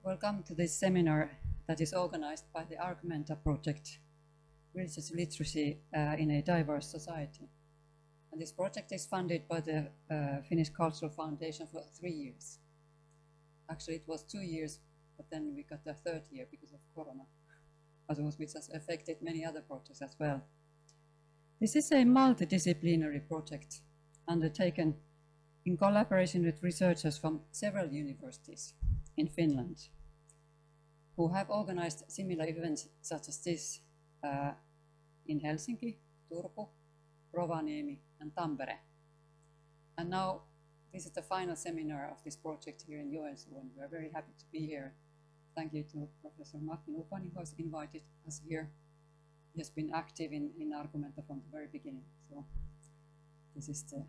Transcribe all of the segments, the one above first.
Welcome to this seminar that is organized by the Argumenta project, Religious Literacy in a Diverse Society. And this project is funded by the Finnish Cultural Foundation for 3 years. Actually, it was 2 years, but then we got the third year because of Corona, which has affected many other projects as well. This is a multidisciplinary project undertaken in collaboration with researchers from several universities in Finland, who have organized similar events such as this in Helsinki, Turku, Rovaniemi, and Tampere. And now this is the final seminar of this project here in Joensuu, and we are very happy to be here. Thank you to Professor Ubani, who has invited us here. He has been active in Argumenta from the very beginning. So this is the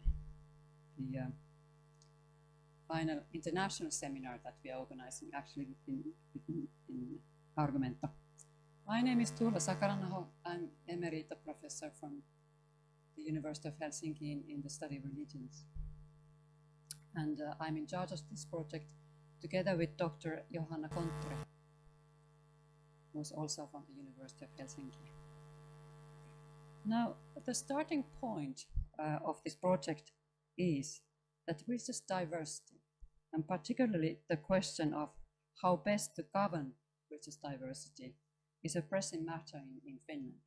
final international seminar that we are organizing actually in Argumenta. My name is Tuula Sakaranaho. I'm Emerita Professor from the University of Helsinki in the study of religions. And I'm in charge of this project together with Dr. Johanna Kontture, who is also from the University of Helsinki. Now, the starting point of this project is that religious diversity, and particularly the question of how best to govern religious diversity, is a pressing matter in Finland,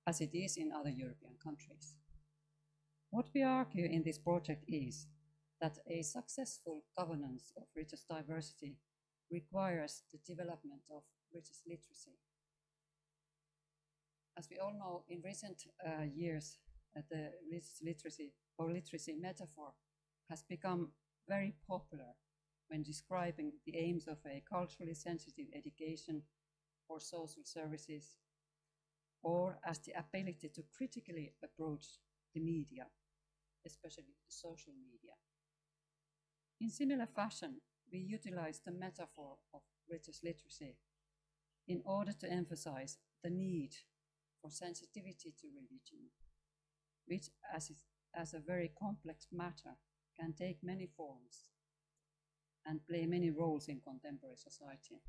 as it is in other European countries. What we argue in this project is that a successful governance of religious diversity requires the development of religious literacy. As we all know, in recent years, the religious literacy or literacy metaphor has become very popular when describing the aims of a culturally sensitive education or social services, or as the ability to critically approach the media, especially social media. In similar fashion, we utilize the metaphor of religious literacy in order to emphasize the need for sensitivity to religion, which as a very complex matter can take many forms and play many roles in contemporary society.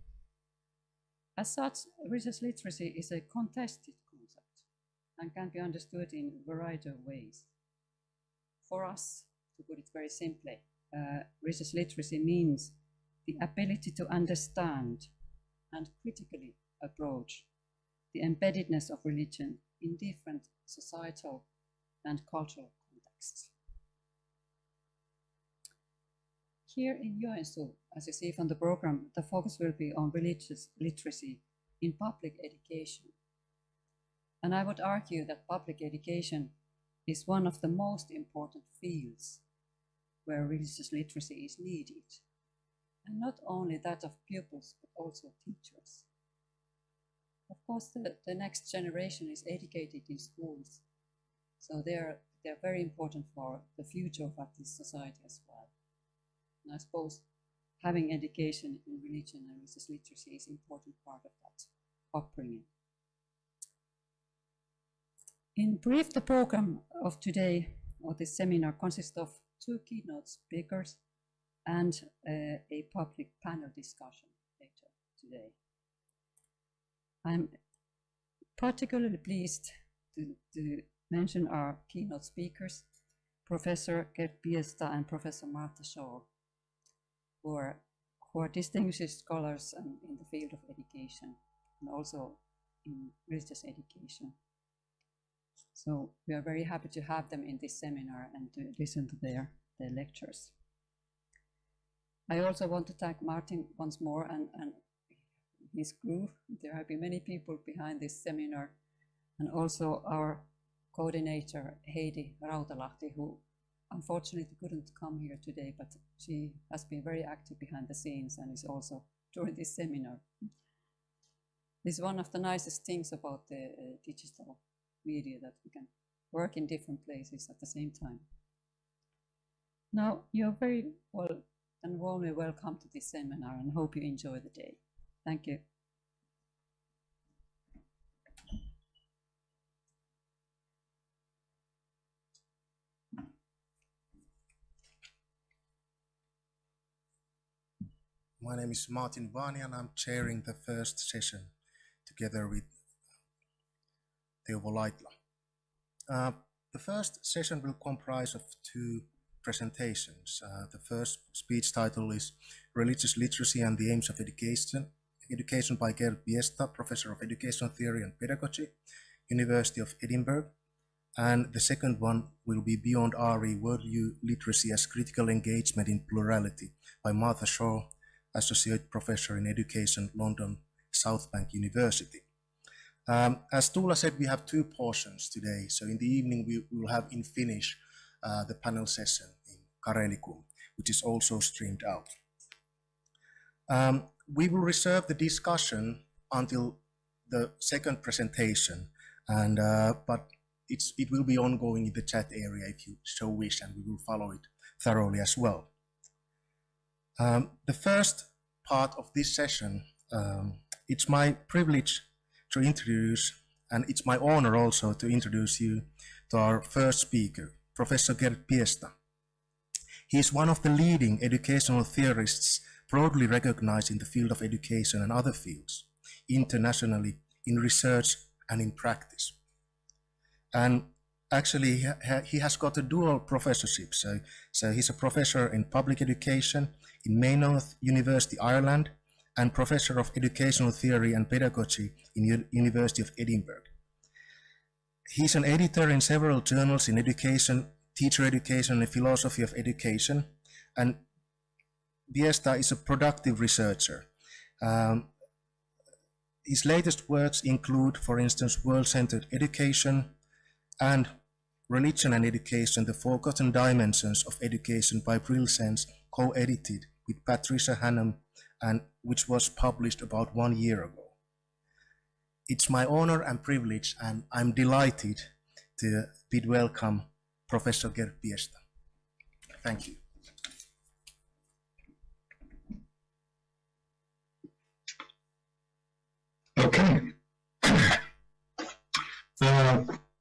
As such, religious literacy is a contested concept and can be understood in a variety of ways. For us, to put it very simply, religious literacy means the ability to understand and critically approach the embeddedness of religion in different societal and cultural contexts. Here in Joensuu, as you see from the program, the focus will be on religious literacy in public education. And I would argue that public education is one of the most important fields where religious literacy is needed. And not only that of pupils, but also teachers. Of course, the next generation is educated in schools, so they're very important for the future of this society as well. And I suppose having education in religion and religious literacy is an important part of that upbringing. In brief, the program of today, or this seminar, consists of 2 keynote speakers and a public panel discussion later today. I'm particularly pleased to mention our keynote speakers, Professor Gert Biesta and Professor Martha Shaw, who are distinguished scholars in the field of education and also in religious education. So we are very happy to have them in this seminar and to listen to their lectures. I also want to thank Martin once more and his crew. There have been many people behind this seminar, and also our coordinator Heidi Rautalahti, who unfortunately couldn't come here today, but she has been very active behind the scenes and is also during this seminar. This is one of the nicest things about the digital media, that we can work in different places at the same time. Now, you're very well and warmly welcome to this seminar, and hope you enjoy the day. Thank you. My name is Martin Ubani and I'm chairing the first session together with Teuvo Laitla. The first session will comprise of two presentations. The first speech title is Religious Literacy and the Aims of Education by Gert Biesta, Professor of Education Theory and Pedagogy, University of Edinburgh. And the second one will be Beyond RE, Worldview Literacy as Critical Engagement in Plurality by Martha Shaw, Associate Professor in Education, London, South Bank University. As Tuula said, we have two portions today. So in the evening, we will have in Finnish the panel session in Karelikum, which is also streamed out. We will reserve the discussion until the second presentation, and but it will be ongoing in the chat area if you so wish, and we will follow it thoroughly as well. The first part of this session, it's my privilege to introduce, and it's my honor also to introduce you to our first speaker, Professor Gert Biesta. He is one of the leading educational theorists broadly recognized in the field of education and other fields, internationally, in research and in practice. And actually, he has got a dual professorship. So he's a professor in public education in Maynooth University, Ireland, and Professor of Educational Theory and Pedagogy in University of Edinburgh. He's an editor in several journals in education, teacher education, and philosophy of education. And Biesta is a productive researcher. His latest works include, for instance, World-Centered Education and Religion and Education, the Forgotten Dimensions of Education by Brilsense, co-edited with Patricia Hannum, and which was published about 1 year ago. It's my honor and privilege, and I'm delighted to bid welcome Professor Gert Biesta. Thank you. Okay.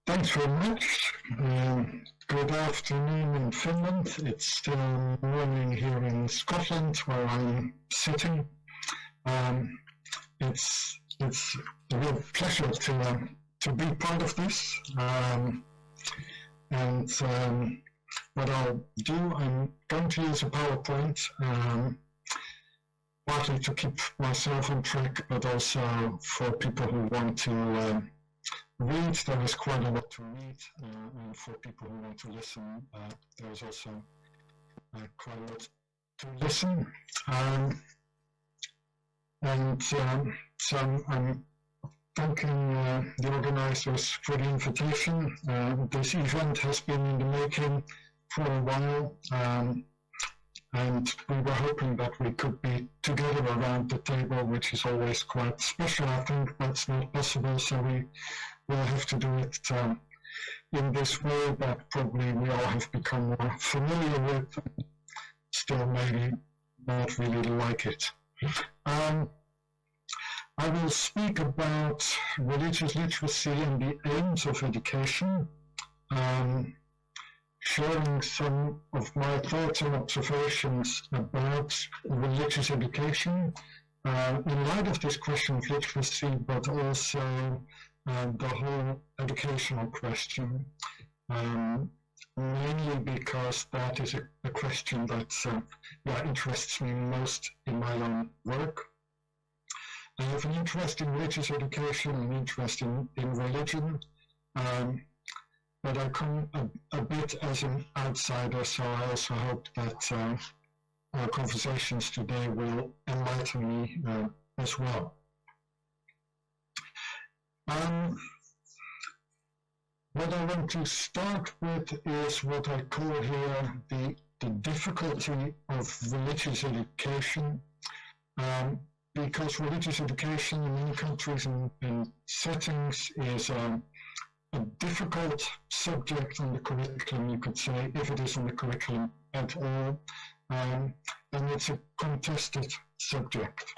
Thanks very much. Good afternoon in Finland. It's still morning here in Scotland where I'm sitting. It's a real pleasure to be part of this. What I'll do, I'm going to use a PowerPoint, partly to keep myself on track, but also for people who want to read. There is quite a lot to read, and for people who want to listen, there is also quite a lot to listen. So I'm thanking the organizers for the invitation. This event has been in the making for a while, and we were hoping that we could be together around the table, which is always quite special. I think that's not possible, so we will have to do it in this way that probably we all have become more familiar with, still maybe not really like it. I will speak about religious literacy and the aims of education, sharing some of my thoughts and observations about religious education in light of this question of literacy, but also the whole educational question, mainly because that is a question that interests me most in my own work. I have an interest in religious education, an interest in religion, but I come a bit as an outsider, so I also hope that our conversations today will enlighten me as well. What I want to start with is what I call here the difficulty of religious education, because religious education in many countries and settings is a difficult subject on the curriculum, you could say, if it is on the curriculum at all, and it's a contested subject.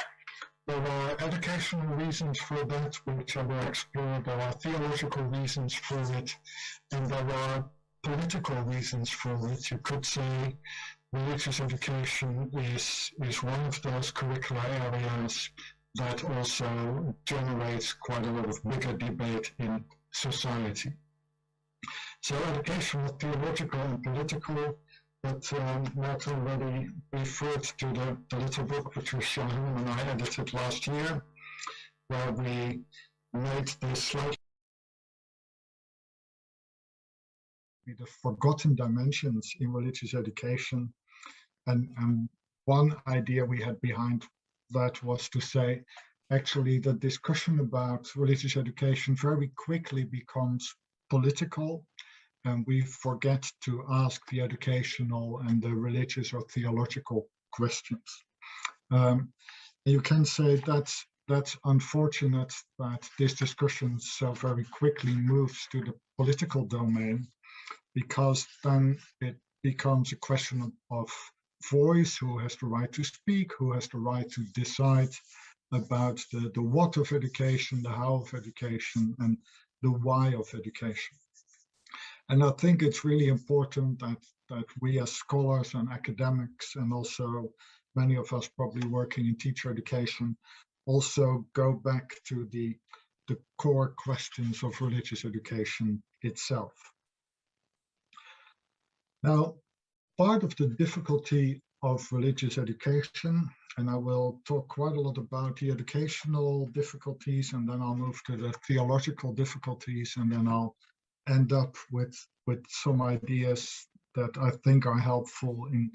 There are educational reasons for that, which I will explore. There are theological reasons for it, and there are political reasons for it. You could say religious education is one of those curricular areas that also generates quite a lot of bigger debate in society. So education was theological and political, but Matt already referred to the little book which was shown and I edited last year, where we made this slightly the forgotten dimensions in religious education. And one idea we had behind that was to say, actually, the discussion about religious education very quickly becomes political, and we forget to ask the educational and the religious or theological questions. You can say that's unfortunate that this discussion so very quickly moves to the political domain, because then it becomes a question of voice, who has the right to speak, who has the right to decide about the what of education, the how of education, and the why of education. And I think it's really important that we as scholars and academics, and also many of us probably working in teacher education, also go back to the core questions of religious education itself. Now, part of the difficulty of religious education, and I will talk quite a lot about the educational difficulties, and then I'll move to the theological difficulties, and then I'll end up with some ideas that I think are helpful in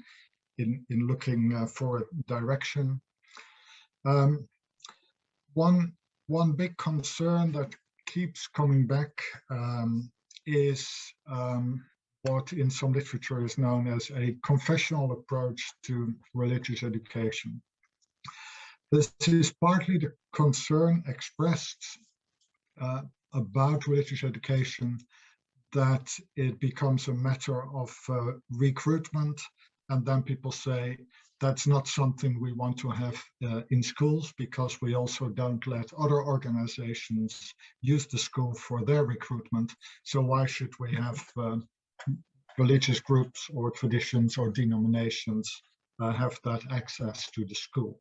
looking for a direction. One big concern that keeps coming back is what in some literature is known as a confessional approach to religious education. This is partly the concern expressed about religious education, that it becomes a matter of recruitment, and then people say that's not something we want to have in schools, because we also don't let other organizations use the school for their recruitment. So why should we have religious groups or traditions or denominations have that access to the school?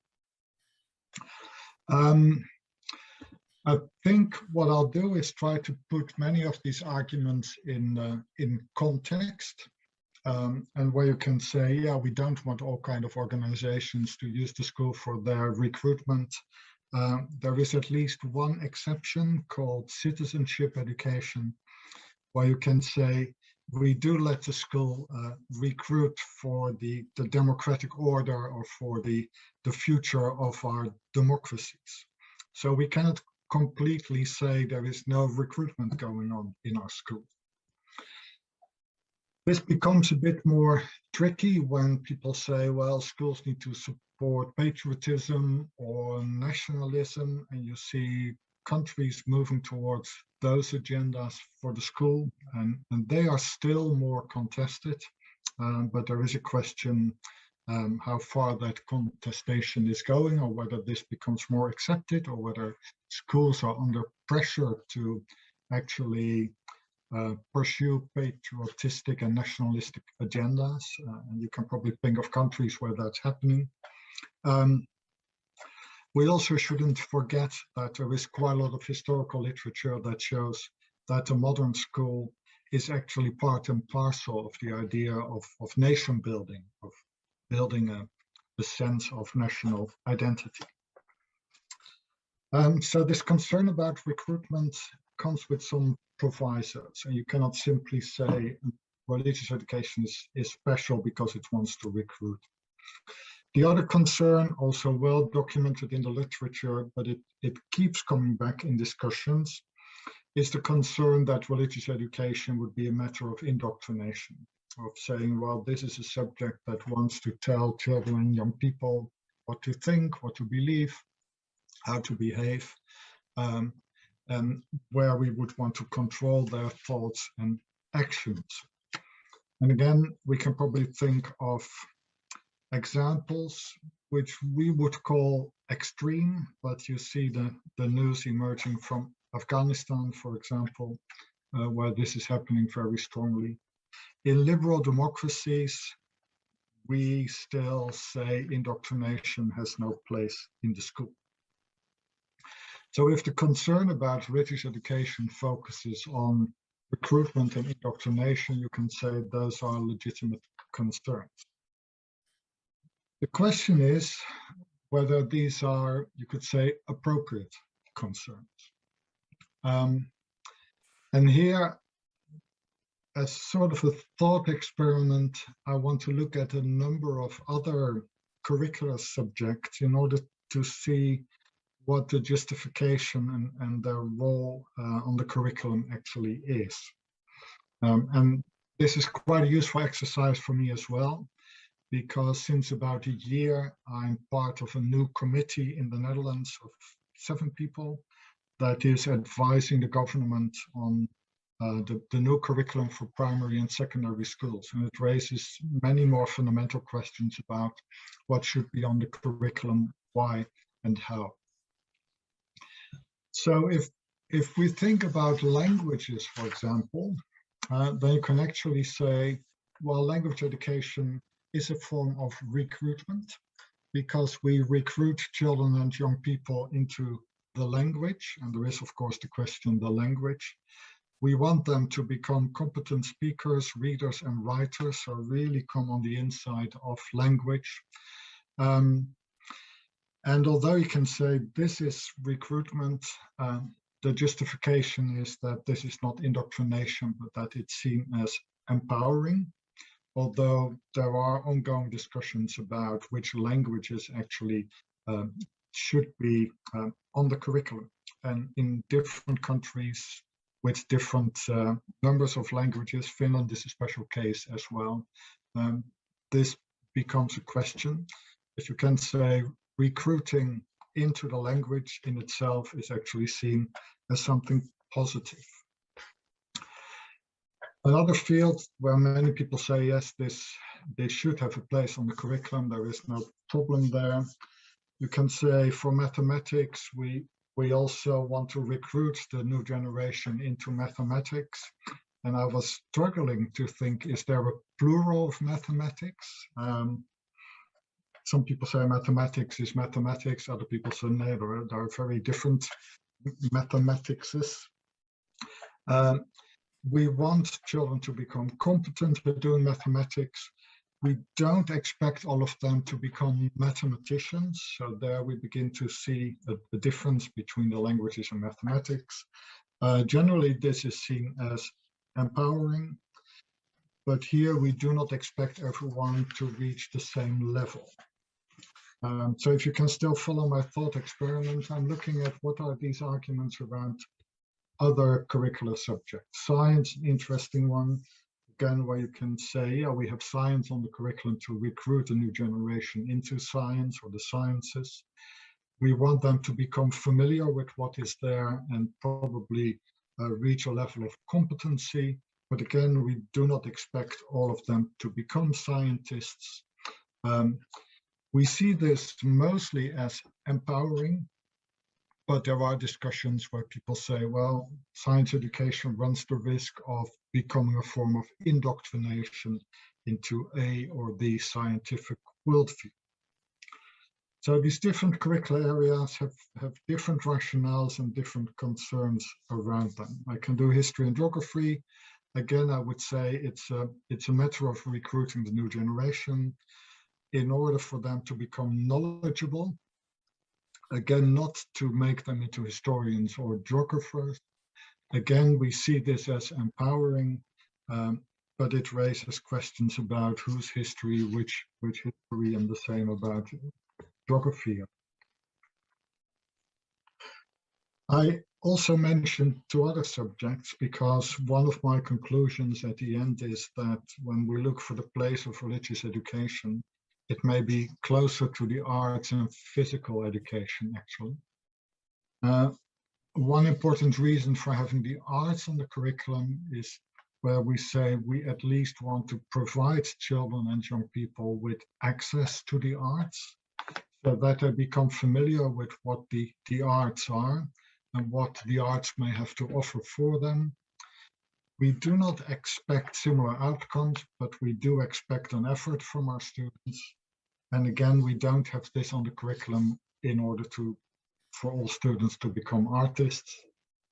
I think what I'll do is try to put many of these arguments in context, and where you can say, yeah, we don't want all kind of organizations to use the school for their recruitment. There is at least one exception called citizenship education, where you can say, we do let the school recruit for the democratic order or for the future of our democracies. So we cannot completely say there is no recruitment going on in our school. This becomes a bit more tricky when people say, well, schools need to support patriotism or nationalism, and you see countries moving towards those agendas for the school, and they are still more contested, but there is a question how far that contestation is going, or whether this becomes more accepted, or whether schools are under pressure to actually pursue patriotistic and nationalistic agendas. And you can probably think of countries where that's happening. We also shouldn't forget that there is quite a lot of historical literature that shows that a modern school is actually part and parcel of the idea of nation building, of building a sense of national identity. So this concern about recruitment comes with some provisos, and you cannot simply say religious education is special because it wants to recruit. The other concern, also well documented in the literature, but it keeps coming back in discussions, is the concern that religious education would be a matter of indoctrination, of saying, well, this is a subject that wants to tell children and young people what to think, what to believe, how to behave, and where we would want to control their thoughts and actions. And again, we can probably think of examples which we would call extreme, but you see the news emerging from Afghanistan, for example, where this is happening very strongly. In liberal democracies, we still say indoctrination has no place in the school. So if the concern about religious education focuses on recruitment and indoctrination, you can say those are legitimate concerns. The question is whether these are, you could say, appropriate concerns. And here, as sort of a thought experiment, I want to look at a number of other curricular subjects in order to see what the justification and their role on the curriculum actually is. And this is quite a useful exercise for me as well, because since about a year, I'm part of a new committee in the Netherlands of 7 people that is advising the government on the new curriculum for primary and secondary schools. And it raises many more fundamental questions about what should be on the curriculum, why and how. So if we think about languages, for example, then you can actually say, well, language education is a form of recruitment because we recruit children and young people into the language. And there is, of course, the question, the language. We want them to become competent speakers, readers, and writers, so really come on the inside of language. And although you can say this is recruitment, the justification is that this is not indoctrination, but that it's seen as empowering, although there are ongoing discussions about which languages actually should be on the curriculum. And in different countries with different numbers of languages, Finland is a special case as well, this becomes a question. If you can say recruiting into the language in itself is actually seen as something positive. Another field where many people say, yes, they should have a place on the curriculum, there is no problem there. You can say for mathematics, we also want to recruit the new generation into mathematics. And I was struggling to think, is there a plural of mathematics? Some people say mathematics is mathematics, other people say no, there are very different mathematicses. We want children to become competent at doing mathematics. We don't expect all of them to become mathematicians. So there we begin to see a difference between the languages and mathematics. Generally, this is seen as empowering, but here we do not expect everyone to reach the same level. So if you can still follow my thought experiment, I'm looking at what are these arguments around other curricular subjects. Science, interesting one, again, where you can say, yeah, we have science on the curriculum to recruit a new generation into science or the sciences. We want them to become familiar with what is there and probably reach a level of competency. But again, we do not expect all of them to become scientists. We see this mostly as empowering, but there are discussions where people say, well, science education runs the risk of becoming a form of indoctrination into a or the scientific worldview. So these different curricular areas have different rationales and different concerns around them. I can do history and geography. Again, I would say it's a matter of recruiting the new generation in order for them to become knowledgeable. Again, not to make them into historians or geographers. Again, we see this as empowering, but it raises questions about whose history, which history, and the same about geography. I also mentioned 2 other subjects because one of my conclusions at the end is that when we look for the place of religious education, it may be closer to the arts and physical education, actually. One important reason for having the arts on the curriculum is where we say we at least want to provide children and young people with access to the arts so that they become familiar with what the arts are and what the arts may have to offer for them. we do not expect similar outcomes, but we do expect an effort from our students. And again, we don't have this on the curriculum in order for all students to become artists.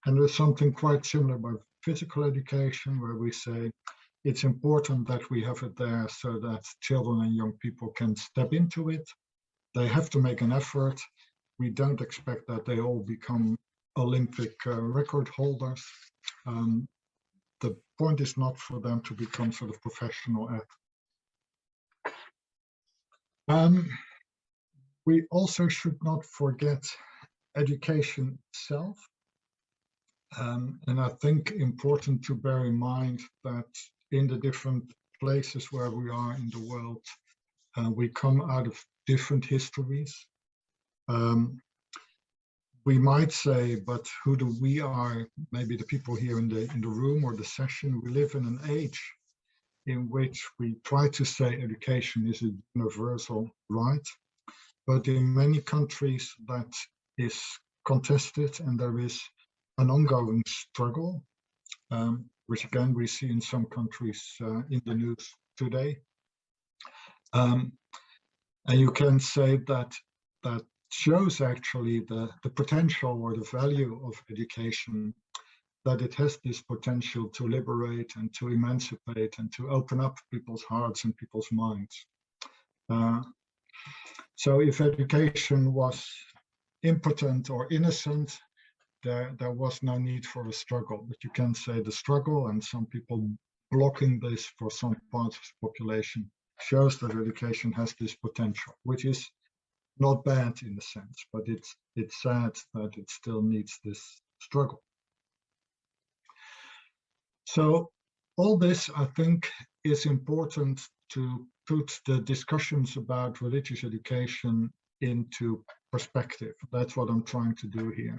And there's something quite similar about physical education, where we say it's important that we have it there so that children and young people can step into it. They have to make an effort. We don't expect that they all become Olympic record holders. The point is not for them to become sort of professional athletes. We also should not forget education itself. And I think important to bear in mind that in the different places where we are in the world, we come out of different histories. We might say, but who do we are? Maybe the people here in the room or the session. We live in an age in which we try to say education is a universal right, but in many countries that is contested, and there is an ongoing struggle, which again we see in some countries in the news today. And you can say that shows actually the potential or the value of education, that it has this potential to liberate and to emancipate and to open up people's hearts and people's minds. So if education was impotent or innocent, there was no need for a struggle. But you can say the struggle and some people blocking this for some parts of the population shows that education has this potential, which is not bad in a sense, but it's sad that it still needs this struggle. So all this, I think, is important to put the discussions about religious education into perspective. That's what I'm trying to do here.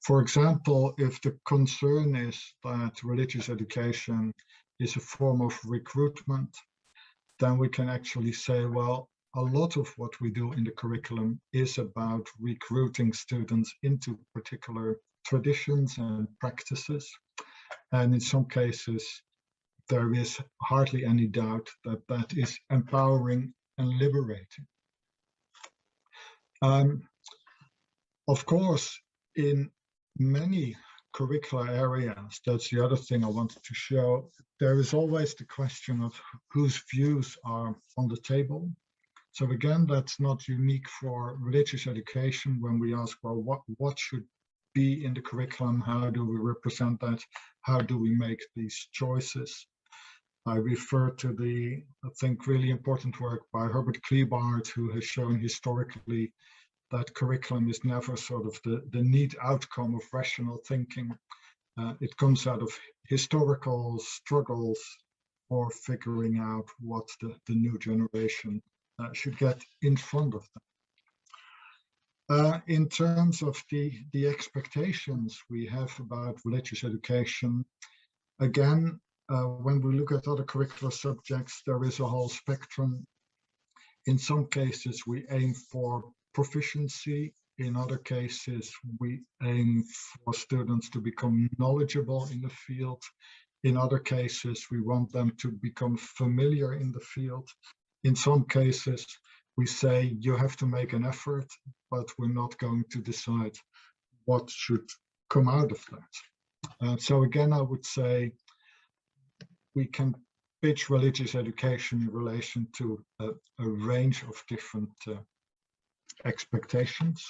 For example, if the concern is that religious education is a form of recruitment, then we can actually say, well, a lot of what we do in the curriculum is about recruiting students into particular traditions and practices. And in some cases, there is hardly any doubt that that is empowering and liberating. Of course, in many curricular areas, that's the other thing I wanted to show, there is always the question of whose views are on the table. So again, that's not unique for religious education when we ask, well, what should be in the curriculum? How do we represent that? How do we make these choices? I refer to the, I think, really important work by Herbert Kleebart, who has shown historically that curriculum is never sort of the neat outcome of rational thinking. It comes out of historical struggles or figuring out what the new generation should get in front of them. In terms of the expectations we have about religious education, again, when we look at other curricular subjects, there is a whole spectrum. In some cases, we aim for proficiency. In other cases, we aim for students to become knowledgeable in the field. In other cases, we want them to become familiar in the field. In some cases, we say you have to make an effort, but we're not going to decide what should come out of that. So again, I would say we can pitch religious education in relation to a range of different expectations.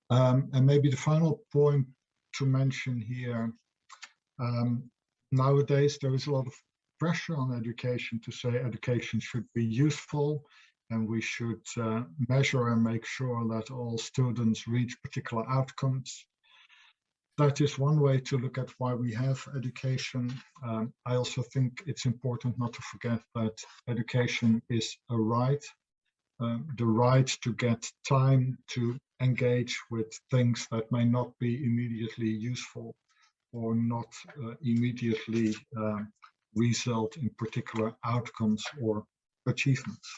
And maybe the final point to mention here, nowadays there is a lot of pressure on education to say education should be useful, and we should measure and make sure that all students reach particular outcomes. That is one way to look at why we have education. I also think it's important not to forget that education is a right, the right to get time to engage with things that may not be immediately useful or not immediately result in particular outcomes or achievements.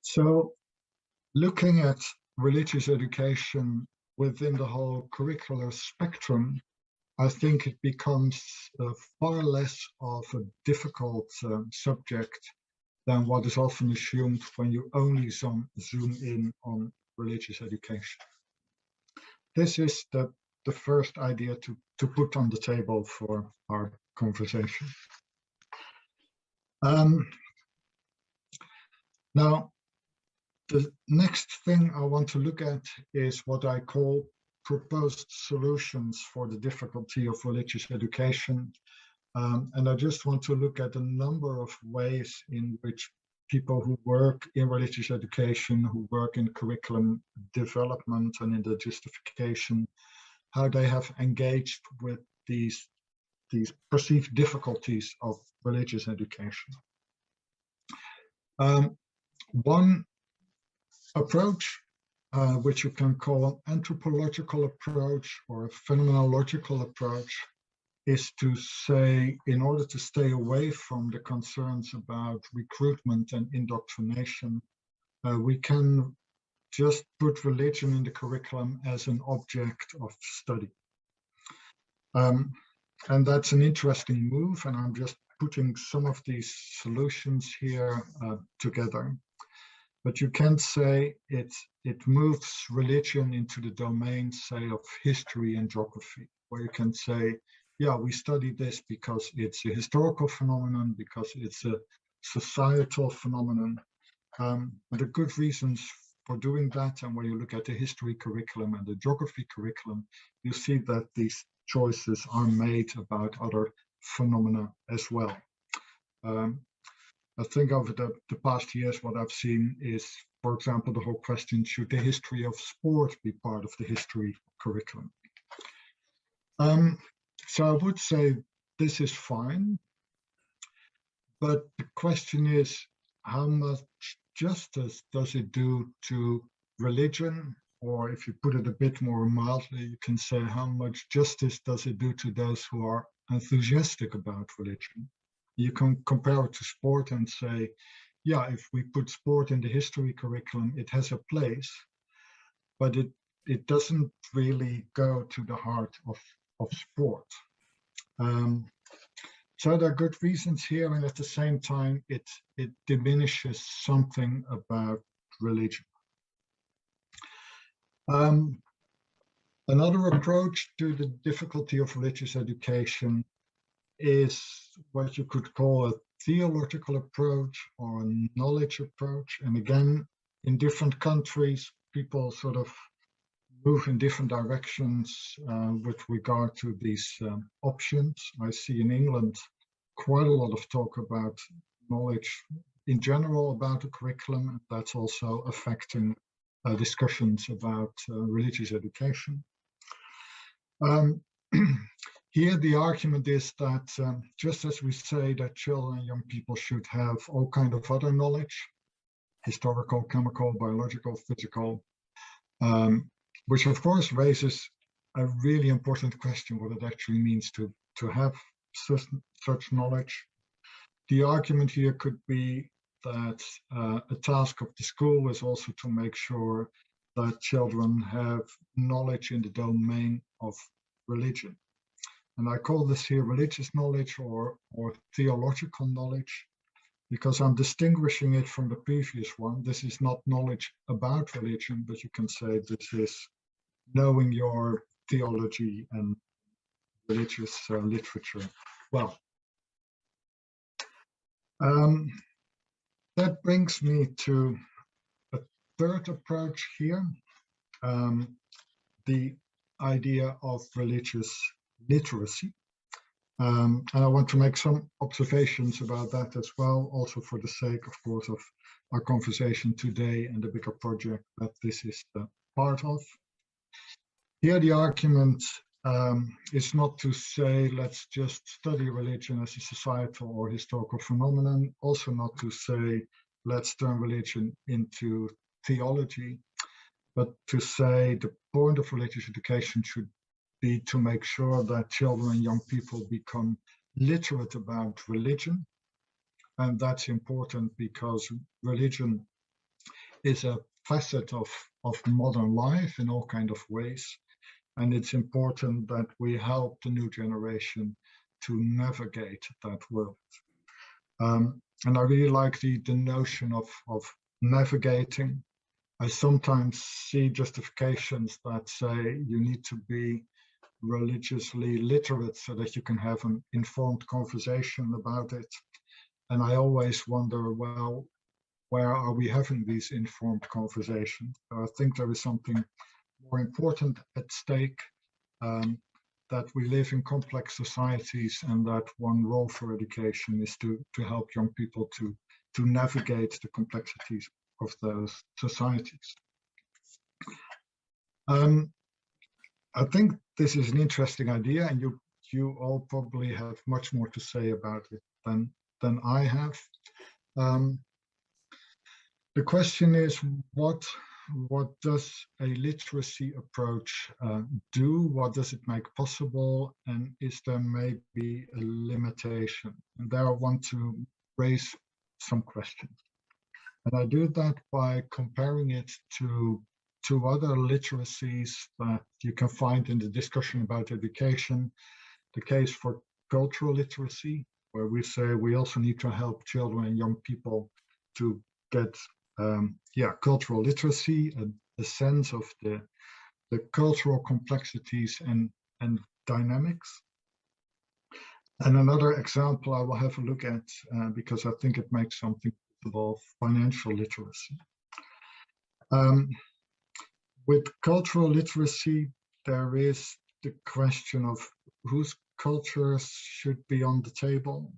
So looking at religious education within the whole curricular spectrum, I think it becomes far less of a difficult subject than what is often assumed when you only zoom in on religious education. This is the first idea to put on the table for our conversation. Now, the next thing I want to look at is what I call proposed solutions for the difficulty of religious education. And I just want to look at a number of ways in which people who work in religious education, who work in curriculum development and in the justification, how they have engaged with these perceived difficulties of religious education. One approach, which you can call an anthropological approach or a phenomenological approach, is to say, in order to stay away from the concerns about recruitment and indoctrination, we can just put religion in the curriculum as an object of study. And that's an interesting move, and I'm just putting some of these solutions here together. But you can say it moves religion into the domain, say, of history and geography, where you can say, yeah, we study this because it's a historical phenomenon, because it's a societal phenomenon. The good reasons for doing that, and when you look at the history curriculum and the geography curriculum, you see that these choices are made about other phenomena as well. I think over the past years, what I've seen is, for example, the whole question, should the history of sport be part of the history curriculum? So I would say this is fine, but the question is, how much justice does it do to religion? Or if you put it a bit more mildly, you can say, how much justice does it do to those who are enthusiastic about religion? You can compare it to sport and say, yeah, if we put sport in the history curriculum, it has a place, but it doesn't really go to the heart of sport. So there are good reasons here, and at the same time, it diminishes something about religion. Another approach to the difficulty of religious education is what you could call a theological approach or a knowledge approach. And again, in different countries, people sort of move in different directions with regard to these options. I see in England quite a lot of talk about knowledge in general about the curriculum, and that's also affecting discussions about religious education. Here the argument is that just as we say that children and young people should have all kind of other knowledge, historical, chemical, biological, physical, which of course raises a really important question, what it actually means to have such knowledge. The argument here could be that a task of the school is also to make sure that children have knowledge in the domain of religion. And I call this here religious knowledge or theological knowledge, because I'm distinguishing it from the previous one. This is not knowledge about religion, but you can say this is knowing your theology and religious literature well. That brings me to a third approach here, the idea of religious literacy. And I want to make some observations about that as well, also for the sake, of course, of our conversation today and the bigger project that this is part of. Here the argument is not to say, let's just study religion as a societal or historical phenomenon, also not to say, let's turn religion into theology, but to say the point of religious education should be to make sure that children and young people become literate about religion. And that's important because religion is a facet of modern life in all kinds of ways. and it's important that we help the new generation to navigate that world. And I really like the notion of navigating. I sometimes see justifications that say you need to be religiously literate so that you can have an informed conversation about it. And I always wonder, well, where are we having these informed conversations? So I think there is something more important at stake, that we live in complex societies, and that one role for education is to help young people to navigate the complexities of those societies. I think this is an interesting idea, and you all probably have much more to say about it than I have. The question is, what does a literacy approach do? What does it make possible? And is there maybe a limitation? And there I want to raise some questions. And I do that by comparing it to other literacies that you can find in the discussion about education. The case for cultural literacy, where we say we also need to help children and young people to get cultural literacy, a sense of the cultural complexities and dynamics. And another example I will have a look at, because I think it makes something of financial literacy. With cultural literacy, there is the question of whose cultures should be on the table.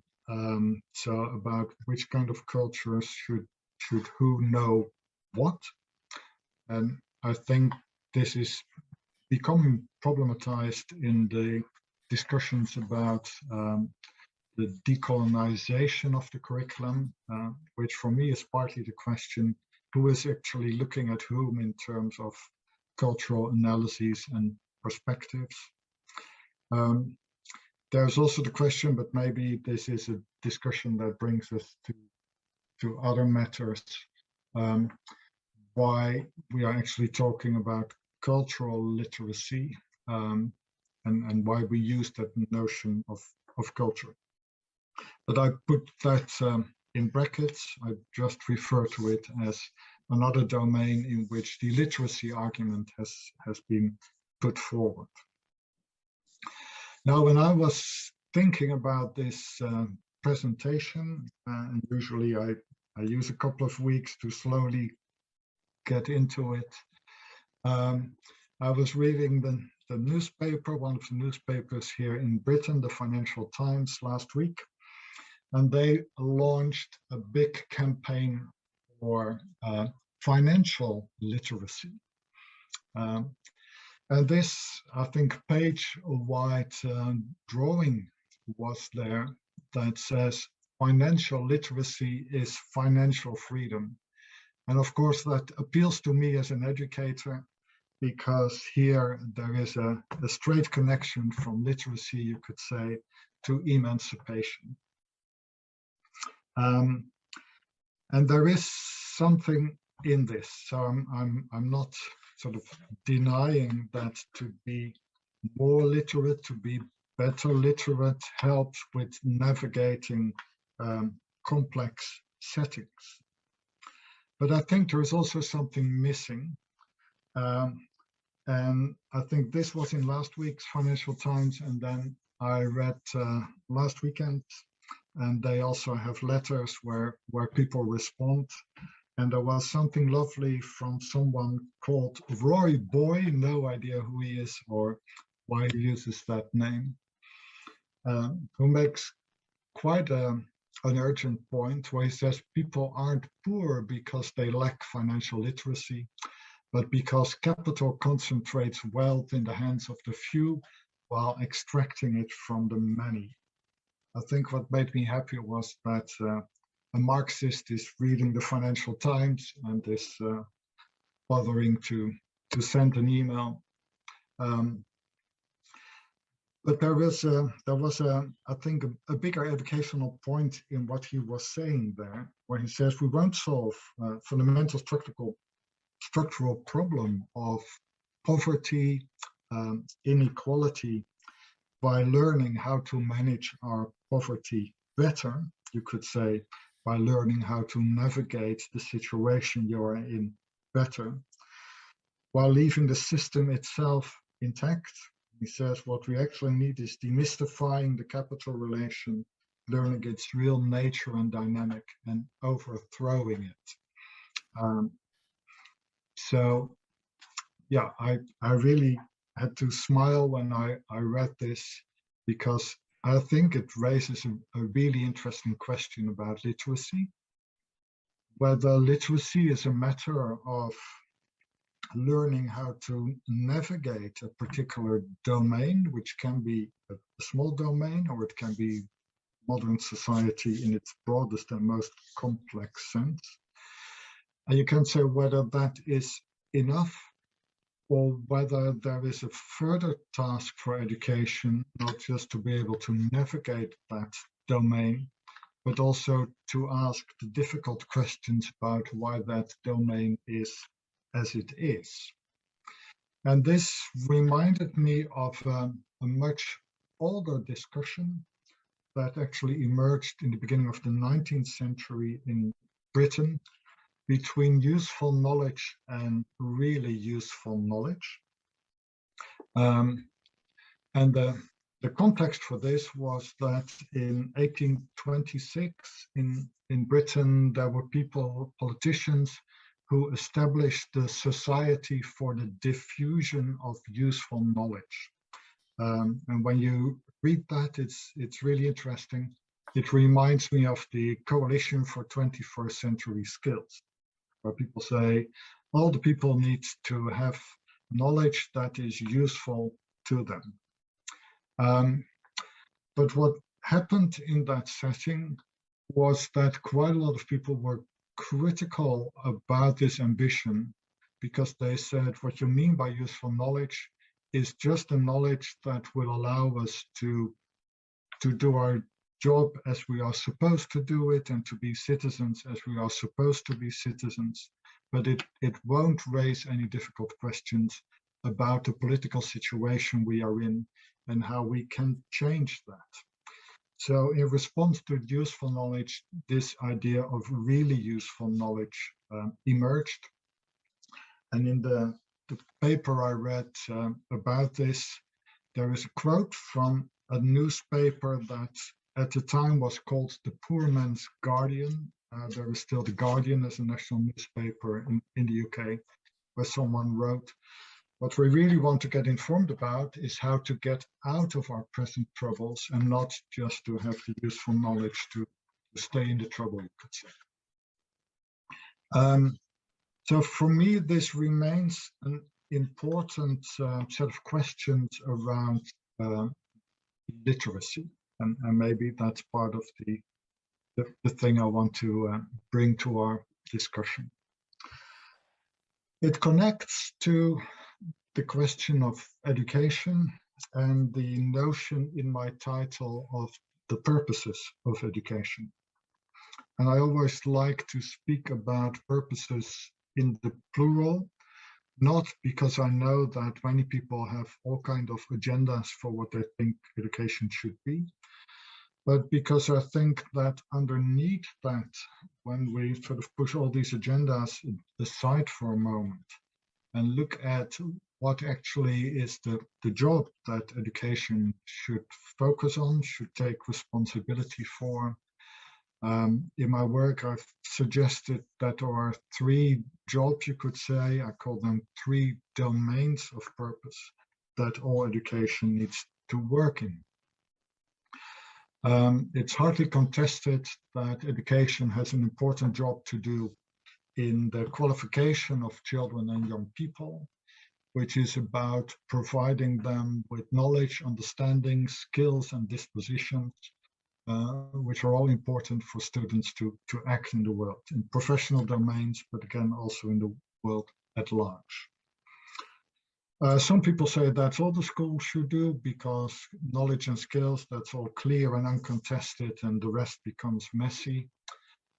So about which kind of cultures should who know what. And I think this is becoming problematized in the discussions about the decolonization of the curriculum, which for me is partly the question, who is actually looking at whom in terms of cultural analyses and perspectives. There's also the question, but maybe this is a discussion that brings us to other matters, why we are actually talking about cultural literacy, and why we use that notion of culture. But I put that in brackets. I just refer to it as another domain in which the literacy argument has been put forward. Now, when I was thinking about this presentation, and usually I use a couple of weeks to slowly get into it, I was reading the newspaper, one of the newspapers here in Britain, the Financial Times, last week, and they launched a big campaign for financial literacy. And this, I think, page-wide drawing was there that says financial literacy is financial freedom. And of course, that appeals to me as an educator, because here there is a straight connection from literacy, you could say, to emancipation. And there is something in this. So I'm not sort of denying that to be more literate, to be better literate, helps with navigating complex settings. But I think there is also something missing. And I think this was in last week's Financial Times, and then I read last weekend, and they also have letters where people respond. And there was something lovely from someone called Roy Boy, no idea who he is or why he uses that name, who makes quite an urgent point where he says people aren't poor because they lack financial literacy, but because capital concentrates wealth in the hands of the few while extracting it from the many. I think what made me happy was that a Marxist is reading the Financial Times and is bothering to send an email. But there was I think a bigger educational point in what he was saying there, where he says we won't solve fundamental structural problem of poverty, inequality by learning how to manage our poverty better, you could say, by learning how to navigate the situation you are in better, while leaving the system itself intact. He says what we actually need is demystifying the capital relation, learning its real nature and dynamic, and overthrowing it. So yeah, I really had to smile when I read this, because I think it raises a really interesting question about literacy. Whether literacy is a matter of learning how to navigate a particular domain, which can be a small domain, or it can be modern society in its broadest and most complex sense. And you can say whether that is enough, or whether there is a further task for education, not just to be able to navigate that domain, but also to ask the difficult questions about why that domain is as it is. And this reminded me of a much older discussion that actually emerged in the beginning of the 19th century in Britain, between useful knowledge and really useful knowledge. And the context for this was that in 1826 in Britain, there were politicians, who established the Society for the Diffusion of Useful Knowledge. And when you read that, it's really interesting. It reminds me of the Coalition for 21st Century Skills, where people say all the people need to have knowledge that is useful to them. But what happened in that setting was that quite a lot of people were critical about this ambition, because they said what you mean by useful knowledge is just the knowledge that will allow us to do our job as we are supposed to do it, and to be citizens as we are supposed to be citizens, but it won't raise any difficult questions about the political situation we are in and how we can change that. So in response to useful knowledge, this idea of really useful knowledge emerged. And in the paper I read about this, there is a quote from a newspaper that at the time was called the Poor Man's Guardian. There is still the Guardian as a national newspaper in the UK, where someone wrote, what we really want to get informed about is how to get out of our present troubles, and not just to have the useful knowledge to stay in the trouble, you could say. So for me, this remains an important set of questions around literacy, and maybe that's part of the thing I want to bring to our discussion. It connects to the question of education and the notion in my title of the purposes of education. And I always like to speak about purposes in the plural, not because I know that many people have all kinds of agendas for what they think education should be, but because I think that underneath that, when we sort of push all these agendas aside for a moment and look at what actually is the job that education should focus on, should take responsibility for. In my work, I've suggested that there are three jobs, you could say. I call them three domains of purpose that all education needs to work in. It's hardly contested that education has an important job to do in the qualification of children and young people, which is about providing them with knowledge, understanding, skills, and dispositions, which are all important for students to act in the world, in professional domains, but again, also in the world at large. Some people say that's all the school should do, because knowledge and skills, that's all clear and uncontested, and the rest becomes messy.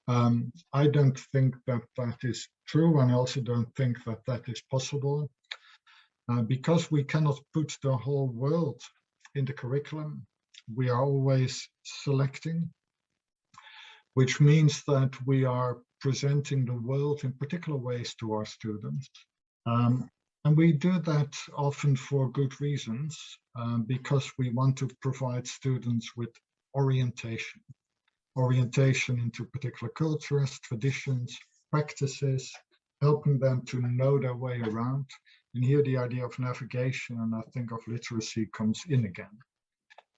I don't think that that is true, and I also don't think that that is possible. Because we cannot put the whole world in the curriculum, we are always selecting, which means that we are presenting the world in particular ways to our students. And we do that often for good reasons, because we want to provide students with orientation into particular cultures, traditions, practices, helping them to know their way around. And here the idea of navigation and I think of literacy comes in again.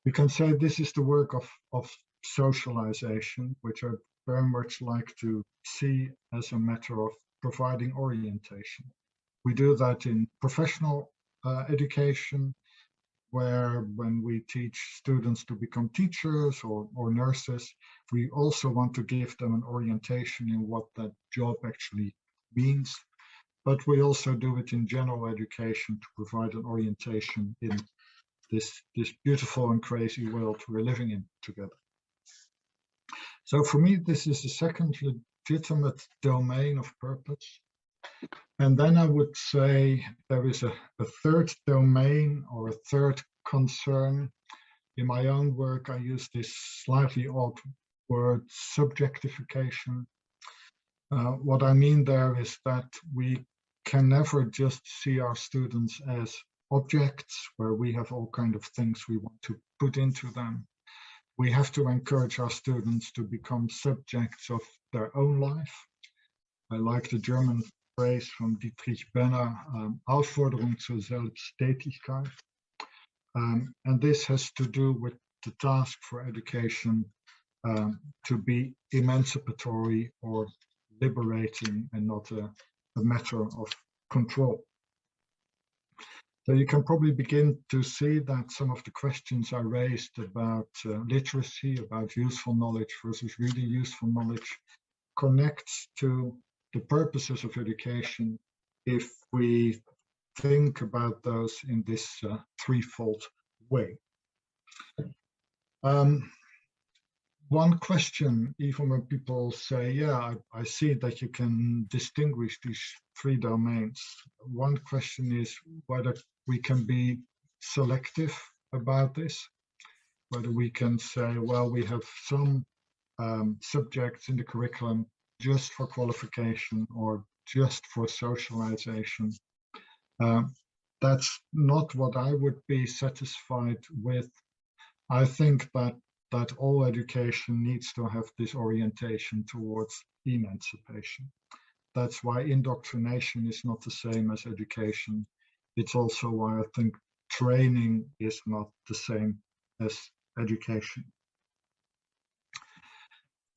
We can say this is the work of socialization, which I very much like to see as a matter of providing orientation. We do that in professional education, where when we teach students to become teachers or nurses, we also want to give them an orientation in what that job actually means. But we also do it in general education to provide an orientation in this beautiful and crazy world we're living in together. So for me, this is the second legitimate domain of purpose. And then I would say there is a third domain or a third concern. In my own work, I use this slightly odd word, subjectification. What I mean there is that we can never just see our students as objects where we have all kinds of things we want to put into them. We have to encourage our students to become subjects of their own life. I like the German phrase from Dietrich Benner, Aufforderung zur Selbsttätigkeit. And this has to do with the task for education to be emancipatory or liberating and not a matter of control. So you can probably begin to see that some of the questions I raised about literacy, about useful knowledge versus really useful knowledge, connects to the purposes of education if we think about those in this threefold way. One question, even when people say, yeah, I see that you can distinguish these three domains. One question is whether we can be selective about this, whether we can say, well, we have some subjects in the curriculum just for qualification or just for socialization. That's not what I would be satisfied with. I think that all education needs to have this orientation towards emancipation. That's why indoctrination is not the same as education. It's also why I think training is not the same as education.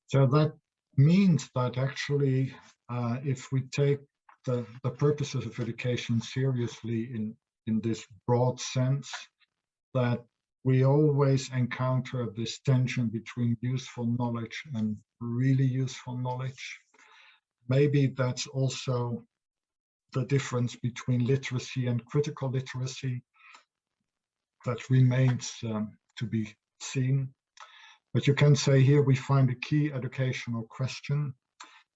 So that means that actually, if we take the purposes of education seriously in this broad sense, that we always encounter this tension between useful knowledge and really useful knowledge. Maybe that's also the difference between literacy and critical literacy that remains to be seen. But you can say here we find a key educational question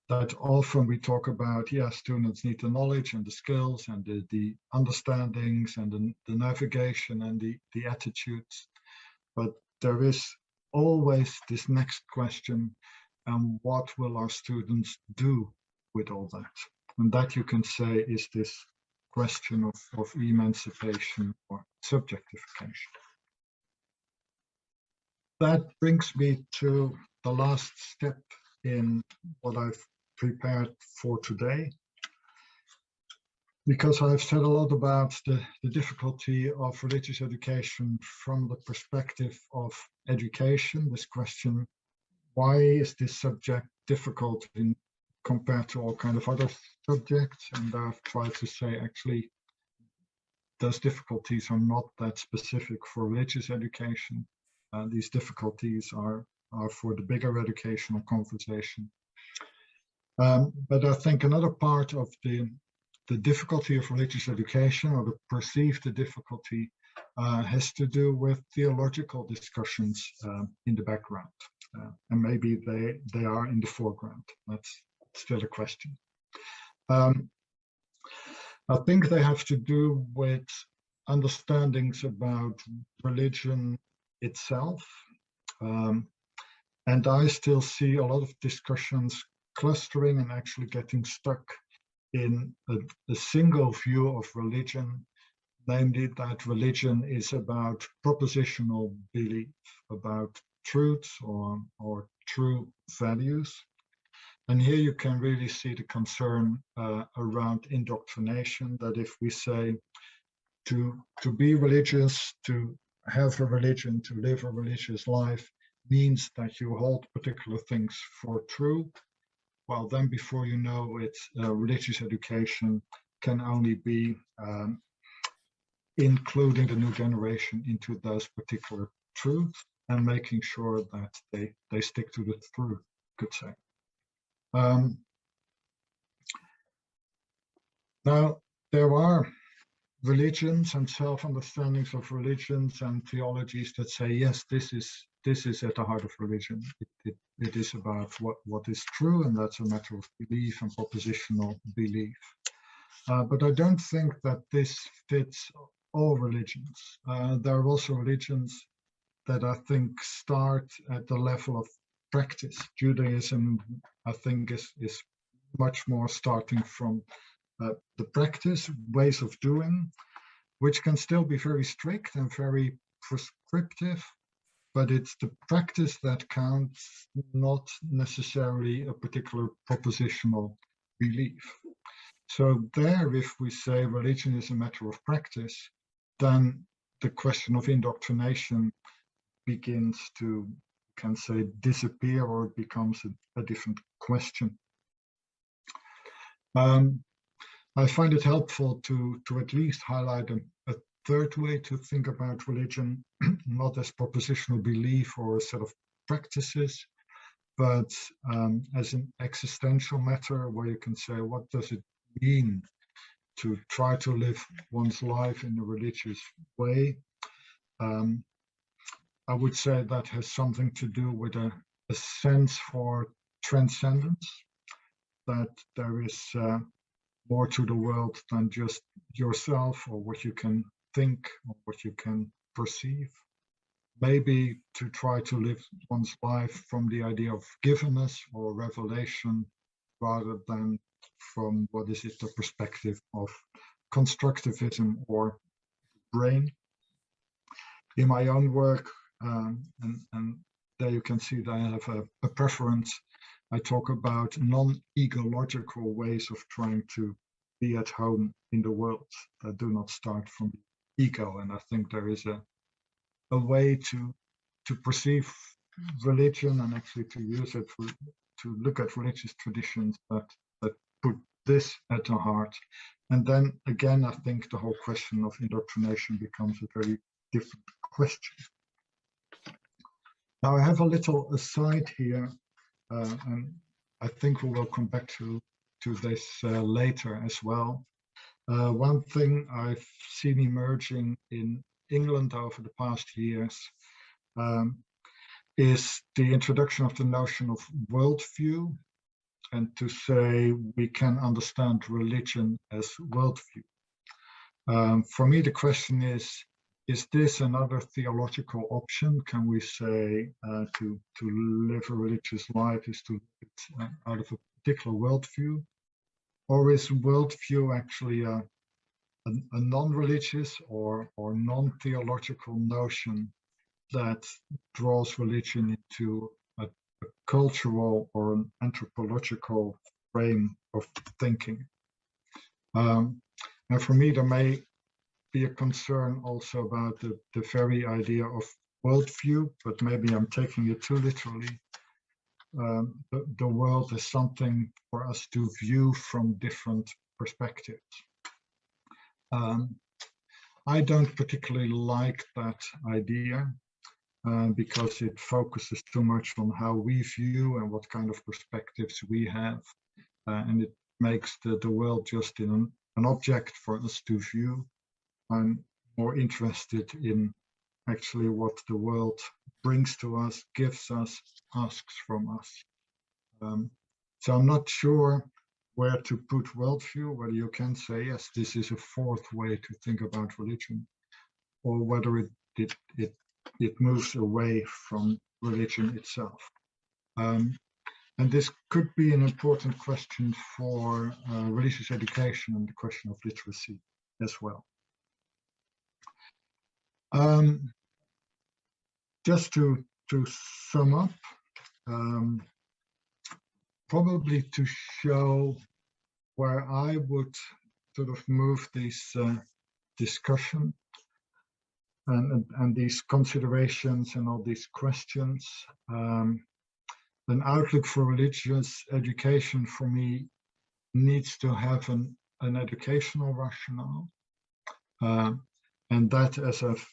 that often we talk about, yeah, students need the knowledge and the skills and the understandings and the navigation and the attitudes. But there is always this next question, and what will our students do with all that? And that you can say is this question of emancipation or subjectification. That brings me to the last step in what I've prepared for today, because I've said a lot about the difficulty of religious education from the perspective of education. This question, why is this subject difficult compared to all kinds of other subjects? And I've tried to say, actually, those difficulties are not that specific for religious education. These difficulties are for the bigger educational conversation. But I think another part of the difficulty of religious education, or the perceived difficulty, has to do with theological discussions in the background. And maybe they are in the foreground. That's still a question. I think they have to do with understandings about religion itself. And I still see a lot of discussions clustering and actually getting stuck in a single view of religion, namely that religion is about propositional belief, about truths or true values. And here you can really see the concern around indoctrination, that if we say to be religious, to have a religion, to live a religious life, means that you hold particular things for true, well, then before you know it, religious education can only be including the new generation into those particular truths and making sure that they stick to the truth, could say. Now, there are religions and self-understandings of religions and theologies that say, yes, this is at the heart of religion. It is about what is true, and that's a matter of belief and propositional belief. But I don't think that this fits all religions. There are also religions that I think start at the level of practice. Judaism, I think, is much more starting from the practice, ways of doing, which can still be very strict and very prescriptive, but it's the practice that counts, not necessarily a particular propositional belief. So there, if we say religion is a matter of practice, then the question of indoctrination begins to, you can say, disappear, or it becomes a different question. I find it helpful to at least highlight a third way to think about religion, not as propositional belief or a set of practices, but as an existential matter, where you can say, what does it mean to try to live one's life in a religious way? I would say that has something to do with a sense for transcendence, that there is more to the world than just yourself or what you can think or what you can perceive. Maybe to try to live one's life from the idea of givenness or revelation, rather than from what is it, the perspective of constructivism or brain. In my own work, and there you can see that I have a preference. I talk about non-egological ways of trying to be at home in the world that do not start from ego. And I think there is a way to perceive religion and actually to use it to look at religious traditions that put this at the heart. And then again, I think the whole question of indoctrination becomes a very different question. Now I have a little aside here, and I think we will come back to this later as well. One thing I've seen emerging in England over the past years is the introduction of the notion of worldview, and to say we can understand religion as worldview. For me, the question is this another theological option? Can we say to live a religious life is to live out of a particular worldview? Or is worldview actually a non-religious or non-theological notion that draws religion into a cultural or an anthropological frame of thinking? And for me, there may be a concern also about the very idea of worldview, but maybe I'm taking it too literally. The world is something for us to view from different perspectives. I don't particularly like that idea because it focuses too much on how we view and what kind of perspectives we have, and it makes the world just an object for us to view. I'm more interested in actually what the world brings to us, gives us, asks from us. So I'm not sure where to put worldview, whether you can say, yes, this is a fourth way to think about religion, or whether it moves away from religion itself. And this could be an important question for religious education and the question of literacy as well. Just to sum up, probably to show where I would sort of move this discussion and these considerations and all these questions. An outlook for religious education for me needs to have an educational rationale. And that, as I've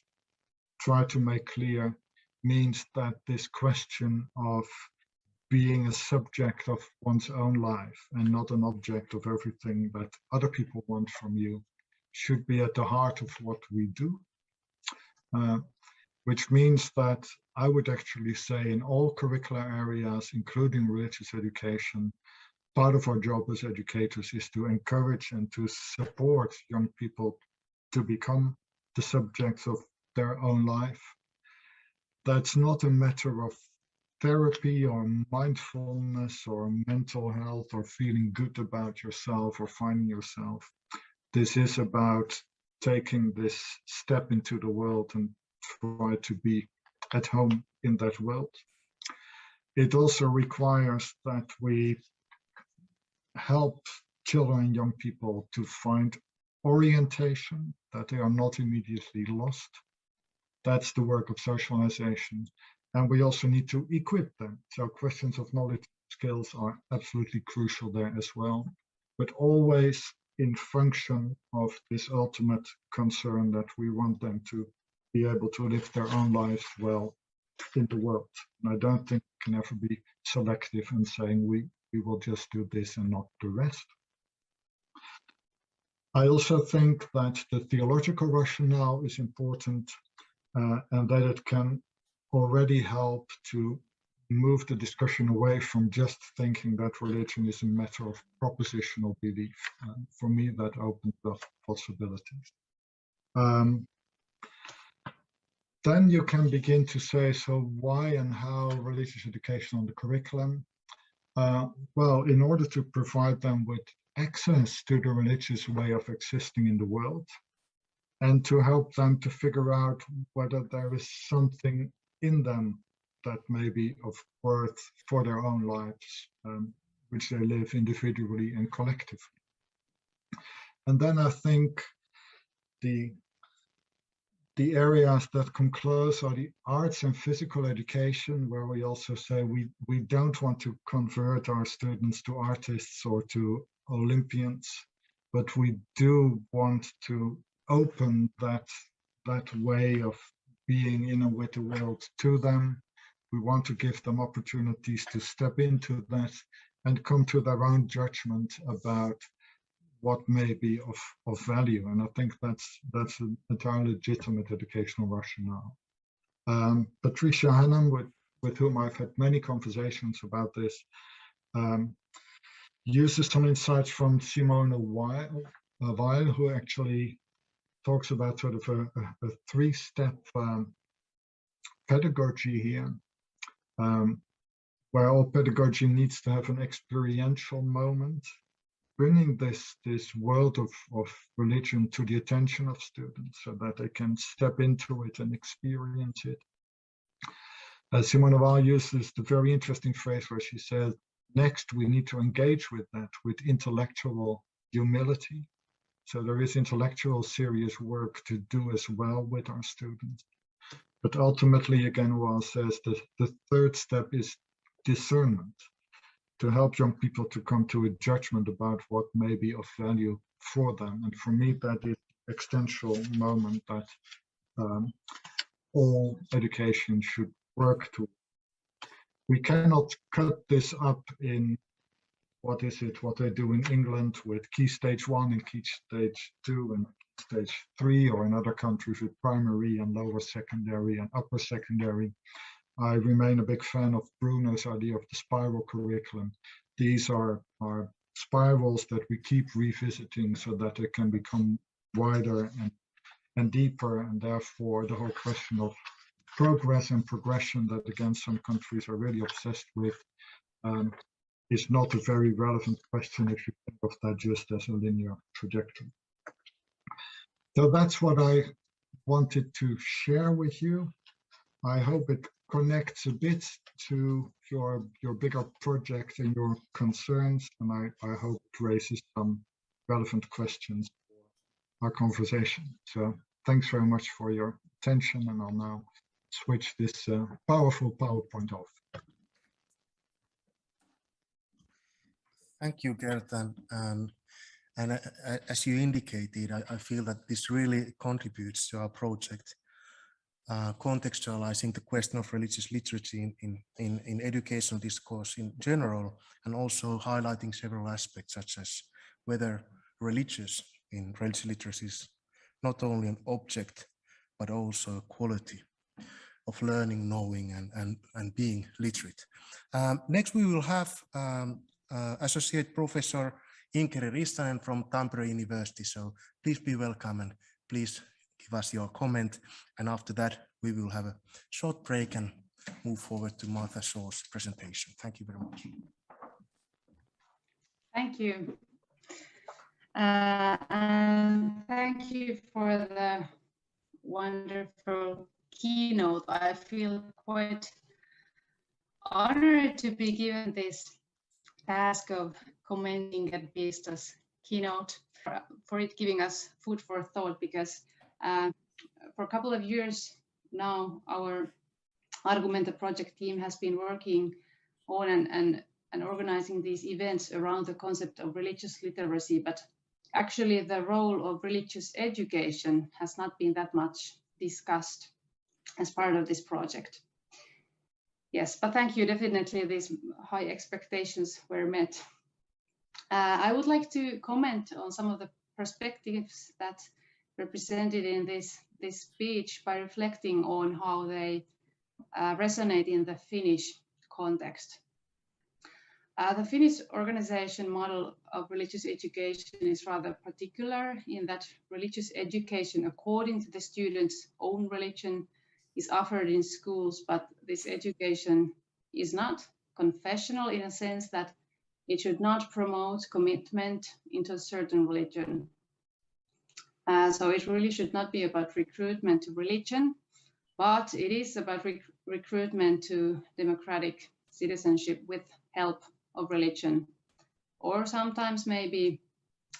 tried to make clear, means that this question of being a subject of one's own life and not an object of everything that other people want from you should be at the heart of what we do. Which means that I would actually say in all curricular areas, including religious education, part of our job as educators is to encourage and to support young people to become the subjects of their own life. That's not a matter of therapy or mindfulness or mental health or feeling good about yourself or finding yourself. This is about taking this step into the world and try to be at home in that world. It also requires that we help children and young people to find orientation, that they are not immediately lost. That's the work of socialization. And we also need to equip them. So questions of knowledge skills are absolutely crucial there as well, but always in function of this ultimate concern that we want them to be able to live their own lives well in the world. And I don't think we can ever be selective in saying we will just do this and not the rest. I also think that the theological rationale is important and that it can already help to move the discussion away from just thinking that religion is a matter of propositional belief. For me, that opens up possibilities. Then you can begin to say, so why and how religious education on the curriculum? Well, in order to provide them with access to the religious way of existing in the world, and to help them to figure out whether there is something in them that may be of worth for their own lives, which they live individually and collectively. And then I think the areas that come close are the arts and physical education, where we also say we don't want to convert our students to artists or to Olympians, but we do want to open that way of being in and with the world to them. We want to give them opportunities to step into that and come to their own judgment about what may be of value. And I think that's an entirely legitimate educational rationale. Patricia Hannam, with whom I've had many conversations about this, uses some insights from Simone Weil, who actually talks about sort of a three-step pedagogy here, where all pedagogy needs to have an experiential moment, bringing this world of religion to the attention of students so that they can step into it and experience it. Simone Weil uses the very interesting phrase where she says, next we need to engage with that with intellectual humility. So there is intellectual serious work to do as well with our students. But ultimately, again, Weil says that the third step is discernment, to help young people to come to a judgment about what may be of value for them. And for me, that is the existential moment that all education should work to. We cannot cut this up in what they do in England with Key Stage 1 and Key Stage 2 and Stage 3, or in other countries with primary and lower secondary and upper secondary. I remain a big fan of Bruno's idea of the spiral curriculum. These are spirals that we keep revisiting so that they can become wider and deeper, and therefore the whole question of progress and progression that again some countries are really obsessed with is not a very relevant question if you think of that just as a linear trajectory. So that's what I wanted to share with you. I hope it connects a bit to your bigger project and your concerns, and I hope it raises some relevant questions for our conversation. So thanks very much for your attention, and I'll now switch this powerful PowerPoint off. Thank you, Gert. And as you indicated, I feel that this really contributes to our project, contextualizing the question of religious literacy in educational discourse in general, and also highlighting several aspects such as whether religious in religious literacy is not only an object, but also a quality of learning, knowing, and being literate. Next, we will have Associate Professor Inkeri Rissanen from Tampere University. So please be welcome and please give us your comment. And after that, we will have a short break and move forward to Martha Shaw's presentation. Thank you very much. Thank you. And thank you for the wonderful keynote. I feel quite honored to be given this task of commenting Gert Biesta's keynote, for it giving us food for thought, because for a couple of years now, our Argumenta project team has been working on and organizing these events around the concept of religious literacy, but actually the role of religious education has not been that much discussed as part of this project. Yes, but thank you. Definitely these high expectations were met. I would like to comment on some of the perspectives that were presented in this speech by reflecting on how they resonate in the Finnish context. The Finnish organization model of religious education is rather particular in that religious education according to the student's own religion is offered in schools, but this education is not confessional in a sense that it should not promote commitment into a certain religion. So it really should not be about recruitment to religion, but it is about recruitment to democratic citizenship with help of religion, or sometimes maybe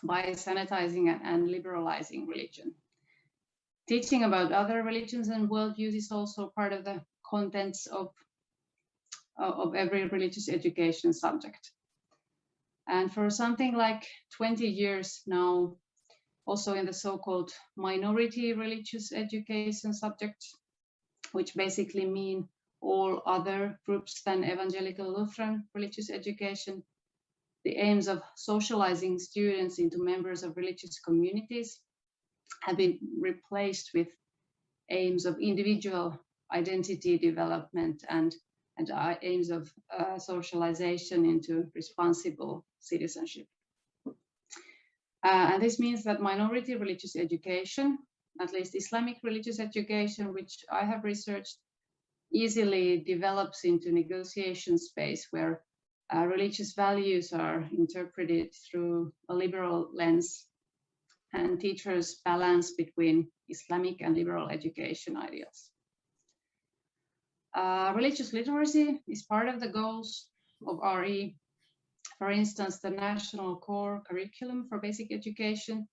by sanitizing and liberalizing religion. Teaching about other religions and worldviews is also part of the contents of every religious education subject. And for something like 20 years now, also in the so-called minority religious education subject, which basically mean all other groups than evangelical Lutheran religious education, the aims of socializing students into members of religious communities have been replaced with aims of individual identity development and aims of socialization into responsible citizenship. And this means that minority religious education, at least Islamic religious education, which I have researched, easily develops into negotiation space where religious values are interpreted through a liberal lens, and teachers balance between Islamic and liberal education ideals. Religious literacy is part of the goals of RE. For instance, the National Core Curriculum for Basic Education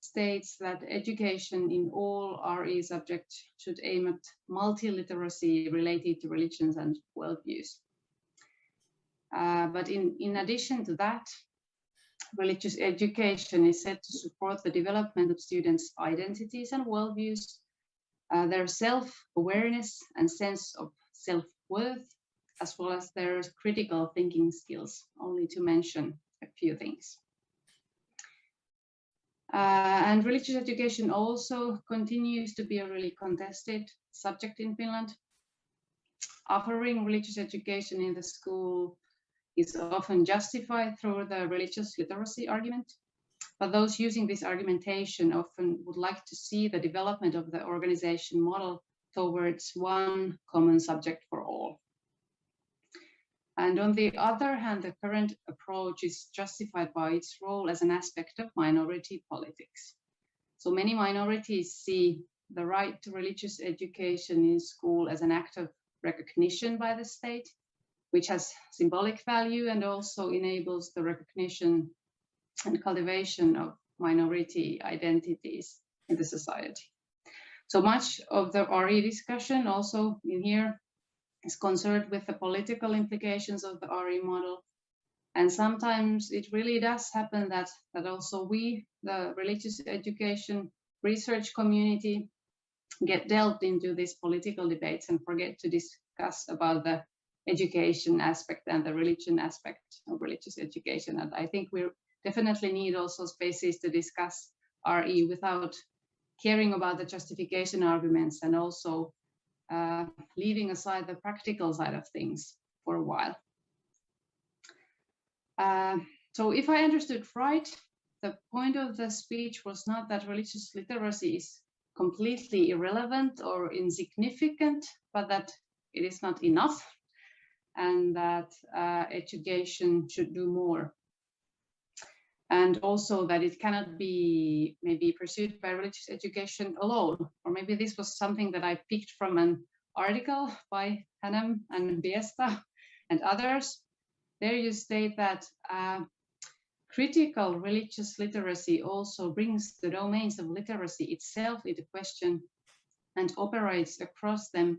states that education in all RE subjects should aim at multiliteracy related to religions and worldviews. But in addition to that, religious education is set to support the development of students' identities and worldviews, their self-awareness and sense of self-worth, as well as their critical thinking skills, only to mention a few things. And religious education also continues to be a really contested subject in Finland. Offering religious education in the school is often justified through the religious literacy argument, but those using this argumentation often would like to see the development of the organization model towards one common subject for all. And on the other hand, the current approach is justified by its role as an aspect of minority politics. So many minorities see the right to religious education in school as an act of recognition by the state, which has symbolic value and also enables the recognition and cultivation of minority identities in the society. So much of the RE discussion also in here is concerned with the political implications of the RE model. And sometimes it really does happen that also we, the religious education research community, get delved into these political debates and forget to discuss about the education aspect and the religion aspect of religious education. And I think we definitely need also spaces to discuss RE without caring about the justification arguments and also leaving aside the practical side of things for a while. So if I understood right, the point of the speech was not that religious literacy is completely irrelevant or insignificant, but that it is not enough and that education should do more. And also that it cannot be maybe pursued by religious education alone, or maybe this was something that I picked from an article by Hanem and Biesta and others. There you state that critical religious literacy also brings the domains of literacy itself into question and operates across them.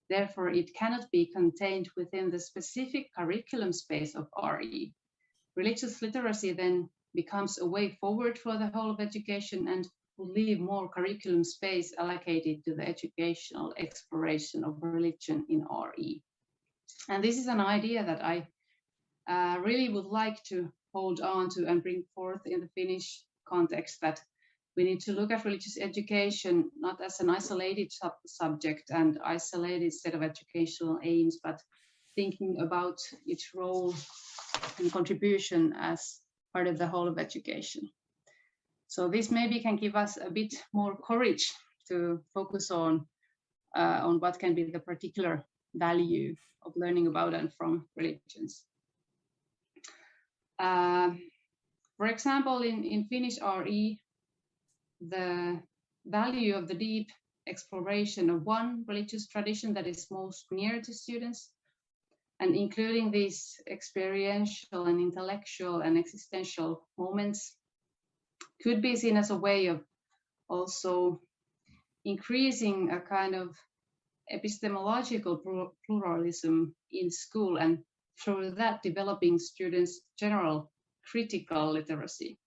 Therefore, it cannot be contained within the specific curriculum space of RE. Religious literacy then becomes a way forward for the whole of education and will leave more curriculum space allocated to the educational exploration of religion in RE. And this is an idea that I really would like to hold on to and bring forth in the Finnish context, that we need to look at religious education not as an isolated subject and isolated set of educational aims, but thinking about its role and contribution as part of the whole of education. So this maybe can give us a bit more courage to focus on what can be the particular value of learning about and from religions. For example, in Finnish RE, the value of the deep exploration of one religious tradition that is most near to students, and including these experiential and intellectual and existential moments, could be seen as a way of also increasing a kind of epistemological pluralism in school, and through that developing students' general critical literacy.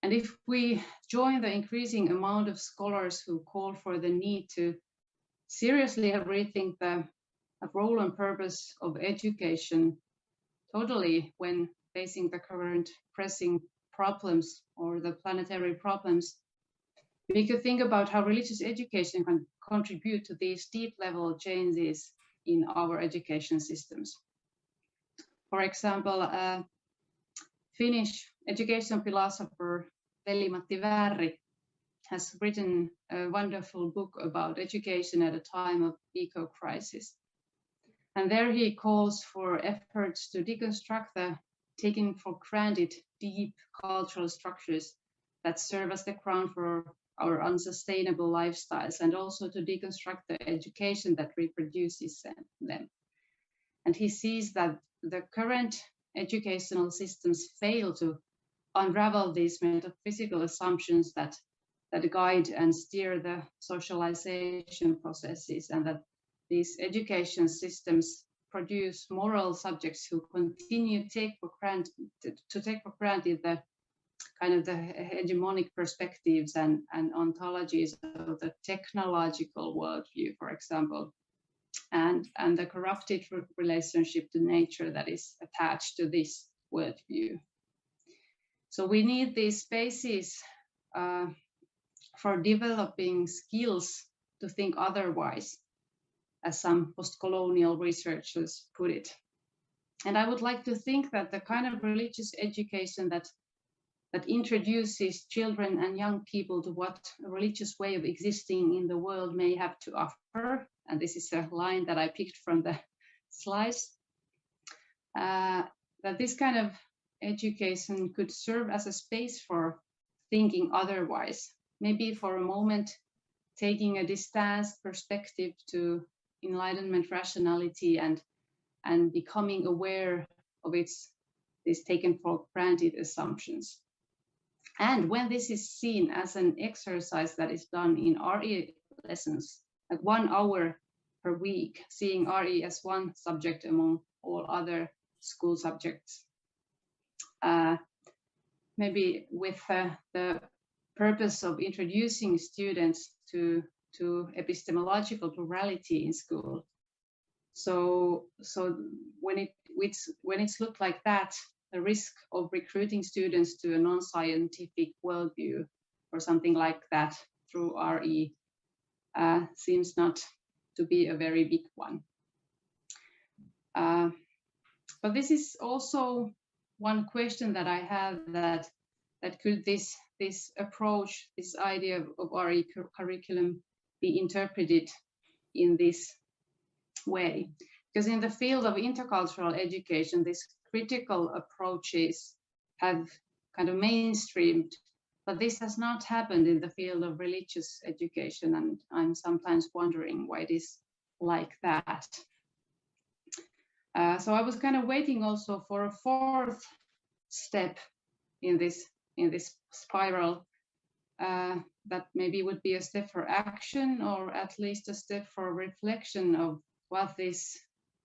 And if we join the increasing amount of scholars who call for the need to seriously rethink the role and purpose of education totally when facing the current pressing problems or the planetary problems, we could think about how religious education can contribute to these deep level changes in our education systems. For example, Finnish education philosopher Veli-Matti Vääri has written a wonderful book about education at a time of eco-crisis. And there he calls for efforts to deconstruct the taken for granted deep cultural structures that serve as the ground for our unsustainable lifestyles, and also to deconstruct the education that reproduces them. And he sees that the current educational systems fail to unravel these metaphysical assumptions that guide and steer the socialization processes, and that these education systems produce moral subjects who continue to take for granted the kind of the hegemonic perspectives and ontologies of the technological worldview, for example, and the corrupted relationship to nature that is attached to this worldview. So we need these spaces for developing skills to think otherwise, as some post-colonial researchers put it. And I would like to think that the kind of religious education that introduces children and young people to what a religious way of existing in the world may have to offer, and this is a line that I picked from the slides, that this kind of education could serve as a space for thinking otherwise, maybe for a moment taking a distanced perspective to Enlightenment rationality and becoming aware of these taken for granted assumptions. And when this is seen as an exercise that is done in RE lessons, like 1 hour per week, seeing RE as one subject among all other school subjects, maybe with the purpose of introducing students to epistemological plurality in school. So when it's looked like that, the risk of recruiting students to a non-scientific worldview or something like that through RE seems not to be a very big one. But this is also one question that I have, that could this approach, this idea of RE curriculum, be interpreted in this way? Because in the field of intercultural education, these critical approaches have kind of mainstreamed, but this has not happened in the field of religious education, and I'm sometimes wondering why it is like that. So I was kind of waiting also for a 4th step in this spiral, that maybe would be a step for action, or at least a step for reflection of what this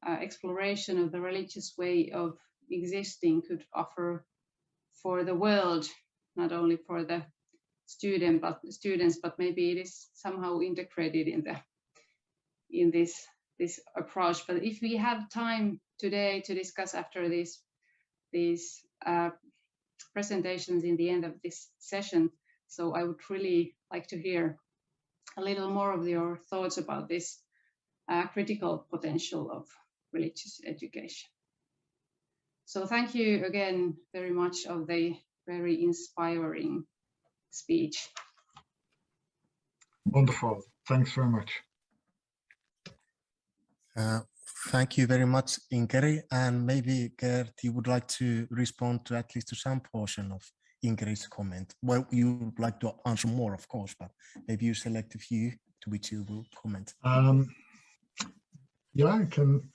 exploration of the religious way of existing could offer for the world, not only for the students, but maybe it is somehow integrated in this approach. But if we have time today to discuss after these presentations in the end of this session, so I would really like to hear a little more of your thoughts about this critical potential of religious education. So thank you again very much of the very inspiring speech. Wonderful. Thanks very much. Thank you very much, Inkeri. And maybe, Gert, you would like to respond to at least to some portion of Inkeri's comment. Well, you would like to answer more, of course, but maybe you select a few to which you will comment. Yeah, I can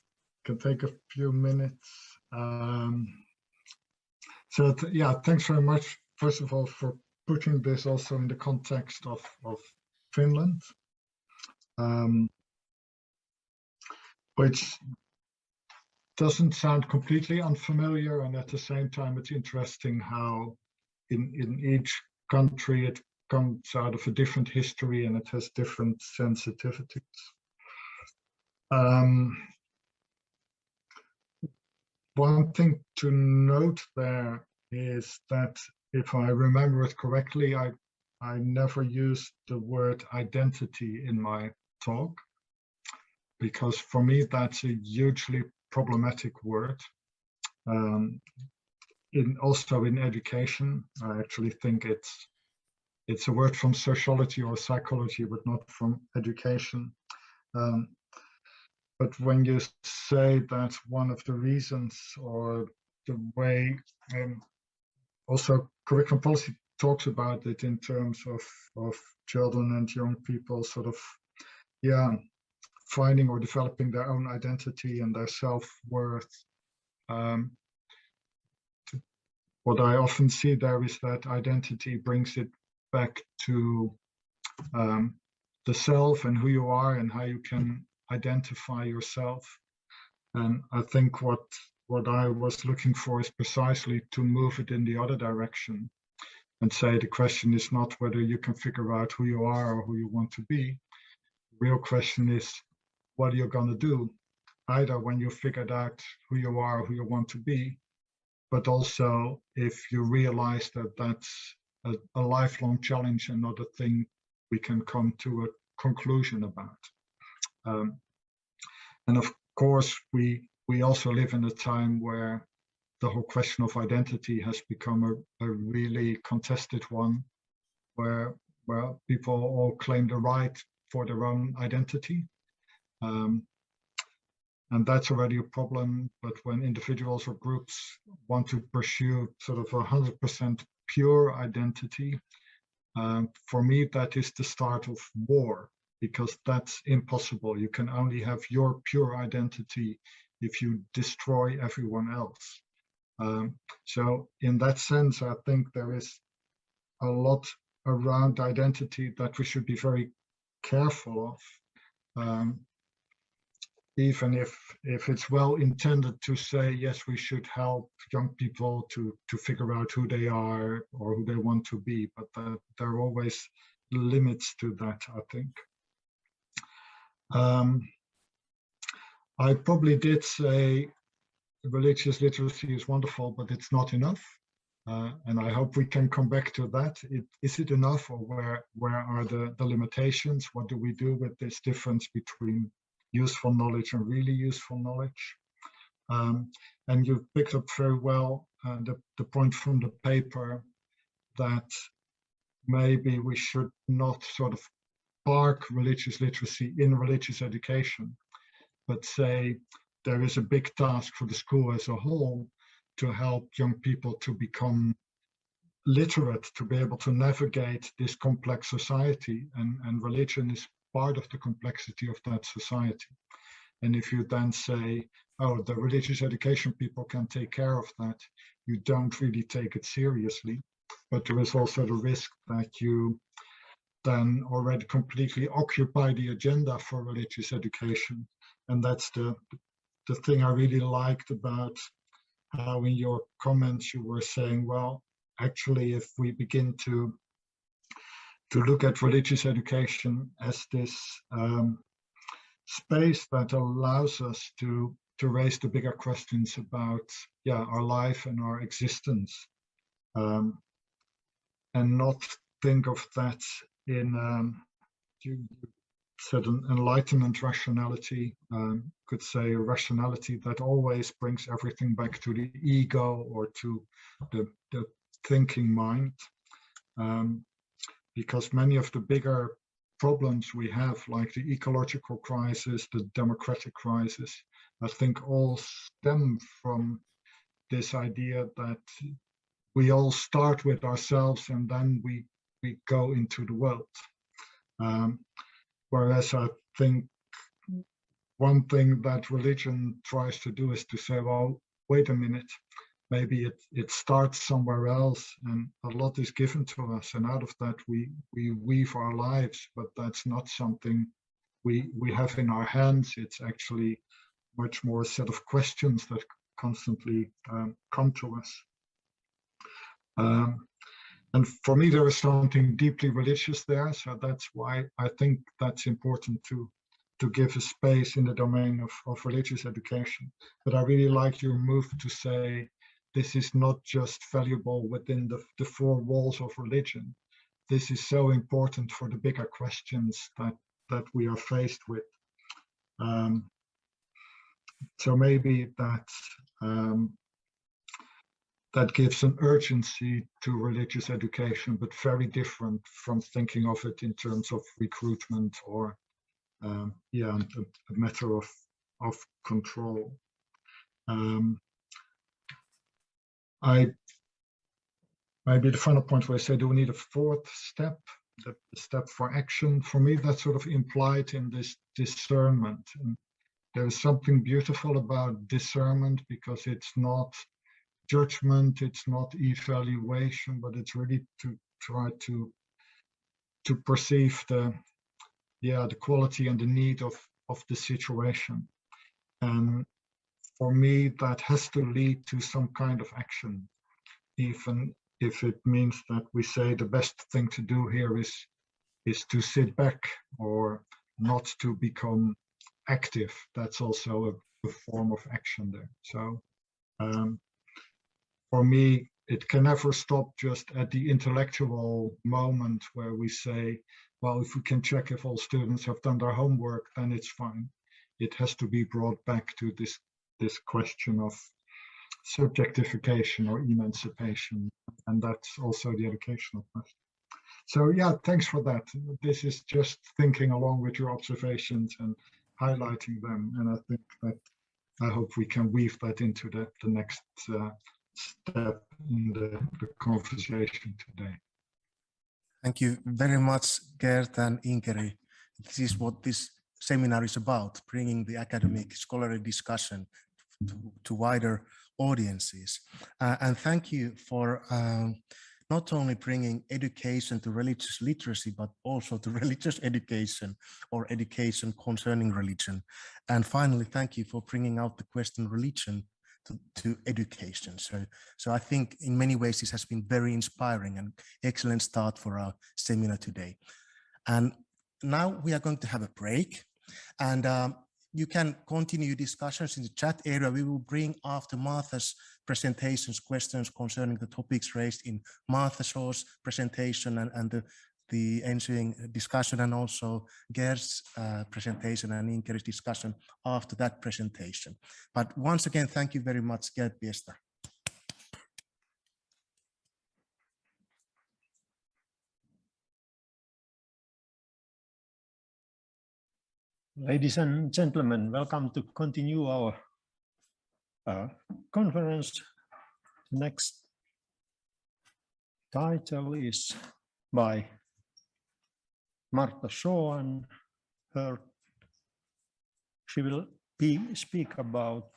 take a few minutes. Yeah, thanks very much, first of all, for putting this also in the context of Finland, which doesn't sound completely unfamiliar, and at the same time it's interesting how in each country it comes out of a different history and it has different sensitivities. One thing to note there is that, if I remember it correctly, I never used the word identity in my talk, because for me that's a hugely problematic word. Also in education, I actually think it's a word from sociology or psychology, but not from education. But when you say that one of the reasons, or the way, also curriculum policy talks about it in terms of children and young people sort of, finding or developing their own identity and their self-worth. What I often see there is that identity brings it back to the self and who you are and how you can identify yourself. And I think what I was looking for is precisely to move it in the other direction and say the question is not whether you can figure out who you are or who you want to be. The real question is, what are you going to do, either when you figured out who you are or who you want to be, but also if you realize that that's a lifelong challenge and not a thing we can come to a conclusion about. And of course, we we also live in a time where the whole question of identity has become a really contested one, where people all claim the right for their own identity. And that's already a problem, but when individuals or groups want to pursue sort of 100% pure identity, for me, that is the start of war, because that's impossible. You can only have your pure identity if you destroy everyone else. So in that sense, I think there is a lot around identity that we should be very careful of. Even if it's well intended to say, yes, we should help young people to figure out who they are or who they want to be, but there are always limits to that, I think. I probably did say religious literacy is wonderful, but it's not enough. And I hope we can come back to that. Is it enough, or where are the limitations? What do we do with this difference between useful knowledge and really useful knowledge? And you picked up very well the point from the paper that maybe we should not sort of park religious literacy in religious education, but say there is a big task for the school as a whole to help young people to become literate, to be able to navigate this complex society, and religion is part of the complexity of that society. And if you then say, oh, the religious education people can take care of that, you don't really take it seriously. But there is also the risk that you then already completely occupy the agenda for religious education. And that's the thing I really liked about how in your comments you were saying, well, actually, if we begin to look at religious education as this space that allows us to raise the bigger questions about our life and our existence, and not think of that in you said an enlightenment rationality, could say a rationality that always brings everything back to the ego or to the thinking mind. Because many of the bigger problems we have, like the ecological crisis, the democratic crisis, I think all stem from this idea that we all start with ourselves and then we go into the world. Whereas I think one thing that religion tries to do is to say, well, wait a minute, maybe it starts somewhere else, and a lot is given to us, and out of that we weave our lives, but that's not something we have in our hands. It's actually much more a set of questions that constantly come to us. And for me, there is something deeply religious there, so that's why I think that's important to give a space in the domain of religious education. But I really like your move to say, this is not just valuable within the four walls of religion. This is so important for the bigger questions that we are faced with. So maybe that gives an urgency to religious education, but very different from thinking of it in terms of recruitment or a matter of control. Maybe the final point where I say, do we need a fourth step, the step for action? For me, that's sort of implied in this discernment. And there is something beautiful about discernment, because it's not judgment, it's not evaluation, but it's really to try to perceive the quality and the need of the situation. And for me, that has to lead to some kind of action, even if it means that we say the best thing to do here is to sit back or not to become active. That's also a form of action there. So for me, it can never stop just at the intellectual moment where we say, well, if we can check if all students have done their homework, then it's fine. It has to be brought back to this this question of subjectification or emancipation, and that's also the educational question. So yeah, thanks for that. This is just thinking along with your observations and highlighting them, and I think that I hope we can weave that into the next step in the conversation today. Thank you very much, Gert and Inkeri. This is what this seminar is about, bringing the academic scholarly discussion to wider audiences. And thank you for not only bringing education to religious literacy, but also to religious education or education concerning religion. And finally, thank you for bringing out the question religion to education. So I think in many ways this has been very inspiring and excellent start for our seminar today. And now we are going to have a break, and you can continue discussions in the chat area. We will bring after Martha's presentations questions concerning the topics raised in Martha Shaw's presentation and the ensuing discussion, and also Gert's presentation and Inkeri's discussion after that presentation. But once again, thank you very much, Gert Biesta. Ladies and gentlemen, welcome to continue our conference. Next title is by Martha Shaw, and she will speak about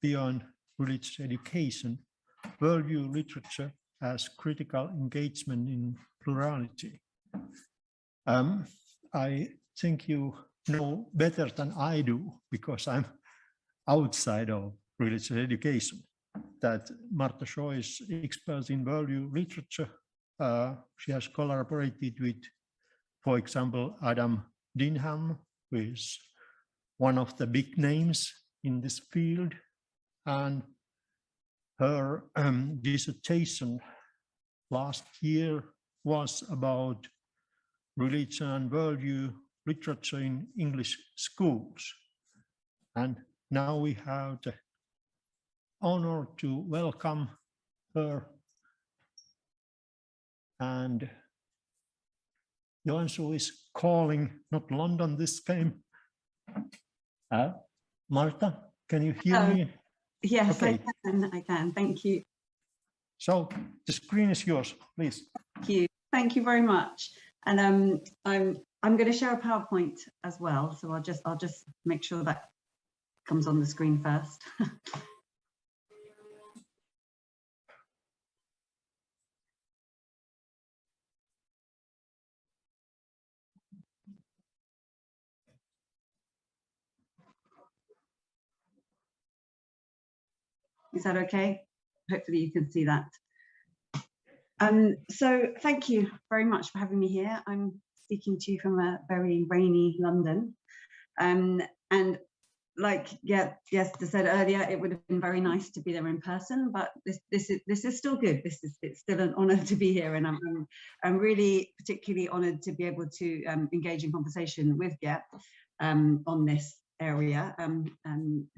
beyond religious education, worldview literature as critical engagement in plurality. I think you know better than I do, because I'm outside of religious education, that Martha Shaw is expert in worldview literature. She has collaborated with, for example, Adam Dinham, who is one of the big names in this field, and her dissertation last year was about religion and worldview literature in English schools. And now we have the honor to welcome her. And Joensuu is calling, not London this time. Martha, can you hear me? Yes, okay. I can, thank you. So the screen is yours, please. Thank you very much. And I'm going to share a PowerPoint as well, so I'll just make sure that comes on the screen first. Is that okay? Hopefully you can see that. So thank you very much for having me here. I'm speaking to you from a very rainy London. And like Biesta said earlier, it would have been very nice to be there in person, but this is still good. It's still an honor to be here, and I'm really particularly honored to be able to engage in conversation with Gert on this area,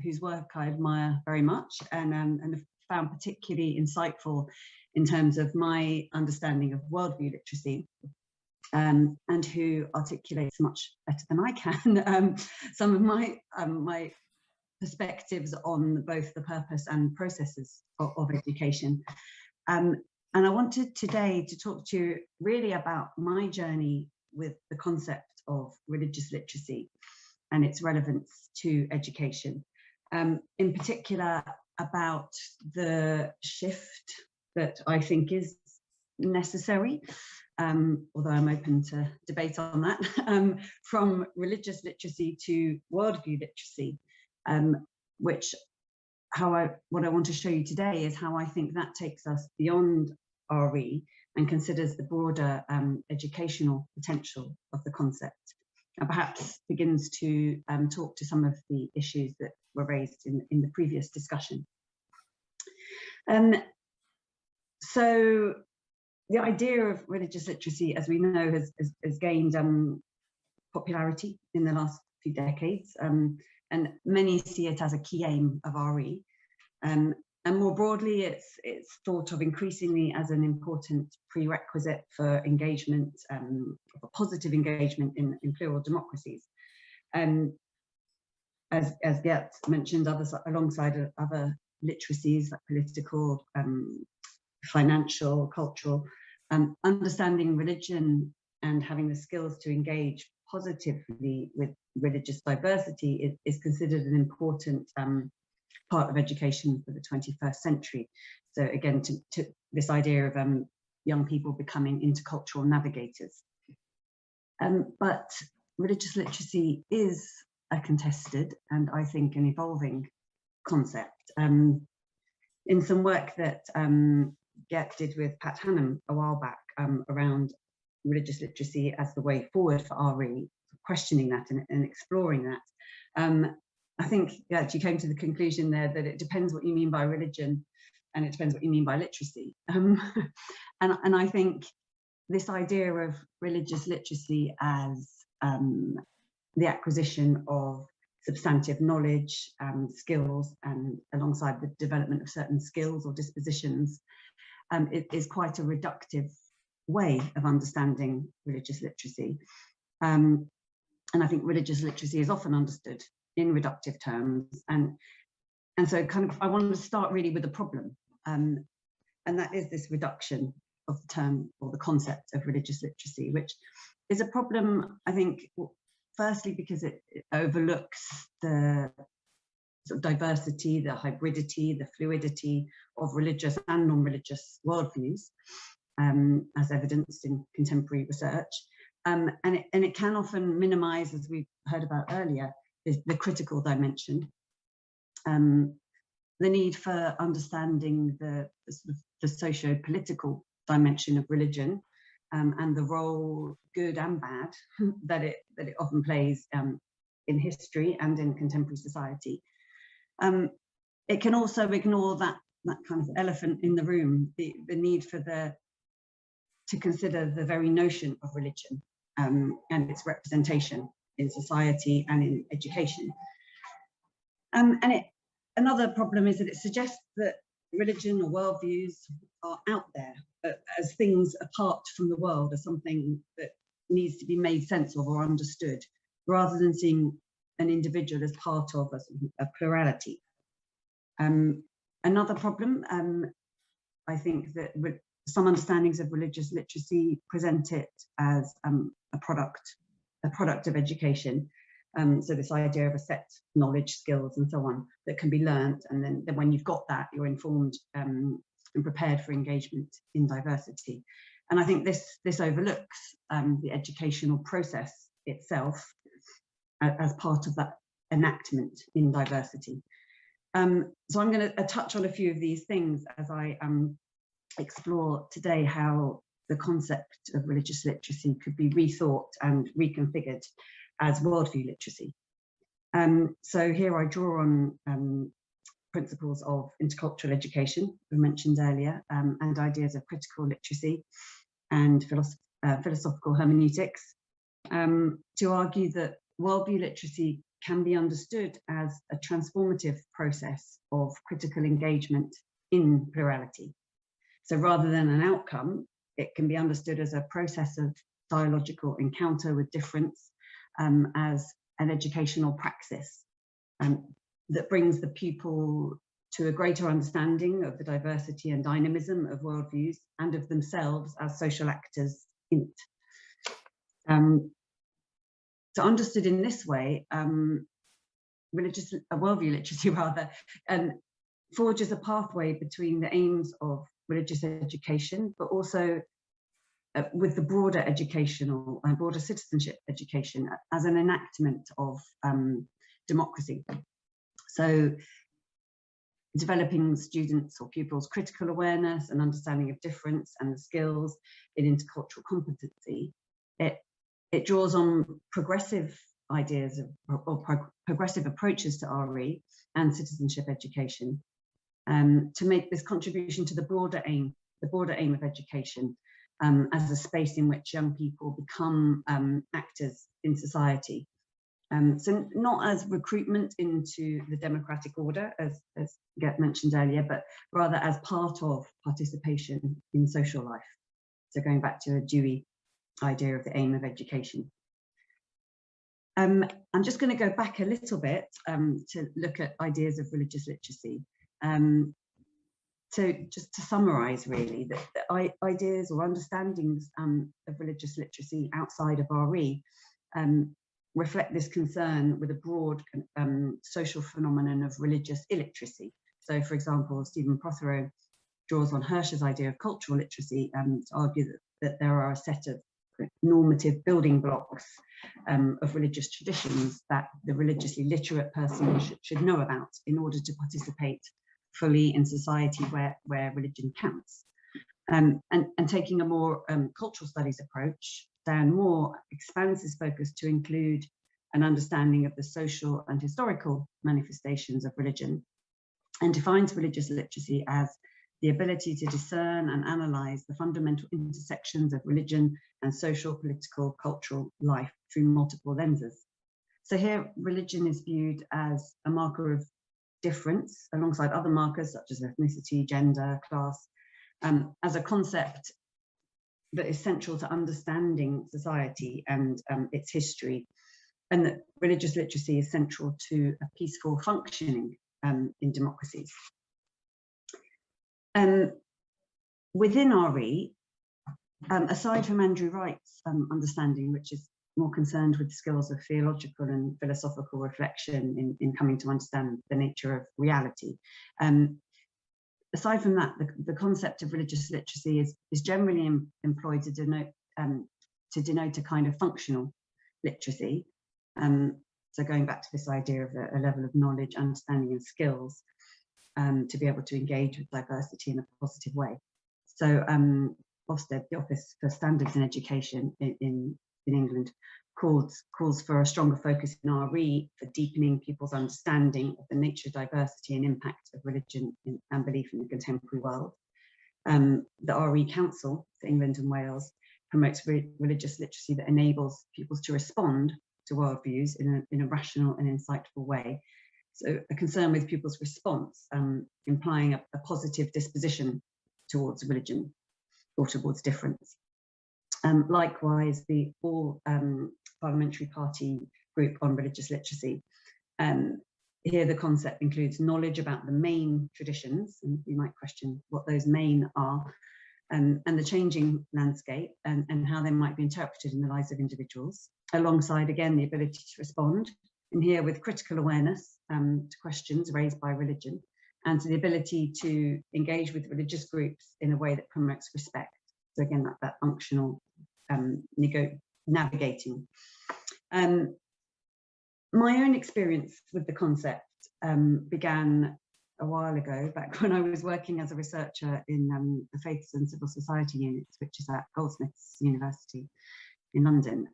whose work I admire very much, and found particularly insightful in terms of my understanding of worldview literacy, and who articulates much better than I can some of my perspectives on both the purpose and processes of education. And I wanted today to talk to you really about my journey with the concept of religious literacy and its relevance to education, in particular about the shift that I think is necessary, although I'm open to debate on that, from religious literacy to worldview literacy, what I want to show you today is how I think that takes us beyond RE and considers the broader educational potential of the concept, and perhaps begins to talk to some of the issues that were raised in the previous discussion. So the idea of religious literacy, as we know, has gained popularity in the last few decades. and many see it as a key aim of RE. And more broadly, it's thought of increasingly as an important prerequisite for engagement, for positive engagement in plural democracies. As Gert mentioned, alongside other literacies like political, financial, cultural, understanding religion and having the skills to engage positively with religious diversity is considered an important part of education for the 21st century. So again, to this idea of young people becoming intercultural navigators. But religious literacy is a contested and I think an evolving concept. In some work that Gert did with Pat Hannam a while back around religious literacy as the way forward for RE, questioning that and exploring that, I think Gert, you came to the conclusion there that it depends what you mean by religion and it depends what you mean by literacy. And I think this idea of religious literacy as the acquisition of substantive knowledge, skills, and alongside the development of certain skills or dispositions, it is quite a reductive way of understanding religious literacy. And I think religious literacy is often understood in reductive terms. And so kind of I wanted to start really with the problem. And that is this reduction of the term or the concept of religious literacy, which is a problem, I think, firstly, because it overlooks the sort of diversity, the hybridity, the fluidity of religious and non-religious worldviews, as evidenced in contemporary research. And it can often minimize, as we've heard about earlier, the critical dimension, the need for understanding the sort of the socio-political dimension of religion, and the role, good and bad, that it often plays in history and in contemporary society. It can also ignore that kind of elephant in the room, the need for to consider the very notion of religion and its representation in society and in education. Another problem is that it suggests that religion or worldviews are out there as things apart from the world, as something that needs to be made sense of or understood, rather than seeing an individual as part of a plurality. Another problem, I think that some understandings of religious literacy present it as a product of education. So this idea of a set knowledge, skills, and so on that can be learned, and then when you've got that, you're informed and prepared for engagement in diversity. And I think this overlooks the educational process itself as part of that enactment in diversity. So I'm going to touch on a few of these things as I explore today how the concept of religious literacy could be rethought and reconfigured as worldview literacy. So here I draw on principles of intercultural education we mentioned earlier, and ideas of critical literacy and philosophical hermeneutics, to argue that worldview literacy can be understood as a transformative process of critical engagement in plurality. So rather than an outcome, it can be understood as a process of dialogical encounter with difference, as an educational praxis that brings the pupil to a greater understanding of the diversity and dynamism of worldviews and of themselves as social actors in it. So understood in this way, worldview literacy rather, forges a pathway between the aims of religious education, but also with the broader educational and broader citizenship education as an enactment of democracy. So developing students or pupils' critical awareness and understanding of difference and the skills in intercultural competency, it draws on progressive ideas or progressive approaches to RE and citizenship education to make this contribution to the broader aim of education, as a space in which young people become actors in society, So not as recruitment into the democratic order, as Gert mentioned earlier, but rather as part of participation in social life. So going back to a Dewey idea of the aim of education. I'm just going to go back a little bit to look at ideas of religious literacy. So just to summarize really, the ideas or understandings of religious literacy outside of RE reflect this concern with a broad social phenomenon of religious illiteracy. So for example, Stephen Prothero draws on Hirsch's idea of cultural literacy to argue that there are a set of normative building blocks of religious traditions that the religiously literate person should know about in order to participate fully in society where religion counts. And taking a more cultural studies approach, Dan Moore expands his focus to include an understanding of the social and historical manifestations of religion, and defines religious literacy as the ability to discern and analyze the fundamental intersections of religion and social, political, cultural life through multiple lenses. So here, religion is viewed as a marker of difference alongside other markers such as ethnicity, gender, class, as a concept that is central to understanding society and its history, and that religious literacy is central to a peaceful functioning in democracies. Within RE, aside from Andrew Wright's understanding, which is more concerned with skills of theological and philosophical reflection in coming to understand the nature of reality, aside from that, the concept of religious literacy is generally employed to denote a kind of functional literacy. So going back to this idea of a level of knowledge, understanding and skills to be able to engage with diversity in a positive way. So Ofsted, the Office for Standards in Education in England, calls for a stronger focus in RE for deepening people's understanding of the nature, diversity and impact of religion and belief in the contemporary world. The RE Council for England and Wales promotes religious literacy that enables pupils to respond to worldviews in a rational and insightful way. So a concern with pupils' response, implying a positive disposition towards religion or towards difference. Likewise, the All Parliamentary Party Group on Religious Literacy. Here the concept includes knowledge about the main traditions, and you might question what those main are, and the changing landscape and how they might be interpreted in the lives of individuals, alongside again the ability to respond, and here with critical awareness to questions raised by religion, and to the ability to engage with religious groups in a way that promotes respect. So again, that functional navigating. My own experience with the concept began a while ago, back when I was working as a researcher in the Faiths and Civil Society units, which is at Goldsmiths University in London,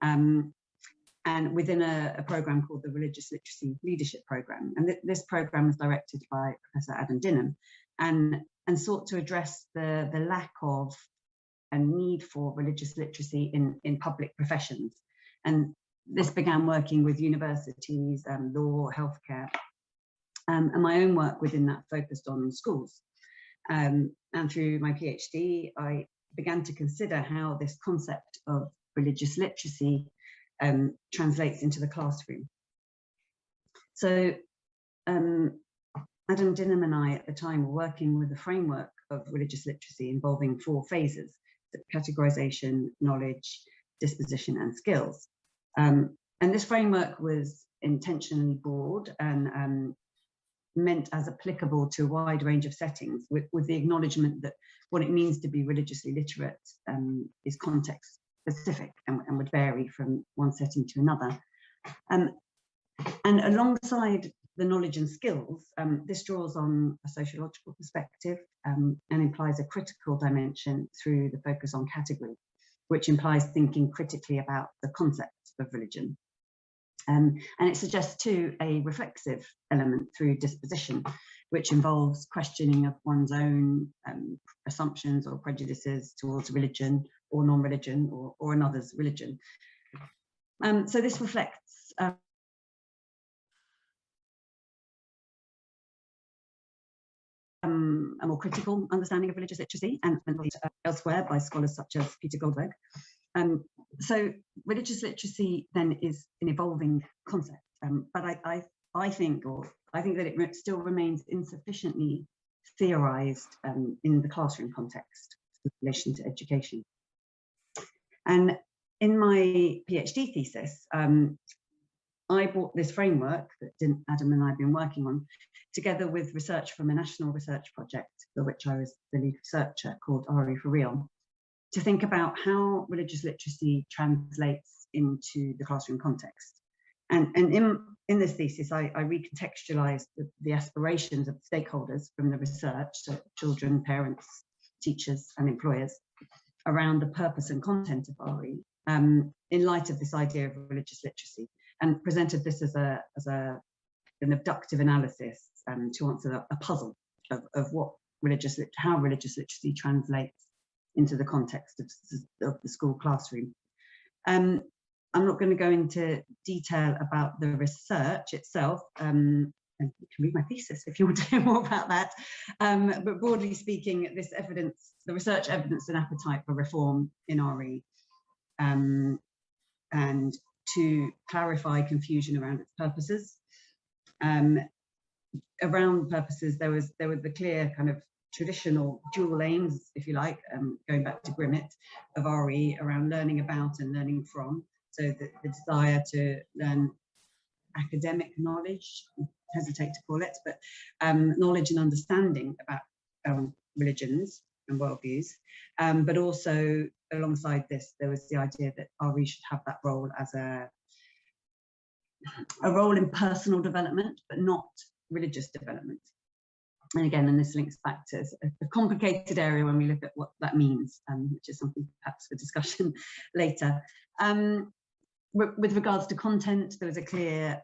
and within a program called the Religious Literacy Leadership Program. And this program was directed by Professor Adam Dinham and sought to address the lack of and need for religious literacy in public professions. And this began working with universities, law, healthcare, and my own work within that focused on schools. And through my PhD, I began to consider how this concept of religious literacy translates into the classroom. So Adam Dinham and I at the time were working with a framework of religious literacy involving 4 phases: categorization, knowledge, disposition and skills. And this framework was intentionally broad and meant as applicable to a wide range of settings, with the acknowledgement that what it means to be religiously literate is context specific and would vary from one setting to another. And alongside the knowledge and skills, this draws on a sociological perspective and implies a critical dimension through the focus on category, which implies thinking critically about the concept of religion. And it suggests too a reflexive element through disposition, which involves questioning of one's own assumptions or prejudices towards religion or non-religion or another's religion. So this reflects a more critical understanding of religious literacy, and elsewhere by scholars such as Peter Goldberg. So religious literacy then is an evolving concept, but I think that it still remains insufficiently theorized in the classroom context in relation to education. And in my PhD thesis, I brought this framework that Adam and I have been working on, together with research from a national research project for which I was the lead researcher, called RE for Real, to think about how religious literacy translates into the classroom context. And in this thesis, I recontextualized the aspirations of the stakeholders from the research, so children, parents, teachers, and employers, around the purpose and content of RE in light of this idea of religious literacy, and presented this as an abductive analysis to answer a puzzle of how religious literacy translates into the context of the school classroom. I'm not going to go into detail about the research itself, and you can read my thesis if you want to hear more about that. But broadly speaking, this evidence, the research evidence and appetite for reform in RE, and to clarify confusion around its purposes. Around purposes, there were the clear kind of traditional dual aims, if you like, going back to Grimmett, of RE around learning about and learning from. So the desire to learn academic knowledge, I hesitate to call it, but knowledge and understanding about religions and worldviews. But also alongside this, there was the idea that RE should have that role as a role in personal development, but not religious development. And again, and this links back to a complicated area when we look at what that means, which is something perhaps for discussion later. With regards to content, there was a clear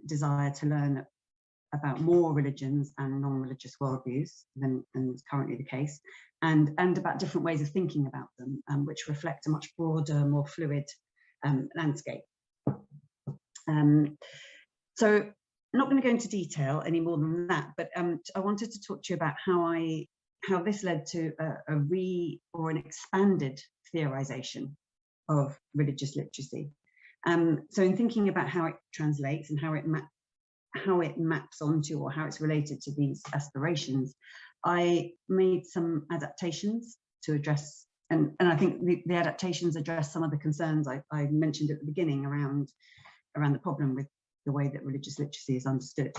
desire to learn about more religions and non-religious worldviews than is currently the case, and about different ways of thinking about them, which reflect a much broader, more fluid landscape. So I'm not going to go into detail any more than that, but I wanted to talk to you about how this led to an expanded theorization of religious literacy. So in thinking about how it translates and how it maps onto, or how it's related to these aspirations, I made some adaptations to address, and I think the adaptations address some of the concerns I mentioned at the beginning around the problem with the way that religious literacy is understood.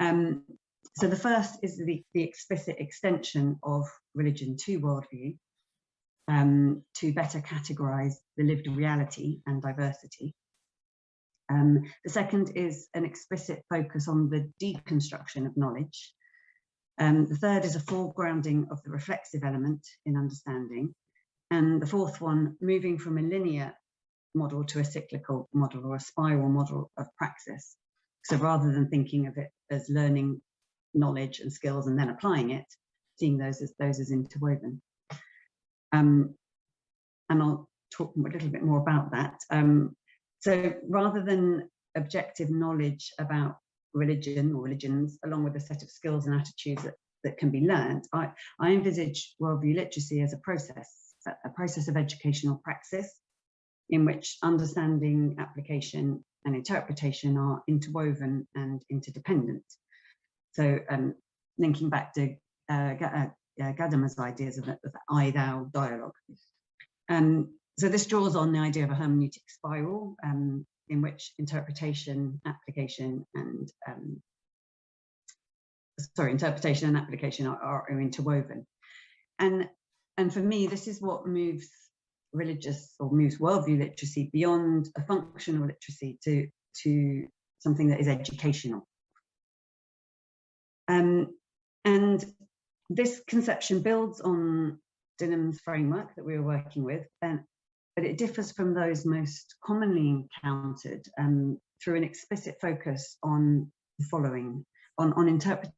So the first is the explicit extension of religion to worldview, to better categorize the lived reality and diversity. The second is an explicit focus on the deconstruction of knowledge. The third is a foregrounding of the reflexive element in understanding. And the fourth one, moving from a linear model to a cyclical model, or a spiral model of praxis. So rather than thinking of it as learning knowledge and skills and then applying it, seeing those as interwoven. And I'll talk a little bit more about that. So rather than objective knowledge about religion or religions, along with a set of skills and attitudes that can be learned, I envisage worldview literacy as a process of educational praxis, in which understanding, application, and interpretation are interwoven and interdependent. So linking back to Gadamer's ideas of the I-thou dialogue. So this draws on the idea of a hermeneutic spiral, in which interpretation, application, and are interwoven. And for me, this is what moves moves worldview literacy beyond a functional literacy to something that is educational. And this conception builds on Dinham's framework that we were working with, but it differs from those most commonly encountered through an explicit focus on the following, on interpretability,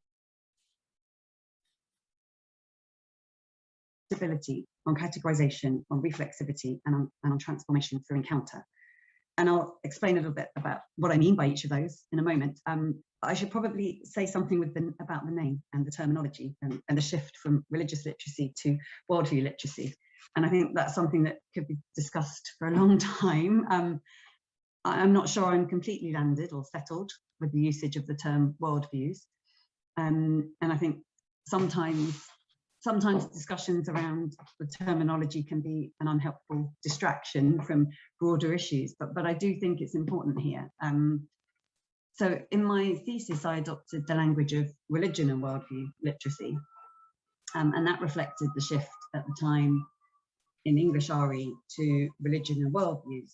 on categorization, on reflexivity, and on transformation through encounter. And I'll explain a little bit about what I mean by each of those in a moment. I should probably say something about the name and the terminology and the shift from religious literacy to worldview literacy. And I think that's something that could be discussed for a long time. I'm not sure I'm completely landed or settled with the usage of the term worldviews. And I think sometimes discussions around the terminology can be an unhelpful distraction from broader issues, but I do think it's important here. So in my thesis, I adopted the language of religion and worldview literacy, and that reflected the shift at the time in English RE to religion and worldviews,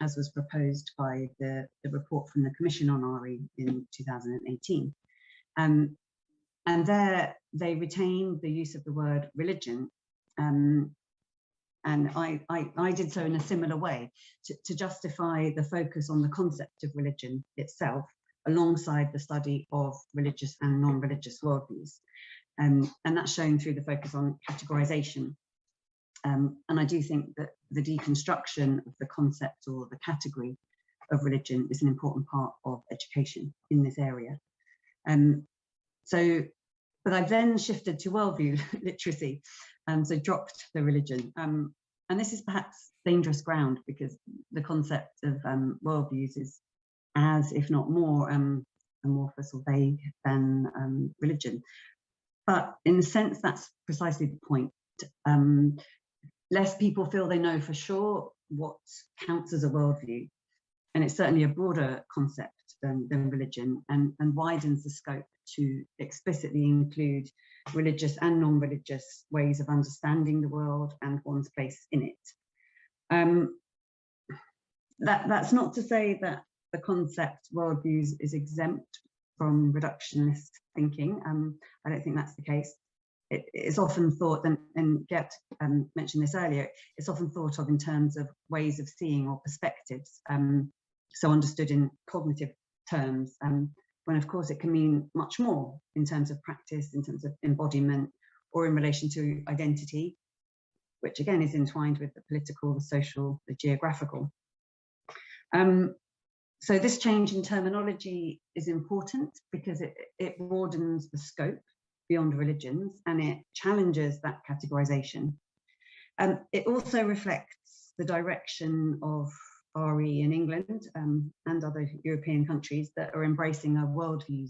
as was proposed by the report from the Commission on RE in 2018. And there they retained the use of the word religion, and I did so in a similar way to justify the focus on the concept of religion itself alongside the study of religious and non-religious worldviews. And that's shown through the focus on categorization. And I do think that the deconstruction of the concept or the category of religion is an important part of education in this area. But I then shifted to worldview literacy, so dropped the religion. And this is perhaps dangerous ground because the concept of worldviews is as, if not more, amorphous or vague than religion. But in a sense, that's precisely the point. Less people feel they know for sure what counts as a worldview. And it's certainly a broader concept than religion and widens the scope to explicitly include religious and non-religious ways of understanding the world and one's place in it. That's not to say that the concept worldviews is exempt from reductionist thinking. I don't think that's the case. It's often thought, and Gert mentioned this earlier, it's often thought of in terms of ways of seeing or perspectives, so understood in cognitive terms, when of course it can mean much more in terms of practice, in terms of embodiment, or in relation to identity, which again is entwined with the political, the social, the geographical. So this change in terminology is important because it broadens the scope beyond religions and it challenges that categorization. It also reflects the direction of RE in England and other European countries that are embracing a worldviews,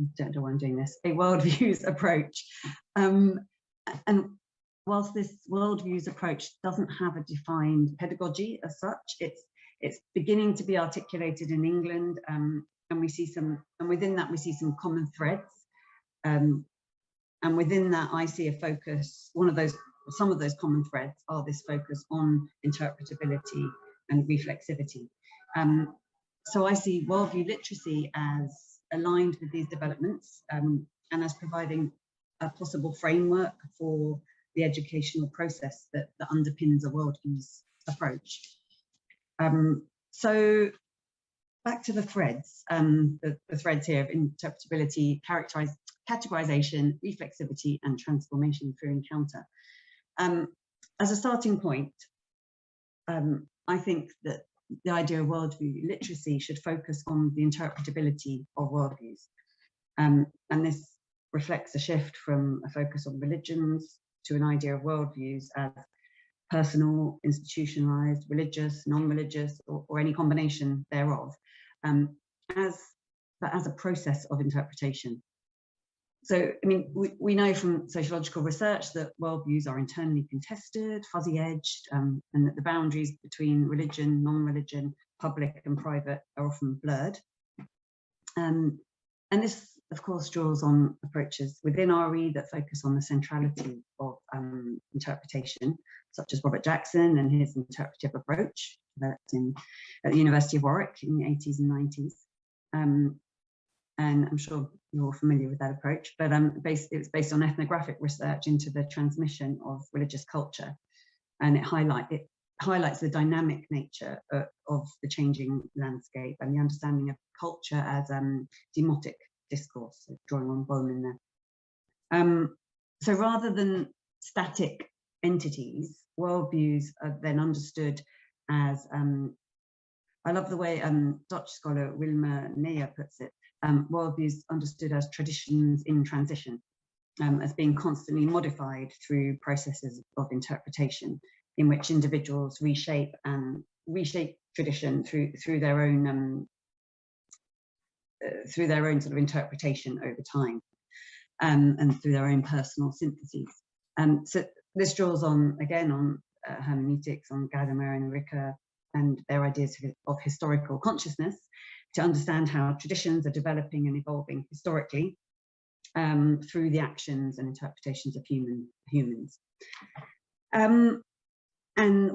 I don't know why I'm doing this, a worldviews approach. And whilst this worldviews approach doesn't have a defined pedagogy as such, it's beginning to be articulated in England, and we see some, and within that we see some common threads. And within that, I see a focus, some of those common threads are this focus on interpretability and reflexivity. So I see worldview literacy as aligned with these developments and as providing a possible framework for the educational process that underpins a worldviews approach. So back to the threads, the threads here of interpretability, categorization, reflexivity, and transformation through encounter. As a starting point, I think that the idea of worldview literacy should focus on the interpretability of worldviews. And this reflects a shift from a focus on religions to an idea of worldviews as personal, institutionalized, religious, non-religious, or any combination thereof, as a process of interpretation. So, I mean, we know from sociological research that worldviews are internally contested, fuzzy-edged, and that the boundaries between religion, non-religion, public and private are often blurred. And this, of course, draws on approaches within RE that focus on the centrality of interpretation, such as Robert Jackson and his interpretive approach, developed at the University of Warwick in the 80s and 90s. And I'm sure you're all familiar with that approach, but it's based on ethnographic research into the transmission of religious culture, and it highlights the dynamic nature of the changing landscape and the understanding of culture as demotic discourse, so drawing on Bowman there. So rather than static entities, worldviews are then understood as I love the way Dutch scholar Wilma Neyer puts it, worldviews understood as traditions in transition, as being constantly modified through processes of interpretation in which individuals reshape tradition through their own sort of interpretation over time, and through their own personal syntheses. So this draws on, again, on hermeneutics, on Gadamer and Ricker and their ideas of historical consciousness, to understand how traditions are developing and evolving historically through the actions and interpretations of humans. And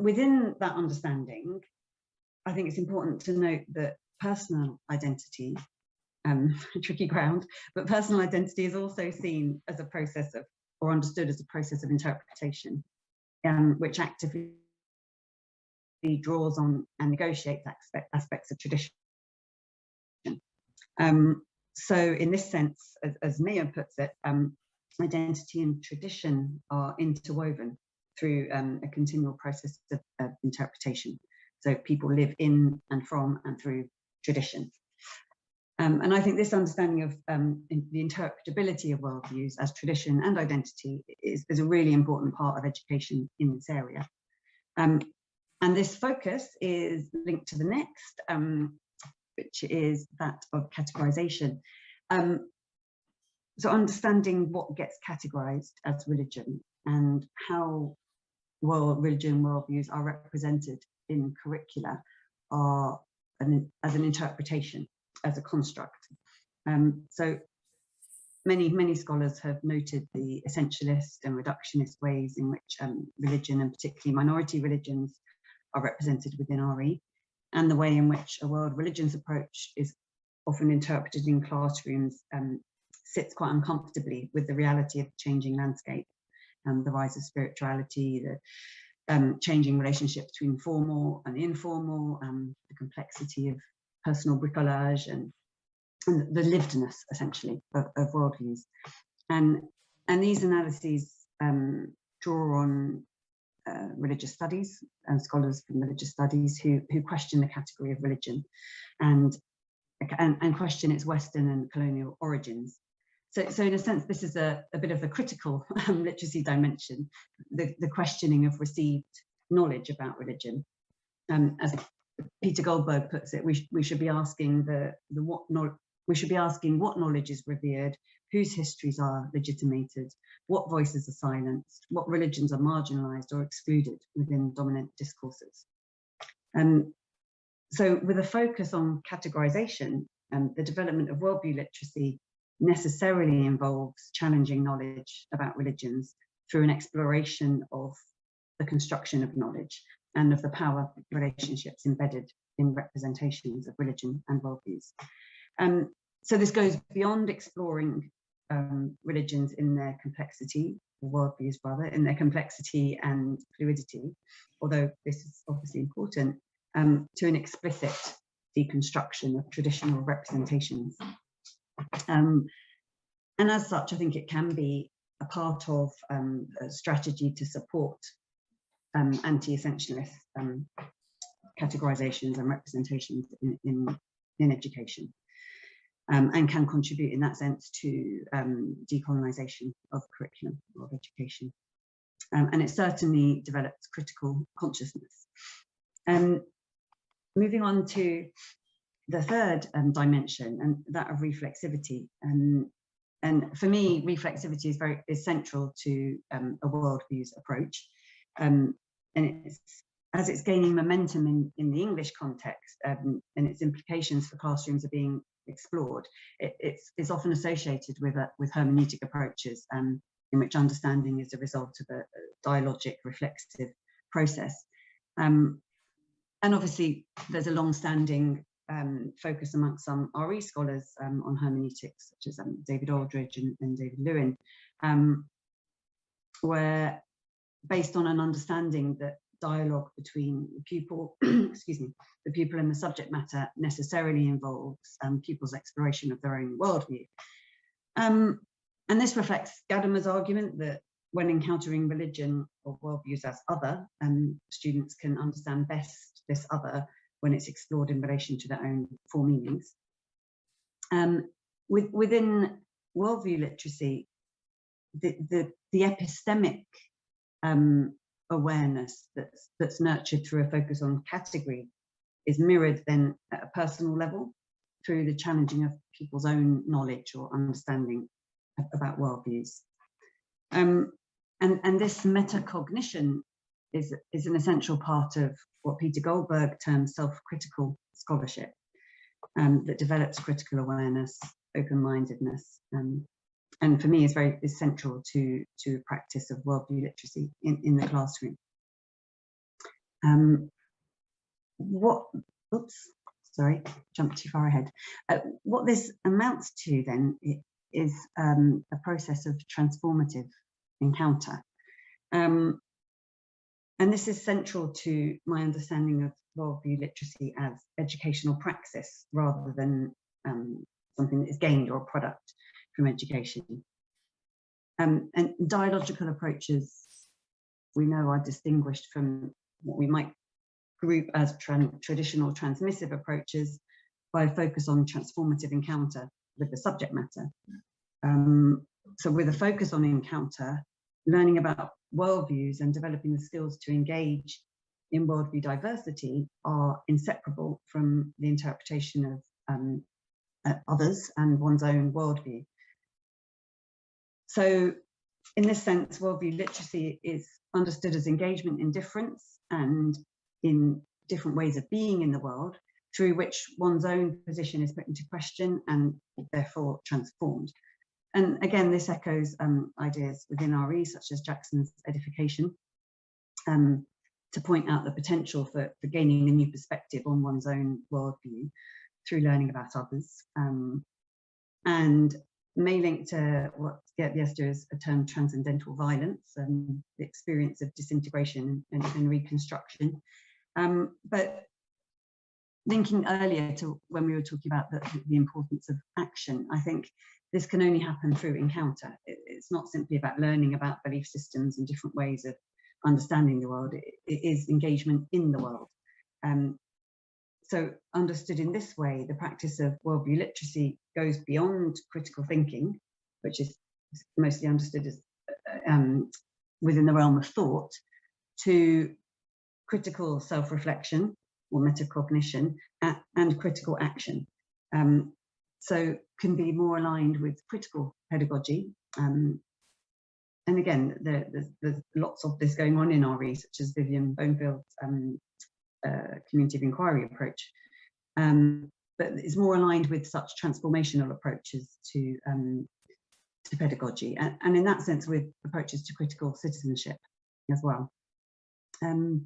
within that understanding, I think it's important to note that personal identity, tricky ground, but personal identity is also seen as a process of, or understood as a process of interpretation, which actively draws on and negotiates aspects of tradition. So in this sense, as Mia puts it, identity and tradition are interwoven through a continual process of interpretation. So people live in and from and through tradition. And I think this understanding of the interpretability of worldviews as tradition and identity is a really important part of education in this area. And this focus is linked to the next, which is that of categorization. So understanding what gets categorized as religion and how religion worldviews are represented in curricula are as an interpretation, as a construct. So many scholars have noted the essentialist and reductionist ways in which religion, and particularly minority religions, are represented within RE, and the way in which a world religions approach is often interpreted in classrooms sits quite uncomfortably with the reality of the changing landscape, the rise of spirituality, the changing relationship between formal and informal, the complexity of personal bricolage, and the livedness, essentially, of worldviews. And these analyses draw on religious studies and scholars from religious studies who question the category of religion and question its Western and colonial origins. So in a sense, this is a bit of the critical literacy dimension, the questioning of received knowledge about religion. As Peter Goldberg puts it, we should be asking what knowledge is revered, whose histories are legitimated, what voices are silenced, what religions are marginalized or excluded within dominant discourses. So with a focus on categorization, the development of worldview literacy necessarily involves challenging knowledge about religions through an exploration of the construction of knowledge and of the power relationships embedded in representations of religion and worldviews. So this goes beyond exploring religions in their complexity, or worldviews rather, in their complexity and fluidity, although this is obviously important, to an explicit deconstruction of traditional representations. And as such, I think it can be a part of a strategy to support anti-essentialist categorizations and representations in education, and can contribute in that sense to decolonization of curriculum of education. And it certainly develops critical consciousness. Moving on to the third dimension, and that of reflexivity. And for me, reflexivity is central to a worldviews approach. And as it's gaining momentum in the English context, and its implications for classrooms are being explored, it's often associated with hermeneutic approaches, in which understanding is a result of a dialogic reflexive process. And obviously, there's a long-standing focus amongst some RE scholars on hermeneutics, such as David Aldridge and David Lewin, where based on an understanding that dialogue between the pupil, the pupil and the subject matter necessarily involves pupils' exploration of their own worldview. And this reflects Gadamer's argument that when encountering religion or worldviews as other, students can understand best this other when it's explored in relation to their own full meanings. Within worldview literacy, the epistemic awareness that's nurtured through a focus on category is mirrored then at a personal level through the challenging of people's own knowledge or understanding about worldviews. And this metacognition is an essential part of what Peter Goldberg terms self-critical scholarship, that develops critical awareness, open-mindedness, and for me is central to practice of worldview literacy in the classroom. Jumped too far ahead. What this amounts to then is a process of transformative encounter. And this is central to my understanding of worldview literacy as educational praxis rather than something that is gained or a product from education. And dialogical approaches, we know, are distinguished from what we might group as traditional transmissive approaches by a focus on transformative encounter with the subject matter. So with a focus on encounter, learning about worldviews and developing the skills to engage in worldview diversity are inseparable from the interpretation of others and one's own worldview. So in this sense, worldview literacy is understood as engagement in difference and in different ways of being in the world, through which one's own position is put into question and therefore transformed. And again, this echoes ideas within RE, such as Jackson's edification, to point out the potential for gaining a new perspective on one's own worldview through learning about others, and may link to what Gert Biesta has termed transcendental violence, the experience of disintegration and reconstruction. But linking earlier to when we were talking about the importance of action, I think this can only happen through encounter. It's not simply about learning about belief systems and different ways of understanding the world. It is engagement in the world. So understood in this way, the practice of worldview literacy goes beyond critical thinking, which is mostly understood as within the realm of thought, to critical self-reflection or metacognition and critical action. So can be more aligned with critical pedagogy. And again, there's lots of this going on in RE, such as Vivian Bonefield's community of inquiry approach. But it's more aligned with such transformational approaches to pedagogy, and in that sense with approaches to critical citizenship as well. And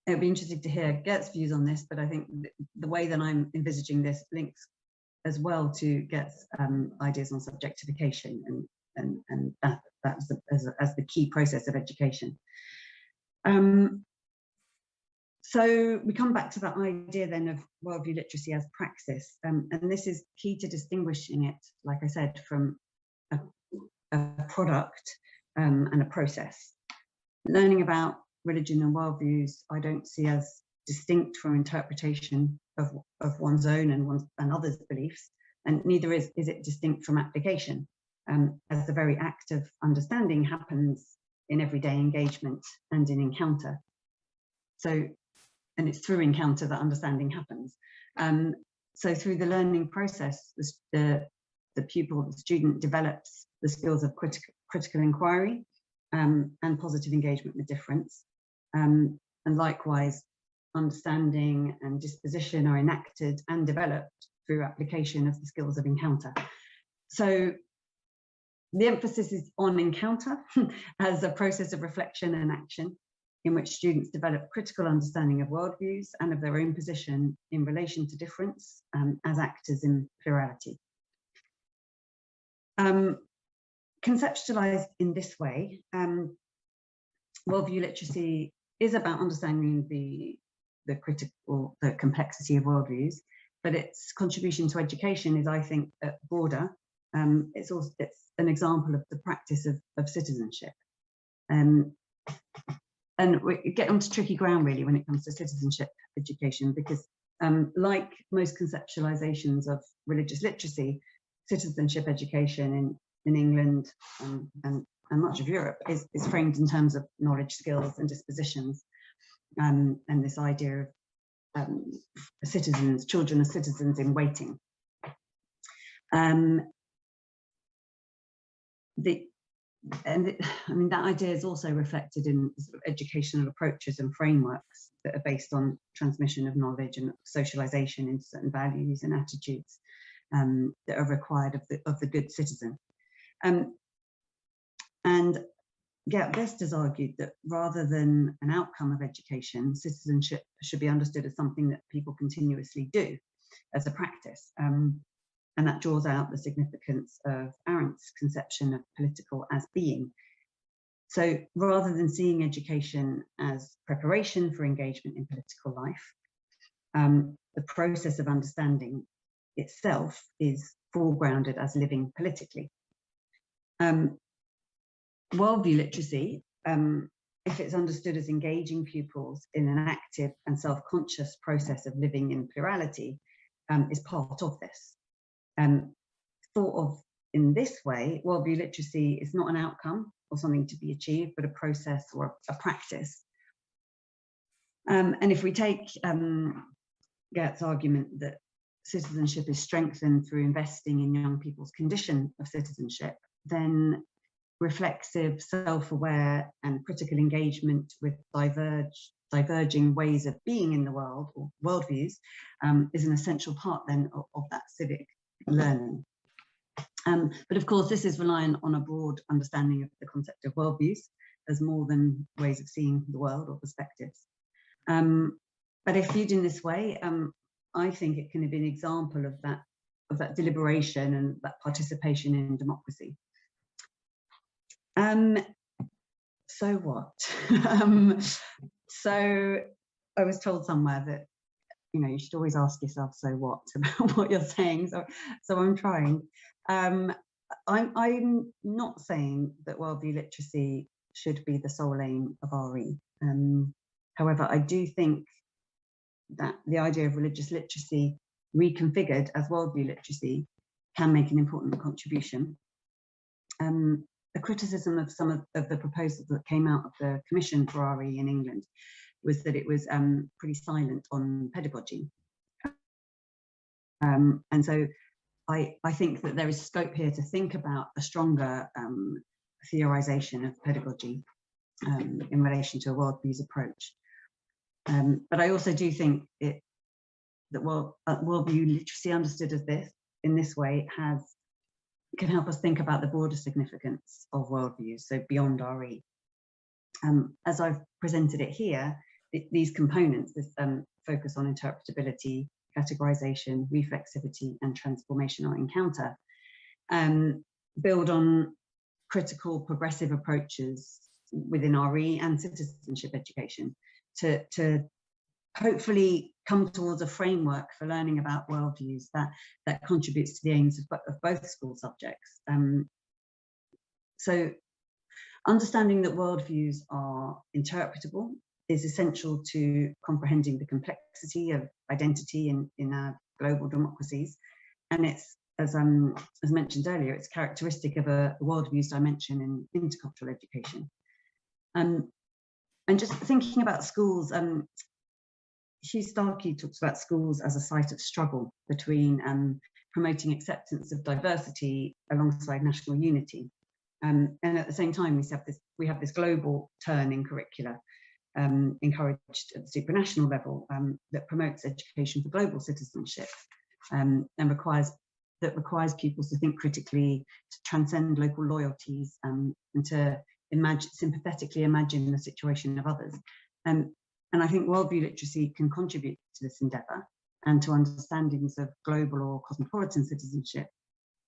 it'll be interesting to hear Gert's views on this, but I think the way that I'm envisaging this links as well to Gert's ideas on subjectification and that as the key process of education. So we come back to that idea then of worldview literacy as praxis, and this is key to distinguishing it, like I said, from a product and a process. Learning about religion and worldviews, I don't see as distinct from interpretation of one's own and others' beliefs, and neither is it distinct from application, as the very act of understanding happens in everyday engagement and in encounter. So, and it's through encounter that understanding happens. So through the learning process, the pupil, the student develops the skills of critical inquiry and positive engagement with difference. And likewise, understanding and disposition are enacted and developed through application of the skills of encounter. So the emphasis is on encounter as a process of reflection and action, in which students develop critical understanding of worldviews and of their own position in relation to difference as actors in plurality. Conceptualized in this way, worldview literacy is about understanding the complexity of worldviews, but its contribution to education is, I think, broader. It's an example of the practice of citizenship. and we get onto tricky ground really when it comes to citizenship education, because like most conceptualizations of religious literacy, citizenship education in England and much of Europe is framed in terms of knowledge, skills, and dispositions, and this idea of citizens, children as citizens in waiting. I mean, that idea is also reflected in sort of educational approaches and frameworks that are based on transmission of knowledge and socialization into certain values and attitudes that are required of the good citizen. And Gert Biesta has argued that rather than an outcome of education, citizenship should be understood as something that people continuously do as a practice. And that draws out the significance of Arendt's conception of political as being. So rather than seeing education as preparation for engagement in political life, the process of understanding itself is foregrounded as living politically. Worldview literacy, if it's understood as engaging pupils in an active and self-conscious process of living in plurality, is part of this. Thought of in this way, worldview literacy is not an outcome or something to be achieved, but a process or a practice. And if we take Gert's argument that citizenship is strengthened through investing in young people's condition of citizenship, then reflexive, self-aware, and critical engagement with diverging ways of being in the world, or worldviews, is an essential part then of that civic learning. But of course, this is reliant on a broad understanding of the concept of worldviews as more than ways of seeing the world or perspectives. But if viewed in this way, I think it can be an example of that deliberation and that participation in democracy. So what? So I was told somewhere that, you know, you should always ask yourself, so what, about what you're saying. So I'm trying. I'm not saying that worldview literacy should be the sole aim of RE. However, I do think that the idea of religious literacy reconfigured as worldview literacy can make an important contribution. A criticism of some of the proposals that came out of the Commission for RE in England was that it was pretty silent on pedagogy. And so I think that there is scope here to think about a stronger theorization of pedagogy in relation to a worldviews approach. But I also do think that worldview literacy understood as this, in this way, can help us think about the broader significance of worldviews, so beyond RE. As I've presented it here, these components, this focus on interpretability, categorization, reflexivity, and transformational encounter, build on critical progressive approaches within RE and citizenship education to hopefully come towards a framework for learning about worldviews that contributes to the aims of both school subjects. So understanding that worldviews are interpretable is essential to comprehending the complexity of identity in our global democracies. And it's, as mentioned earlier, it's characteristic of a worldviews dimension in intercultural education. And just thinking about schools, Hugh Starkey talks about schools as a site of struggle between promoting acceptance of diversity alongside national unity. And at the same time, we have this global turn in curricula encouraged at the supranational level that promotes education for global citizenship and requires pupils to think critically, to transcend local loyalties, and to sympathetically imagine the situation of others. And I think worldview literacy can contribute to this endeavour and to understandings of global or cosmopolitan citizenship,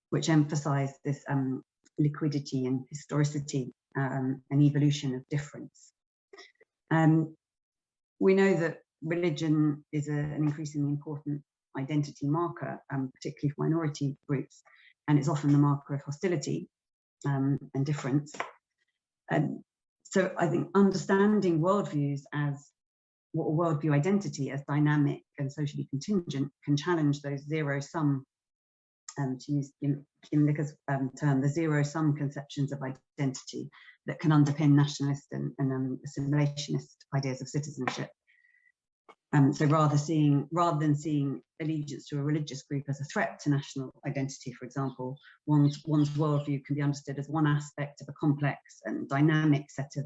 which emphasise this liquidity and historicity and evolution of difference. We know that religion is an increasingly important identity marker, particularly for minority groups, and it's often the marker of hostility and difference. So So I think understanding worldviews as what a worldview identity as dynamic and socially contingent can challenge those zero-sum, to use Kim Licker's term, the zero-sum conceptions of identity that can underpin nationalist and assimilationist ideas of citizenship. So rather than seeing allegiance to a religious group as a threat to national identity, for example, one's worldview can be understood as one aspect of a complex and dynamic set of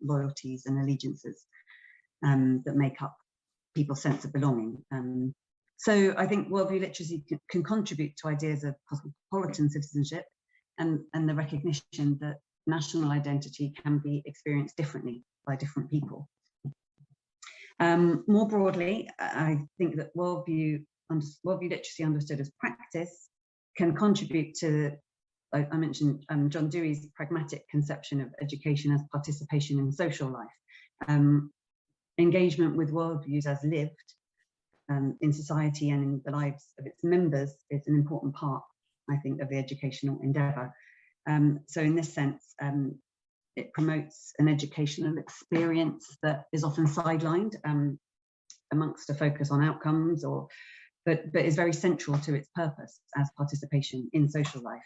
loyalties and allegiances that make up people's sense of belonging. So I think worldview literacy can contribute to ideas of cosmopolitan citizenship and the recognition that national identity can be experienced differently by different people. More broadly, I think that worldview literacy understood as practice can contribute to, I mentioned John Dewey's pragmatic conception of education as participation in social life. Engagement with worldviews as lived in society and in the lives of its members is an important part, I think, of the educational endeavour. So in this sense, it promotes an educational experience that is often sidelined amongst a focus on outcomes, but is very central to its purpose as participation in social life.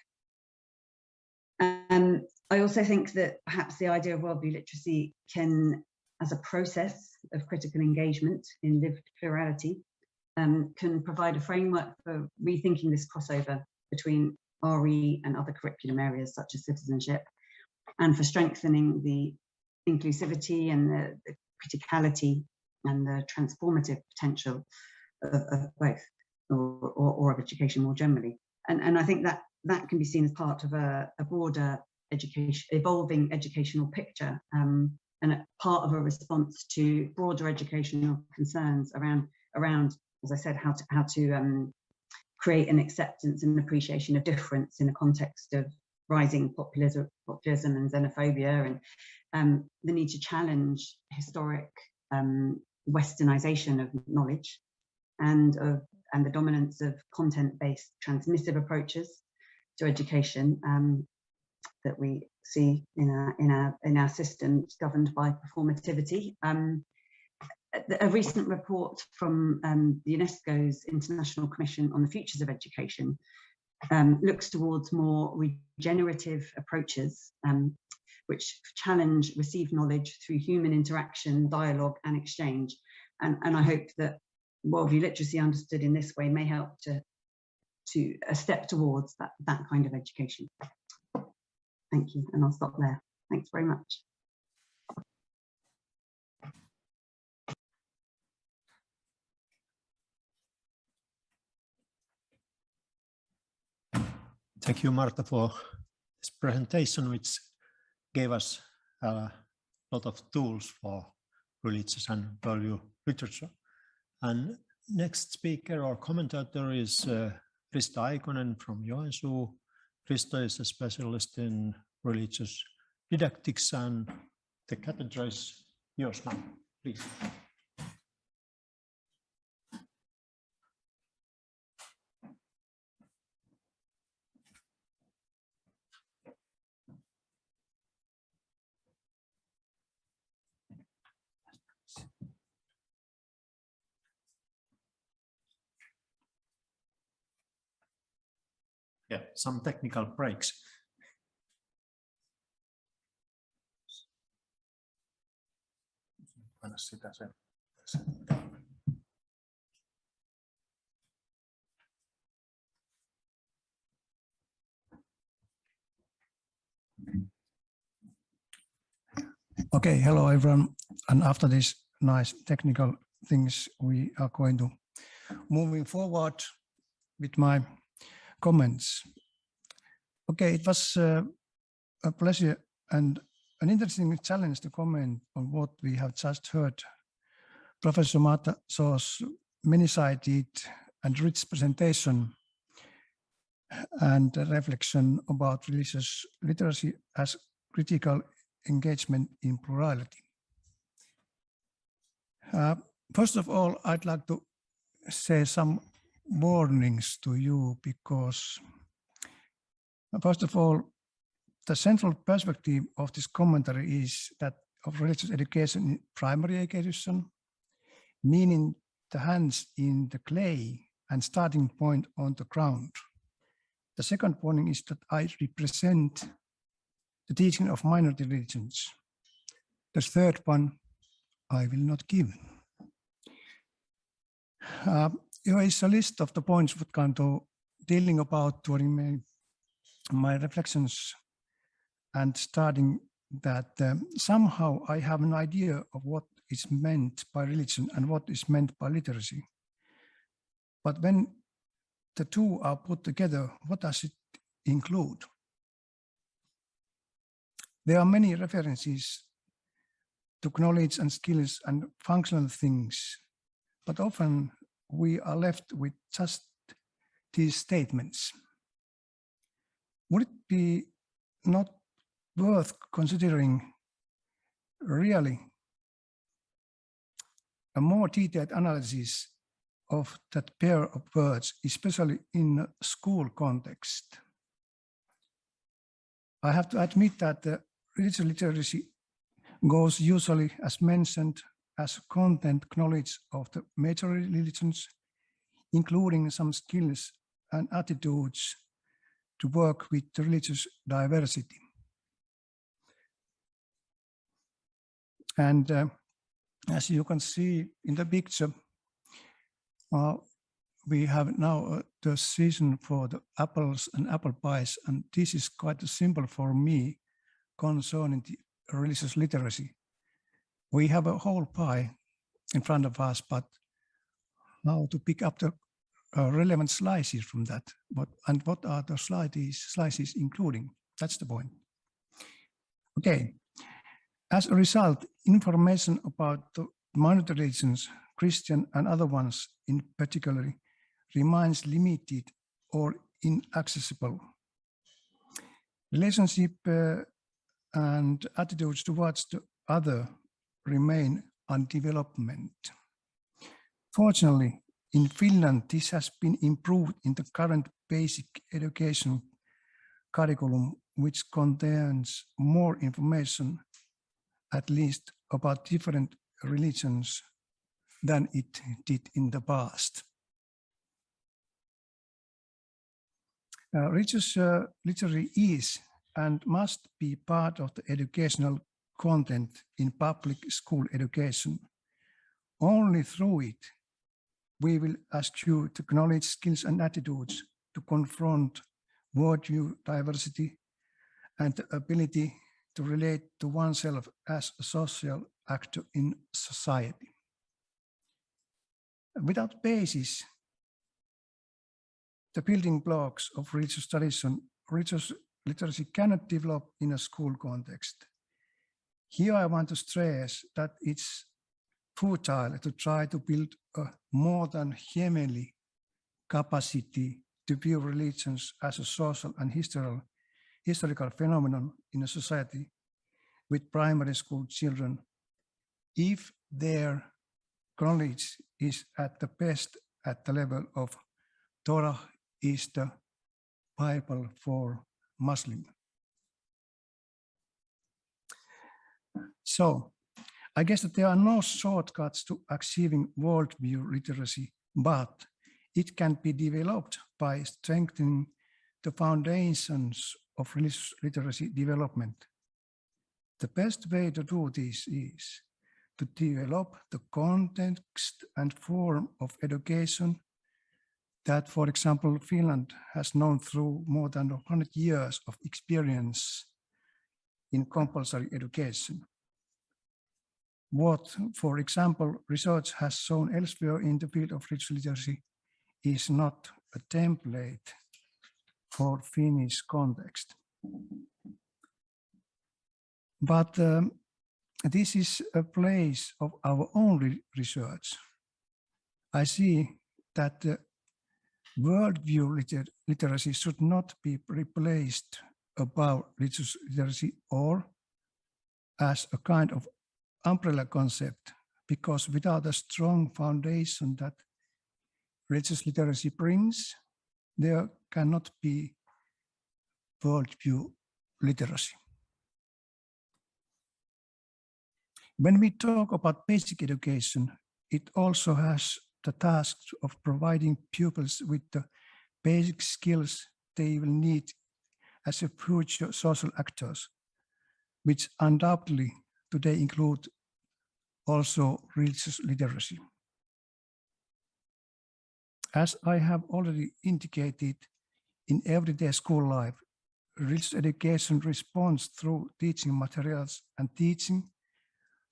And I also think that perhaps the idea of worldview literacy can, as a process of critical engagement in lived plurality, can provide a framework for rethinking this crossover between RE and other curriculum areas such as citizenship, and for strengthening the inclusivity and the criticality and the transformative potential of both, or of education more generally. And I think that can be seen as part of a broader evolving educational picture, and a part of a response to broader educational concerns around, as I said, how to create an acceptance and appreciation of difference in the context of rising populism and xenophobia, and the need to challenge historic westernization of knowledge and the dominance of content-based transmissive approaches to education that we see in our systems governed by performativity. A recent report from UNESCO's International Commission on the Futures of Education looks towards more regenerative approaches which challenge received knowledge through human interaction, dialogue and exchange. And I hope that worldview literacy understood in this way may help to a step towards that kind of education. Thank you, and I'll stop there. Thanks very much. Thank you, Marta, for this presentation, which gave us a lot of tools for religious and value literature. And next speaker or commentator is Risto Aikonen from Joensuu. Risto is a specialist in religious didactics, and the cathedra is yours now, please. Yeah, some technical breaks. Okay, hello everyone. And after these nice technical things, we are going to moving forward with my comments. Okay, it was a pleasure and an interesting challenge to comment on what we have just heard. Professor Marta So's many-sided and rich presentation and a reflection about religious literacy as critical engagement in plurality. First of all, I'd like to say some warnings to you, because first of all, the central perspective of this commentary is that of religious education in primary education, meaning the hands in the clay and starting point on the ground. The second point is that I represent the teaching of minority religions. The third one I will not give. Here is a list of the points what I'm dealing about during my reflections, and starting that somehow I have an idea of what is meant by religion and what is meant by literacy. But when the two are put together, what does it include? There are many references to knowledge and skills and functional things, but often we are left with just these statements. Would it be not worth considering really a more detailed analysis of that pair of words, especially in a school context? I have to admit that the religious literacy goes usually, as mentioned, as content knowledge of the major religions, including some skills and attitudes to work with the religious diversity. And as you can see in the picture, we have now the season for the apples and apple pies, and this is quite a symbol for me concerning the religious literacy. We have a whole pie in front of us, but how to pick up the relevant slices from that? And what are the slices including? That's the point. Okay. As a result, information about the minority religions, Christian and other ones in particular, remains limited or inaccessible. Relationship and attitudes towards the other remain on development. Fortunately, in Finland, this has been improved in the current basic education curriculum, which contains more information, at least about different religions, than it did in the past. Religious literacy is and must be part of the educational content in public school education. Only through it, we will eschew the knowledge, skills, and attitudes to confront worldview diversity and the ability to relate to oneself as a social actor in society. Without basis, the building blocks of religious tradition, religious literacy cannot develop in a school context. Here I want to stress that it's futile to try to build a more than heavenly capacity to view religions as a social and historical phenomenon in a society with primary school children, if their knowledge is at the best at the level of Torah is the Bible for Muslim. So I guess that there are no shortcuts to achieving worldview literacy, but it can be developed by strengthening the foundations of religious literacy development. The best way to do this is to develop the context and form of education that, for example, Finland has known through more than 100 years of experience in compulsory education. What, for example, research has shown elsewhere in the field of religious literacy is not a template for Finnish context. But this is a place of our own research. I see that the worldview literacy should not be replaced above religious literacy or as a kind of umbrella concept, because without a strong foundation that religious literacy brings, there cannot be worldview literacy. When we talk about basic education, it also has the task of providing pupils with the basic skills they will need as a future social actors, which undoubtedly today include also religious literacy. As I have already indicated, in everyday school life, religious education responds through teaching materials and teaching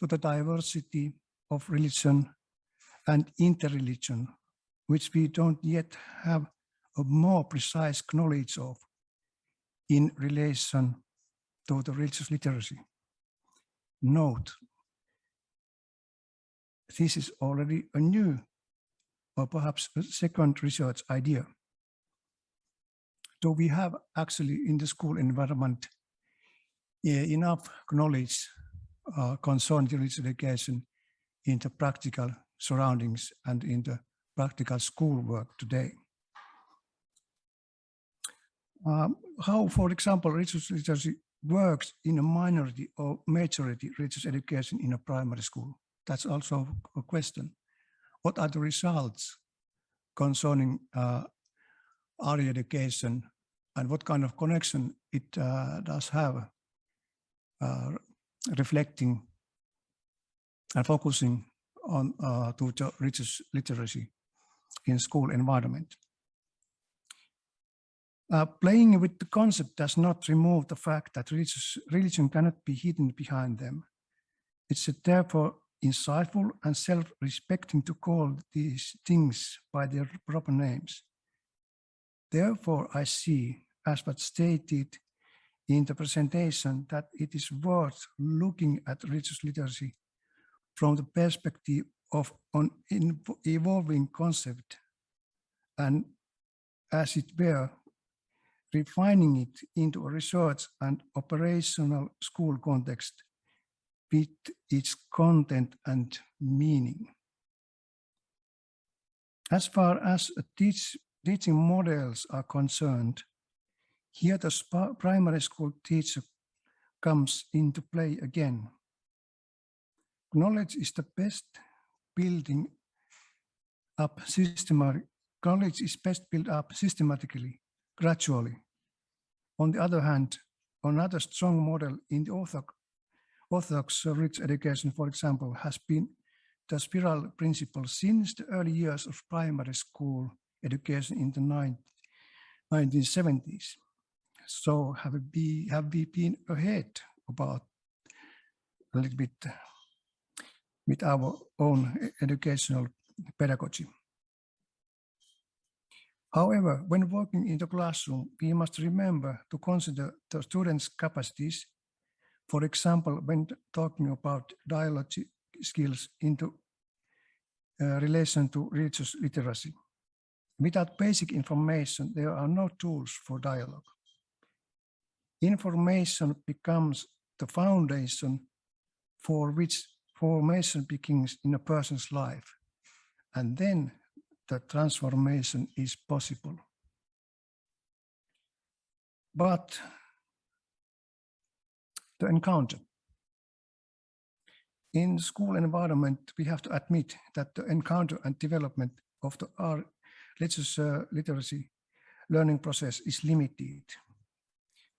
to the diversity of religion and interreligion, which we don't yet have a more precise knowledge of in relation to the religious literacy. Note, this is already a new or perhaps a second research idea. So we have actually in the school environment enough knowledge concerning religious education in the practical surroundings and in the practical schoolwork today. How, for example, religious literacy works in a minority or majority religious education in a primary school? That's also a question. What are the results concerning early education and what kind of connection it does have reflecting and focusing on to the religious literacy in school environment? Playing with the concept does not remove the fact that religion cannot be hidden behind them. It's therefore insightful and self-respecting to call these things by their proper names. Therefore, I see, as was stated in the presentation, that it is worth looking at religious literacy from the perspective of an evolving concept and, as it were, refining it into a research and operational school context with its content and meaning. As far as teaching models are concerned, here the primary school teacher comes into play again. Knowledge is the best building up knowledge is best built up systematically, gradually. On the other hand, another strong model in the Orthodox religious education, for example, has been the spiral principle since the early years of primary school education in the 1970s. So have we been ahead about a little bit with our own educational pedagogy? However, when working in the classroom, we must remember to consider the students' capacities. For example, when talking about dialogue skills into relation to religious literacy. Without basic information, there are no tools for dialogue. Information becomes the foundation for which formation begins in a person's life, and then the transformation is possible. But the encounter. In school environment, we have to admit that the encounter and development of the religious literacy learning process is limited.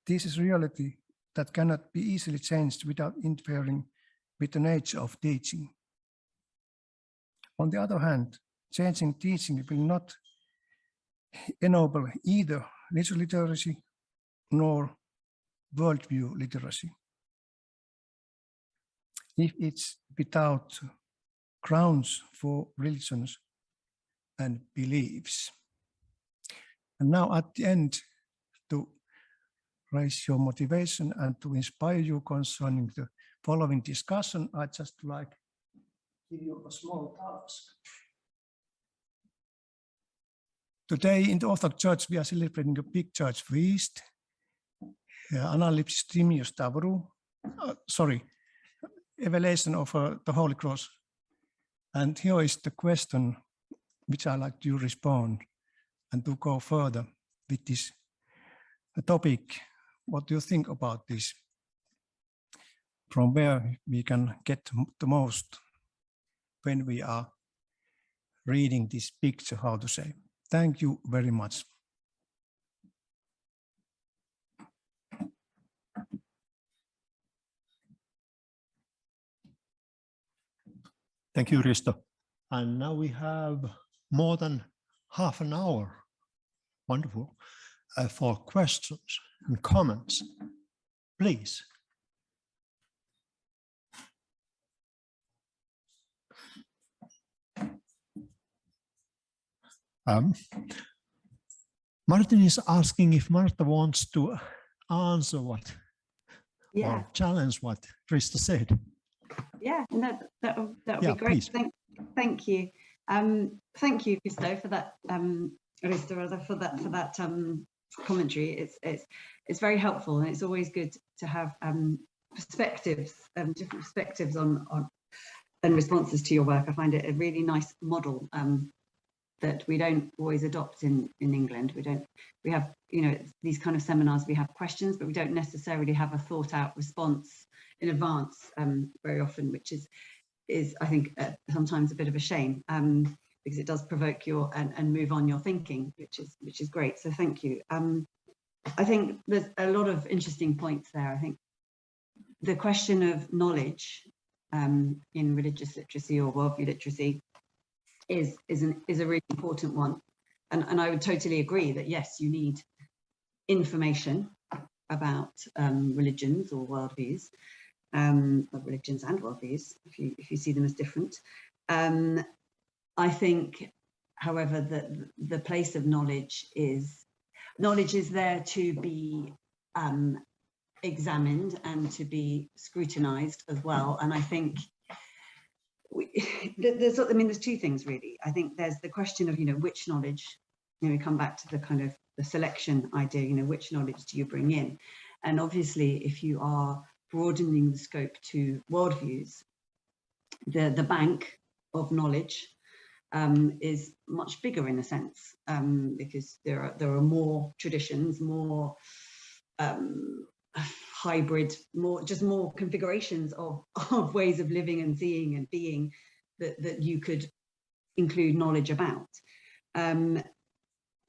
This is reality that cannot be easily changed without interfering with the nature of teaching. On the other hand, changing teaching will not enable either religious literacy nor worldview literacy if it's without grounds for religions and beliefs. And now at the end, to raise your motivation and to inspire you concerning the following discussion, I'd just like to give you a small task. Today in the Orthodox Church, we are celebrating a big church feast, Analypsis Timius Stavru, evaluation of the Holy Cross. And here is the question which I like to respond and to go further with this topic. What do you think about this? from where we can get the most when we are reading this picture, how to say. Thank you very much. Thank you, Risto. And now we have more than half an hour, wonderful, for questions and comments. Please. Martin is asking if Marta wants to answer what, or challenge what Risto said. Yeah, no, that would be great. Please. Thank you. Thank you, Risto, for that. Risto, rather, for that commentary. It's very helpful, and it's always good to have perspectives, different perspectives on and responses to your work. I find it a really nice model that we don't always adopt in England. We have, you know, these kind of seminars, we have questions, but we don't necessarily have a thought out response in advance very often, which is I think sometimes a bit of a shame because it does provoke your and move on your thinking, which is great. So thank you. I think there's a lot of interesting points there. I think the question of knowledge in religious literacy or worldview literacy is a really important one, and I would totally agree that yes, you need information about religions or worldviews, religions and worldviews if you see them as different. I think, however, that the place of knowledge is there to be examined and to be scrutinized as well, and I think there's two things really. I think there's the question of, you know, which knowledge, you know, we come back to the kind of the selection idea, you know, which knowledge do you bring in? And obviously, if you are broadening the scope to worldviews, the bank of knowledge is much bigger in a sense, because there are more traditions, more hybrid, more configurations of ways of living and seeing and being that you could include knowledge about.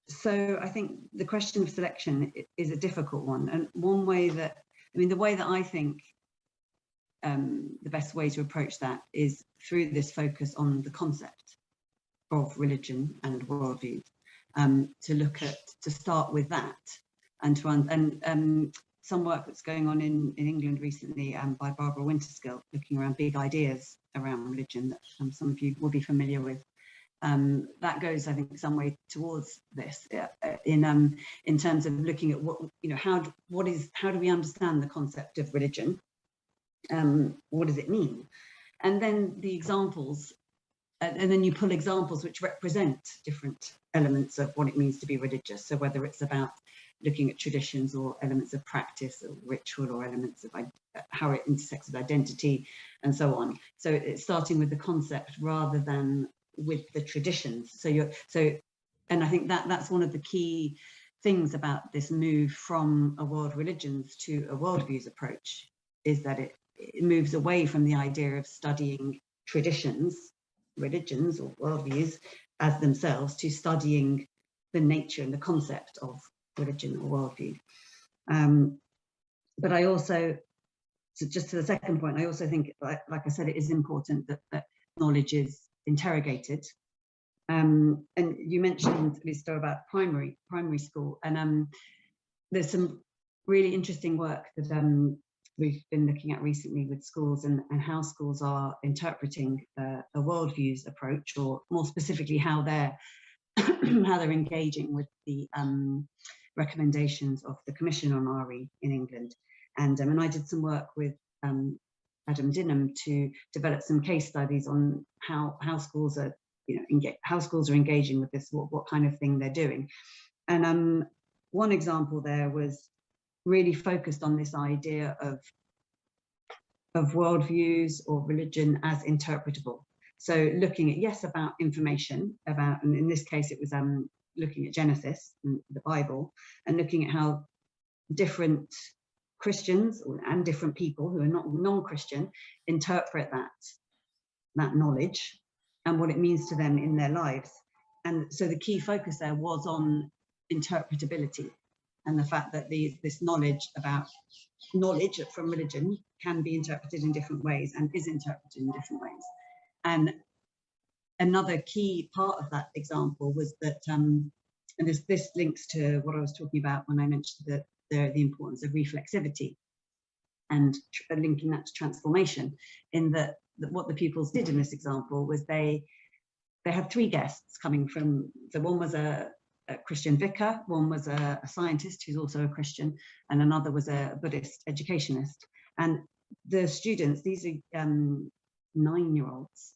So I think the question of selection is a difficult one, and one way that, I mean, the way that I think the best way to approach that is through this focus on the concept of religion and worldview, to start with that, and some work that's going on in England recently by Barbara Winterskill, looking around big ideas around religion that some of you will be familiar with. That goes, I think, some way towards this in terms of looking at what, you know, how do we understand the concept of religion? What does it mean? And then the examples, and then you pull examples which represent different elements of what it means to be religious. So whether it's about looking at traditions or elements of practice or ritual or elements of how it intersects with identity and so on. So it's starting with the concept rather than with the traditions. And I think that's one of the key things about this move from a world religions to a worldviews approach, is that it moves away from the idea of studying traditions, religions or worldviews as themselves, to studying the nature and the concept of religion or worldview. But I also, so just to the second point, I also think, like I said, it is important that knowledge is interrogated. And you mentioned, Risto, about primary school, and there's some really interesting work that we've been looking at recently with schools and how schools are interpreting a worldviews approach, or more specifically how they're engaging with the recommendations of the Commission on RE in England. And I did some work with Adam Dinham to develop some case studies on how schools are, you know, how schools are engaging with this, what kind of thing they're doing. And one example there was really focused on this idea of worldviews or religion as interpretable. So looking at, yes, about information, about, and in this case it was looking at Genesis, the Bible, and looking at how different Christians and different people who are not non-Christian interpret that knowledge and what it means to them in their lives. And so the key focus there was on interpretability and the fact that this knowledge from religion can be interpreted in different ways and is interpreted in different ways. And another key part of that example was that, and this links to what I was talking about when I mentioned the importance of reflexivity and linking that to transformation, in that what the pupils did in this example was they had three guests coming from, so one was a Christian vicar, one was a scientist who's also a Christian, and another was a Buddhist educationist. And the students, these are 9-year-olds,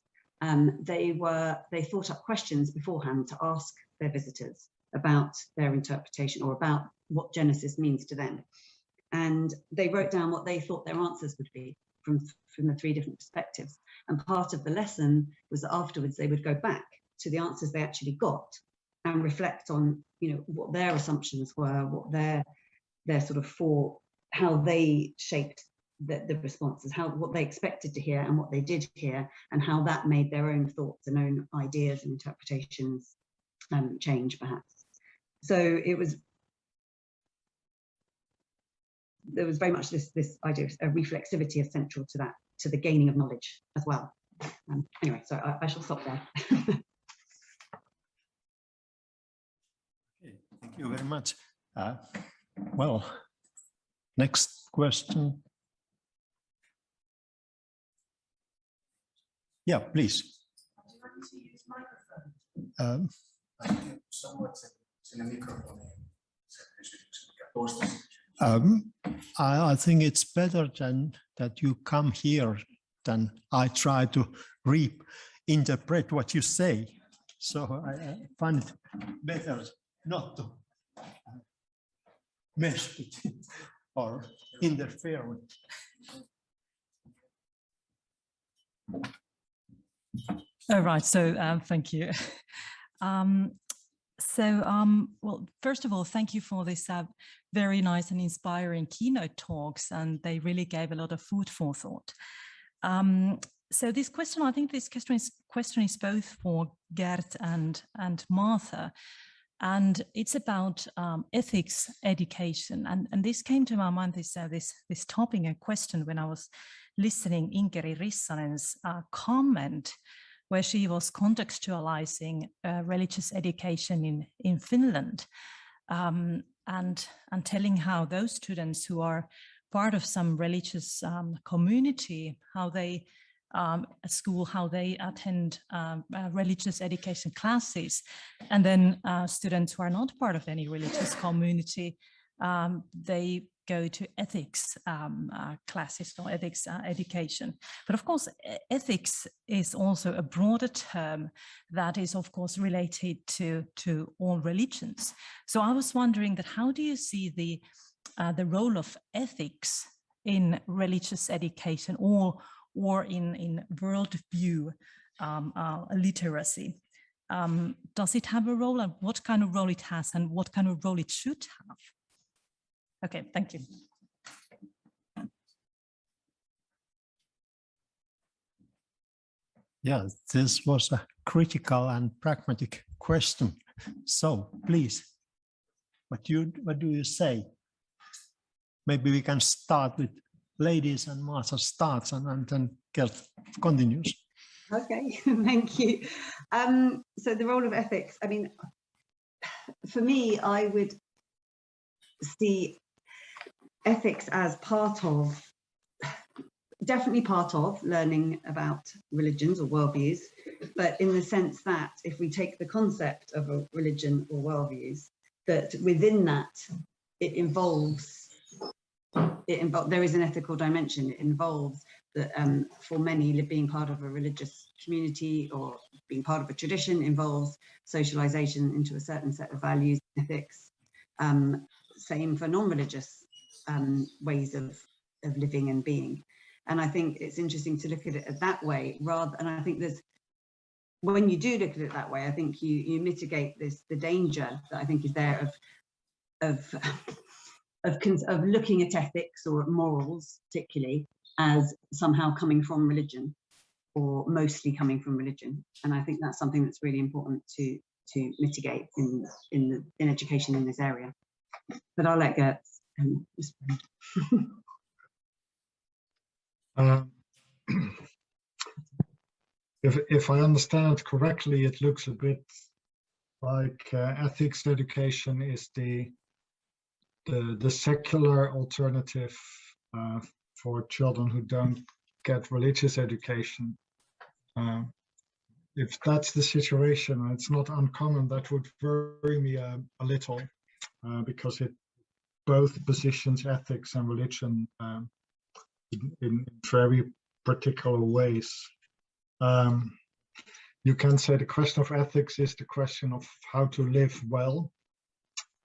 they thought up questions beforehand to ask their visitors about their interpretation or about what Genesis means to them. And they wrote down what they thought their answers would be from the three different perspectives. And part of the lesson was that afterwards they would go back to the answers they actually got and reflect on, what their assumptions were, what their sort of how they shaped the responses, what they expected to hear and what they did hear, and how that made their own thoughts and own ideas and interpretations change, perhaps. So there was very much this idea of reflexivity is central to the gaining of knowledge as well. Anyway, so I shall stop there. Okay, thank you very much. Well, next question. Yeah, please. Do you want to use microphone? Thank you so much. I think it's better than that you come here than I try to reinterpret what you say. So I find it better not to mess with it or interfere with it. All right, so thank you. Well, first of all, thank you for this very nice and inspiring keynote talks, and they really gave a lot of food for thought. So this question, I think this question is both for Gert and Martha, and it's about ethics education. And this came to my mind, this topic and question, when I was listening Inkeri Rissanen's comment, where she was contextualizing religious education in Finland, and telling how those students who are part of some religious community, how they at school, how they attend religious education classes, and then students who are not part of any religious community, they go to ethics classes or ethics education. But of course, ethics is also a broader term that is, of course, related to all religions. So I was wondering that how do you see the role of ethics in religious education or in worldview literacy? Does it have a role, and what kind of role it has, and what kind of role it should have? Okay, thank you. Yeah, this was a critical and pragmatic question. So please, what do you say? Maybe we can start with ladies, and Martha starts, and then Gert continues. Okay, thank you. So the role of ethics, I mean, for me, I would see ethics as definitely part of learning about religions or worldviews, but in the sense that if we take the concept of a religion or worldviews, that within that there is an ethical dimension. It involves that for many, being part of a religious community or being part of a tradition involves socialization into a certain set of values and ethics. Same for non-religious ways of living and being. And I think it's interesting to look at it that way and I think when you do look at it that way, I think you mitigate the danger that I think is there of of looking at ethics or at morals, particularly, as somehow coming from religion, or mostly coming from religion. And I think that's something that's really important to mitigate in education in this area. But I'll let Gert respond. If I understand correctly, it looks a bit like ethics education is the secular alternative for children who don't get religious education. If that's the situation, and it's not uncommon, that would worry me a little, because it both positions ethics and religion in very particular ways. You can say the question of ethics is the question of how to live well,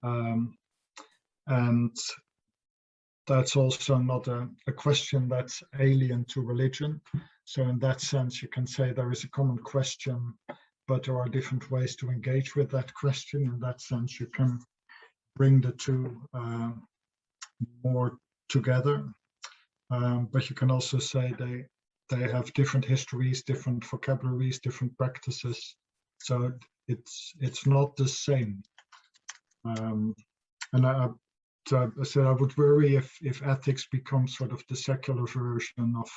and that's also not a question that's alien to religion. So in that sense, you can say there is a common question, but there are different ways to engage with that question. In that sense, you can bring the two more together. But you can also say they have different histories, different vocabularies, different practices. So it's not the same. And I said I would worry if ethics becomes sort of the secular version of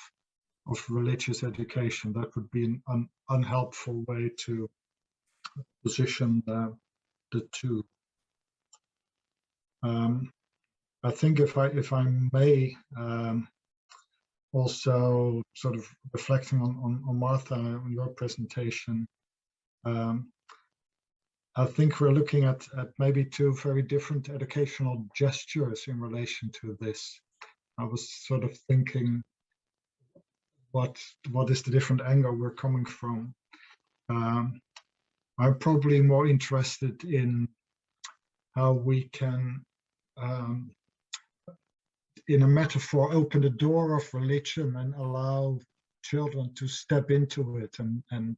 religious education. That would be an unhelpful way to position the two. I think if I may, also sort of reflecting on Martha, on your presentation, I think we're looking at maybe two very different educational gestures in relation to this. I was sort of thinking, what is the different angle we're coming from? I'm probably more interested in how we can, in a metaphor, open the door of religion and allow children to step into it and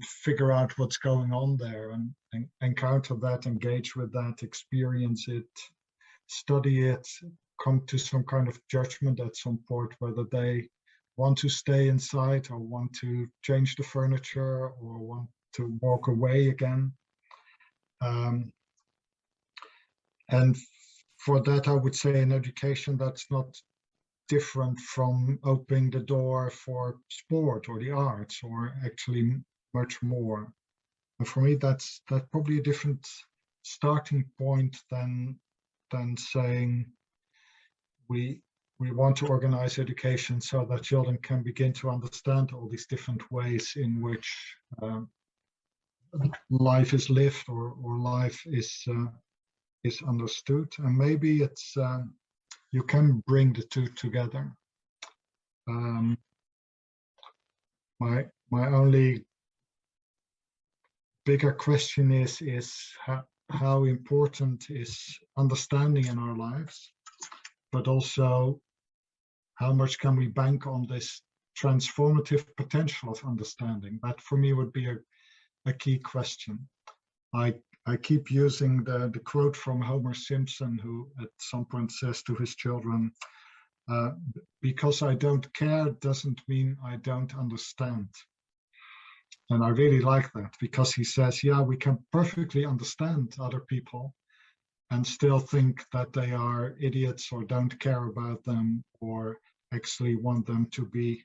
figure out what's going on there and encounter that, engage with that, experience it, study it, come to some kind of judgment at some point, whether they want to stay inside or want to change the furniture or want to walk away again. And for that, I would say in education, that's not different from opening the door for sport or the arts, or actually much more. And for me, that's probably a different starting point than saying we want to organize education so that children can begin to understand all these different ways in which life is lived or life is understood. And maybe it's you can bring the two together. My only bigger question is how important is understanding in our lives, but also how much can we bank on this transformative potential of understanding? That for me would be a key question. I keep using the quote from Homer Simpson, who at some point says to his children, because I don't care doesn't mean I don't understand. And I really like that, because he says, yeah, we can perfectly understand other people and still think that they are idiots or don't care about them or actually want them to be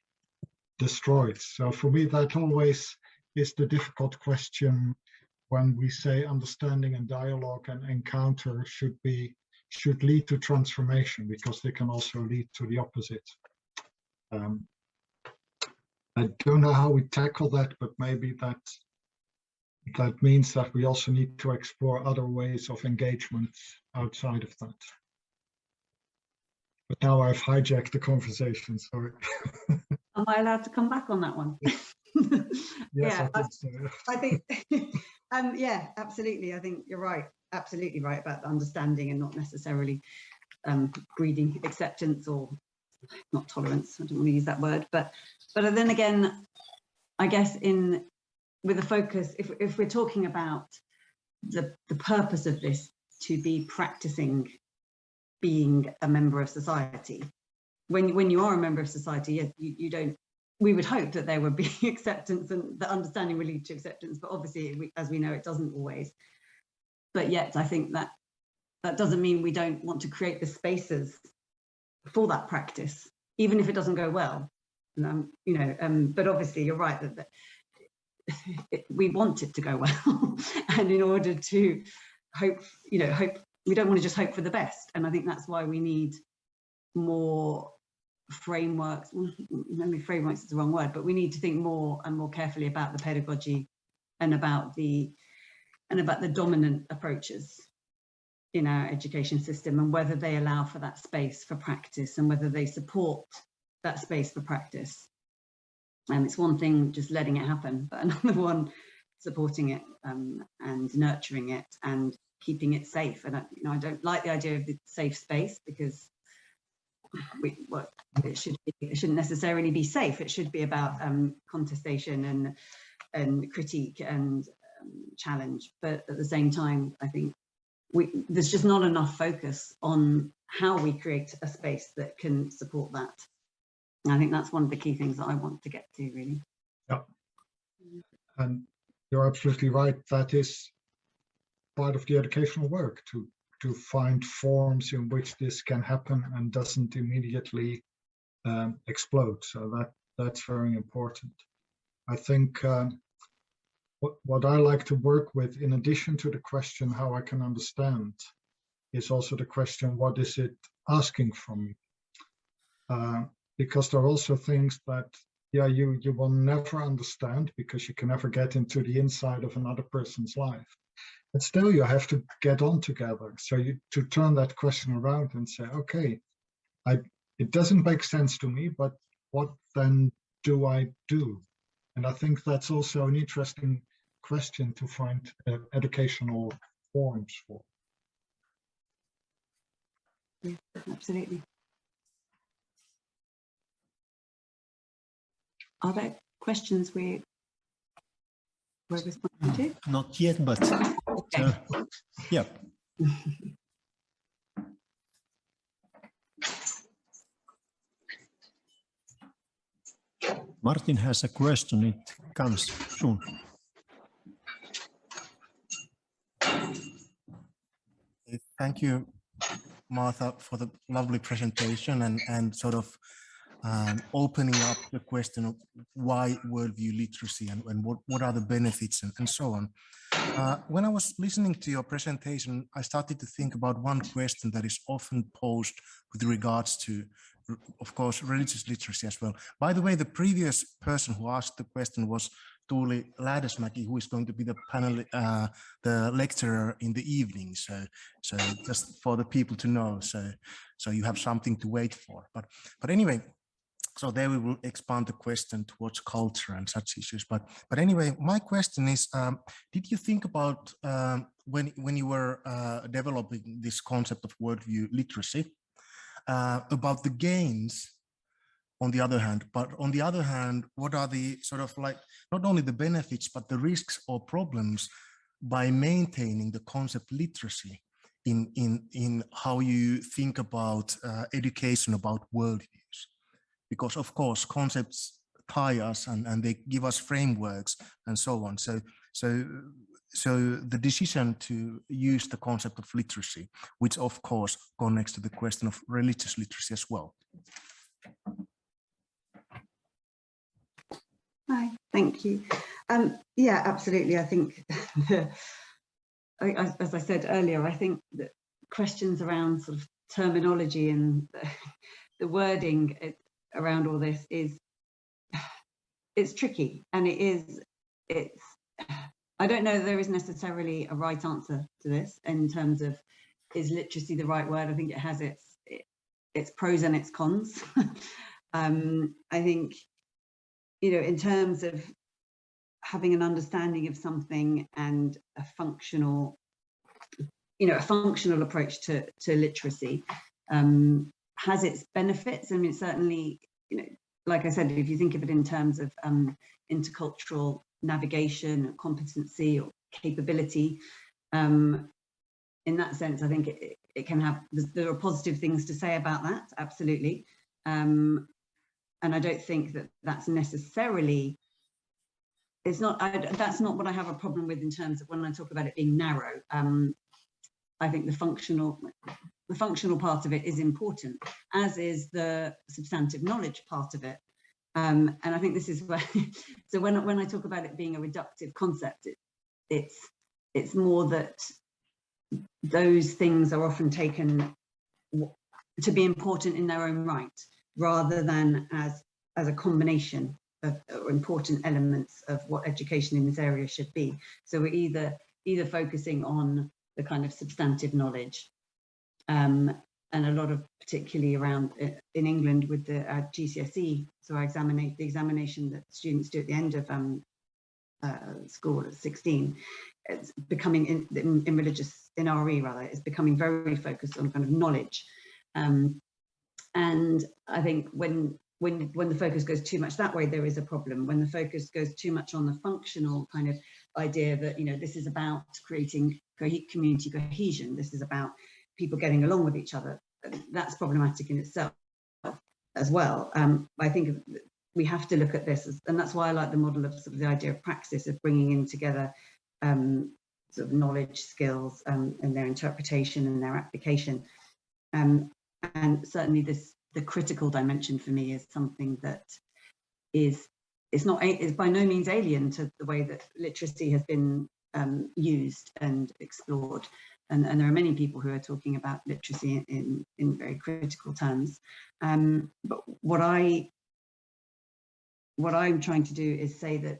destroyed. So for me, that always is the difficult question when we say understanding and dialogue and encounter should lead to transformation, because they can also lead to the opposite. I don't know how we tackle that, but maybe that means that we also need to explore other ways of engagement outside of that. But now I've hijacked the conversation, sorry. Am I allowed to come back on that one? Yes, Yeah, I think so. I think, yeah, absolutely. I think you're right, absolutely right about the understanding and not necessarily breeding acceptance or not tolerance. I don't want to use that word, but then again, I guess with a focus, if we're talking about the purpose of this to be practicing being a member of society. When you are a member of society, you don't. We would hope that there would be acceptance and the understanding would lead to acceptance, but obviously, as we know, it doesn't always. But yet, I think that doesn't mean we don't want to create the spaces for that practice, even if it doesn't go well. But obviously, you're right that we want it to go well, and in order to hope, we don't want to just hope for the best. And I think that's why we need more frameworks. Maybe frameworks is the wrong word, but we need to think more and more carefully about the pedagogy and about the dominant approaches in our education system, and whether they allow for that space for practice and whether they support that space for practice. It's one thing just letting it happen, but another one supporting it and nurturing it and keeping it safe. And I don't like the idea of the safe space, because it shouldn't necessarily be safe. It should be about contestation and critique and challenge. But at the same time, I think there's just not enough focus on how we create a space that can support that. And I think that's one of the key things that I want to get to, really. Yeah, and you're absolutely right. That is part of the educational work, to find forms in which this can happen and doesn't immediately explode. So that's very important. I think what I like to work with, in addition to the question how I can understand, is also the question, what is it asking from me? Because there are also things that, you will never understand, because you can never get into the inside of another person's life. But still, you have to get on together. So to turn that question around and say, okay, it doesn't make sense to me, but what then do I do? And I think that's also an interesting question to find educational forms for. Yeah, absolutely. Are there questions we're responding to? Not yet, but Okay. yeah. Martin has a question. It comes soon. Thank you, Martha, for the lovely presentation and sort of opening up the question of why worldview literacy and what are the benefits and so on. When I was listening to your presentation, I started to think about one question that is often posed with regards to, of course, religious literacy as well. By the way, the previous person who asked the question was Tuuli Lähdesmäki, who is going to be the panel, the lecturer in the evening. So just for the people to know, so you have something to wait for. But anyway, so there we will expand the question towards culture and such issues. But anyway, my question is, did you think about when you were developing this concept of worldview literacy, about the gains on the other hand, but on the other hand, what are the sort of like, not only the benefits, but the risks or problems by maintaining the concept literacy in how you think about education about worldviews? Because of course, concepts tie us and they give us frameworks and so on. So the decision to use the concept of literacy, which of course connects to the question of religious literacy as well. Hi, thank you. Yeah, absolutely. I think, as I said earlier, I think that questions around sort of terminology and the wording around all this it's tricky, and it's I don't know that there is necessarily a right answer to this in terms of, is literacy the right word? I think it has its pros and its cons. I think, in terms of having an understanding of something and a functional approach to literacy has its benefits. I mean, certainly, like I said, if you think of it in terms of intercultural navigation, competency or capability, in that sense, I think it can have, there are positive things to say about that, absolutely. And I don't think that that's necessarily, it's not, that's not what I have a problem with in terms of when I talk about it being narrow. I think the functional part of it is important, as is the substantive knowledge part of it. And I think this is where, so when I talk about it being a reductive concept, it's more that those things are often taken to be important in their own right, rather than as a combination of important elements of what education in this area should be. So we're either focusing on the kind of substantive knowledge, and a lot of, particularly around in England with the GCSE, so the examination that students do at the end of school at 16, it's becoming in religious, in RE rather, it's becoming very focused on kind of knowledge. And I think when the focus goes too much that way, there is a problem. When the focus goes too much on the functional kind of idea that, you know, this is about creating community cohesion, this is about people getting along with each other, that's problematic in itself as well. I think we have to look at this, and that's why I like the model of sort of the idea of praxis, of bringing in together sort of knowledge, skills, and their interpretation and their application. And certainly the critical dimension for me is something that is by no means alien to the way that literacy has been used and explored. And there are many people who are talking about literacy in very critical terms. But what I'm trying to do is say that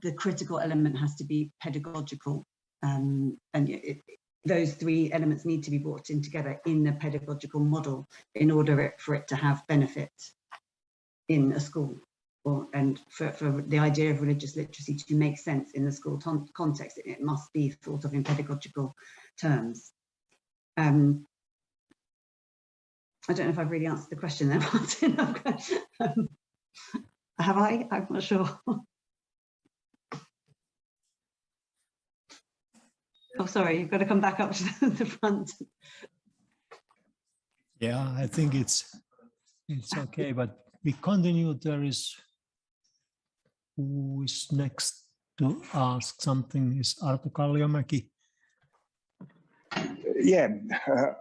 the critical element has to be pedagogical, and those three elements need to be brought in together in the pedagogical model in order for it to have benefit in a school, and for the idea of religious literacy to make sense in the school context. It must be thought of in pedagogical terms. I don't know if I've really answered the question there, Martin. Have I? I'm not sure. Oh, sorry, you've got to come back up to the front. Yeah, I think it's okay, but we continue. There is, who is next to ask something? Is Arto Kalliomäki? Yeah,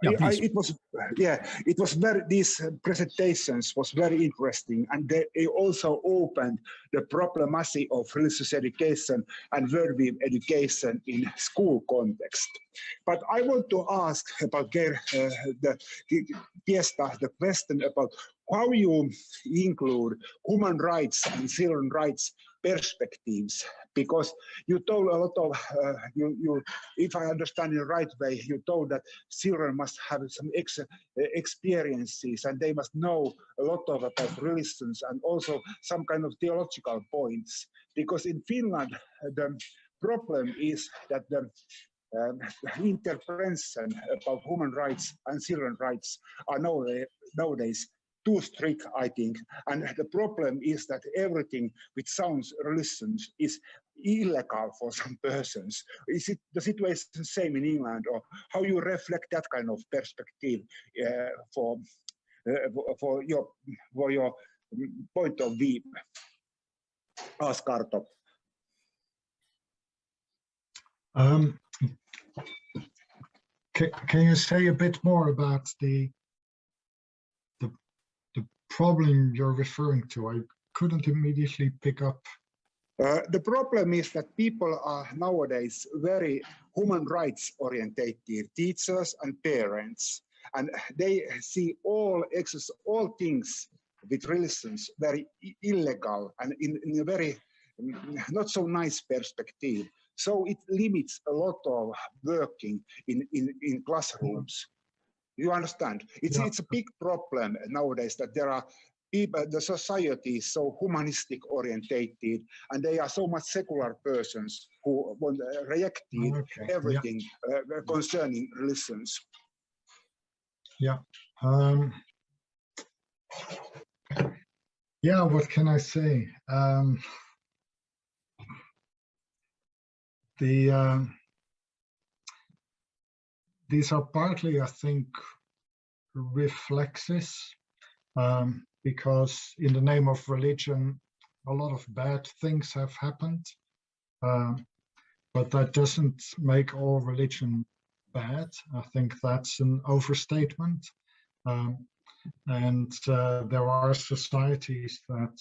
It was very, these presentations was very interesting, and they also opened the problemacy of religious education and worldview education in school context. But I want to ask about Gert Biesta the question about how you include human rights and children's rights perspectives, because you told a lot of, if I understand in the right way, you told that children must have some experiences and they must know a lot about religions and also some kind of theological points. Because in Finland, the problem is that the interpretation about human rights and children's rights are nowadays too strict, I think. And the problem is that everything which sounds religions is illegal for some persons. Is it the situation the same in England, or how you reflect that kind of perspective for your point of view? Ask Arto. Can you say a bit more about the problem you're referring to? I couldn't immediately pick up. The problem is that people are nowadays very human rights orientated, teachers and parents, and they see all things with religions very illegal and in a very not so nice perspective. So it limits a lot of working in classrooms. You understand? It's a big problem nowadays that there are people, the society is so humanistic orientated, and they are so much secular persons who want react everything concerning religions. Yeah. Yeah, what can I say? these are partly, I think, reflexes, because in the name of religion, a lot of bad things have happened, but that doesn't make all religion bad. I think that's an overstatement. And there are societies that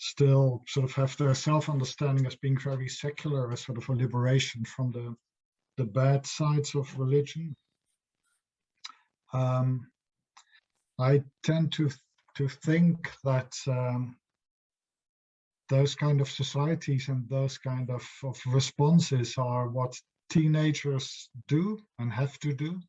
still sort of have their self-understanding as being very secular, as sort of a liberation from the bad sides of religion. I tend to think that those kind of societies and those kind of responses are what teenagers do and have to do.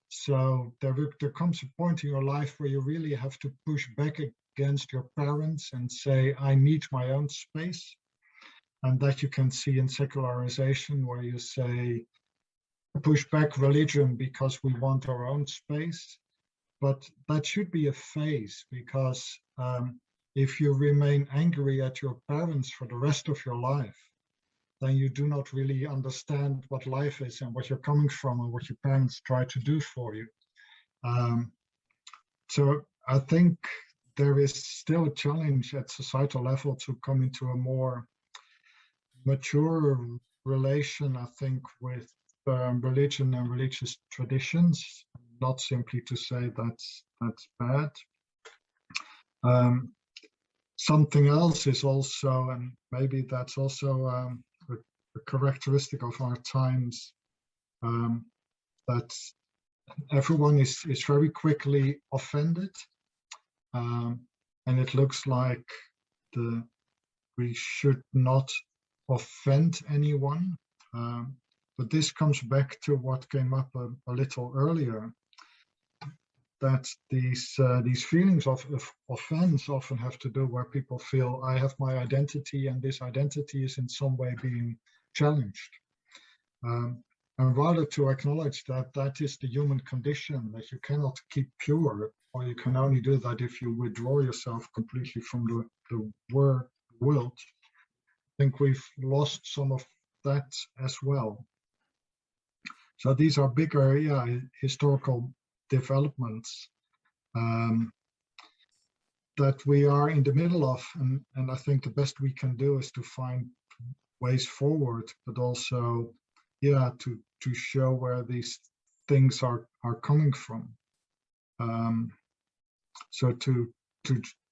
So there comes a point in your life where you really have to push back against your parents and say, I need my own space. And that you can see in secularization, where you say, push back religion because we want our own space. But that should be a phase, because if you remain angry at your parents for the rest of your life, then you do not really understand what life is and what you're coming from and what your parents try to do for you. So I think there is still a challenge at societal level to come into a more mature relation, I think, with religion and religious traditions, not simply to say that's bad. Something else is also, and maybe that's also a characteristic of our times, that everyone is very quickly offended, and it looks like we should not offend anyone. But this comes back to what came up a little earlier, that these feelings of offense often have to do where people feel, I have my identity and this identity is in some way being challenged. And rather to acknowledge that that is the human condition, that you cannot keep pure, or you can only do that if you withdraw yourself completely from the world. I think we've lost some of that as well. So these are bigger, historical developments that we are in the middle of, and I think the best we can do is to find ways forward, but also, to show where these things are coming from. So to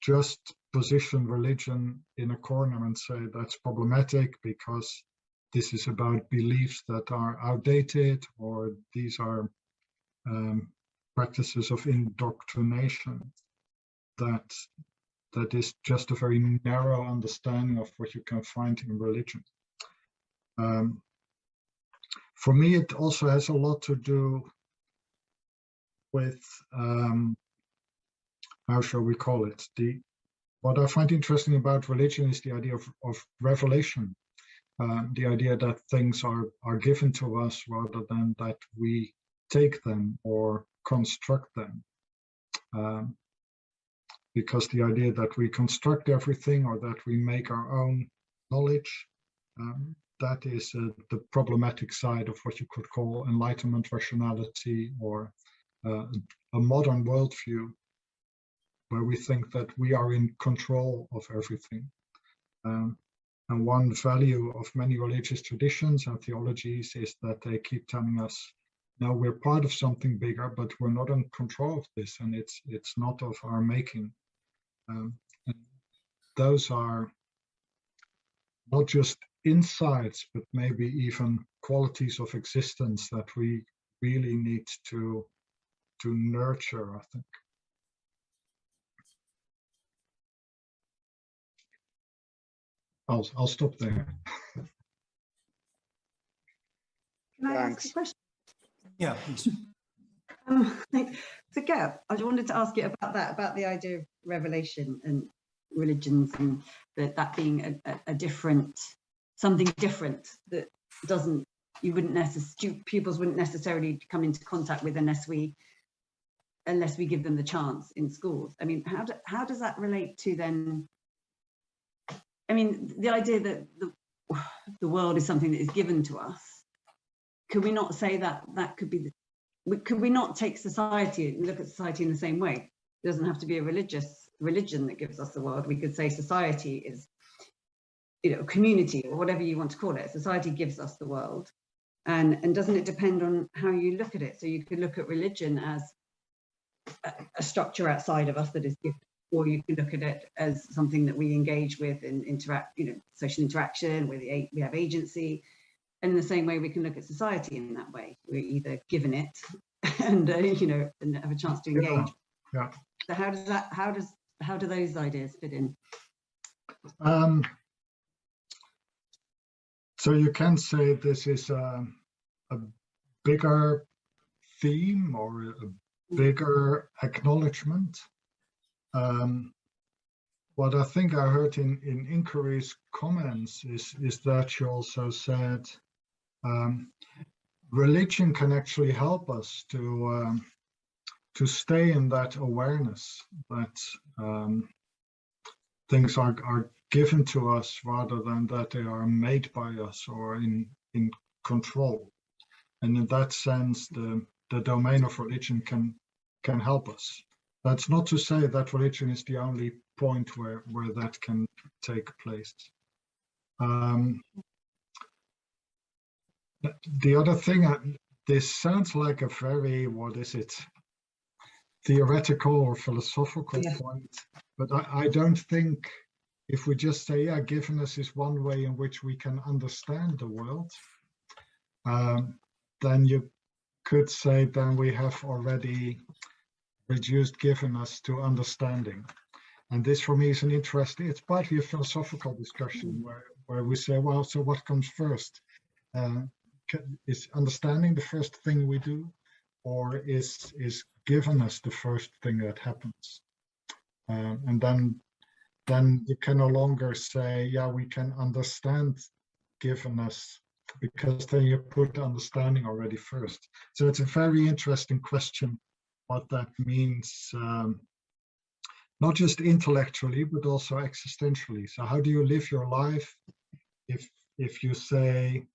just position religion in a corner and say that's problematic because this is about beliefs that are outdated, or these are practices of indoctrination, that is just a very narrow understanding of what you can find in religion. For me, it also has a lot to do with, how shall we call it? What I find interesting about religion is the idea of revelation. The idea that things are given to us rather than that we take them or construct them. Because the idea that we construct everything or that we make our own knowledge, that is the problematic side of what you could call Enlightenment rationality, or a modern worldview, where we think that we are in control of everything. And one value of many religious traditions and theologies is that they keep telling us, no, we're part of something bigger, but we're not in control of this, and it's not of our making. And those are not just insights, but maybe even qualities of existence that we really need to nurture, I think. I'll stop there. Can I ask a question? Yeah, please. So Gert, I wanted to ask you about that, about the idea of revelation and religions, and that being a different, something different that doesn't, pupils wouldn't necessarily come into contact with unless we give them the chance in schools. I mean, how does that relate to then? I mean, the idea that the world is something that is given to us could we not say that that could be could we not take society, look at society in the same way? It doesn't have to be a religion that gives us the world. We could say society is, community, or whatever you want to call it. Society gives us the world. And doesn't it depend on how you look at it? So you could look at religion as a structure outside of us that is given, or you could look at it as something that we engage with and interact, social interaction, where we have agency. And in the same way, we can look at society in that way. We're either given it and and have a chance to engage. Yeah. So how do those ideas fit in? So you can say this is a bigger theme or a bigger acknowledgement. What I think I heard in Inkeri's comments is that she also said religion can actually help us to stay in that awareness that things are given to us rather than that they are made by us or in control. And in that sense, the domain of religion can help us. That's not to say that religion is the only point where that can take place. The other thing, this sounds like a very, theoretical or philosophical point, but I don't think if we just say, giveness is one way in which we can understand the world, then you could say then we have already reduced givenness to understanding. And this for me is an interesting, it's partly a philosophical discussion where we say, well, so what comes first? Is understanding the first thing we do, or is givenness the first thing that happens? And then you can no longer say, we can understand givenness, because then you put understanding already first. So it's a very interesting question, what that means, not just intellectually, but also existentially. So how do you live your life if you say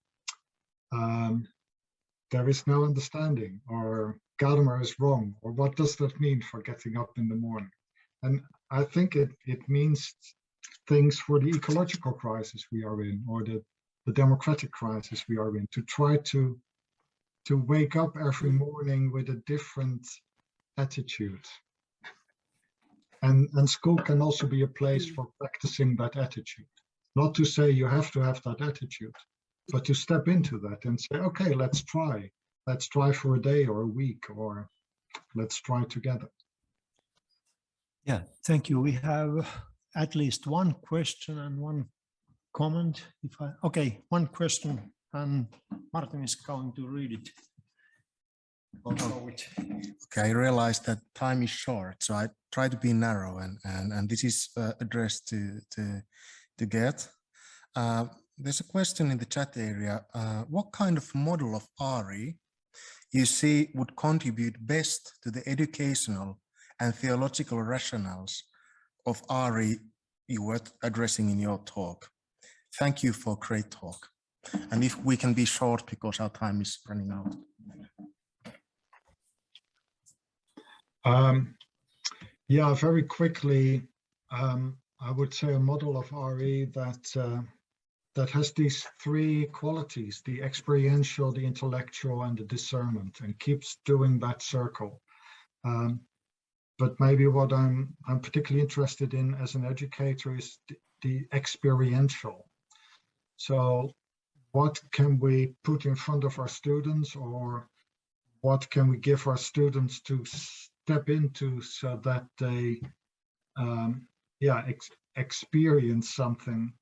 there is no understanding, or Gadamer is wrong, or what does that mean for getting up in the morning? And I think it means things for the ecological crisis we are in, or the democratic crisis we are in, to try to wake up every morning with a different attitude. And school can also be a place for practicing that attitude. Not to say you have to have that attitude, but to step into that and say, okay, let's try. Let's try for a day or a week, or let's try together. Yeah, thank you. We have at least one question and one comment. Okay, one question, and Martin is going to read it. Okay, I realized that time is short, so I try to be narrow, and this is addressed to Gert. There's a question in the chat area. What kind of model of RE you see would contribute best to the educational and theological rationales of RE you were addressing in your talk? Thank you for great talk. And if we can be short because our time is running out. Very quickly, I would say a model of RE that has these three qualities: the experiential, the intellectual, and the discernment, and keeps doing that circle. But maybe what I'm particularly interested in as an educator is the experiential. So what can we put in front of our students, or what can we give our students to step into so that they experience something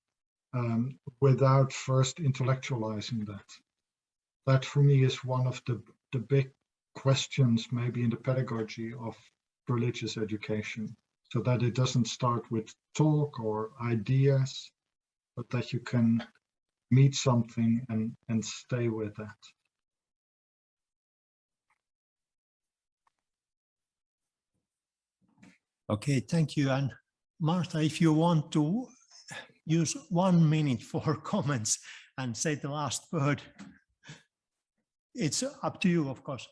without first intellectualizing that? That for me is one of the big questions maybe in the pedagogy of religious education, so that it doesn't start with talk or ideas, but that you can meet something and stay with that. Okay, thank you. And Martha, if you want to use 1 minute for comments and say the last word, it's up to you, of course.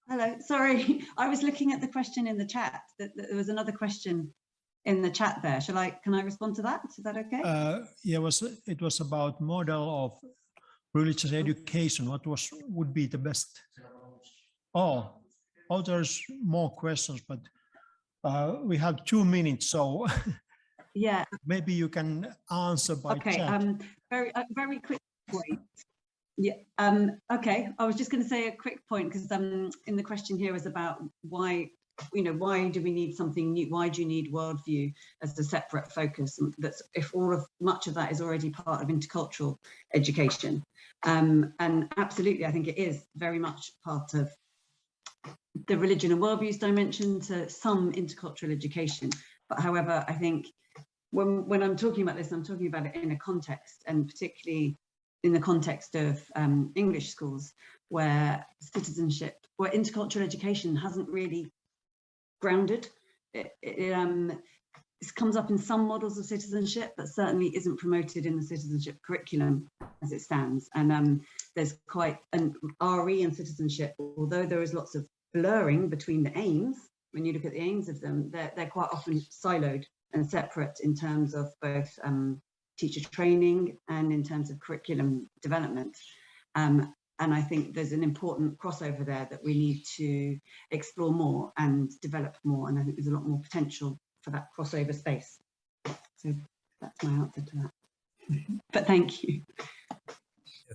Hello, sorry, I was looking at the question in the chat. There was another question in the chat there. Can I respond to that? Is that okay? Yeah, it was about model of religious education. What would be the best? Oh, there's more questions, but we have 2 minutes, so yeah, maybe you can answer by chat. Very quick point. Yeah. Okay. I was just going to say a quick point because in the question here was about why do we need something new? Why do you need Worldview as a separate focus? That's if much of that is already part of intercultural education. And absolutely, I think it is very much part of the religion and worldviews dimension to some intercultural education. But however, I think when I'm talking about this, I'm talking about it in a context, and particularly in the context of English schools, where intercultural education hasn't really grounded. It comes up in some models of citizenship, but certainly isn't promoted in the citizenship curriculum as it stands. And there's quite an RE and citizenship, although there is lots of blurring between the aims. When you look at the aims of them, they're quite often siloed and separate in terms of both teacher training and in terms of curriculum development. And I think there's an important crossover there that we need to explore more and develop more. And I think there's a lot more potential for that crossover space. So that's my answer to that. But thank you.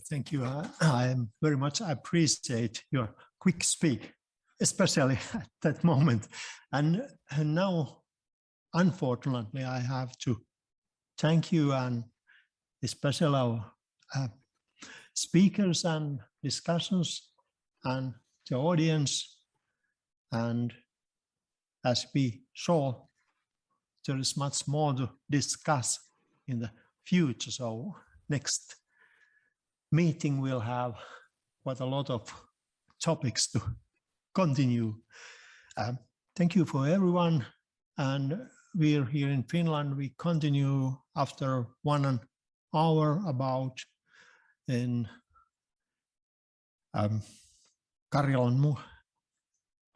Thank you. I very much appreciate your quick speak, especially at that moment. And now, unfortunately, I have to thank you and especially our speakers and discussions and the audience. And as we saw, there is much more to discuss in the future. So next meeting will have quite a lot of topics to continue. Thank you for everyone. And we're here in Finland. We continue after 1 hour about in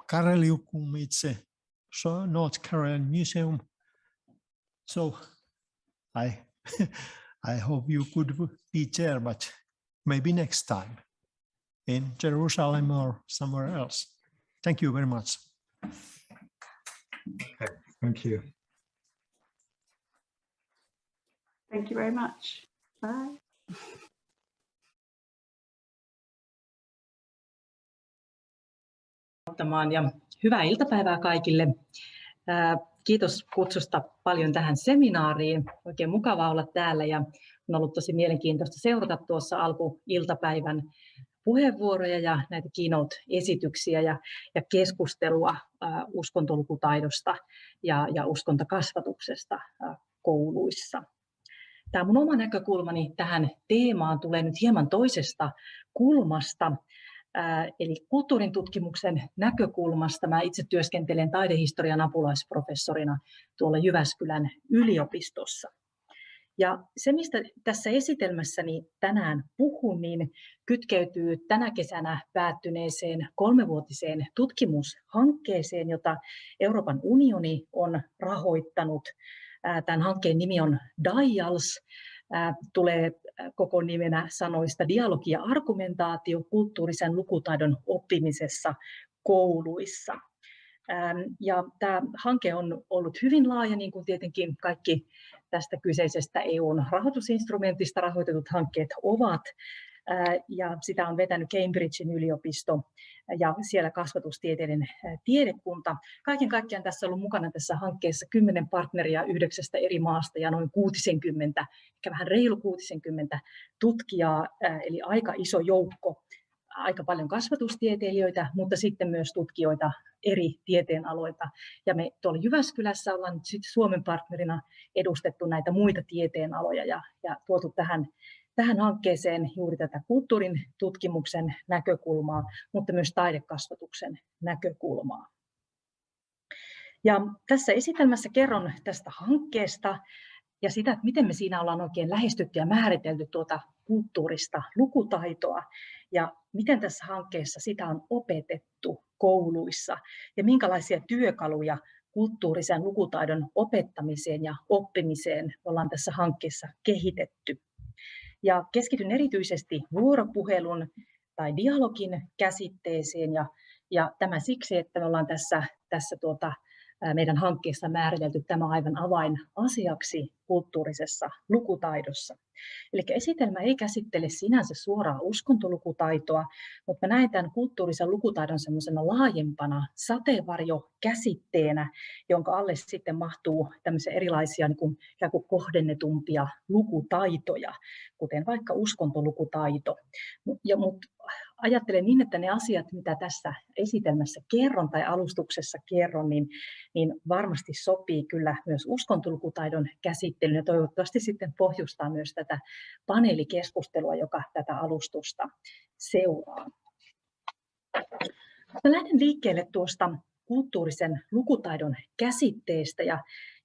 Kareliukumitse, so North Carolina Museum. So I hope you could be there, but maybe next time in Jerusalem or somewhere else. Thank you very much. Okay, thank you. Thank you very much. Bye. Ja hyvää iltapäivää kaikille. Kiitos kutsusta paljon tähän seminaariin. Oikein mukava olla täällä ja on ollut tosi mielenkiintoista seurata tuossa alkuiltapäivän puheenvuoroja ja näitä keynote-esityksiä ja keskustelua uskontolukutaidosta ja uskontokasvatuksesta kouluissa. Tämä mun oma näkökulmani tähän teemaan tulee nyt hieman toisesta kulmasta, eli kulttuurin tutkimuksen näkökulmasta. Mä itse työskentelen taidehistorian apulaisprofessorina tuolla Jyväskylän yliopistossa. Ja se, mistä tässä esitelmässäni tänään puhun, niin kytkeytyy tänä kesänä päättyneeseen 3-vuotiseen tutkimushankkeeseen, jota Euroopan unioni on rahoittanut. Tämän hankkeen nimi on DIALS, tulee koko nimenä sanoista dialogi ja argumentaatio kulttuurisen lukutaidon oppimisessa kouluissa. Ja tämä hanke on ollut hyvin laaja, niin kuin tietenkin kaikki tästä kyseisestä EU:n rahoitusinstrumentista rahoitetut hankkeet ovat. Ja sitä on vetänyt Cambridgen yliopisto ja siellä kasvatustieteiden tiedekunta. Kaiken kaikkiaan tässä on ollut mukana tässä hankkeessa 10 partneria 9 eri maasta ja noin 60, ehkä vähän reilu 60 tutkijaa, eli aika iso joukko, aika paljon kasvatustieteilijöitä, mutta sitten myös tutkijoita eri tieteenaloilta. Ja me tuolla Jyväskylässä ollaan nyt sitten Suomen partnerina edustettu näitä muita tieteenaloja ja tuotu tähän hankkeeseen juuri tätä kulttuurin tutkimuksen näkökulmaa, mutta myös taidekasvatuksen näkökulmaa. Ja tässä esitelmässä kerron tästä hankkeesta ja sitä, että miten me siinä ollaan oikein lähestytty ja määritelty tuota kulttuurista lukutaitoa. ja miten tässä hankkeessa sitä on opetettu kouluissa ja minkälaisia työkaluja kulttuurisen lukutaidon opettamiseen ja oppimiseen ollaan tässä hankkeessa kehitetty. Ja keskityn erityisesti vuoropuhelun tai dialogin käsitteeseen ja tämä siksi, että me ollaan tässä meidän hankkeessa määritelty tämä aivan avainasiaksi kulttuurisessa lukutaidossa. Eli esitelmä ei käsittele sinänsä suoraan uskontolukutaitoa, mutta mä näen tämän kulttuurisen lukutaidon semmoisena laajempana sateenvarjokäsitteenä, jonka alle sitten mahtuu tämmöisiä erilaisia niin kuin kohdennetumpia lukutaitoja, kuten vaikka uskontolukutaito. Mutta ajattelen niin, että ne asiat, mitä tässä esitelmässä kerron tai alustuksessa kerron, niin varmasti sopii kyllä myös uskontolukutaidon käsittelyyn ja toivottavasti sitten pohjustaa myös tätä paneelikeskustelua, joka tätä alustusta seuraa. Mä lähden liikkeelle tuosta kulttuurisen lukutaidon käsitteestä ja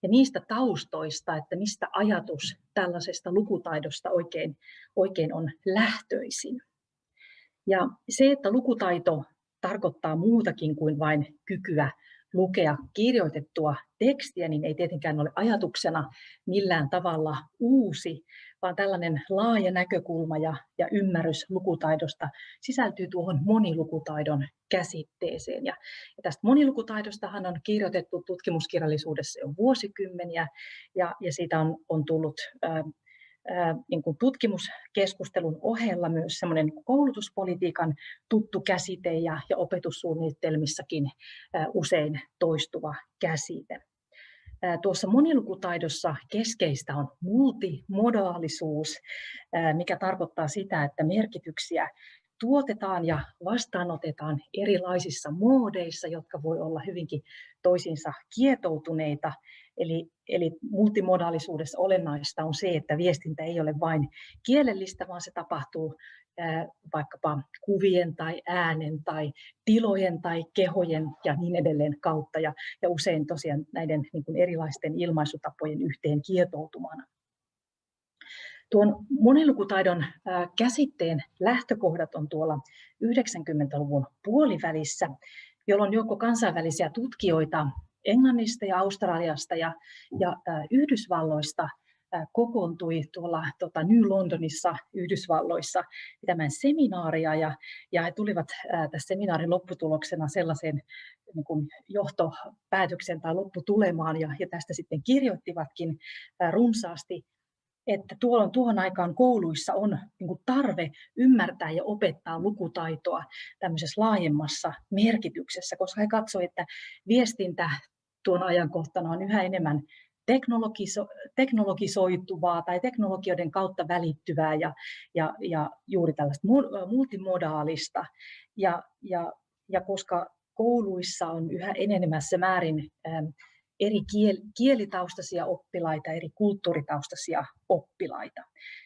niistä taustoista, että mistä ajatus tällaisesta lukutaidosta oikein on lähtöisin. Ja se, että lukutaito tarkoittaa muutakin kuin vain kykyä lukea kirjoitettua tekstiä, niin ei tietenkään ole ajatuksena millään tavalla uusi, vaan tällainen laaja näkökulma ja ymmärrys lukutaidosta sisältyy tuohon monilukutaidon käsitteeseen. Ja tästä monilukutaidostahan on kirjoitettu tutkimuskirjallisuudessa jo vuosikymmeniä, ja siitä on tullut niin kuin tutkimuskeskustelun ohella myös semmoinen koulutuspolitiikan tuttu käsite ja opetussuunnitelmissakin usein toistuva käsite. Tuossa monilukutaidossa keskeistä on multimodaalisuus, mikä tarkoittaa sitä, että merkityksiä tuotetaan ja vastaanotetaan erilaisissa moodeissa, jotka voi olla hyvinkin toisiinsa kietoutuneita. Eli multimodaalisuudessa olennaista on se, että viestintä ei ole vain kielellistä, vaan se tapahtuu vaikkapa kuvien tai äänen tai tilojen tai kehojen ja niin edelleen kautta ja usein tosiaan näiden niin kuin erilaisten ilmaisutapojen yhteen kietoutumana. Tuon monilukutaidon käsitteen lähtökohdat on tuolla 90-luvun puolivälissä, jolloin joukko kansainvälisiä tutkijoita Englannista ja Australiasta ja Yhdysvalloista kokoontui tuolla New Londonissa Yhdysvalloissa pitämään seminaaria ja he tulivat tässä seminaarin lopputuloksena sellaiseen niin kuin johtopäätöksen tai lopputulemaan ja tästä sitten kirjoittivatkin runsaasti, että tuohon aikaan kouluissa on niin kuin tarve ymmärtää ja opettaa lukutaitoa tämmöisessä laajemmassa merkityksessä, koska he katsoivat, että viestintä tuon ajankohtana on yhä enemmän teknologisoituvaa tai teknologioiden kautta välittyvää ja juuri tällaista multimodaalista. Ja koska kouluissa on yhä enenevässä määrin eri kielitaustaisia oppilaita, eri kulttuuritaustaisia oppilaita.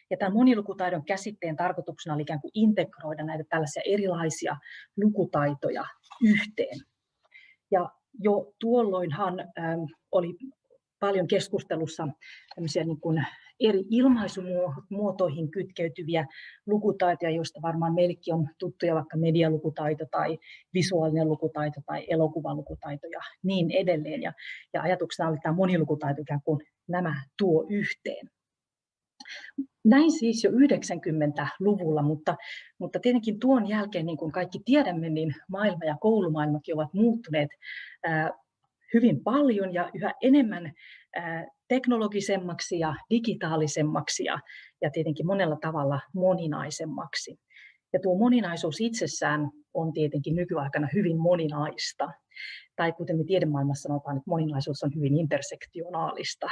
Ja tämän monilukutaidon käsitteen tarkoituksena oli ikään kuin integroida näitä tällaisia erilaisia lukutaitoja yhteen. Ja jo tuolloinhan oli paljon keskustelussa tämmöisiä niin kuin eri ilmaisumuotoihin kytkeytyviä lukutaitoja, joista varmaan meillekin on tuttuja vaikka medialukutaito tai visuaalinen lukutaito tai elokuvalukutaito ja niin edelleen. Ja ajatuksena oli tämä monilukutaito ikään kuin nämä tuo yhteen. Näin siis jo 90-luvulla, mutta tietenkin tuon jälkeen, niin kuin kaikki tiedämme, niin maailma ja koulumaailmakin ovat muuttuneet hyvin paljon ja yhä enemmän teknologisemmaksi ja digitaalisemmaksi ja tietenkin monella tavalla moninaisemmaksi. Ja tuo moninaisuus itsessään on tietenkin nykyaikana hyvin moninaista. Tai kuten me tiedemaailmassa sanotaan, että moninaisuus on hyvin intersektionaalista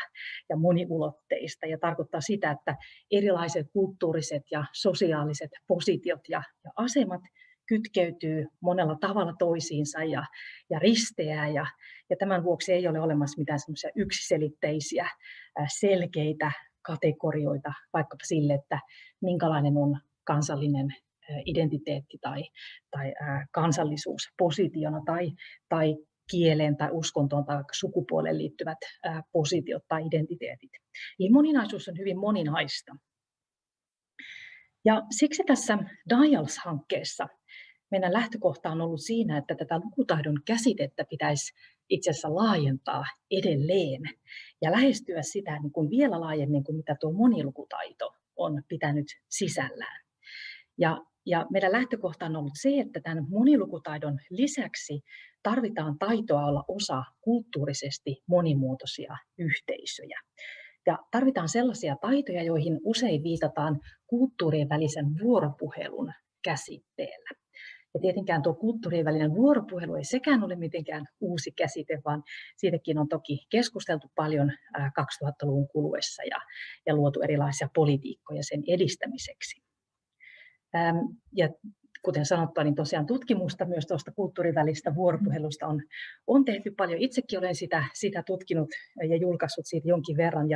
ja moniulotteista ja tarkoittaa sitä, että erilaiset kulttuuriset ja sosiaaliset positiot ja asemat kytkeytyy monella tavalla toisiinsa ja risteää ja tämän vuoksi ei ole olemassa mitään semmoisia yksiselitteisiä selkeitä kategorioita vaikkapa sille, että minkälainen on kansallinen identiteetti tai kansallisuus positiona tai kieleen tai uskontoon tai sukupuoleen liittyvät positiot tai identiteetit. Eli moninaisuus on hyvin moninaista. Ja siksi tässä DIALS-hankkeessa meidän lähtökohta on ollut siinä, että tätä lukutaidon käsitettä pitäisi itse asiassa laajentaa edelleen ja lähestyä sitä niin kuin vielä laajemmin kuin mitä tuo monilukutaito on pitänyt sisällään. Ja meidän lähtökohta on ollut se, että tämän monilukutaidon lisäksi tarvitaan taitoa olla osa kulttuurisesti monimuotoisia yhteisöjä. Ja tarvitaan sellaisia taitoja, joihin usein viitataan kulttuurien välisen vuoropuhelun käsitteellä. Ja tietenkään tuo kulttuurien välinen vuoropuhelu ei sekään ole mitenkään uusi käsite, vaan siitäkin on toki keskusteltu paljon 2000-luvun kuluessa ja luotu erilaisia politiikkoja sen edistämiseksi. Ja kuten sanottua, niin tosiaan tutkimusta myös tuosta kulttuurin välistä vuoropuhelusta on tehty paljon. Itsekin olen sitä tutkinut ja julkaissut siitä jonkin verran.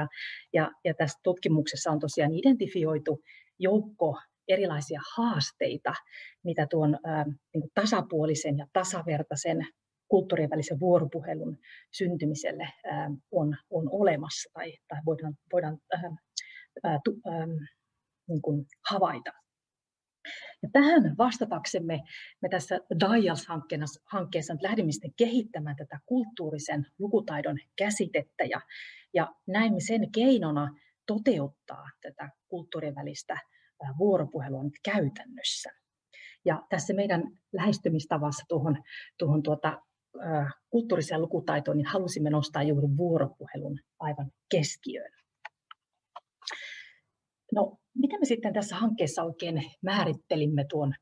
Ja tässä tutkimuksessa on tosiaan identifioitu joukko erilaisia haasteita, mitä tuon niin kuin tasapuolisen ja tasavertaisen kulttuurien välisen vuoropuhelun syntymiselle on olemassa tai voidaan niin kuin havaita. Ja tähän vastataksemme me tässä DIALS-hankkeessa lähdimme sitten kehittämään tätä kulttuurisen lukutaidon käsitettä ja näimme sen keinona toteuttaa tätä kulttuurien välistä vuoropuhelua nyt käytännössä. Ja tässä meidän lähestymistavassa tuohon kulttuuriseen lukutaitoon niin halusimme nostaa juuri vuoropuhelun aivan keskiöön. No, mitä me sitten tässä hankkeessa oikein määrittelimme tuon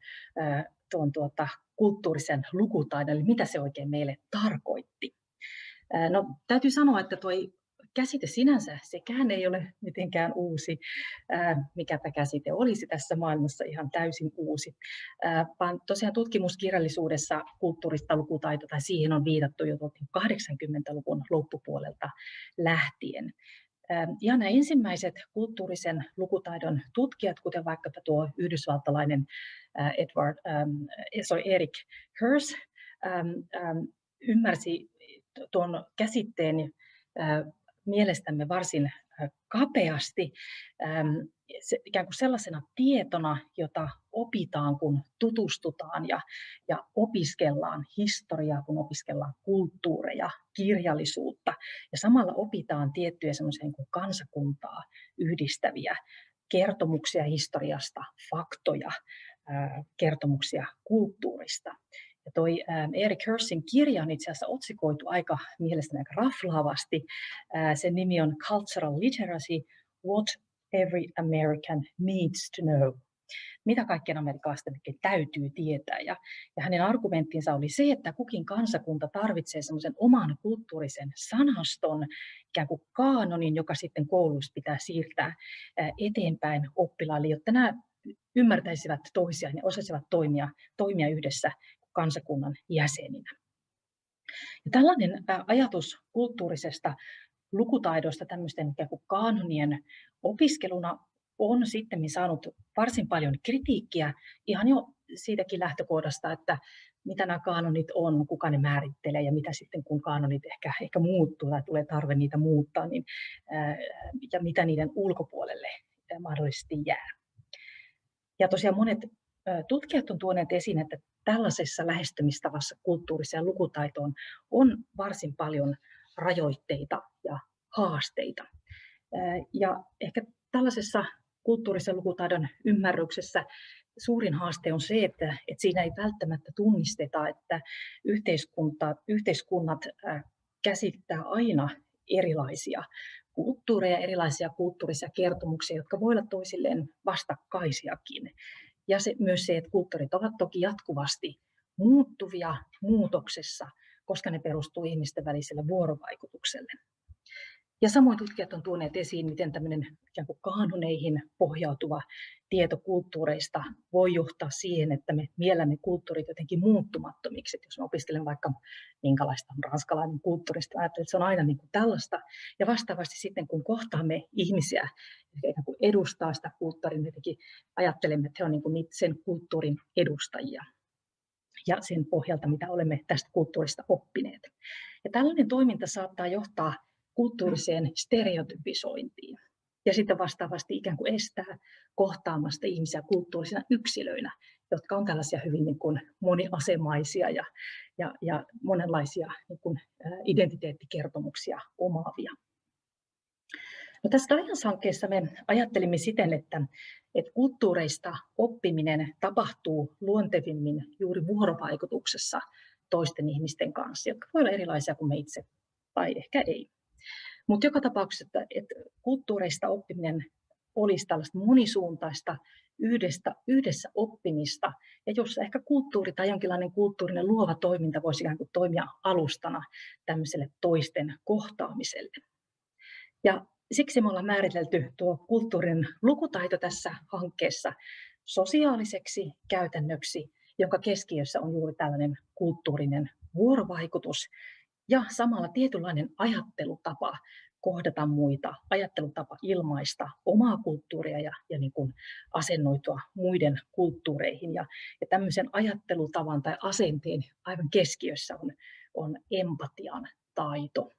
kulttuurisen lukutaidon, eli mitä se oikein meille tarkoitti? No, täytyy sanoa, että tuo käsite sinänsä, sekään ei ole mitenkään uusi, mikäpä käsite olisi tässä maailmassa ihan täysin uusi, vaan tosiaan tutkimuskirjallisuudessa kulttuurista lukutaito, tai siihen on viitattu jo 80-luvun loppupuolelta lähtien. Ja nämä ensimmäiset kulttuurisen lukutaidon tutkijat, kuten vaikkapa tuo yhdysvaltalainen Eric Hers, ymmärsi tuon käsitteen mielestämme varsin kapeasti, ikään kuin sellaisena tietona, jota opitaan, kun tutustutaan ja opiskellaan historiaa, kun opiskellaan kulttuureja, kirjallisuutta. Ja samalla opitaan tiettyjä semmoisia niin kuin kansakuntaa yhdistäviä kertomuksia historiasta, faktoja, kertomuksia kulttuurista. Ja toi Eric Hersin kirja on itse asiassa otsikoitu mielestäni aika raflaavasti. Sen nimi on Cultural Literacy, What Every American Needs to Know. Mitä kaikkien amerikkalaisten täytyy tietää. Ja hänen argumenttinsa oli se, että kukin kansakunta tarvitsee semmoisen oman kulttuurisen sanaston, ikään kuin kaanonin, joka sitten kouluissa pitää siirtää eteenpäin oppilaille, jotta nämä ymmärtäisivät toisiaan ja osaisivat toimia yhdessä kansakunnan jäseninä. Ja tällainen ajatus kulttuurisesta lukutaidosta tämmöisten ikään kuin kaanonien opiskeluna on sitten saanut varsin paljon kritiikkiä ihan jo siitäkin lähtökohdasta, että mitä nämä kaanonit on, kuka ne määrittelee ja mitä sitten kun kaanonit ehkä muuttuu tai tulee tarve niitä muuttaa, niin, ja mitä niiden ulkopuolelle mahdollisesti jää. Ja tosiaan monet tutkijat on tuoneet esiin, että tällaisessa lähestymistavassa kulttuuriseen lukutaitoon on varsin paljon rajoitteita ja haasteita. Ja ehkä tällaisessa kulttuurisen lukutaidon ymmärryksessä suurin haaste on se, että siinä ei välttämättä tunnisteta, että yhteiskunnat käsittää aina erilaisia kulttuureja, erilaisia kulttuurisia kertomuksia, jotka voivat olla toisilleen vastakkaisiakin. Ja myös se, että kulttuurit ovat toki jatkuvasti muuttuvia, muutoksessa, koska ne perustuu ihmisten väliselle vuorovaikutukselle. Ja samoin tutkijat on tuoneet esiin, miten tämmöinen ikään kuin kaanoneihin pohjautuva tieto kulttuureista voi johtaa siihen, että me miellämme kulttuurit jotenkin muuttumattomiksi. Jos me opiskelen vaikka minkälaista on ranskalainen kulttuurista, ajattelen, että se on aina niin kuin tällaista. Ja vastaavasti sitten, kun kohtaamme ihmisiä, jotka kuin edustaa sitä kulttuuria, niin jotenkin ajattelemme, että he on niin kuin sen kulttuurin edustajia. Ja sen pohjalta, mitä olemme tästä kulttuurista oppineet. Ja tällainen toiminta saattaa johtaa kulttuuriseen stereotypisointiin. ja sitten vastaavasti ikään kuin estää kohtaamasta ihmisiä kulttuurisina yksilöinä, jotka on tällaisia hyvin niin kuin moniasemaisia ja monenlaisia niin kuin identiteettikertomuksia omaavia. No, tässä Alliance-hankkeessa me ajattelimme siten, että kulttuureista oppiminen tapahtuu luontevimmin juuri vuorovaikutuksessa toisten ihmisten kanssa, jotka voi olla erilaisia kuin me itse, tai ehkä ei. Mutta joka tapauksessa, että kulttuureista oppiminen olisi tällaista monisuuntaista yhdessä oppimista, ja jossa ehkä kulttuuri tai jonkinlainen kulttuurinen luova toiminta voisi ikään kuin toimia alustana tämmöiselle toisten kohtaamiselle. Ja siksi me ollaan määritelty tuo kulttuurin lukutaito tässä hankkeessa sosiaaliseksi käytännöksi, jonka keskiössä on juuri tällainen kulttuurinen vuorovaikutus ja samalla tietynlainen ajattelutapa kohdata muita, ajattelutapa ilmaista omaa kulttuuria ja niin kuin asennoitua muiden kulttuureihin. Ja tämmöisen ajattelutavan tai asenteen aivan keskiössä on empatian taito.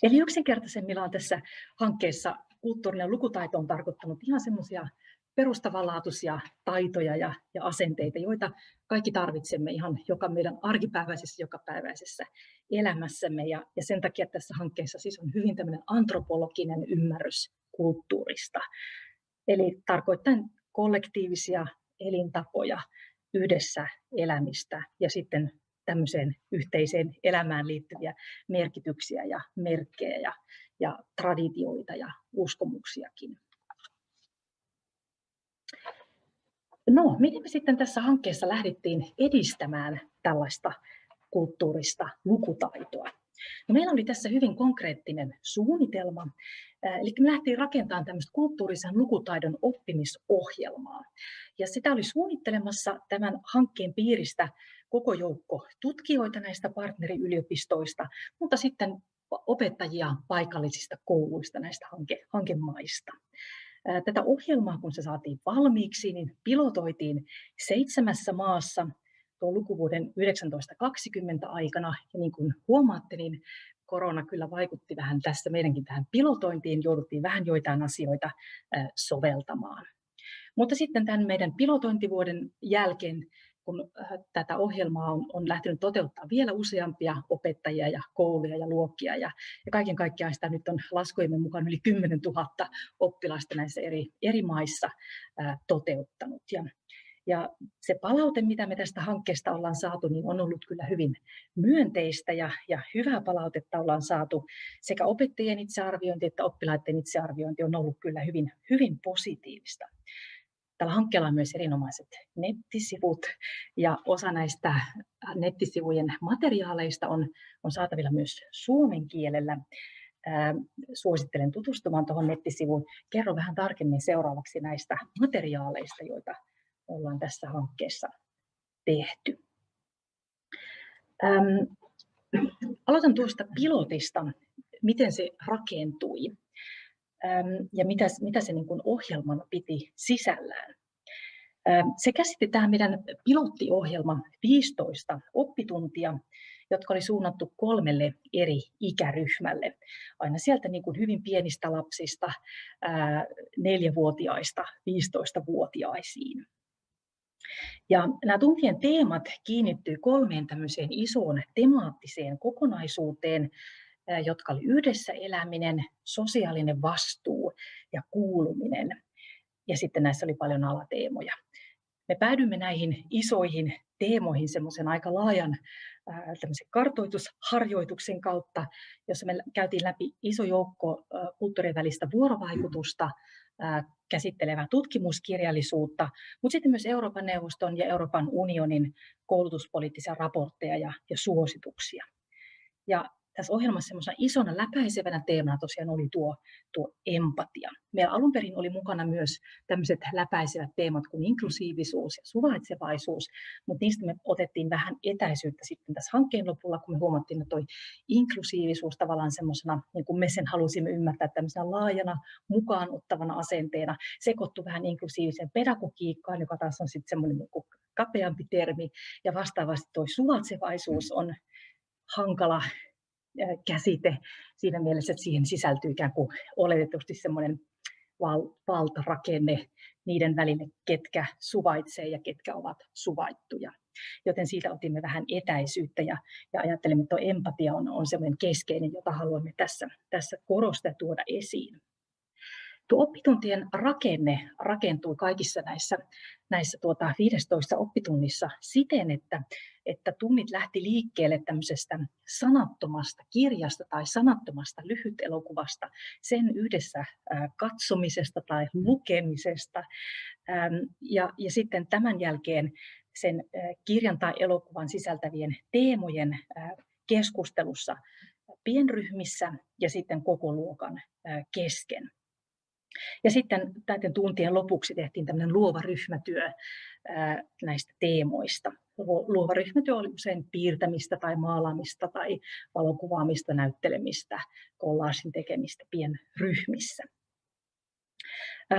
Eli yksinkertaisemmillaan tässä hankkeessa kulttuurinen lukutaito on tarkoittanut ihan semmoisia perustavanlaatuisia taitoja ja asenteita, joita kaikki tarvitsemme ihan meidän arkipäiväisessä, jokapäiväisessä elämässämme. Ja sen takia tässä hankkeessa siis on hyvin tämmöinen antropologinen ymmärrys kulttuurista. Eli tarkoittaen kollektiivisia elintapoja, yhdessä elämistä ja sitten tämmöiseen yhteiseen elämään liittyviä merkityksiä ja merkkejä ja traditioita ja uskomuksiakin. No, miten me sitten tässä hankkeessa lähdettiin edistämään tällaista kulttuurista lukutaitoa? No, meillä oli tässä hyvin konkreettinen suunnitelma, eli me lähdettiin rakentamaan tämmöistä kulttuurisen lukutaidon oppimisohjelmaa. Ja sitä oli suunnittelemassa tämän hankkeen piiristä koko joukko tutkijoita näistä partneriyliopistoista, mutta sitten opettajia paikallisista kouluista näistä hankemaista. Tätä ohjelmaa, kun se saatiin valmiiksi, niin pilotoitiin 7 maassa tuon lukuvuoden 1920 aikana. Ja niin kuin huomaatte, niin korona kyllä vaikutti vähän tässä meidänkin tähän pilotointiin. Jouduttiin vähän joitain asioita soveltamaan. Mutta sitten tämän meidän pilotointivuoden jälkeen, kun tätä ohjelmaa on lähtenyt toteuttaa vielä useampia opettajia ja kouluja ja luokkia. Ja kaiken kaikkiaan sitä nyt on laskujemme mukaan yli 10 000 oppilasta näissä eri maissa toteuttanut. Ja se palaute, mitä me tästä hankkeesta ollaan saatu, niin on ollut kyllä hyvin myönteistä ja hyvää palautetta ollaan saatu. Sekä opettajien itsearviointi että oppilaiden itsearviointi on ollut kyllä hyvin positiivista. Tällä hankkeella on myös erinomaiset nettisivut ja osa näistä nettisivujen materiaaleista on saatavilla myös suomen kielellä. Suosittelen tutustumaan tuohon nettisivuun. Kerro vähän tarkemmin seuraavaksi näistä materiaaleista, joita ollaan tässä hankkeessa tehty. Aloitan tuosta pilotista, miten se rakentui. Ja mitä se niin kuin ohjelmana piti sisällään. Se käsitti tämä meidän pilottiohjelma 15 oppituntia, jotka oli suunnattu 3 eri ikäryhmälle. Aina sieltä niin kuin hyvin pienistä lapsista, 4-vuotiaista 15-vuotiaisiin. Ja nämä tuntien teemat kiinnittyy 3 tämmöiseen isoon temaattiseen kokonaisuuteen, jotka oli yhdessä eläminen, sosiaalinen vastuu ja kuuluminen. Ja sitten näissä oli paljon alateemoja. Me päädymme näihin isoihin teemoihin semmoisen aika laajan kartoitusharjoituksen kautta, jossa me käytiin läpi iso joukko kulttuurien välistä vuorovaikutusta, käsittelevää tutkimuskirjallisuutta, mutta sitten myös Euroopan neuvoston ja Euroopan unionin koulutuspoliittisia raportteja ja suosituksia. Ja tässä ohjelmassa semmoisena isona läpäisevänä teemana tosiaan oli tuo empatia. Meillä alun perin oli mukana myös tämmöiset läpäisevät teemat kuin inklusiivisuus ja suvaitsevaisuus, mutta niistä me otettiin vähän etäisyyttä sitten tässä hankkeen lopulla, kun me huomattiin, että tuo inklusiivisuus tavallaan semmoisena, niin kuin me sen halusimme ymmärtää tämmöisenä laajana, mukaan ottavana asenteena, sekoittui vähän inklusiiviseen pedagogiikkaan, joka taas on sitten semmoinen niin kuin kapeampi termi, ja vastaavasti tuo suvaitsevaisuus on hankala käsite siinä mielessä, että siihen sisältyy ikään kuin oletetusti semmoinen valtarakenne niiden välille, ketkä suvaitsee ja ketkä ovat suvaittuja. Joten siitä otimme vähän etäisyyttä ja ajattelimme, että empatia on semmoinen keskeinen, jota haluamme tässä korostaa ja tuoda esiin. Tuo oppituntien rakenne rakentui kaikissa näissä 15 oppitunnissa siten, että tunnit lähti liikkeelle tämmöisestä sanattomasta kirjasta tai sanattomasta lyhytelokuvasta, sen yhdessä katsomisesta tai lukemisesta. Ja sitten tämän jälkeen sen kirjan tai elokuvan sisältävien teemojen keskustelussa pienryhmissä ja sitten koko luokan kesken. Ja sitten näiden tuntien lopuksi tehtiin tämmöinen luova ryhmätyö näistä teemoista. Luova ryhmätyö oli usein piirtämistä tai maalaamista tai valokuvaamista, näyttelemistä, collagin tekemistä pienryhmissä.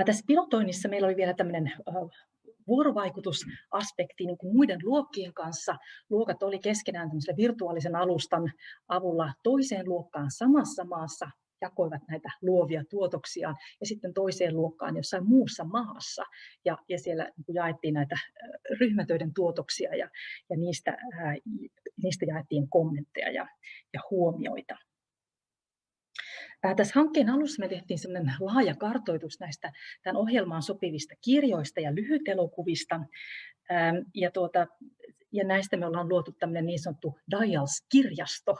Tässä pilotoinnissa meillä oli vielä tämmöinen vuorovaikutusaspekti niin kuin muiden luokkien kanssa. Luokat oli keskenään tämmöisen virtuaalisen alustan avulla toiseen luokkaan samassa maassa, jakoivat näitä luovia tuotoksiaan ja sitten toiseen luokkaan jossain muussa maassa. Ja siellä jaettiin näitä ryhmätöiden tuotoksia ja niistä jaettiin kommentteja ja huomioita. Tässä hankkeen alussa me tehtiin sellainen laaja kartoitus näistä tämän ohjelmaan sopivista kirjoista ja lyhytelokuvista. Ja näistä me ollaan luotu tämmöinen niin sanottu Dials-kirjasto,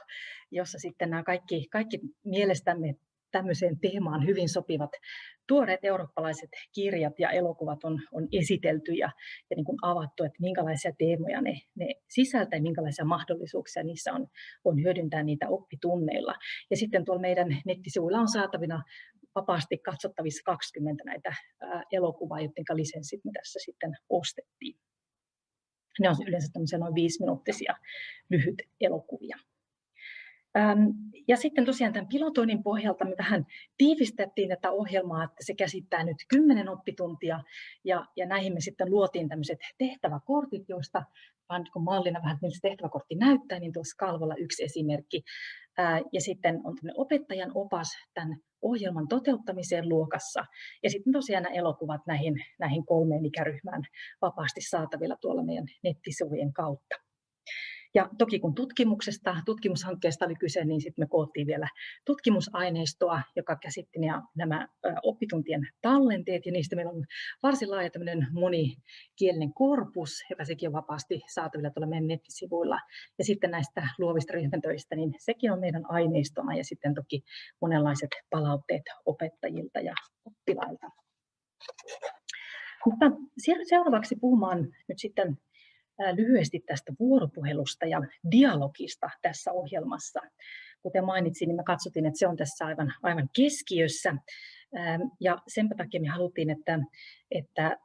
jossa sitten nämä kaikki mielestämme tämmöiseen teemaan hyvin sopivat tuoreet eurooppalaiset kirjat ja elokuvat on esitelty ja niin kuin avattu, että minkälaisia teemoja ne sisältää ja minkälaisia mahdollisuuksia niissä on hyödyntää niitä oppitunneilla. Ja sitten tuolla meidän nettisivuilla on saatavina vapaasti katsottavissa 20 näitä elokuvaa, joiden lisenssit me tässä sitten ostettiin. Ne on yleensä tämmöisiä noin 5-minuuttisia lyhyt elokuvia. Ja sitten tosiaan tämän pilotoinnin pohjalta me vähän tiivistettiin tätä ohjelmaa, että se käsittää nyt 10 oppituntia ja näihin me sitten luotiin tämmöiset tehtäväkortit, joista kun mallina vähän miltä tehtäväkortti näyttää, niin tuossa kalvolla yksi esimerkki. Ja sitten on tämmöinen opettajan opas tämän ohjelman toteuttamiseen luokassa. Ja sitten tosiaan nämä elokuvat näihin 3 ikäryhmään vapaasti saatavilla tuolla meidän nettisivujen kautta. Ja toki kun tutkimushankkeesta oli kyse, niin sitten me koottiin vielä tutkimusaineistoa, joka käsitti nämä oppituntien tallenteet, ja niistä meillä on varsin laaja tämmöinen monikielinen korpus, joka sekin on vapaasti saatavilla tuolla meidän nettisivuilla. Ja sitten näistä luovista ryhmätöistä, niin sekin on meidän aineistona, ja sitten toki monenlaiset palautteet opettajilta ja oppilailta. Mutta seuraavaksi puhumaan nyt sitten lyhyesti tästä vuoropuhelusta ja dialogista tässä ohjelmassa. Kuten mainitsin, niin me katsottiin, että se on tässä aivan keskiössä. Ja sen takia me haluttiin, että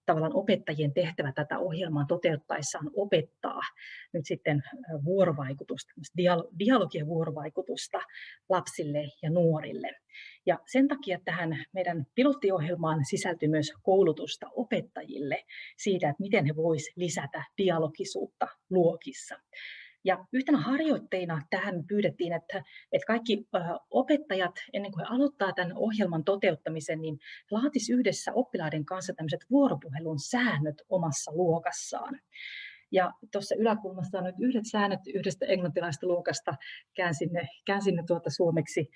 tavallaan opettajien tehtävä tätä ohjelmaa toteuttaessaan opettaa nyt sitten vuorovaikutusta, dialogien vuorovaikutusta lapsille ja nuorille. Ja sen takia tähän meidän pilottiohjelmaan sisältyy myös koulutusta opettajille siitä, että miten he voisivat lisätä dialogisuutta luokissa. Ja yhtenä harjoitteina tähän pyydettiin, että kaikki opettajat, ennen kuin he aloittaa tämän ohjelman toteuttamisen, niin laatisivat yhdessä oppilaiden kanssa tämmöiset vuoropuhelun säännöt omassa luokassaan. Ja tuossa yläkulmassa on nyt yhdet säännöt yhdestä englantilaisesta luokasta, käänsin ne suomeksi.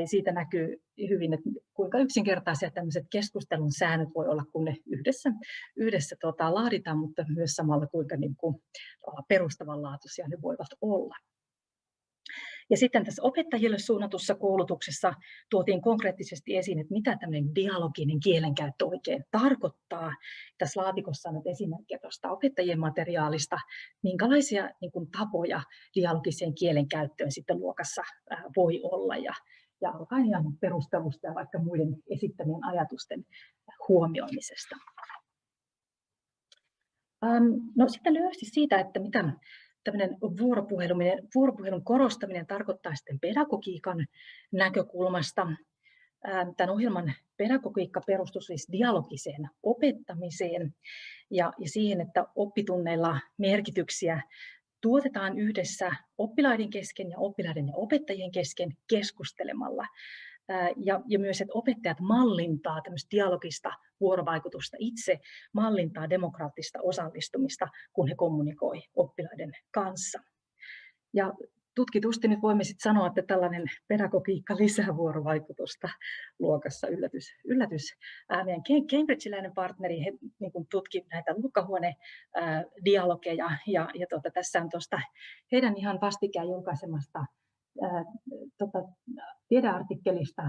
Siitä näkyy hyvin, että kuinka yksinkertaisia tämmöiset keskustelun säännöt voi olla, kun ne yhdessä laaditaan, mutta myös samalla kuinka niin kuin perustavanlaatuisia ne voivat olla. Ja sitten tässä opettajille suunnatussa koulutuksessa tuotiin konkreettisesti esiin, että mitä tämmöinen dialoginen kielenkäyttö oikein tarkoittaa. Tässä laatikossa on nyt esimerkkejä tuosta opettajien materiaalista, minkälaisia niin kuin tapoja dialogiseen kielenkäyttöön sitten luokassa voi olla. Ja alkaen ihan perustelusta ja vaikka muiden esittämien ajatusten huomioimisesta. No sitten lyhyesti siitä, että mitä tämmöinen vuoropuhelun korostaminen tarkoittaa sitten pedagogiikan näkökulmasta. Tämän ohjelman pedagogiikka perustuu siis dialogiseen opettamiseen ja siihen, että oppitunneilla merkityksiä tuotetaan yhdessä oppilaiden kesken ja oppilaiden ja opettajien kesken keskustelemalla. Ja myös, että opettajat mallintaa tämmöistä dialogista vuorovaikutusta itse, mallintaa demokraattista osallistumista, kun he kommunikoi oppilaiden kanssa. Ja tutkitusti nyt voimme sitten sanoa, että tällainen pedagogiikka lisää vuorovaikutusta luokassa. Yllätys. Meidän cambridgelainen partneri he niin kuin tutki näitä luokkahuone-dialogeja ja tässä on tuosta heidän ihan vastikään julkaisemasta tiedeartikkelista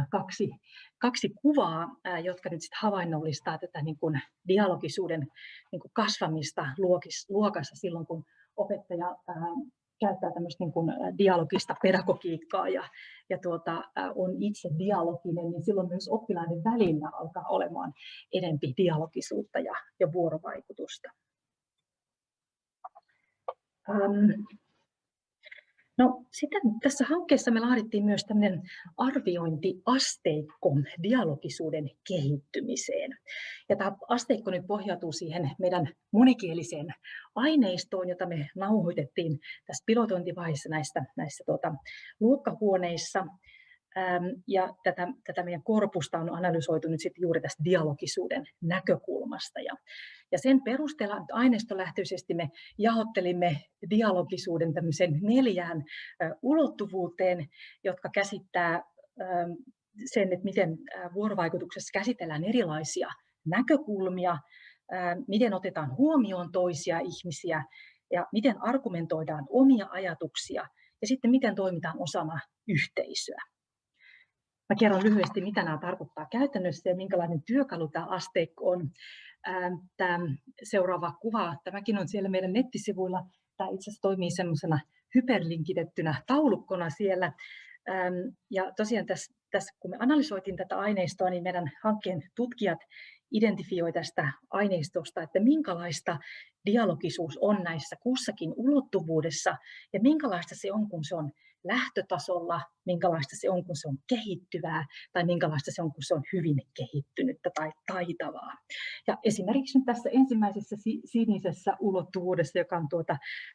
kaksi kuvaa, jotka nyt sitten havainnollistaa tätä niin kuin dialogisuuden niin kuin kasvamista luokassa silloin, kun opettaja käyttää tämmöistä niin kuin dialogista pedagogiikkaa ja on itse dialoginen, niin silloin myös oppilaiden välillä alkaa olemaan enempi dialogisuutta ja vuorovaikutusta. No, sitten tässä hankkeessa me laadittiin myös tämmöinen arviointiasteikko dialogisuuden kehittymiseen. Ja tämä asteikko nyt pohjautuu siihen meidän monikieliseen aineistoon, jota me nauhoitettiin tässä pilotointivaiheessa näissä luokkahuoneissa. Ja tätä meidän korpusta on analysoitu nyt sitten juuri tästä dialogisuuden näkökulmasta. Ja sen perusteella aineistolähtöisesti me jaottelimme dialogisuuden tämmöiseen 4 ulottuvuuteen, jotka käsittää sen, että miten vuorovaikutuksessa käsitellään erilaisia näkökulmia, miten otetaan huomioon toisia ihmisiä ja miten argumentoidaan omia ajatuksia ja sitten miten toimitaan osana yhteisöä. Mä kerron lyhyesti, mitä nämä tarkoittaa käytännössä ja minkälainen työkalu tämä asteikko on. Tämä seuraava kuva, tämäkin on siellä meidän nettisivuilla. Tämä itse asiassa toimii semmoisena hyperlinkitettynä taulukkona siellä. Ja tosiaan tässä kun me analysoitiin tätä aineistoa, niin meidän hankkeen tutkijat identifioi tästä aineistosta, että minkälaista dialogisuus on näissä kussakin ulottuvuudessa ja minkälaista se on, kun se on lähtötasolla, minkälaista se on, kun se on kehittyvää tai minkälaista se on, kun se on hyvin kehittynyttä tai taitavaa. Ja esimerkiksi nyt tässä ensimmäisessä sinisessä ulottuvuudessa, joka on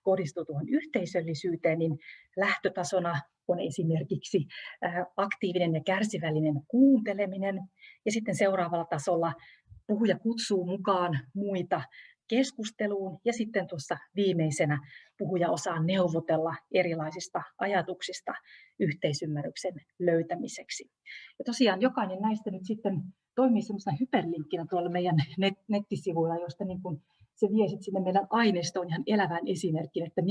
kohdistuu tuohon yhteisöllisyyteen, niin lähtötasona on esimerkiksi aktiivinen ja kärsivällinen kuunteleminen ja sitten seuraavalla tasolla puhuja kutsuu mukaan muita keskusteluun ja sitten tuossa viimeisenä puhuja osaa neuvotella erilaisista ajatuksista yhteisymmärryksen löytämiseksi. Ja tosiaan jokainen näistä nyt sitten toimii semmoisena hyperlinkkinä tuolla meidän nettisivuilla, josta niin kuin se vie sitten sinne meidän aineistoon ihan elävään esimerkkiin, että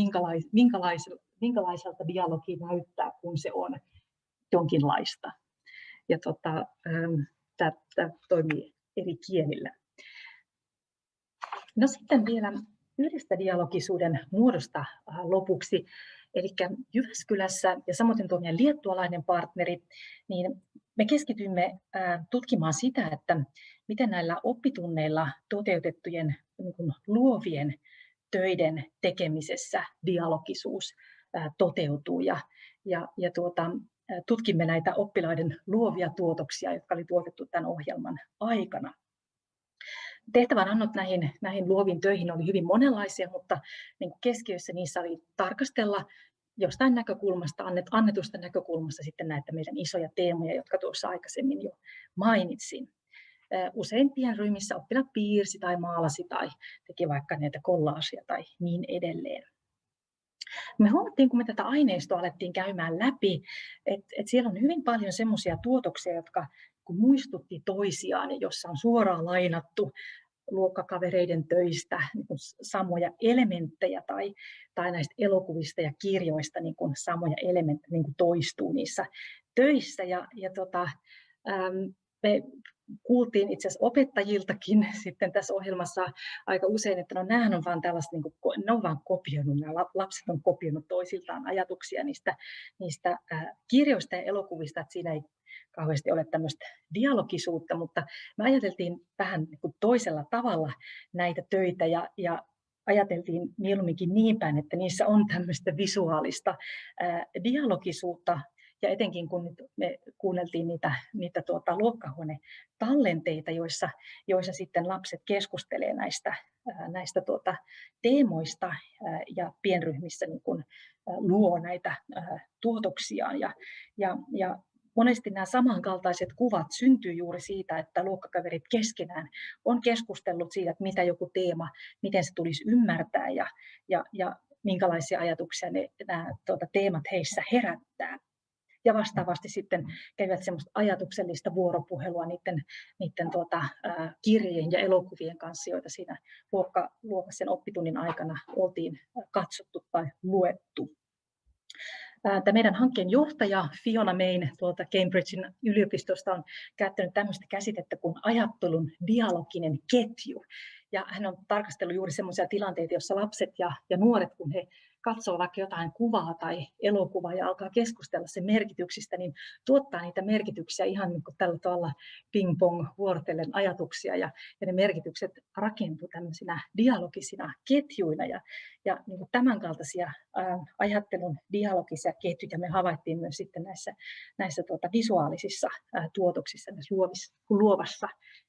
minkälaiselta dialogi näyttää, kun se on jonkinlaista. Ja tämä toimii eri kielillä. No sitten vielä yhdestä dialogisuuden muodosta lopuksi. Eli Jyväskylässä ja samoin tuo meidän liettualainen partneri, niin me keskitymme tutkimaan sitä, että miten näillä oppitunneilla toteutettujen niin kuin luovien töiden tekemisessä dialogisuus toteutuu. Tutkimme näitä oppilaiden luovia tuotoksia, jotka oli tuotettu tämän ohjelman aikana. Tehtävänannot näihin luoviin töihin oli hyvin monenlaisia, mutta niin kuin keskiössä niissä oli tarkastella jostain näkökulmasta, annetusta näkökulmasta sitten näitä meidän isoja teemoja, jotka tuossa aikaisemmin jo mainitsin. Usein pienryhmissä oppilaat piirsi tai maalasi tai teki vaikka näitä kollaaseja tai niin edelleen. Me huomattiin, kun me tätä aineistoa alettiin käymään läpi, että siellä on hyvin paljon semmoisia tuotoksia, jotka kun muistutti toisiaan ja jossa on suoraan lainattu luokkakavereiden töistä niin kuin samoja elementtejä tai näistä elokuvista ja kirjoista niin kuin samoja elementtejä niin kuin toistuu niissä töissä. Me kuultiin itse asiassa opettajiltakin sitten tässä ohjelmassa aika usein, että no nämähän on vaan tällaista, niin kuin, ne on vaan kopioinut, nämä lapset on kopioinut toisiltaan ajatuksia niistä kirjoista ja elokuvista, että siinä ei kauheasti ole tämmöistä dialogisuutta, mutta me ajateltiin vähän niin kuin toisella tavalla näitä töitä ja ajateltiin mieluumminkin niin päin, että niissä on tämmöistä visuaalista dialogisuutta. Ja etenkin kun nyt me kuunneltiin niitä luokkahuone-tallenteita, joissa sitten lapset keskustelevat näistä teemoista ja pienryhmissä niin kuin luo näitä tuotoksiaan. Ja monesti nämä samankaltaiset kuvat syntyy juuri siitä, että luokkakaverit keskenään on keskustellut siitä, että mitä joku teema, miten se tulisi ymmärtää ja minkälaisia ajatuksia nämä teemat heissä herättää. Ja vastaavasti sitten kävivät semmoista ajatuksellista vuoropuhelua niiden kirjeen ja elokuvien kanssa, joita siinä luokassa oppitunnin aikana oltiin katsottu tai luettu. Tämä meidän hankkeen johtaja Fiona Main tuolta Cambridgein yliopistosta on käyttänyt tämmöistä käsitettä kuin ajattelun dialoginen ketju. Ja hän on tarkastellut juuri semmoisia tilanteita, joissa lapset ja nuoret, kun he katsoo vaikka jotain kuvaa tai elokuvaa ja alkaa keskustella sen merkityksistä, niin tuottaa niitä merkityksiä ihan niin kuin tällä tavalla ping-pong vuorotellen ajatuksia. Ja ne merkitykset rakentuu tämmöisinä dialogisina ketjuina. Ja niin kuin tämänkaltaisia ajattelun dialogisia ketjuja me havaittiin myös sitten näissä visuaalisissa tuotoksissa, näissä luovassa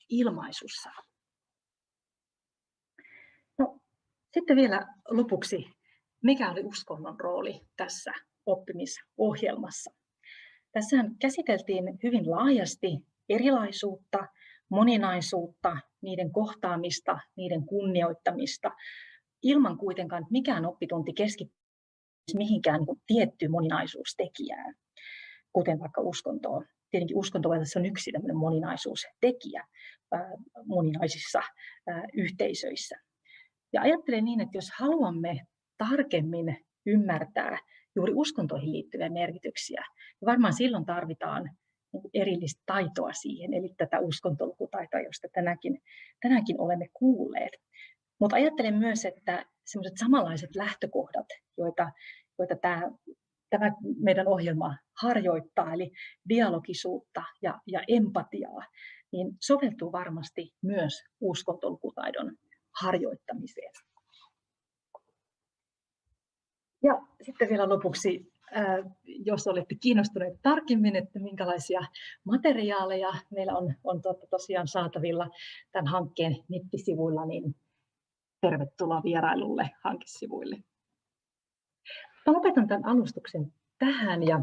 ilmaisussa. No, sitten vielä lopuksi, mikä oli uskonnon rooli tässä oppimisohjelmassa? Tässähän käsiteltiin hyvin laajasti erilaisuutta, moninaisuutta, niiden kohtaamista, niiden kunnioittamista, ilman kuitenkaan, että mikään oppitunti keskittyisi mihinkään tiettyyn moninaisuustekijään, kuten vaikka uskontoon. Tietenkin uskonto on yksi tämmöinen moninaisuustekijä moninaisissa yhteisöissä. Ja ajattelen niin, että jos haluamme tarkemmin ymmärtää juuri uskontoihin liittyviä merkityksiä, niin varmaan silloin tarvitaan erillistä taitoa siihen, eli tätä uskontolukutaitoa, josta tänäänkin olemme kuulleet. Mutta ajattelen myös, että sellaiset samanlaiset lähtökohdat, joita tämä meidän ohjelma harjoittaa, eli dialogisuutta ja empatiaa, niin soveltuu varmasti myös uskontolukutaidon harjoittamiseen. Ja sitten vielä lopuksi, jos olette kiinnostuneet tarkemmin, että minkälaisia materiaaleja meillä on tosiaan saatavilla tämän hankkeen nettisivuilla, niin tervetuloa vierailulle hankesivuille. Mä lopetan tämän alustuksen tähän ja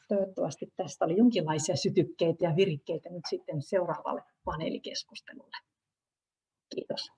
toivottavasti tästä oli jonkinlaisia sytykkeitä ja virikkeitä nyt sitten seuraavalle paneelikeskustelulle. Kiitos.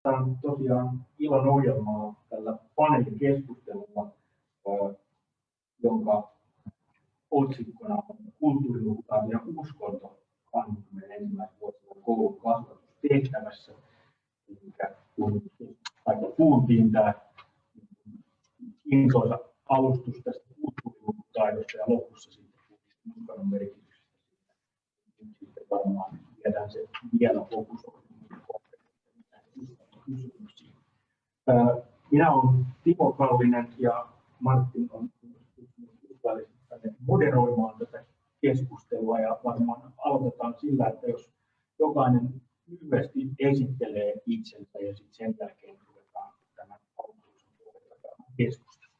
Tämä on tosiaan ilon ohjelmaa tällä paneelikeskustelulla, jonka otsikkona on Kulttuurilukutaito ja uskonto 21. vuosisadan koulun kasvatustehtävässä. Eli kuultiin tämä intoisa alustus tästä kulttuurilukutaidosta ja lopussa sitten uskonnon merkityksestä. Sitten varmaan viedään se vielä fokusoimaan. Minä olen Timo Kallinen ja Martin on moderoimaan tätä keskustelua ja varmaan aloitetaan sillä, että jos jokainen lyhyesti esittelee itsensä ja sitten sen jälkeen ruvetaan tämän alustuksen pohjalta keskustella.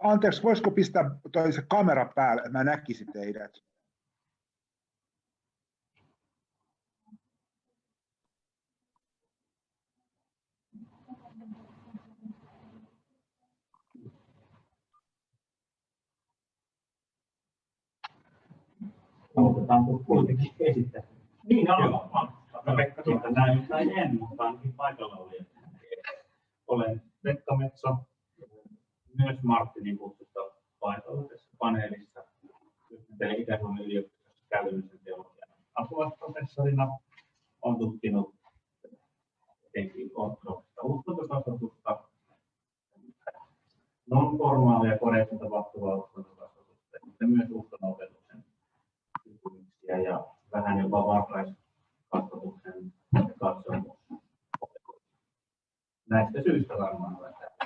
Anteeksi, voisiko pistää se kamera päälle, että mä näkisin teidät? Aloitetaanko kuitenkin esittää? Niin, aloitetaan. Pekka, näin en, mutta ainakin paikalla oli. Olen Pekka Metso, myös Martinin kutsusta paikalla tässä paneelissa. Työskentelen Itä-Suomen yliopistossa käytännöllisen teologian apulaisprofessorina. Olen tutkinut etenkin ortodoksista uskontokasvatusta, non-formaalia kodeissa tapahtuvaa uskontokasvatusta, mutta myös uskonnonopetuksen kysymyksiä ja vähän jopa varhaiskasvatuksen katsomus. Näistä syistä varmaan olen täällä.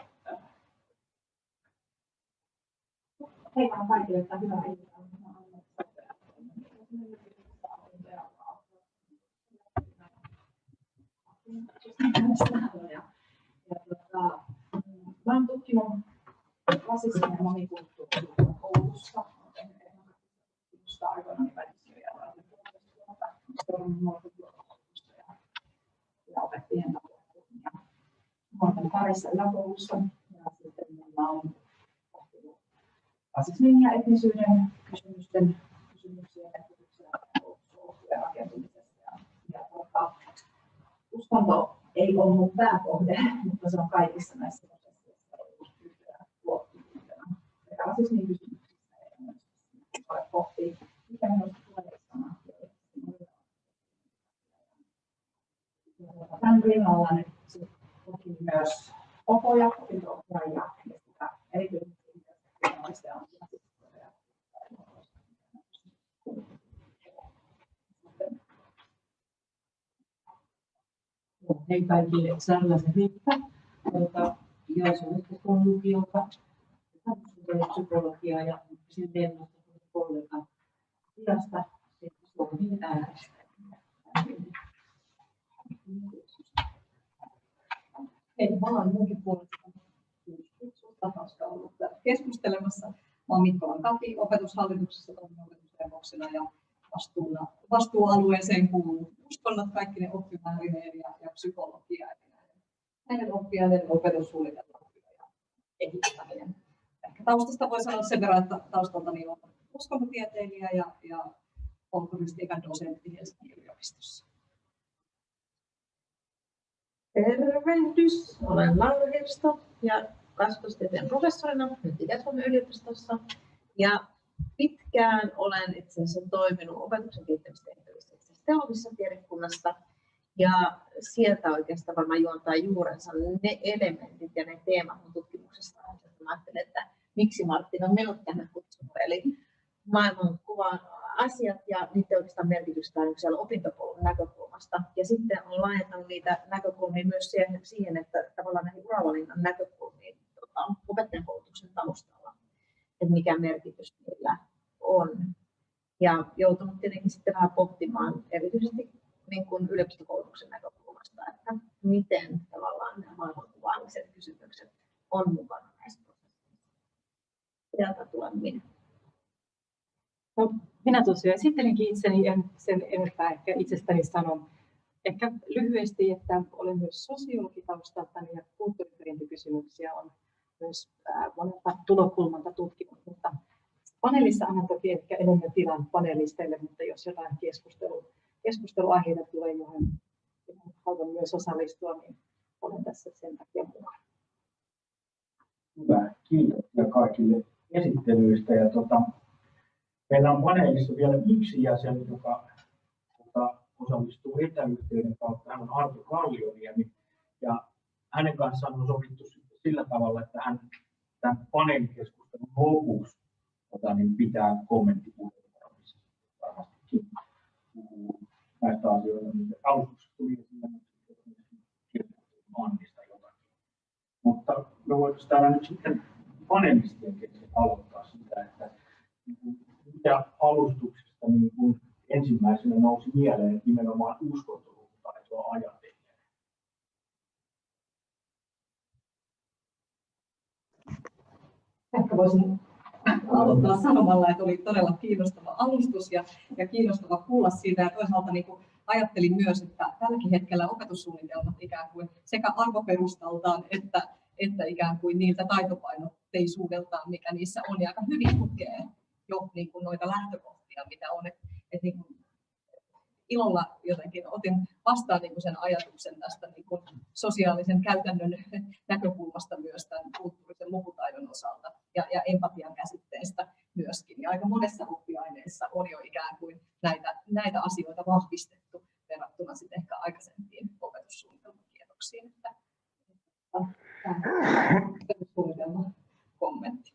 Hei vaan kaikille, että hyvää iltaa. Mä olen tutkinut klassisia ja monikulttuurisuutta koulussa. Olen tehnyt Aikonen välisyöjä ja opettajien tapoja. Olen parissa yläkoulussa ja sitten meillä on rasismin ja etnisyyden kysymyksiä ja rakentumisesta. Uskonto ei ole mun pääkohde, mutta se on kaikissa näissä prosesseissa yhtenä luottuvuutena. Sekä rasismin kysymyksissä ja myös pohtii, mikä minusta tulee sanoa. Tämän rinnalla nyt lukin myös opoja, opinto-ohjaajia ja sitä erityisesti naisten ammattilaishistoria. Hei kaikille, Sarlasen Riitta, Joensuun yliopiston lukiolta, psykologiaa ja sen verrasta kollega Tilasta, sitten Suomen äärestä. Hei, mä olen munkin puolesta tapausta ollut keskustelemassa. Mä olen Mikkolan Kati opetushallituksessa opetusneuvokselina ja vastuualueeseen kuuluu uskonnot, kaikki ne oppimäärineen ja psykologia. Näiden oppiaiden opetussuunnitelma ja kehittäminen. Ehkä taustasta voi sanoa sen verran, että taustaltani on uskontotieteilijä ja kulttuuristiikan dosentti Helsingin yliopistossa. Tervehdys, olen Risto ja kasvatustieteen professorina nyt Itä-Suomen yliopistossa. Ja pitkään olen itse asiassa toiminut opetuksen kehittämistehtävissä teologisessa tiedekunnassa. Ja sieltä oikeastaan varmaan juontaa juurensa ne elementit ja ne teemat mun tutkimuksesta. Mä ajattelin, että miksi Martin on minut tänne kutsunut. Eli maailmankuvan asiat ja niiden oikeastaan merkitystä siellä opintopolun näkökulmasta. Ja sitten on laajentanut niitä näkökulmia myös siihen, että tavallaan näihin uravalinnan näkökulmiin opettajan koulutuksen taustalla, että mikä merkitys niillä on. Ja joutunut tietenkin sitten vähän pohtimaan erityisesti niin kuin yliopistokoulutuksen näkökulmasta, että miten tavallaan nämä maailmankuvaamiset kysymykset on mukana näissä prosesseissa. Sieltä tulen minä. No, minä tosiaan esittelinkin itseni, en sen enempää ehkä itsestäni sanon. Ehkä lyhyesti, että olen myös sosiologitaustaltani ja kulttuuriperintökysymyksiä on myös monelta tulokulmalta tutkinut, mutta paneelissa annan toki ehkä enemmän tilan panelisteille, mutta jos jotain keskusteluaiheita tulee, johon haluan myös osallistua, niin olen tässä sen takia mukana. Hyvä, kiitoksia kaikille esittelyistä. Ja meillä on paneelissa vielä yksi jäsen, joka osallistuu etäyhteyden kautta. Hän on Arto Kallioniemi ja hänen kanssaan on sovittu sillä tavalla, että hän tämän paneelikeskustelun lopuksi pitää kommenttipuheenvuoron, missä varmastikin puhuu näistä asioista. Alustuksessa tuli esille Annista jotakin. Mutta me voitaisiin täällä nyt sitten panelistien kesken aloittaa sitä, että mitä alustuksesta niin ensimmäisenä nousi mieleen nimenomaan uskontolukutaitoa ajatellen. Ehkä voisin aloittaa sanomalla, että oli todella kiinnostava alustus ja kiinnostava kuulla siitä. Ja toisaalta niin kuin ajattelin myös, että tälläkin hetkellä opetussuunnitelmat ikään kuin sekä arvoperustaltaan että ikään kuin niiltä taitopainotteisuudeltaan, mikä niissä on, ja aika hyvin tukee jo niin kuin noita lähtökohtia, mitä on. Et niin kuin ilolla jotenkin otin vastaan niin kuin sen ajatuksen tästä niin kuin sosiaalisen käytännön näkökulmasta myös tämän kulttuurisen lukutaidon osalta ja empatian käsitteestä myöskin. Ja aika monessa oppiaineessa on jo ikään kuin näitä asioita vahvistettu verrattuna sitten ehkä aikaisempiin opetussuunnitelmakierroksiin. Opetussuunnitelma kommentti.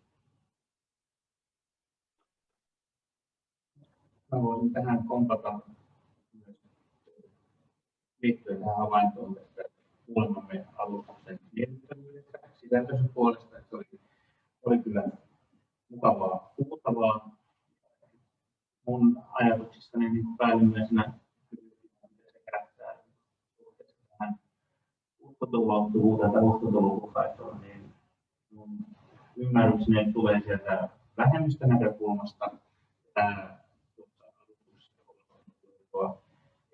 Mä voisin tähän kompata liittyen tähän havaintoon, että kuulemamme alustuksen miellyttävyydestä sisältöisen puolesta, että se oli kyllä mukavaa kuultavaa. Mun ajatuksistani niin päällimmäisenä se herättää tähän uskontolukutaitoon tai uskontolukutaitoon, niin mun ymmärrykseni tulee sieltä vähemmistönäkökulmasta. Tämä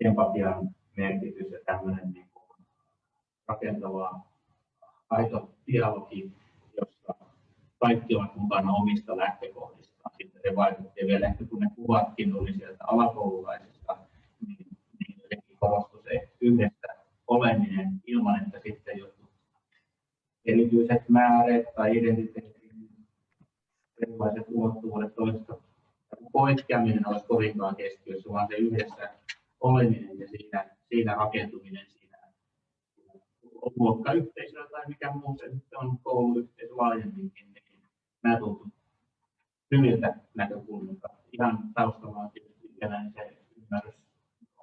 empatian merkitys ja tämmöinen niin kuin rakentava aito dialogi, jossa kaikki ovat mukana omista lähtökohdistaan. Sitten se vaikutti vielä ehkä, kun ne kuvatkin oli sieltä alakoululaisista, niin jotenkin korostui se yhdessä oleminen ilman, että sitten jotkut erityiset määrät tai identiteetin erilaiset ulottuvuudet toisesta poikkeaminen olisi kovinkaan keskiössä, vaan se yhdessä oleminen ja siinä rakentuminen siinä luokkayhteisöllä tai mikä muu se sitten on kouluyhteisö laajemminkin, niin nämä tuntuu hyviltä näkökulmilta. Ihan taustalla on tietysti vielä se ymmärrys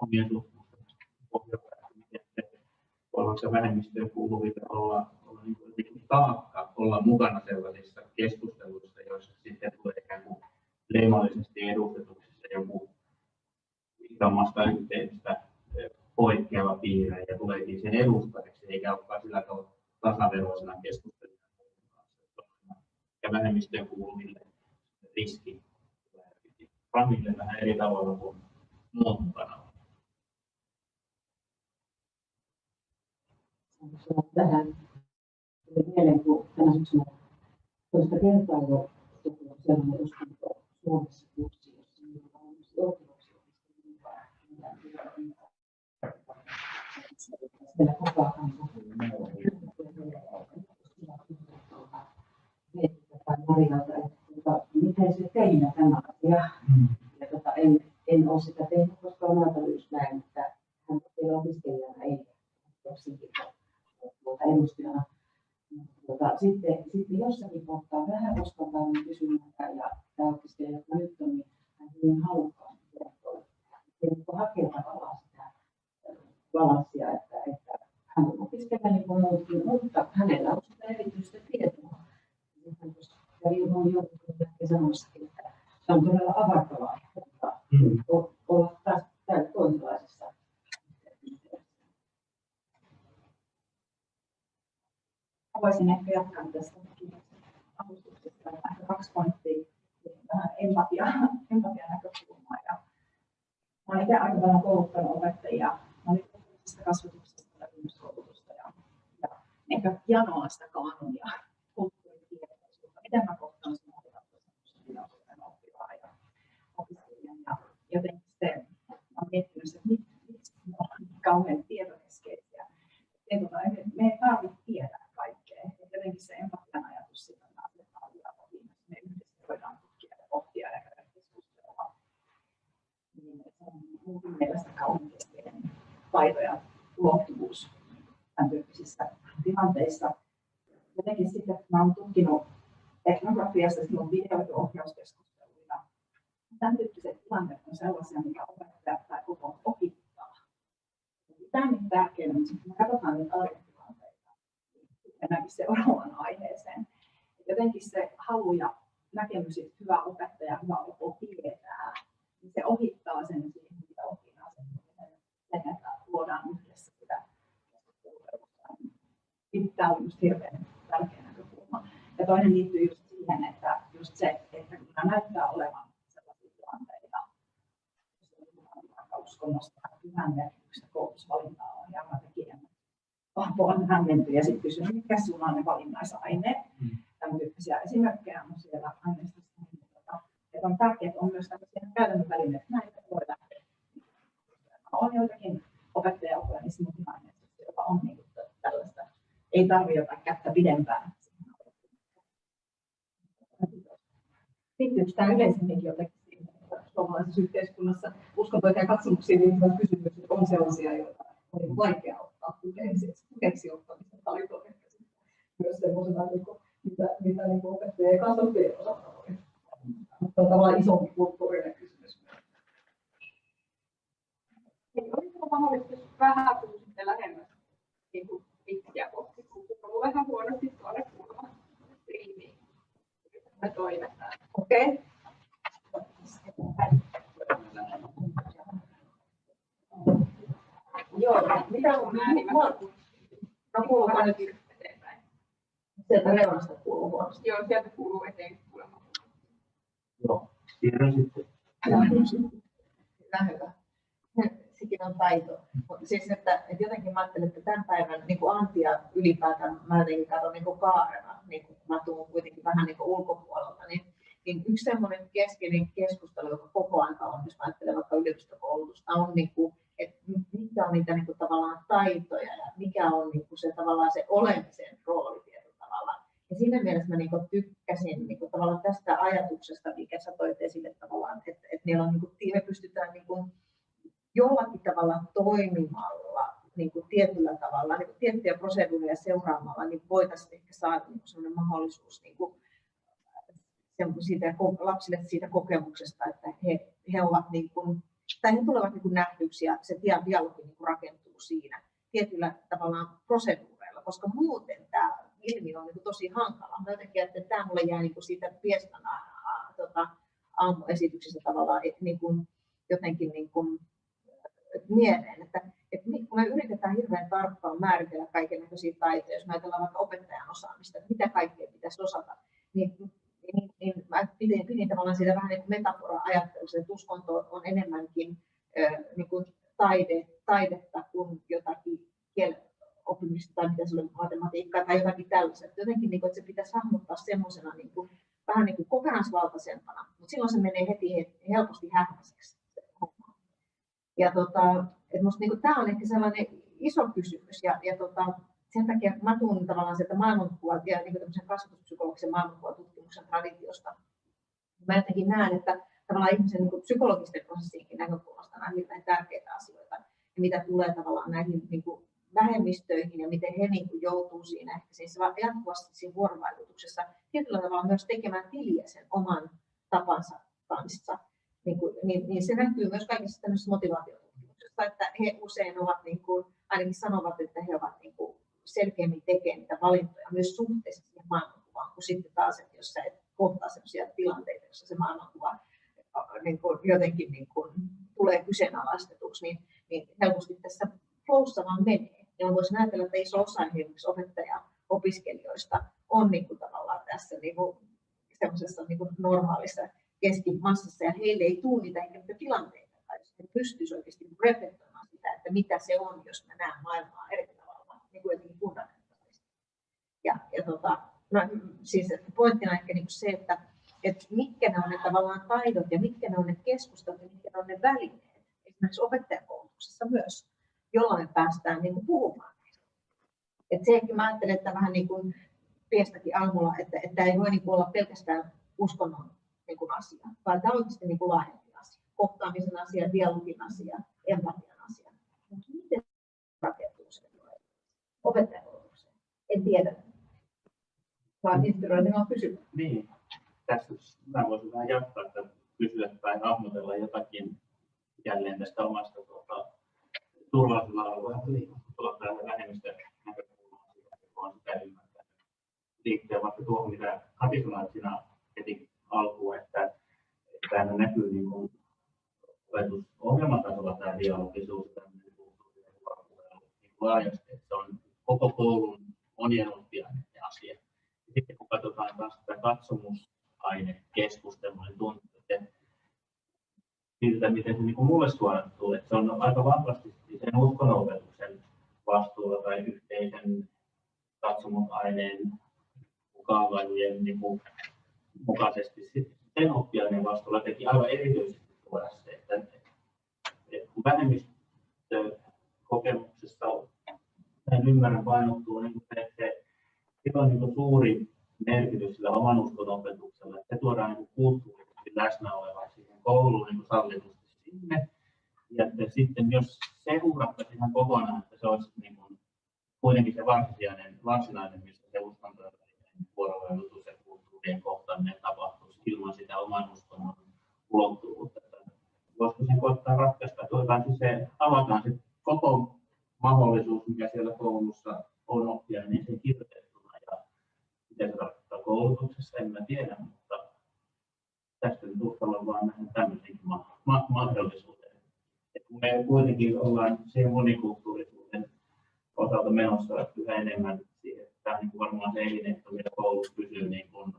omien tutkimusten pohjalta, miten se voidaanko vähemmistöön kuuluville olla niin kuin taakka olla mukana sellaisissa keskusteluissa, joissa sitten tulee ikään kuin leimallisesti edustetuksi se joku isommasta yhteisöstä poikkeava piirre ja tuleekin sen edustajaksi, eikä olekaan sillä tavalla tasaveroisena keskustelijana ja vähemmistöön kuuluville riski framille vähän eri tavalla kuin muut mukana. Tähän tuli mieleen, kun tänä syksynä toista kertaa jo sellainen uskonto Suomessa kurssi, jossa minulla on ortodoksi siellä koko ajan Marialta, että miten se teillä tämä asia. Ja en ole sitä tehnyt, koska on ajatellut näin, että hän teillä opiskelijana ei jossakin edustajana. Sitten jossakin kohtaa vähän uskaltaa kysymättä ja tämä opiskelija, joka nyt on, niin hän hyvin halukkaasti kertoo. Ja hakee tavallaan sitä balanssia, että hän on opiskelija niin kuin muutkin, mutta hänellä on sitä erityistä tietoa. Ja ilman jonkun sanoisikin, että se on todella avartavaa, mutta olla taas toisenlaisessa. Voisin ehkä jatkaa tästä alustuksesta. Ehkä 2 pointtia vähän empatia näkökulmaa. Mä olen itse aika paljon kouluttanut opettajia. Mä olin kulttuurisesta kasvatuksesta ja ihmiskoulutusta ja ehkä janoa sitä kanonia kulttuuritietoisuutta. Miten mä kohtaan sen oppilaa ja opiskelijan. Ja jotenkin se, mä olen miettinyt, että miksi me ollaan kauhean tiedonkeskeisiä. Me ei tarvitse tietää kaikkea. Jotenkin se empatian ajatus sitä asetetaan yläpohjiin. Me yhdessä voidaan tutkia ja pohtia ja käydä keskustelua. Niin, se on mun mielestä kauhean keskeinen taito ja ulottuvuus tämän tyyppisissä tilanteissa. Jotenkin sitten, kun mä oon tutkinut etnografiasta, silloin videoitu ohjauskeskusteluita. Tämän tyyppiset tilanteet on sellaisia, mikä opettaja tai koko ohittaa. Tämä on tärkeää, mutta sitten me katsotaan niitä arjetilanteita. Mennäänkin seuraavaan aiheeseen. Jotenkin se halu ja näkemys, että hyvä opettaja, hyvä oppo tietää, niin se ohittaa sen siihen Tämä oli just hirveän tärkeä näkökulma. Ja toinen liittyy just siihen, että just se, että kun näyttää olevan sellaisia tilanteita, vaikka uskonnosta pyhän merkityksestä koulutusvalintaa on ja on hämmenty ja sitten kysynyt, mitkä sinulla on ne valinnaisaineet. Tämän tyyppisiä esimerkkejä on siellä aineistossa. Että on tärkeää, että on myös tämmöisiä käytännön välineitä, näitä voi lähteä. On joitakin opettajaoppilaisia motivaaineita, jotka on niin tällaista. Ei tarvitse jotain kättä pidempään. Liittyykö tämä yleisemminkin jotenkin siihen, että suomalaisessa yhteiskunnassa uskontoihin ja katsomuksiin liittyvät kysymykset on sellaisia, joita on vaikea ottaa puheeksi ottamisen taitoon. Myös sellaisena, mitä opettajien ja kasvattajien osalta on. Mutta on tavallaan isompi kulttuurinen kysymys. Olisiko mahdollista vähän sitten lähemmäs pitkiä kohti, kun on vähän huonosti tuonne kulmaan striimiin. Me toimetaan. Okei. Joo, mitä on huonosti? No kuuluu aina eteenpäin. Sieltä reunasta kuuluu huonosti. Joo, sieltä kuuluu eteenpäin kuulemaan. Joo, siirryn sitten. Hyvä. Sekin on taito. Siis, että jotenkin mä ajattelen, että tämän päivän niin Antia ylipäätään mä jotenkin katson niin kaarena, niin kun mä tuun kuitenkin vähän niin ulkopuolelta, niin yksi semmoinen keskeinen keskustelu, joka koko ajan on, jos mä ajattelen vaikka yliopistokoulutusta, on, niin kuin, että mitkä on niitä niin kuin, tavallaan taitoja ja mikä on niin kuin, se, tavallaan se olemisen rooli tietyllä tavalla. Ja siinä mielessä mä niin kuin, tykkäsin niin kuin, tavallaan tästä ajatuksesta, mikä sä toit esille tavallaan, että meillä on, niin kuin, me pystytään niin kuin, jollakin tavalla toimimalla, niin kuin tietyllä tavalla, niin kuin tiettyjä proseduureja seuraamalla, niin voitaisiin ehkä saada niin sellainen mahdollisuus niin kuin siitä, lapsille siitä kokemuksesta, että he ovat niin kuin, tai he tulevat niin kuin nähdyksi ja se dialogi niin kuin rakentuu siinä tietyllä tavallaan proseduureilla, koska muuten tämä ilmiö on niin kuin tosi hankala. Mä jotenkin ajattelin, että tämä mulle jää niin kuin siitä Biestan aamuesityksestä tavallaan niin kuin, jotenkin niin kuin, mieleen, että kun me yritetään hirveän tarkkaan määritellä kaikennäköisiä taitoja, jos me ajatellaan vaikka opettajan osaamista, että mitä kaikkea pitäisi osata, niin mä pidin tavallaan siitä vähän niin kuin metafora-ajattelussa, että uskonto on enemmänkin niin kuin taidetta kuin jotakin oppimista tai mitä se oli, matematiikkaa tai jotakin tällaista. Jotenkin, niin kuin, että se pitäisi hahmottaa semmoisena niin kuin, vähän niin kuin kokonaisvaltaisempana, mutta silloin se menee heti helposti hämmäiseksi. Ja että musta niin tämä on ehkä sellainen iso kysymys ja sen takia mä tuun tavallaan sieltä maailmankuva ja niin tämmöisen kasvatuspsykologisen maailmankuvatutkimuksen traditiosta. Mä jotenkin näen, että tavallaan ihmisen niin psykologisten prosessiinkin näkökulmasta nämä on hirveän tärkeitä asioita ja mitä tulee tavallaan näihin niin vähemmistöihin ja miten he niin joutuu siinä ehkä siis jatkuvasti siinä vuorovaikutuksessa tietyllä tavalla myös tekemään tiliä sen oman tapansa kanssa. Niin se näkyy myös kaikissa tämmöisissä motivaatiotutkimuksissa, että he usein ovat, niin kuin, ainakin sanovat, että he ovat niin kuin selkeämmin tekemään niitä valintoja myös suhteessa siihen maailmankuvaan, kun sitten taas, että jos sä et kohtaa sellaisia tilanteita, joissa se maailmankuva niin kuin jotenkin niin kuin tulee kyseenalaistetuksi, niin helposti tässä flowssa vaan menee. Ja voisin ajatella, että iso osa esimerkiksi opettaja-opiskelijoista on niin kuin tavallaan tässä niin kuin semmoisessa niin kuin normaalissa keskimassassa, ja heille ei tule niitä tilanteita, tai jos he pystyisivät oikeasti reflektoimaan sitä, että mitä se on, jos mä näen maailmaa eri tavalla, niin kuin jotenkin fundamentaalisesti. Siis pointtina ehkä niin kuin se, että mitkä ne on ne tavallaan taidot, ja mitkä ne on ne keskustelut, ja mitkä ne on ne välineet, esimerkiksi opettajakoulutuksessa myös, jolla me päästään niin kuin puhumaan. Että se ehkä mä ajattelen, että vähän niin kuin Biestakin aamulla, että ei voi niin kuin olla pelkästään uskonnon niin asia, vaan tämä on oikeasti niin laajempi asia. Kohtaamisen asia, dialogin asia, empatian asia. Mutta miten rakentuu se opettajakoulutukseen? En tiedä. Vaan inspirointia on kysyä. Niin. Tässä mä voisin vähän jatkaa, että kysyä tai hahmotella jotakin jälleen tästä omasta turvallisella alueella liikkuvuudella vähemmistön näkökulmaa, joka on sitä ymmärtää. Liittyen vaikka tuohon, mitä Kati sanoit siinä heti alkuun, että tämä näkyy niin kuin opetusohjelman tasolla tämä dialogisuus, tämmöinen kulttuuri ja vuoropuhelu niin laajasti, että se on koko koulun monien oppiaineiden asia. Sitten kun katsotaan taas tätä katsomusainekeskustelua, niin tuntuu, että siltä, miten se niin mulle suorattuu, että se on aika vahvasti sen uskonnonopetuksen vastuulla tai yhteisen katsomusaineen kaavailujen niin mukaisesti sen oppiaineen vastuulla teki aivan erityisesti tuoda se, että kun vähemmistökokemuksessa näin ymmärrän painottuu, niin se on niin suuri merkitys sillä oman uskonnonopetuksella, että se tuodaan niin kulttuurisesti läsnä olevaa siihen kouluun niin sallitusti sinne. Ja sitten jos seurattaisiin ihan kokonaan, että se olisi niin kuin kuitenkin se varsinainen missä se uskonto ja vuorovaikutus ja kulttuurien kohtaaminen tapahtuisi ilman sitä oman uskonnon ulottuvuutta. Voisiko sen koettaa ratkaista, että se avataan se koko mahdollisuus, mikä siellä koulussa on oppia, niin se kirjoitettuna ja miten se tarkoittaa koulutuksessa, en mä tiedä, mutta tästä nyt uskalla vaan nähdä tämmöisenkin mahdollisuuden. Et kun me kuitenkin ollaan siihen monikulttuurisuuden osalta menossa yhä enemmän siihen, että tämä on niin varmaan se elinehto, millä koulussa pysyy niin kuin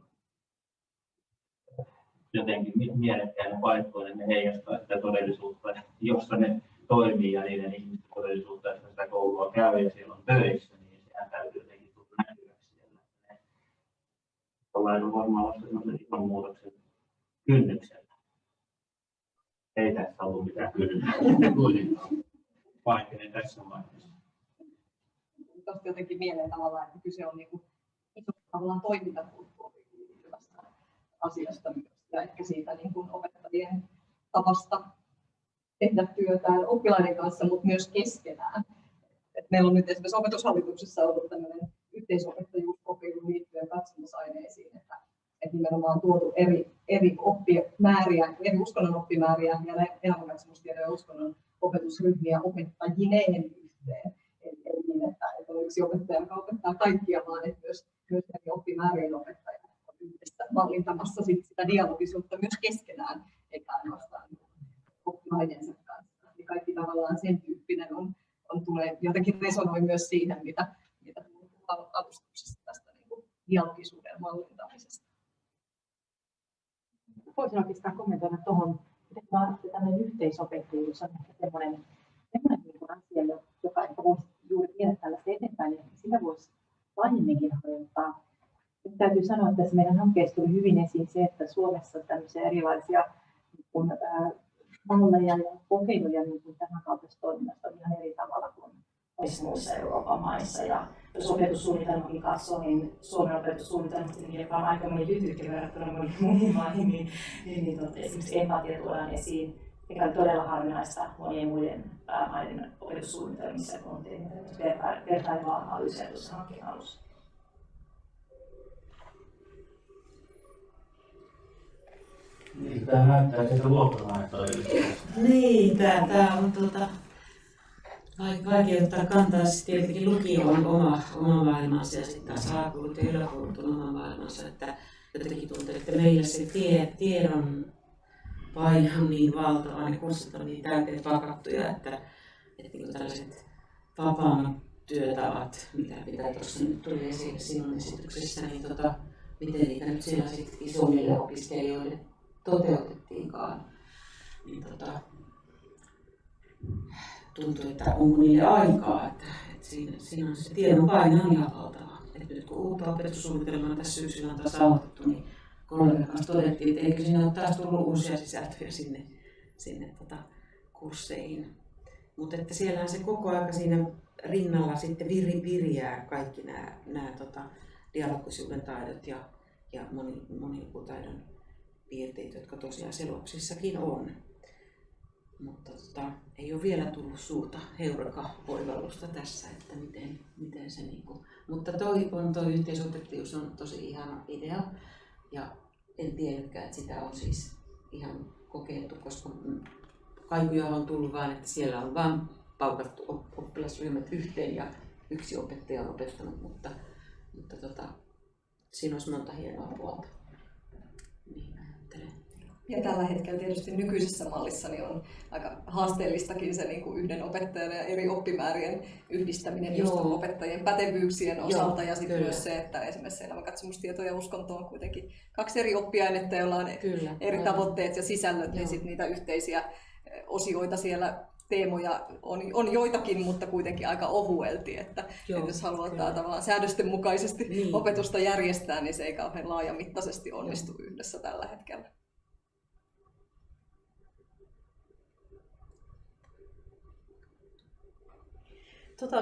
jotenkin mielekkäinä paikkoina, ne heijastaa sitä todellisuutta, jossa ne toimii ja niiden ihmisten todellisuutta, että sitä koulua käy ja siellä on töissä, niin sehän täytyy jotenkin tulla näkyväksi siellä. Ollaan varmaan vasta sellaisen ilmanmuutoksen kynnyksellä. Ei tässä ollut mitään kynnystä kuitenkaan. Vaikea tässä vaiheessa. Tuosta jotenkin mieleen tavallaan, että kyse on niin tavallaan toimintakulttuuriin liittyvästä asiasta myös. Ja ehkä siitä niin kuin opettajien tavasta tehdä työtään oppilaiden kanssa, mutta myös keskenään. Et meillä on nyt esimerkiksi opetushallituksessa ollut tämmöinen yhteisopettajuuskokeilu liittyen katsomusaineisiin, että nimenomaan on tuotu eri oppimääriä, eri uskonnon oppimääriä ja elämänkatsomustiedon ja uskonnon opetusryhmiä opettajineen yhteen. Eli niin, että on yksi opettaja, joka opettaa kaikkia, vaan että myös eri oppimäärien opettajat on yhdessä mallintamassa sitä dialogisuutta myös keskenään, eikä ainoastaan oppiaineensa kanssa. Eli kaikki tavallaan sen tyyppinen tulee jotenkin resonoi myös siihen, mitä alustuksessa tästä niin dialogisuuden mallintamisesta. Voisin oikeastaan kommentoida tuohon, että tämmöinen yhteisopettajuus on ehkä semmoinen asia, joka voisi juuri viedä tällaista eteenpäin, ja sitä voisi laajemminkin harjoittaa. Nyt täytyy sanoa, että tässä meidän hankkeessa tuli hyvin esiin se, että Suomessa tämmöisiä erilaisia malleja ja kokeiluja niin tämän kaltaisesta toiminnasta on ihan eri tavalla kuin muissa Euroopan maissa. Ja jos opetussuunnitelmakin katsoo, niin Suomen opetussuunnitelma, joka on aika lyhyt verrattuna muihin maihin, niin esimerkiksi empatia tuodaan esiin, mikä on todella harvinaista monien muiden maiden opetussuunnitelmissa, kun on tehnyt vertailevaa analyysiä tuossa hankkeen alussa. Niin, tämä näyttää siltä luokkalaista. Niin, tämä on vaikea ottaa kantaa. Tietenkin lukio on oma maailmansa ja sitten taas alakoulut ja yläkoulut on oma maailmansa. Että jotenkin tuntuu, että meillä se tiedon paine on niin valtava, ne kurssit on niin täyteen pakattuja, että niin tällaiset vapaammat työtavat, mitä tuossa nyt tuli esille sinun esityksessä, niin miten niitä nyt siellä sitten isommille opiskelijoille toteutettiinkaan, niin tuntuu, että onko niille aikaa, että siinä on se tiedon paine on ihan valtava. Et nyt kun uutta opetussuunnitelmaa tässä syksyllä on taas aloitettu, niin kollegan kanssa todettiin, että eikö siinä ole taas tullut uusia sisältöjä sinne kursseihin. Mutta että siellähän se koko aika siinä rinnalla sitten viriää kaikki nämä dialogisuuden taidot ja monilukutaidon piirteitä, jotka tosiaan seloksissakin on. Mutta ei ole vielä tullut suurta heureka-oivallusta tässä, että miten se niinku. Mutta toi yhteisopettajuus on tosi ihana idea ja en tiennytkään, että sitä on siis ihan kokeiltu, koska kaikuja on tullut vain, että siellä on vain paukattu oppilasryhmät yhteen ja yksi opettaja on opettanut, mutta siinä olisi monta hienoa puolta. Niin ajattelen. Ja tällä hetkellä tietysti nykyisessä mallissa niin on aika haasteellistakin se niin kuin yhden opettajan ja eri oppimäärien yhdistäminen just opettajien pätevyyksien osalta. Ja sitten myös se, että esimerkiksi elämänkatsomustieto ja uskonto on kuitenkin 2 eri oppiainetta, joilla on eri tavoitteet ja sisällöt, niin sitten niitä yhteisiä osioita siellä teemoja on joitakin, mutta kuitenkin aika ohuelti, että jos halutaan tavallaan säädösten mukaisesti opetusta järjestää, niin se ei kauhean laajamittaisesti onnistu yhdessä tällä hetkellä.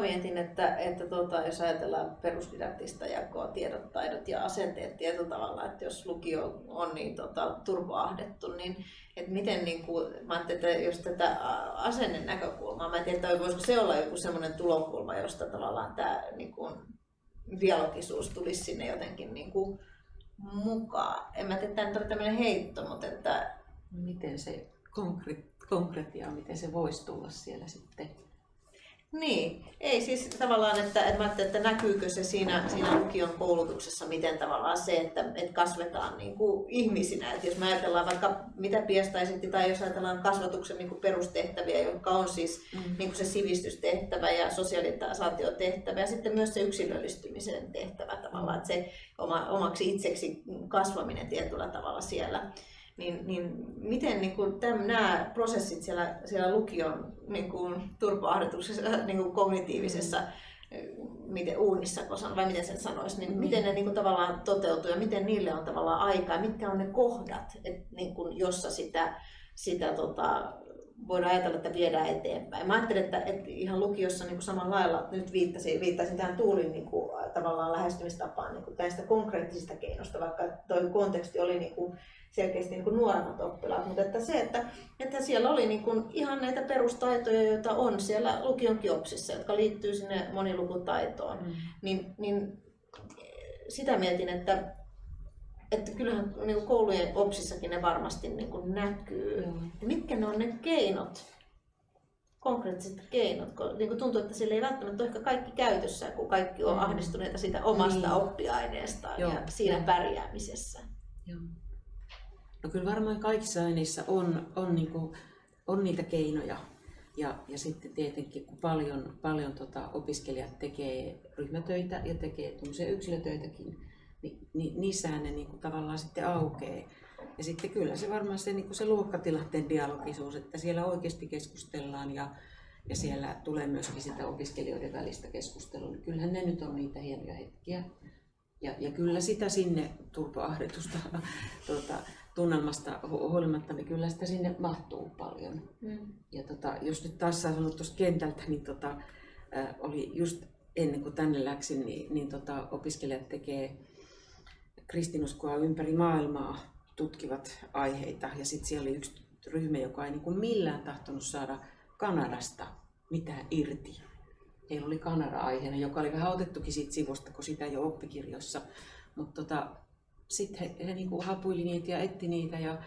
Mietin, että jos ajatellaan perusdidaktista jakoa, tiedot, taidot ja asenteet tietyllä tavalla, että jos lukio on niin turboahdettu, niin että miten, niin kuin, mä ajattelin, että jos tätä asennon näkökulmaa, mä en tiedä, että voisiko se olla joku semmoinen tulokulma, josta tavallaan tämä niin kuin, dialogisuus tulisi sinne jotenkin niin kuin, mukaan. En mä tiedä, että tämä on tämmöinen heitto, mutta että... Miten se konkretia, miten se voisi tulla siellä sitten? Niin, ei siis tavallaan, että mä ajattelin, että näkyykö se siinä lukion koulutuksessa, miten tavallaan se, että kasvetaan niin kuin ihmisinä. Että jos me ajatellaan vaikka mitä Biesta esitti, tai jos ajatellaan kasvatuksen niin kuin perustehtäviä, jotka on siis niin kuin se sivistystehtävä ja sosialisaatiotehtävä ja sitten myös se yksilöllistymisen tehtävä tavallaan, että se omaksi itseksi kasvaminen tietyllä tavalla siellä. Niin miten niin kuin nämä prosessit siellä lukion niin kuin turboahdetuksessa, niin kuin kognitiivisessa miten uunissa, vai miten sen sanoisi, niin miten ne niin kuin tavallaan toteutuu ja miten niille on tavallaan aikaa, mitkä on ne kohdat, niin kuin, jossa sitä voidaan ajatella, että viedään eteenpäin. Mä ajattelin, että ihan lukiossa niin kuin samalla lailla, nyt viittasin tähän Tuulin niin kuin, tavallaan lähestymistapaan niin kuin näistä konkreettisista keinoista, vaikka tuo konteksti oli niin kuin, selkeästi niin kuin nuoremmat oppilaat, mutta että se, että siellä oli niin kuin ihan näitä perustaitoja, joita on siellä lukion kiopsissa, jotka liittyy sinne monilukutaitoon, niin sitä mietin, että kyllähän niin kuin koulujen opsissakin ne varmasti niin kuin näkyy. Mitkä ne on ne keinot, konkreettiset keinot, kun niin kuin tuntuu, että sillä ei välttämättä ole ehkä kaikki käytössä, kun kaikki on ahdistuneita siitä omasta oppiaineestaan ja siinä pärjäämisessä. No kyllä varmaan kaikissa aineissa on niitä keinoja ja sitten tietenkin kun paljon opiskelijat tekee ryhmätöitä ja tekee yksilötöitäkin, niin niissähän ne niin tavallaan sitten aukeaa. Ja sitten kyllä se varmaan se luokkatilanteen dialogisuus, että siellä oikeasti keskustellaan ja siellä tulee myöskin sitä opiskelijoiden välistä keskustelua, niin kyllähän ne nyt on niitä hienoja hetkiä. Ja kyllä sitä sinne turboahdetusta tunnelmasta huolimatta, niin kyllä sitä sinne mahtuu paljon. Ja jos nyt taas saa sanoa tuosta kentältä, niin oli just ennen kuin tänne läksin, niin opiskelijat tekee kristinuskoa ympäri maailmaa tutkivat aiheita. Ja sitten siellä oli yksi ryhmä, joka ei niin kuin millään tahtonut saada Kanadasta mitään irti. Heillä oli Kanada-aiheena, joka oli vähän otettukin siitä sivusta, kun sitä ei ole oppikirjoissa. Mutta sitten he niin kuin hapuili niitä ja etti niitä. Ja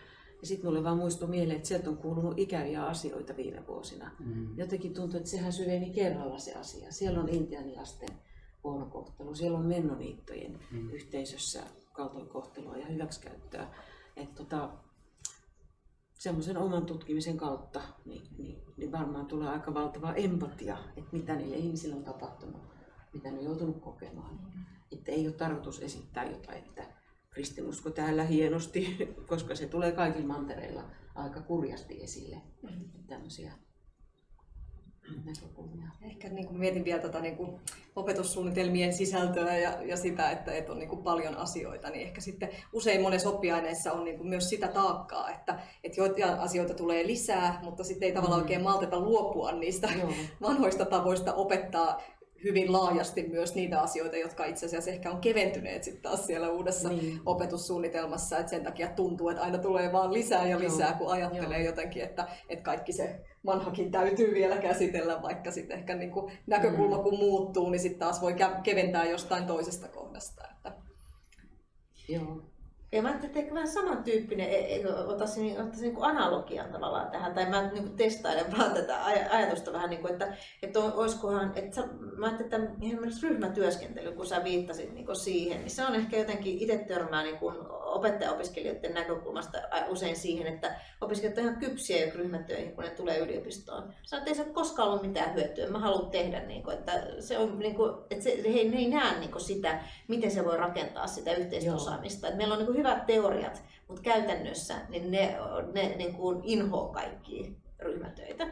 sitten mulle vaan muistui mieleen, että sieltä on kuulunut ikäviä asioita viime vuosina. Jotenkin tuntui, että sehän syveni kerralla se asia. Siellä on intiaanilasten huono kohtelu, siellä on mennoniittojen yhteisössä kaltoinkohtelua ja hyväksikäyttöä. Semmoisen oman tutkimisen kautta niin varmaan tulee aika valtava empatia, että mitä niille ihmisille on tapahtunut, mitä ne on joutunut kokemaan. Että ei ole tarkoitus esittää jotain, että kristinusko täällä hienosti, koska se tulee kaikilla mantereilla aika kurjasti esille. Tämmöisiä näkökulmia. Ehkä niin kuin mietin vielä tätä niin kuin opetussuunnitelmien sisältöä ja sitä, että on niin kuin paljon asioita, niin ehkä sitten usein monessa oppiaineessa on niin kuin myös sitä taakkaa, että joitain asioita tulee lisää, mutta sitten ei tavallaan oikein malteta luopua niistä vanhoista tavoista opettaa hyvin laajasti myös niitä asioita, jotka itse asiassa ehkä on keventyneet sitten taas siellä uudessa opetussuunnitelmassa, että sen takia tuntuu, että aina tulee vaan lisää ja lisää, kun ajattelee jotenkin, että kaikki se vanhakin täytyy vielä käsitellä, vaikka sitten ehkä niin kuin näkökulma kun muuttuu, niin sitten taas voi keventää jostain toisesta kohdasta. Että. Joo. Ja mä ajattelin, että ehkä vähän samantyyppinen, ottaisin niin kuin analogian tavallaan tähän, tai mä niin kuin testailen vaan tätä ajatusta vähän, niin kuin, että olisikohan, mä ajattelin, että esimerkiksi ryhmätyöskentely, kun sä viittasit niin kuin siihen, niin se on ehkä jotenkin itse törmää niin kuin opettaja-opiskelijoiden näkökulmasta usein siihen, että opiskelijat on ihan kypsiä jo ryhmätöihin, kun ne tulee yliopistoon. Sanoit, että ei se koskaan ollut mitään hyötyä, mä haluan tehdä, niin kuin, että se on, niin kuin, että he ei näe niin kuin sitä, miten se voi rakentaa sitä yhteistä osaamista. Että meillä on niin kuin hyvät teoriat, mutta käytännössä niin ne niin kuin inhoaa kaikkia ryhmätöitä.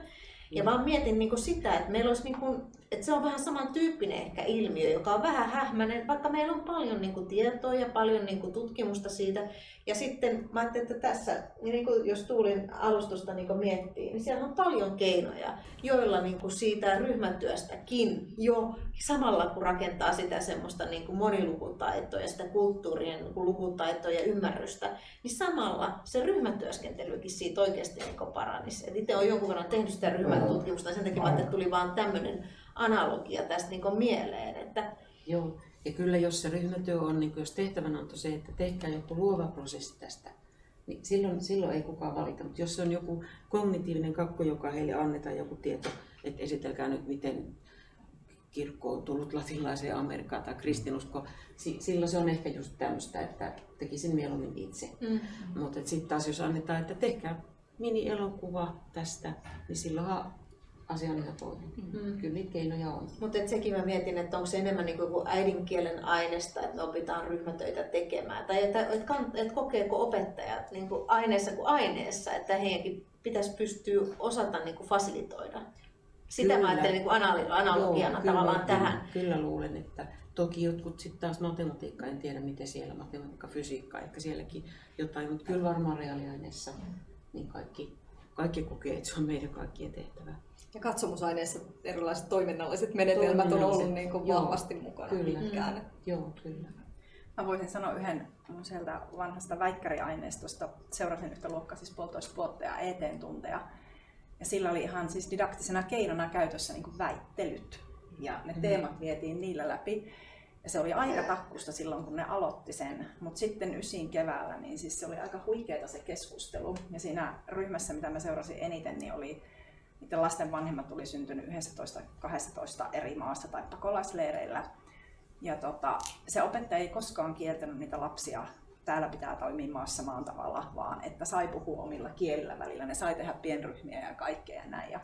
Ja vaan mietin niin kuin sitä, että meillä olisi, niin kuin, että se on vähän samantyyppinen ehkä ilmiö, joka on vähän hähmäinen, vaikka meillä on paljon niin kuin tietoa ja paljon niin kuin tutkimusta siitä. Ja sitten mä ajattelin, että tässä, niin kuin jos Tuulin alustusta niin kuin miettii, niin siellä on paljon keinoja, joilla niin kuin siitä ryhmätyöstäkin jo samalla kun rakentaa sitä semmoista niin kuin monilukutaitoa ja sitä kulttuurien niin kuin lukutaitoa ja ymmärrystä, niin samalla se ryhmätyöskentelykin siitä oikeasti niin kuin paranisi. Et itse olen jonkun verran tehnyt sitä ryhmätutkimusta ja sen takia että tuli vaan tämmöinen analogia tästä niin kuin mieleen. Että joo. Ja kyllä jos se ryhmätyö on, niin jos tehtävänä on se, että tehkää joku luova prosessi tästä, niin silloin ei kukaan valita. Mutta jos se on joku kognitiivinen kakku, joka heille annetaan joku tieto, että esitelkää nyt miten kirkko on tullut latinalaiseen Amerikkaan tai kristinusko, silloin se on ehkä just tämmöistä, että tekisin mieluummin itse. Mutta sitten taas jos annetaan, että tehkää mini-elokuva tästä, niin silloinhan asia on ihan toinen. Kyllä niitä keinoja on. Mutta sekin mä mietin, että onko se enemmän niin kuin äidinkielen aineesta, että me opitaan ryhmätöitä tekemään. Tai että kokeeko opettajat niin kuin aineessa kuin aineessa, että heidänkin pitäisi pystyä osata niin kuin fasilitoida. Sitä mä ajattelin niin kuin analogiana tavallaan tähän. Kyllä luulen, että toki jotkut sitten taas matematiikka, en tiedä miten siellä matematiikka, fysiikka, ehkä sielläkin jotain, mutta kyllä varmaan reaaliaineessa niin kaikki kokee, että se on meidän kaikkien tehtävä. Ja katsomusaineissa erilaiset toiminnalliset menetelmät on ollut niin kuin vahvasti mukana. Kyllä. Joo, kyllä. Mä voisin sanoa yhden sieltä vanhasta väikkäriaineistosta. Seurasin yhtä luokkaa, siis 1,5 vuotta ja ET-tunteja. Ja sillä oli ihan siis didaktisena keinona käytössä niin kuin väittelyt. Ja ne teemat vietiin niillä läpi. Ja se oli aika takkusta silloin, kun ne aloitti sen. Mutta sitten ysin keväällä, niin siis se oli aika huikeeta se keskustelu. Ja siinä ryhmässä, mitä mä seurasin eniten, niin oli niiden lasten vanhemmat oli syntynyt 11-12 eri maasta tai pakolaisleireillä. Ja se opettaja ei koskaan kieltänyt niitä lapsia, täällä pitää toimia maassa maan tavalla, vaan että sai puhua omilla kielillä välillä. Ne sai tehdä pienryhmiä ja kaikkea ja näin. Ja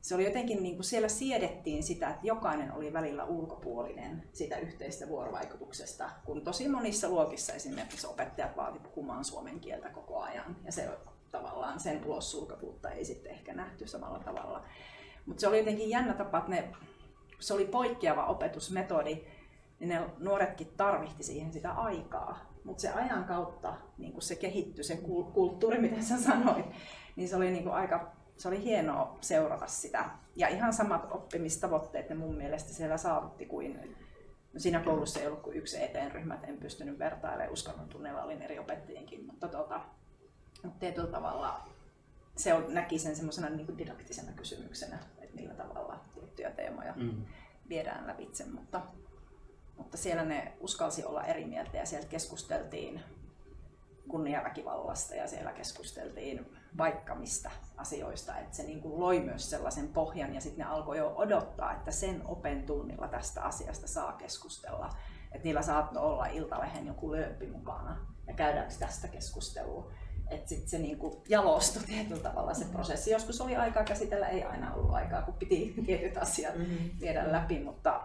se oli jotenkin, niin kuin siellä siedettiin sitä, että jokainen oli välillä ulkopuolinen sitä yhteistä vuorovaikutuksesta, kun tosi monissa luokissa esimerkiksi opettajat vaati puhumaan suomen kieltä koko ajan. Ja se tavallaan sen ulossulkavuutta ei sitten ehkä nähty samalla tavalla. Mutta se oli jotenkin jännä tapa, että se oli poikkeava opetusmetodi, niin ne nuoretkin tarvitsi siihen sitä aikaa. Mutta se ajan kautta niin kun se kehittyi, se kulttuuri, miten sä sanoit, niin se oli, niin kun se oli hienoa seurata sitä. Ja ihan samat oppimistavoitteet ne mun mielestä siellä saavutti kuin siinä koulussa ei ollut kuin yksi ET-ryhmä, en pystynyt vertailemaan, uskonnon tunneilla olin eri opettajienkin, mutta tietyllä tavalla se näki sen semmoisena niin kuin didaktisena kysymyksenä, että millä tavalla tiettyjä teemoja viedään lävitse, mutta siellä ne uskalsi olla eri mieltä ja siellä keskusteltiin kunniaväkivallasta ja siellä keskusteltiin vaikka mistä asioista, että se niin kuin loi myös sellaisen pohjan ja sitten ne alkoi jo odottaa, että sen open tunnilla tästä asiasta saa keskustella, että niillä saattoi olla iltalehen joku lööppi mukana ja käydäänkö tästä keskustelua. Että sitten se niinku jalostui tietyllä tavalla se prosessi. Joskus oli aikaa käsitellä, ei aina ollut aikaa, kun piti tietyt asiat viedä läpi, mutta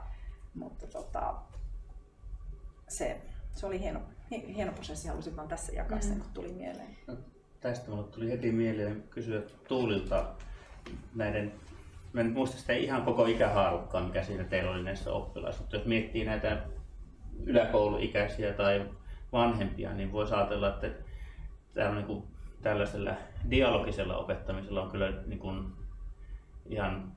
se oli hieno prosessi. Halusin vaan tässä jakaa sen, kun tuli mieleen. No, tästä mulle tuli heti mieleen kysyä Tuulilta näiden, mä en muista sitä ihan koko ikähaarukkaa, mikä siinä teillä oli näissä oppilaissa, mutta jos miettii näitä yläkouluikäisiä tai vanhempia, niin voisi ajatella, että niin tällaisella dialogisella opettamisella on kyllä niin kuin ihan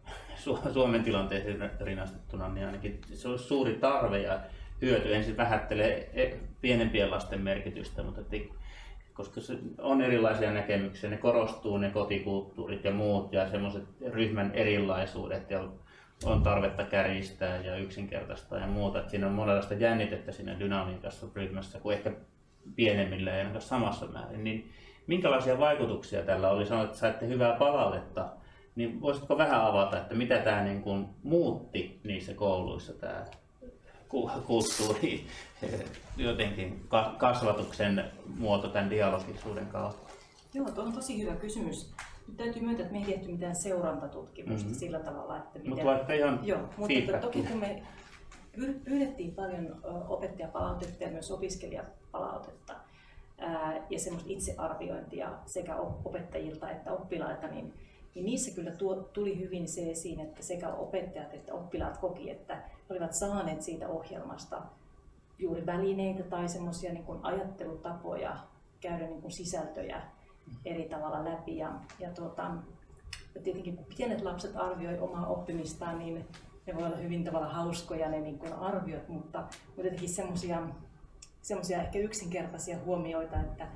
Suomen tilanteeseen rinnastettuna, niin ainakin se olisi suuri tarve ja hyöty. Ensin vähättelee pienempien lasten merkitystä, mutta koska se on erilaisia näkemyksiä, ne korostuu ne kotikulttuurit ja muut ja semmoiset ryhmän erilaisuudet ja on tarvetta kärjistää ja yksinkertaistaa ja muuta. Että siinä on monenlaista jännitettä siinä dynamiikassa ryhmässä, kun ehkä pienemmillä ja ainakaan samassa määrin. Niin minkälaisia vaikutuksia tällä oli? Sanoit, että saitte hyvää palautetta. Niin voisitko vähän avata, että mitä tämä niin kuin muutti niissä kouluissa, tämä kulttuuri, jotenkin kasvatuksen muoto tämän dialogisuuden kautta? Joo, tuo on tosi hyvä kysymys. Nyt täytyy myöntää, että me ei tehty mitään seurantatutkimusta sillä tavalla, että miten... Mutta vaikka ihan mutta toki kun me pyydettiin paljon opettajapalautetta ja myös opiskelijapalautetta ja semmoista itsearviointia sekä opettajilta että oppilailta, niin niissä kyllä tuli hyvin se esiin, että sekä opettajat että oppilaat koki, että olivat saaneet siitä ohjelmasta juuri välineitä tai semmoisia niin kuin ajattelutapoja käydä niin kuin sisältöjä eri tavalla läpi. Ja tietenkin kun pienet lapset arvioi omaa oppimistaan, niin ne voi olla hyvin tavalla hauskoja ne niin kuin arviot, mutta jotenkin semmoisia ehkä yksinkertaisia huomioita, että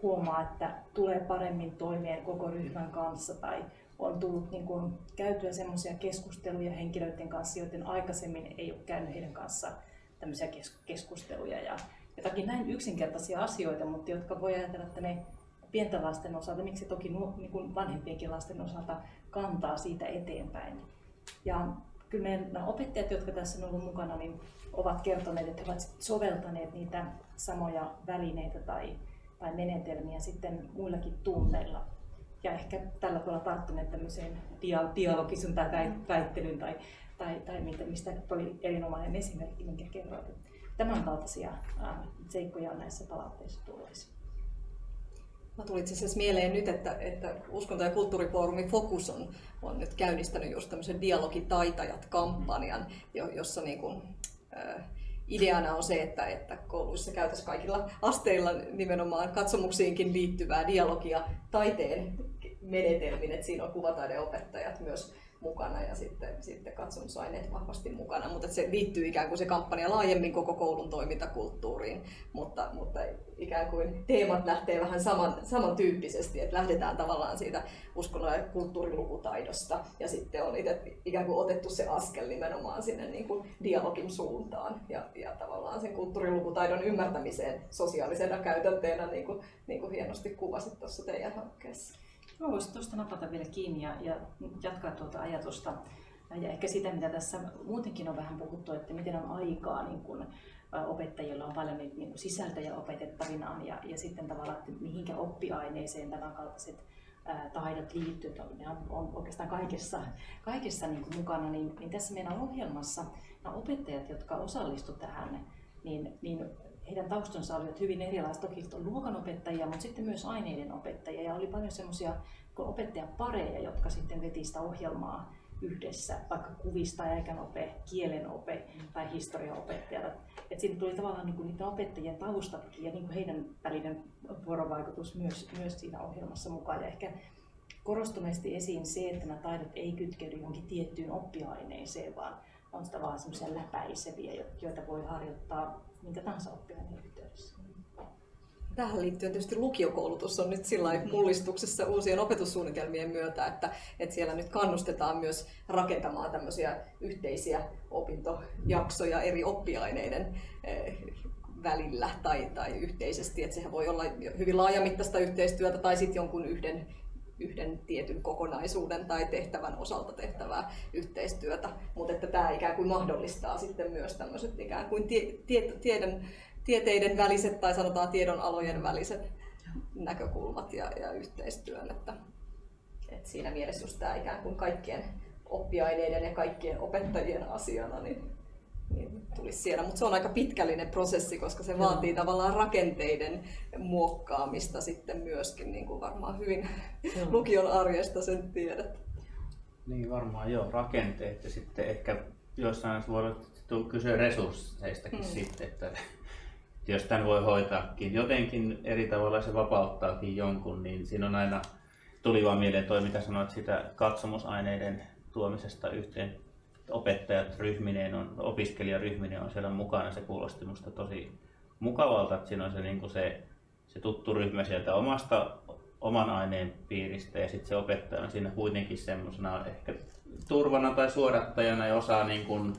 huomaa, että tulee paremmin toimeen koko ryhmän kanssa tai on tullut niin kuin käytyä semmoisia keskusteluja henkilöiden kanssa, joiden aikaisemmin ei ole käynyt heidän kanssaan tämmöisiä keskusteluja ja jotakin näin yksinkertaisia asioita, mutta jotka voi ajatella, että ne pienten lasten osalta, miksi toki niin kuin vanhempienkin lasten osalta kantaa siitä eteenpäin. Ja kyllä meidän opettajat, jotka tässä on ollut mukana, niin ovat kertoneet, että he ovat soveltaneet niitä samoja välineitä tai menetelmiä sitten muillakin tunneilla. Ja ehkä tällä tavalla tarttuneet tämmöiseen dialogisuun tai väittelyyn tai mistä oli erinomainen esimerkki, minkä kerroit. Tämän kaltaisia seikkoja on näissä palautteissa tulleissa. Mä tuli itse asiassa mieleen nyt, että Uskonto- ja kulttuurifoorumin Fokus on nyt käynnistänyt just tämmöisen dialogitaitajat-kampanjan, jossa niin kuin, ideana on se, että kouluissa käytäisiin kaikilla asteilla nimenomaan katsomuksiinkin liittyvää dialogia taiteen menetelmin, että siinä on kuvataideopettajat myös mukana ja sitten katsomusaineet vahvasti mukana, mutta se liittyy ikään kuin se kampanja laajemmin koko koulun toimintakulttuuriin, mutta ikään kuin teemat lähtee vähän samantyyppisesti, että lähdetään tavallaan siitä uskonnon ja kulttuurilukutaidosta ja sitten on ikään kuin otettu se askel nimenomaan sinne niin kuin dialogin suuntaan ja tavallaan sen kulttuurilukutaidon ymmärtämiseen sosiaalisena käytänteenä, niin kuin hienosti kuvasit tuossa teidän hankkeessa. Voisin tuosta napata vielä kiinni ja jatkaa tuota ajatusta ja ehkä sitä, mitä tässä muutenkin on vähän puhuttu, että miten on aikaa niin kun opettajilla on paljon niin kun sisältöjä opetettavinaan ja sitten tavallaan, että mihinkä oppiaineeseen tämän kaltaiset taidot liittyy, ne on oikeastaan kaikessa niin kun mukana, niin tässä meidän ohjelmassa nämä opettajat, jotka osallistuivat tähän, niin heidän taustansa olivat hyvin erilaiset, toki on luokanopettajia, mutta sitten myös aineiden opettajia ja oli paljon semmoisia opettajapareja, jotka sitten veti sitä ohjelmaa yhdessä, vaikka kuvista, aikanope, kielenope tai historiaopettajat. Et siinä tuli tavallaan niin kuin niiden opettajien taustatkin ja niin kuin heidän välinen vuorovaikutus myös siinä ohjelmassa mukaan. Ja ehkä korostuneesti esiin se, että nämä taidot ei kytkeydy johonkin tiettyyn oppiaineeseen, vaan on tavallaan semmoisia läpäiseviä, joita voi harjoittaa minkä tahansa oppiaineen yhteydessä. Tähän liittyen tietysti lukiokoulutus on nyt sillä mullistuksessa uusien opetussuunnitelmien myötä, että siellä nyt kannustetaan myös rakentamaan tämmöisiä yhteisiä opintojaksoja eri oppiaineiden välillä tai yhteisesti, että sehän voi olla hyvin laajamittaista yhteistyötä tai sitten jonkun yhden tietyn kokonaisuuden tai tehtävän osalta tehtävää yhteistyötä, mutta että tämä ikään kuin mahdollistaa sitten myös tämmöiset ikään kuin tieteiden väliset tai sanotaan tiedonalojen väliset näkökulmat ja yhteistyön, että siinä mielessä just tämä ikään kuin kaikkien oppiaineiden ja kaikkien opettajien asiana niin tulisi siellä, mutta se on aika pitkällinen prosessi, koska se vaatii tavallaan rakenteiden muokkaamista sitten myöskin, niin kuin varmaan hyvin lukion arjesta sen tiedät. Niin varmaan joo, rakenteet ja sitten ehkä jossain voi kysyä resursseistakin sitten, että jos tämän voi hoitaakin jotenkin eri tavalla, se vapauttaakin jonkun, niin siinä on aina, tuli vaan mieleen toi mitä sanoit sitä katsomusaineiden tuomisesta yhteen. Opettajat ryhmineen, opiskelijaryhmineen on siellä mukana, se kuulosti musta tosi mukavalta, että siinä on se, niin kuin se tuttu ryhmä sieltä oman aineen piiristä ja sitten se opettaja on siinä kuitenkin semmoisena ehkä turvana tai suodattajana ja osaa niin kuin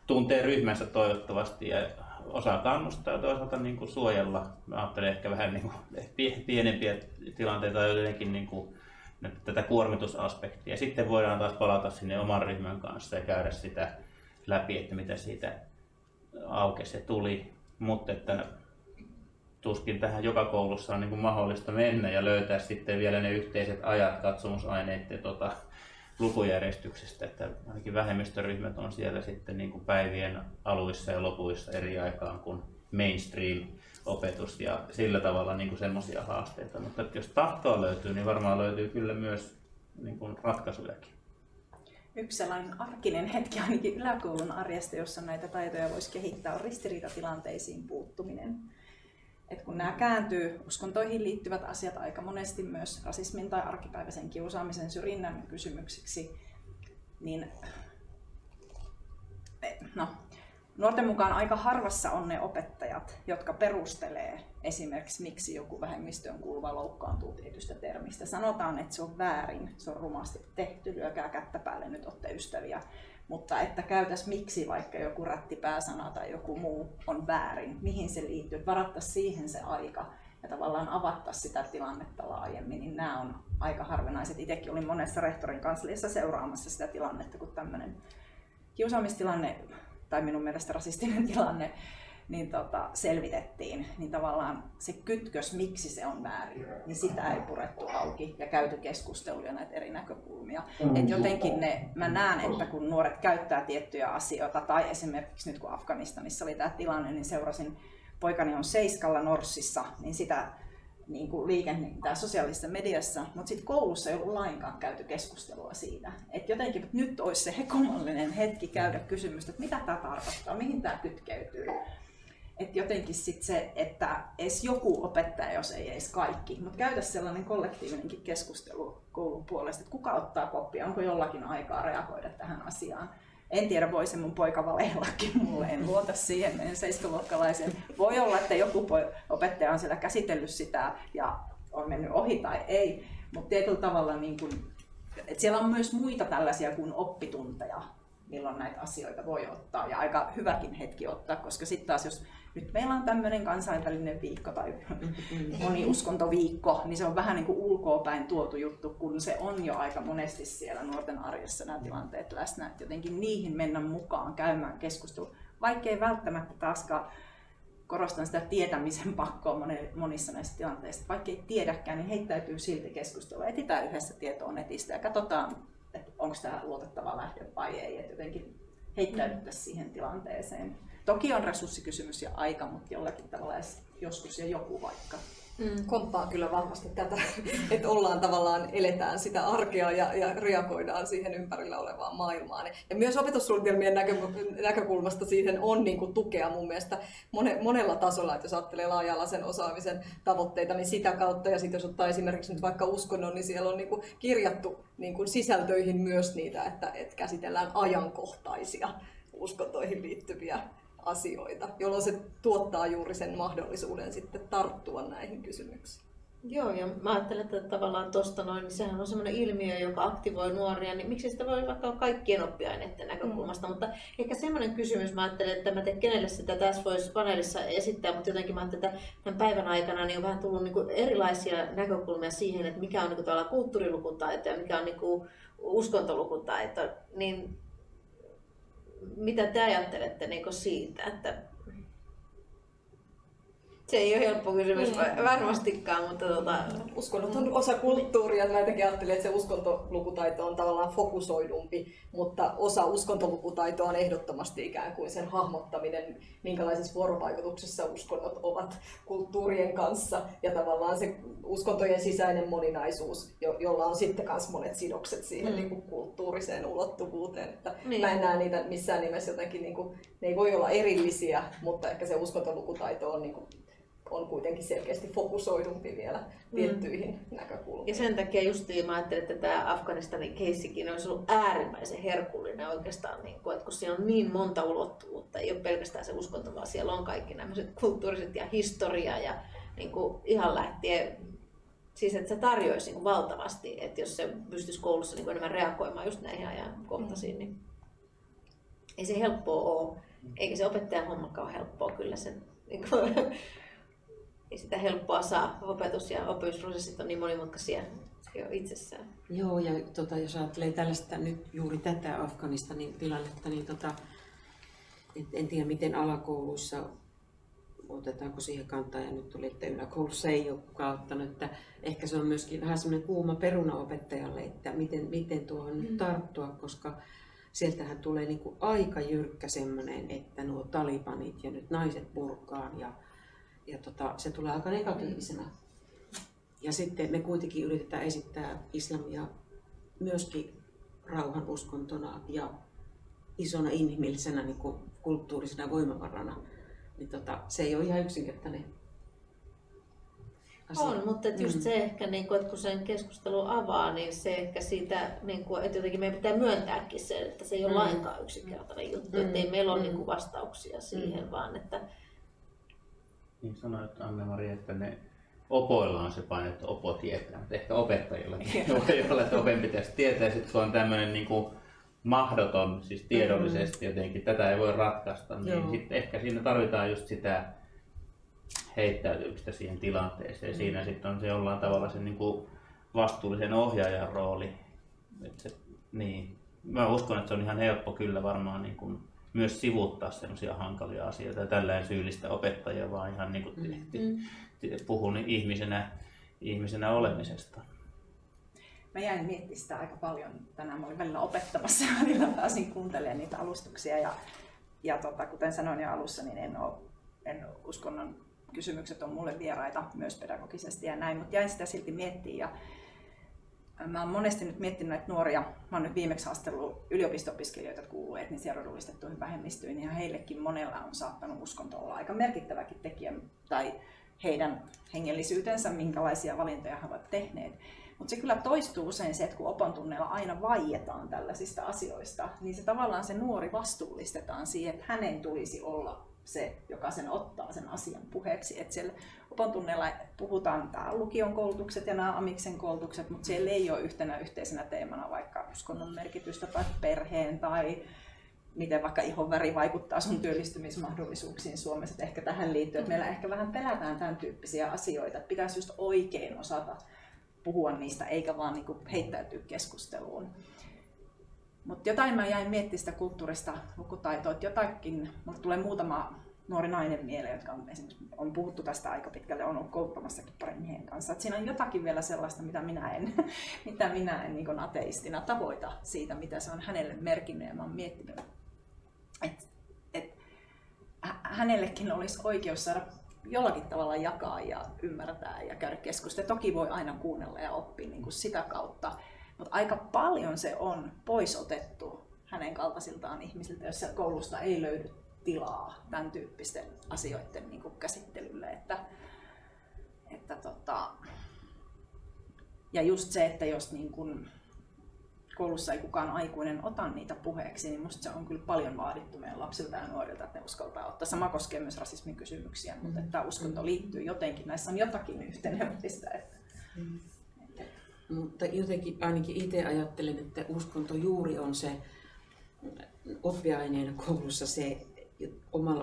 tuntee ryhmänsä toivottavasti ja osaa kannustaa ja toisaalta niin kuin suojella. Mä ajattelen ehkä vähän niin kuin pienempiä tilanteita tai jotenkin niin kuin tätä kuormitusaspektia. Sitten voidaan taas palata sinne oman ryhmän kanssa ja käydä sitä läpi, että mitä siitä aukesi ja tuli. Mutta että tuskin tähän joka koulussa on niin kuin mahdollista mennä ja löytää sitten vielä ne yhteiset ajat katsomusaineiden lukujärjestyksestä, että ainakin vähemmistöryhmät on siellä sitten niin kuin päivien aluissa ja lopuissa eri aikaan kuin mainstream-opetus ja sillä tavalla niin kuin semmoisia haasteita. Mutta että jos tahtoa löytyy, niin varmaan löytyy kyllä myös niin kuin ratkaisujakin. Yksi sellainen arkinen hetki ainakin yläkoulun arjesta, jossa näitä taitoja voisi kehittää, on ristiriitatilanteisiin puuttuminen. Et kun nämä kääntyy uskontoihin liittyvät asiat aika monesti myös rasismin tai arkipäiväisen kiusaamisen syrjinnän kysymyksiksi, niin nuorten mukaan aika harvassa on ne opettajat, jotka perustelee esimerkiksi miksi joku vähemmistöön kuuluva loukkaantuu tietystä termistä. Sanotaan, että se on väärin, se on rumasti tehty, lyökää kättä päälle, nyt olette ystäviä. Mutta että käytäs miksi vaikka joku rättipääsana tai joku muu on väärin, mihin se liittyy, että varattaisiin siihen se aika ja tavallaan avattaisiin sitä tilannetta laajemmin, niin nämä on aika harvinaiset. Itsekin olin monessa rehtorin kansliassa seuraamassa sitä tilannetta, kun tämmöinen kiusaamistilanne tai minun mielestä rasistinen tilanne niin selvitettiin, niin tavallaan se kytkös, miksi se on väärin, niin sitä ei purettu auki ja käyty keskusteluja näitä eri näkökulmia. Et jotenkin mä näen, että kun nuoret käyttää tiettyjä asioita, tai esimerkiksi nyt kun Afganistanissa oli tämä tilanne, niin seurasin, poikani on Seiskalla Norssissa, niin sitä niin kuin liikehdintää sosiaalisessa mediassa, mutta sitten koulussa ei ollut lainkaan käyty keskustelua siitä. Että jotenkin nyt olisi se hekomollinen hetki käydä kysymystä, että mitä tämä tarkoittaa, mihin tämä kytkeytyy. Että jotenkin sit se, että edes joku opettaja, jos ei edes kaikki, mutta käydä sellainen kollektiivinenkin keskustelu koulun puolesta, että kuka ottaa koppia, onko jollakin aikaa reagoida tähän asiaan. En tiedä, voi se mun poika valeillakin mulle, en luota siihen meidän 7-luokkalaisen. Voi olla, että joku opettaja on siellä käsitellyt sitä ja on mennyt ohi tai ei, mutta tietyllä tavalla niin kun, että siellä on myös muita tällaisia kuin oppitunteja, milloin näitä asioita voi ottaa ja aika hyväkin hetki ottaa, koska sitten taas jos nyt meillä on tämmöinen kansainvälinen viikko tai moniuskontoviikko, niin se on vähän niin kuin ulkoapäin tuotu juttu, kun se on jo aika monesti siellä nuorten arjessa nämä tilanteet läsnä, että jotenkin niihin mennä mukaan käymään keskustelua, vaikkei välttämättä taaskaan korostan sitä tietämisen pakkoa monissa näissä tilanteissa, vaikkei tiedäkään, niin heittäytyy silti keskustelua, etsitään yhdessä tietoa netistä ja katsotaan, että onko tämä luotettava lähde vai ei, että jotenkin heittäydyttäisiin siihen tilanteeseen. Toki on resurssikysymys ja aika, mutta jollakin tavalla joskus ja joku vaikka. Komppaan kyllä vahvasti tätä, että ollaan tavallaan, eletään sitä arkea ja reagoidaan siihen ympärillä olevaan maailmaan. Ja myös opetussuunnitelmien näkökulmasta siihen on niin kuin tukea mun mielestä monella tasolla, että jos ajattelee laaja-alaisen osaamisen tavoitteita, niin sitä kautta, ja sitten jos ottaa esimerkiksi nyt vaikka uskonnon, niin siellä on niin kuin kirjattu niin kuin sisältöihin myös niitä, että käsitellään ajankohtaisia uskontoihin liittyviä asioita, jolloin se tuottaa juuri sen mahdollisuuden sitten tarttua näihin kysymyksiin. Joo, ja mä ajattelen, että tavallaan tuosta noin, niin sehän on sellainen ilmiö, joka aktivoi nuoria, niin miksi sitä voi vaikka kaikkien oppiaineiden näkökulmasta, mutta ehkä semmoinen kysymys, mä ajattelen, että mä en tiedä kenelle sitä tässä voisi paneelissa esittää, mutta jotenkin mä ajattelen, että tämän päivän aikana niin on vähän tullut niin kuin erilaisia näkökulmia siihen, että mikä on niin kuin kulttuurilukutaito ja mikä on niin kuin uskontolukutaito, niin mitä te ajattelette niin siitä, että se ei ole helppo kysymys varmastikaan, mutta uskonnot on osa kulttuuria. Mä jotenkin ajattelin, että se uskontolukutaito on tavallaan fokusoidumpi, mutta osa uskontolukutaitoa on ehdottomasti ikään kuin sen hahmottaminen, minkälaisessa vuorovaikutuksessa uskonnot ovat kulttuurien kanssa ja tavallaan se uskontojen sisäinen moninaisuus, jolla on sitten myös monet sidokset siihen niin kuin kulttuuriseen ulottuvuuteen. Että mä en näe niitä missään nimessä jotenkin, niin kuin, ne ei voi olla erillisiä, mutta ehkä se uskontolukutaito on niin kuin, on kuitenkin selkeästi fokusoidumpi vielä tiettyihin näkökulmiin. Ja sen takia justiin mä ajattelin, että tämä Afganistanin keissikin olisi ollut äärimmäisen herkullinen oikeastaan, että kun siellä on niin monta ulottuvuutta, ei ole pelkästään se uskonto, vaan siellä on kaikki nämä kulttuuriset ja historia ja niin kuin ihan lähtien, siis että se tarjoisi niin kuin valtavasti, että jos se pystyisi koulussa niin kuin enemmän reagoimaan just näihin ajankohtaisiin, niin ei se helppoa ole. Eikä se opettajan hommakaan ole helppoa, kyllä sen, niin kuin, ei sitä helppoa saa. Opetus- ja oppimisprosessit on niin monimutkaisia jo itsessään. Joo, ja jos ajattelee tällaista nyt juuri tätä Afganistanin tilannetta, niin en tiedä miten alakouluissa otetaanko siihen kantaa, ja nyt tuli, että yläkoulussa ei ole kukaan ottanut, että ehkä se on myöskin vähän semmoinen kuuma peruna opettajalle, että miten tuohon nyt tarttua, koska sieltähän tulee niin kuin aika jyrkkä semmoinen, että nuo talibanit ja nyt naiset burkaan ja se tulee aika negatiivisena. Ja sitten me kuitenkin yritetään esittää islamia myöskin rauhan uskontona ja isona inhimillisenä niin kuin kulttuurisena voimavarana. Niin se ei ole ihan yksinkertainen asia. On, mutta just se ehkä, että kun sen keskustelun avaa, niin se ehkä siitä, että jotenkin meidän pitää myöntääkin se, että se ei ole lainkaan yksinkertainen juttu, että ei meillä ole vastauksia siihen, vaan että... Niin sanoit Anne-Mari, että ne opoilla on se paine, että opo tietää, mutta ehkä opettajillakin voi olla, että open pitäisi tietää, sitten kun on tämmöinen niin kuin mahdoton, siis tiedollisesti jotenkin, tätä ei voi ratkaista, niin sitten ehkä siinä tarvitaan just sitä heittäytymistä siihen tilanteeseen. Siinä sitten on se jollain tavalla se niin kuin vastuullisen ohjaajan rooli. Niin. Mä uskon, että se on ihan helppo kyllä varmaan niin kuin myös sivuuttaa sellaisia hankalia asioita ja tällä syyllistä opettajia, vaan ihan niin kuin puhun ihmisenä olemisesta. Mä jäin miettimään sitä aika paljon tänään. Mä olin välillä opettamassa ja välillä pääsin kuuntelemaan niitä alustuksia. Ja kuten sanoin jo alussa, niin en uskonnon kysymykset on mulle vieraita myös pedagogisesti ja näin, mutta jäin sitä silti miettimään. Ja mä oon monesti nyt miettinyt näitä nuoria. Mä oon nyt viimeksi haastellut yliopisto-opiskelijoita, jotka kuuluu etnisiin ja rodullistettuihin vähemmistöihin, ja heillekin monella on saattanut uskonto olla aika merkittäväkin tekijä tai heidän hengellisyytensä, minkälaisia valintoja he ovat tehneet. Mutta se kyllä toistuu usein se, että kun opon tunneilla aina vaietaan tällaisista asioista, niin se tavallaan se nuori vastuullistetaan siihen, että hänen tulisi olla se, joka sen ottaa sen asian puheeksi. Että siellä opon tunneilla puhutaan tää lukion koulutukset ja nämä amiksen koulutukset, mutta siellä ei ole yhtenä yhteisenä teemana vaikka uskonnon merkitystä tai perheen tai miten vaikka ihonväri vaikuttaa sun työllistymismahdollisuuksiin Suomessa. Että ehkä tähän liittyy, että meillä ehkä vähän pelätään tämän tyyppisiä asioita, että pitäisi just oikein osata puhua niistä, eikä vaan niin kuin heittäytyä keskusteluun. Mutta jotain mä jäin miettimään sitä kulttuurista lukutaitoa, että jotakin, mulle tulee muutama nuori nainen mieleen, jotka on puhuttu tästä aika pitkälle, on ollut kouluttamassakin parin miehen kanssa. Et siinä on jotakin vielä sellaista, mitä minä en niin kuin ateistina tavoita siitä, mitä se on hänelle merkinnyt, ja mä oon miettinyt, että hänellekin olisi oikeus saada jollakin tavalla jakaa ja ymmärtää ja käydä keskustelua. Toki voi aina kuunnella ja oppia niin kuin sitä kautta, mutta aika paljon se on pois otettu hänen kaltaisiltaan ihmisiltä, jos koulusta ei löydy tilaa tämän tyyppisten asioiden niin kuin käsittelylle. Ja just se, että jos niin kuin koulussa ei kukaan aikuinen ota niitä puheeksi, niin musta se on kyllä paljon vaadittu meidän lapsilta ja nuorilta, että ne uskaltaa ottaa. Sama koskee myös rasismin kysymyksiä, mutta että uskonto liittyy jotenkin, näissä on jotakin yhteneväistä. Mutta jotenkin ainakin itse ajattelen, että uskonto juuri on se oppiaineena koulussa se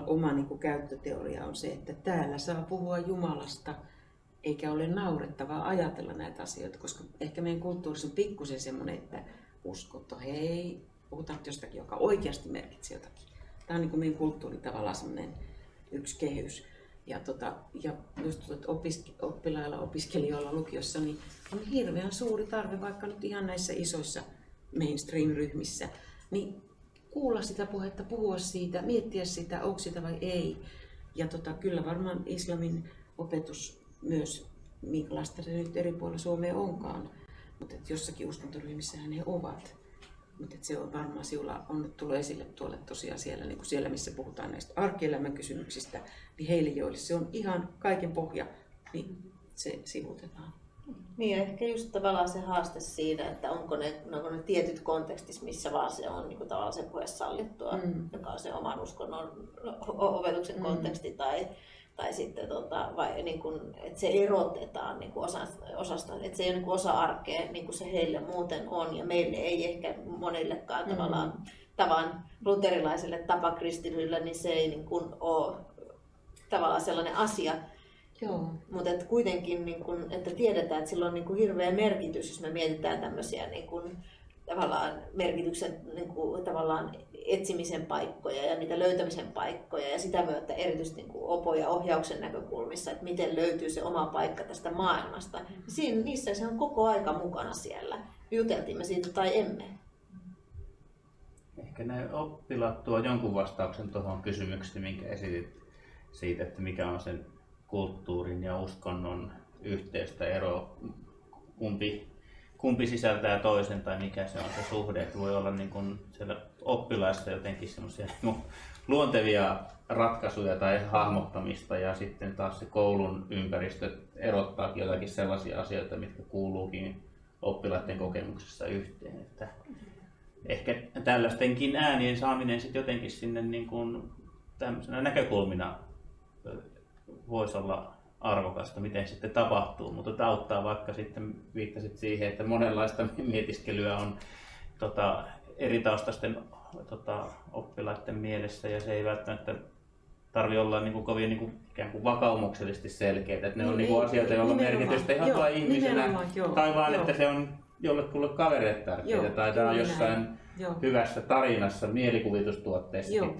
oma niin kuin käyttöteoria on se, että täällä saa puhua Jumalasta, eikä ole naurettavaa ajatella näitä asioita, koska ehkä meidän kulttuurissa on pikkusen semmoinen, että uskonto, hei, puhutaan jostakin, joka oikeasti merkitsee jotakin. Tämä on niin kuin meidän kulttuurin tavallaan semmoinen yksi kehys. Ja just oppilailla, opiskelijoilla lukiossa niin on hirveän suuri tarve, vaikka nyt ihan näissä isoissa mainstream-ryhmissä, niin kuulla sitä puhetta, puhua siitä, miettiä sitä, onko sitä vai ei. Ja kyllä varmaan islamin opetus myös, minkälaista se nyt eri puolilla Suomea onkaan, mutta jossakin uskontoryhmissähän he ovat. Mutta se on varmaan sinulla on tullut esille tuolle tosiaan siellä, niin kuin siellä, missä puhutaan näistä arkielämän kysymyksistä, niin heille, joille se on ihan kaiken pohja, niin se sivutetaan. Niin, ehkä just tavallaan se haaste siinä, että onko ne tietyt kontekstit, missä vaan se on niin kuin tavallaan se puhe sallittua, joka on se oman uskonnon opetuksen konteksti, tai sitten vai niin kuin, että se erotetaan niin kuin osasta, että se ei ole niin kuin osa arkea, niin kuin se heille muuten on, ja meille ei ehkä monillekaan tavallaan tavan luterilaiselle tapakristityille, niin se ei niin kuin ole tavallaan sellainen asia. Mutta kuitenkin, niin kun, että tiedetään, että sillä on niin kun hirveä merkitys, jos me mietitään tämmöisiä niin kun, tavallaan merkityksen niin kun, tavallaan etsimisen paikkoja ja niitä löytämisen paikkoja ja sitä myötä erityisesti niin kun opon ja ohjauksen näkökulmissa, että miten löytyy se oma paikka tästä maailmasta. Niissä se on koko aika mukana siellä. Juteltiin me siitä tai emme. Ehkä nämä oppilaat tuo jonkun vastauksen tuohon kysymykseen, minkä esitit siitä, että mikä on sen kulttuurin ja uskonnon yhteys tai ero, kumpi sisältää toisen tai mikä se on se suhde. Että voi olla niin kuin siellä oppilaista jotenkin semmoisia luontevia ratkaisuja tai hahmottamista ja sitten taas se koulun ympäristö erottaakin jotakin sellaisia asioita, mitkä kuuluukin oppilaiden kokemuksessa yhteen. Että ehkä tällaistenkin äänien saaminen sitten jotenkin sinne niin kuin tämmöisenä näkökulmina voisi olla arvokasta, miten sitten tapahtuu, mutta tämä auttaa vaikka sitten viittasit siihen, että monenlaista mietiskelyä on eri taustaisten oppilaiden mielessä ja se ei välttämättä tarvitse olla niin kuin kovin niin kuin, ikään kuin vakaumuksellisesti selkeitä, että ne on niin kuin asioita, joilla on merkitystä ihan vain ihmisenä tai vaan, että se on jollekulle kavereille tärkeää tai tämä on jossain hyvässä tarinassa, mielikuvitustuotteessakin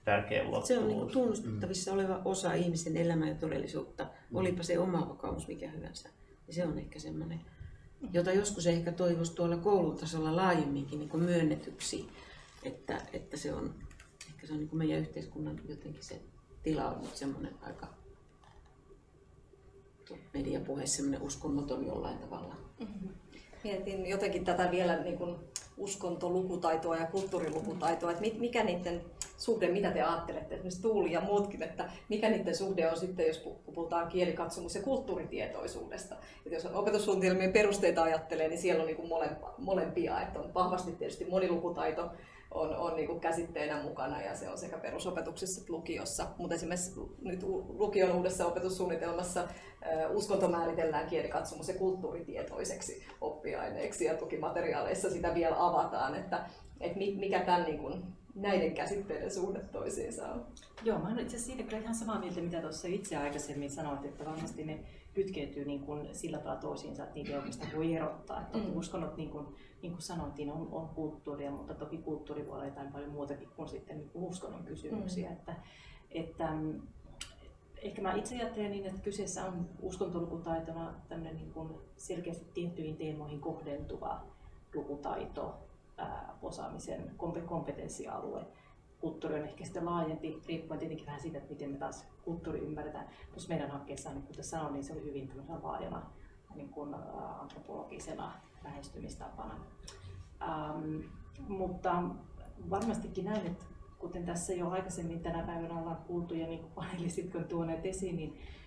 tärkeä ulottuvuus. Se on niin kuin tunnustettavissa oleva osa ihmisen elämää ja todellisuutta, olipa se oma vakaumus mikä hyvänsä. Ja se on ehkä semmoinen, jota joskus ehkä toivoisi tuolla koulutasolla laajemminkin niin kuin myönnetyksi, että se on niin kuin meidän yhteiskunnan jotenkin se tila on nyt semmoinen aika mediapuheessa semmoinen uskonnoton jollain tavalla. Mietin jotenkin tätä vielä niin kuin uskontolukutaitoa ja kulttuurilukutaitoa, että mikä niiden suhde, mitä te ajattelette, esimerkiksi Tuuli ja muutkin, että mikä niiden suhde on sitten, jos puhutaan kielikatsomus- ja kulttuuritietoisuudesta. Että jos opetussuunnitelmien perusteita ajattelee, niin siellä on niin kuin molempia, että on vahvasti tietysti monilukutaito on niin kuin käsitteenä mukana ja se on sekä perusopetuksessa että lukiossa. Mutta esimerkiksi nyt lukion uudessa opetussuunnitelmassa uskonto määritellään kielikatsomus- ja kulttuuritietoiseksi oppiaineeksi ja tukimateriaaleissa sitä vielä avataan, että mikä tämän niin kuin näiden käsitteiden suhde toisiinsa on. Joo, mä olen itse asiassa siitä kyllä ihan samaa mieltä, mitä tuossa itse aikaisemmin sanoit, että varmasti ne kytkeytyy niin kuin sillä tavalla toisiinsa, että niitä ei oikeastaan voi erottaa. Että uskonnot, niin kuin sanoitiin, on kulttuuria, mutta toki kulttuuri voi olla jotain paljon muutakin kuin sitten niin kuin uskonnon kysymyksiä. Että ehkä mä itse ajattelen niin, että kyseessä on uskontolukutaitona tämmöinen niin kuin selkeästi tiettyihin teemoihin kohdentuva lukutaito, osaamisen kompetenssialue. Kulttuuri on ehkä sitten laajempi, riippuen tietenkin vähän siitä, että miten me taas kulttuuri ymmärretään. Tuossa meidän hankkeessa, niin kuten sanoin, niin se oli hyvin laajana niin kuin antropologisena lähestymistapana. Mutta varmastikin näin, että kuten tässä jo aikaisemmin tänä päivänä ollaan kuultu ja niin paneelistit on tuoneet esiin,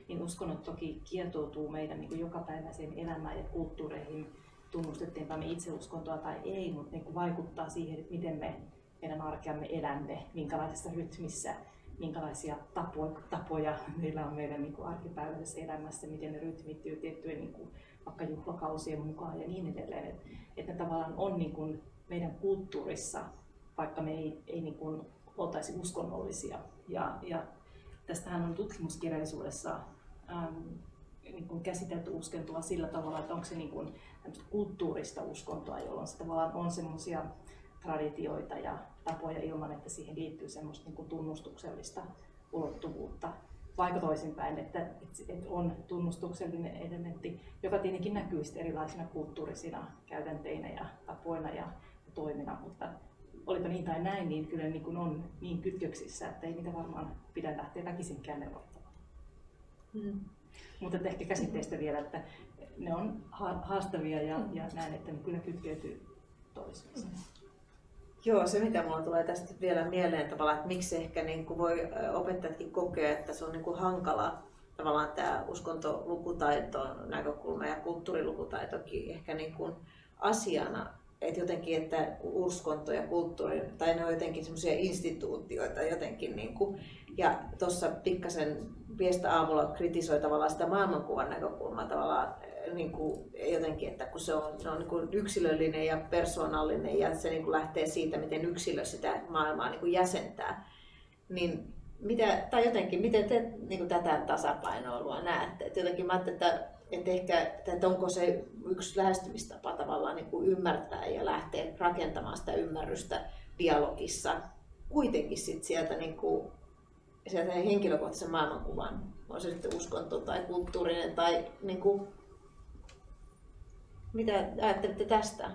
niin uskonnot toki kietoutuu meidän niin kuin jokapäiväiseen elämään ja kulttuureihin. Tunnustettiinpa me itse uskontoa tai ei, mutta niin kuin vaikuttaa siihen, että miten me meidän arkeamme elämme, minkälaisessa rytmissä, minkälaisia tapoja meillä on meidän niin kuin arkipäiväisessä elämässä, miten ne rytmittyy tiettyjen niin kuin vaikka juhlakausien mukaan ja niin edelleen. Että ne tavallaan on niin kuin meidän kulttuurissa, vaikka me ei niin kuin oltaisi uskonnollisia. Ja tästähän on tutkimuskirjallisuudessa niin kuin käsitelty uskontoa sillä tavalla, että onko se niin kuin kulttuurista uskontoa, jolloin se tavallaan on semmoisia traditioita ja tapoja ilman, että siihen liittyy semmoista niin kuin tunnustuksellista ulottuvuutta. Vaikka toisinpäin, että on tunnustuksellinen elementti, joka tietenkin näkyy erilaisina kulttuurisina käytänteinä ja tapoina ja toimina, mutta olipa niin tai näin, niin kyllä niin kuin on niin kytköksissä, että ei niitä varmaan pidä lähteä väkisinkään erottamaan. Mutta ehkä käsitteistä vielä, että ne on haastavia ja näin, että ne kyllä kytkeytyy toisiinsa. Joo, se mitä mulla tulee tästä vielä mieleen tavallaan, että miksi ehkä niin kuin voi opettajatkin kokea, että se on niin kuin hankala tavallaan tämä uskontolukutaito näkökulma ja kulttuurilukutaitokin ehkä niin kuin asiana. Että jotenkin, että uskonto ja kulttuuri, tai ne on jotenkin semmoisia instituutioita jotenkin niin kuin, ja tuossa pikkasen Biesta aamulla kritisoi tavallaan sitä maailmankuvan näkökulmaa tavallaan, niin kuin, jotenkin, että kun se on niin kuin yksilöllinen ja persoonallinen ja se niin kuin lähtee siitä, miten yksilö sitä maailmaa niin kuin jäsentää, niin miten te niin kuin tätä tasapainoilua näette? Et jotenkin mä ajattelin, että onko se yksi lähestymistapa tavallaan niin kuin ymmärtää ja lähteä rakentamaan sitä ymmärrystä dialogissa kuitenkin sit sieltä, niin kuin, sieltä henkilökohtaisen maailmankuvan, on se sitten uskonto tai kulttuurinen tai niin kuin, mitä ajattelette tästä?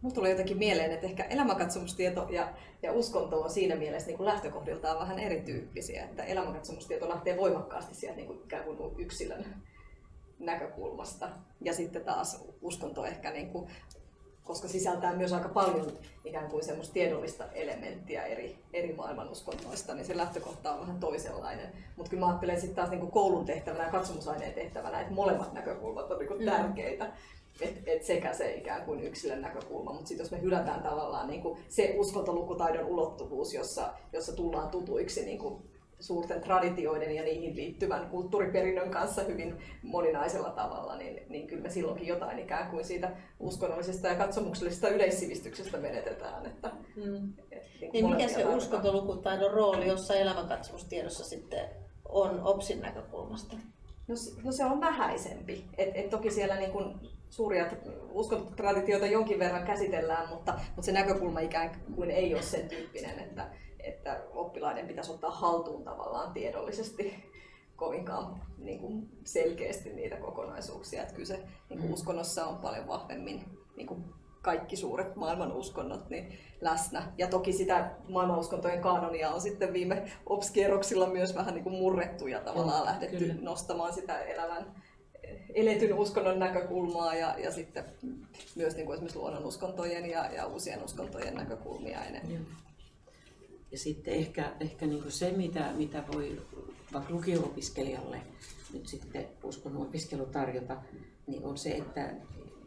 Mulla tuli jotenkin mieleen, että ehkä elämänkatsomustieto ja uskonto on siinä mielessä niin kuin lähtökohdiltaan vähän erityyppisiä, että elämänkatsomustieto lähtee voimakkaasti sieltä niin kuin ikään kuin yksilön näkökulmasta ja sitten taas uskonto ehkä, niin kuin, koska sisältää myös aika paljon ikään kuin semmoista tiedollista elementtiä eri maailman uskonnoista, niin se lähtökohta on vähän toisenlainen. Mutta kyllä mä ajattelen sitten taas niin kuin koulun tehtävänä ja katsomusaineen tehtävänä, että molemmat näkökulmat on niin kuin tärkeitä. Et sekä se ikään kuin yksilön näkökulma, mutta sitten jos me hylätään tavallaan niin kuin se uskontolukutaidon ulottuvuus, jossa tullaan tutuiksi niin kuin suurten traditioiden ja niihin liittyvän kulttuuriperinnön kanssa hyvin moninaisella tavalla, niin kyllä me silloinkin jotain ikään kuin siitä uskonnollisesta ja katsomuksellisesta yleissivistyksestä menetetään. Että, niin mikä se uskontolukutaidon rooli jossain elämänkatsomustiedossa sitten on OPSin näkökulmasta? No se on vähäisempi. Et toki siellä niin kuin suuria uskontotraditioita jonkin verran käsitellään, mutta se näkökulma ikään kuin ei ole sen tyyppinen, että oppilaiden pitäisi ottaa haltuun tavallaan tiedollisesti kovinkaan niin kuin selkeästi niitä kokonaisuuksia. Että kyllä se niin kuin uskonnossa on paljon vahvemmin niin kuin kaikki suuret maailman uskonnot niin läsnä. Ja toki sitä maailmanuskontojen kaanonia on sitten viime OPS-kierroksilla myös vähän niin kuin murrettu ja tavallaan lähdetty nostamaan sitä eletyn uskonnon näkökulmaa ja sitten myös niin kuin esimerkiksi luonnonuskontojen ja uusien uskontojen näkökulmia enemmän. Ja sitten ehkä niin kuin se, mitä voi vaikka lukio-opiskelijalle nyt sitten uskonnon opiskelu tarjota, niin on se, että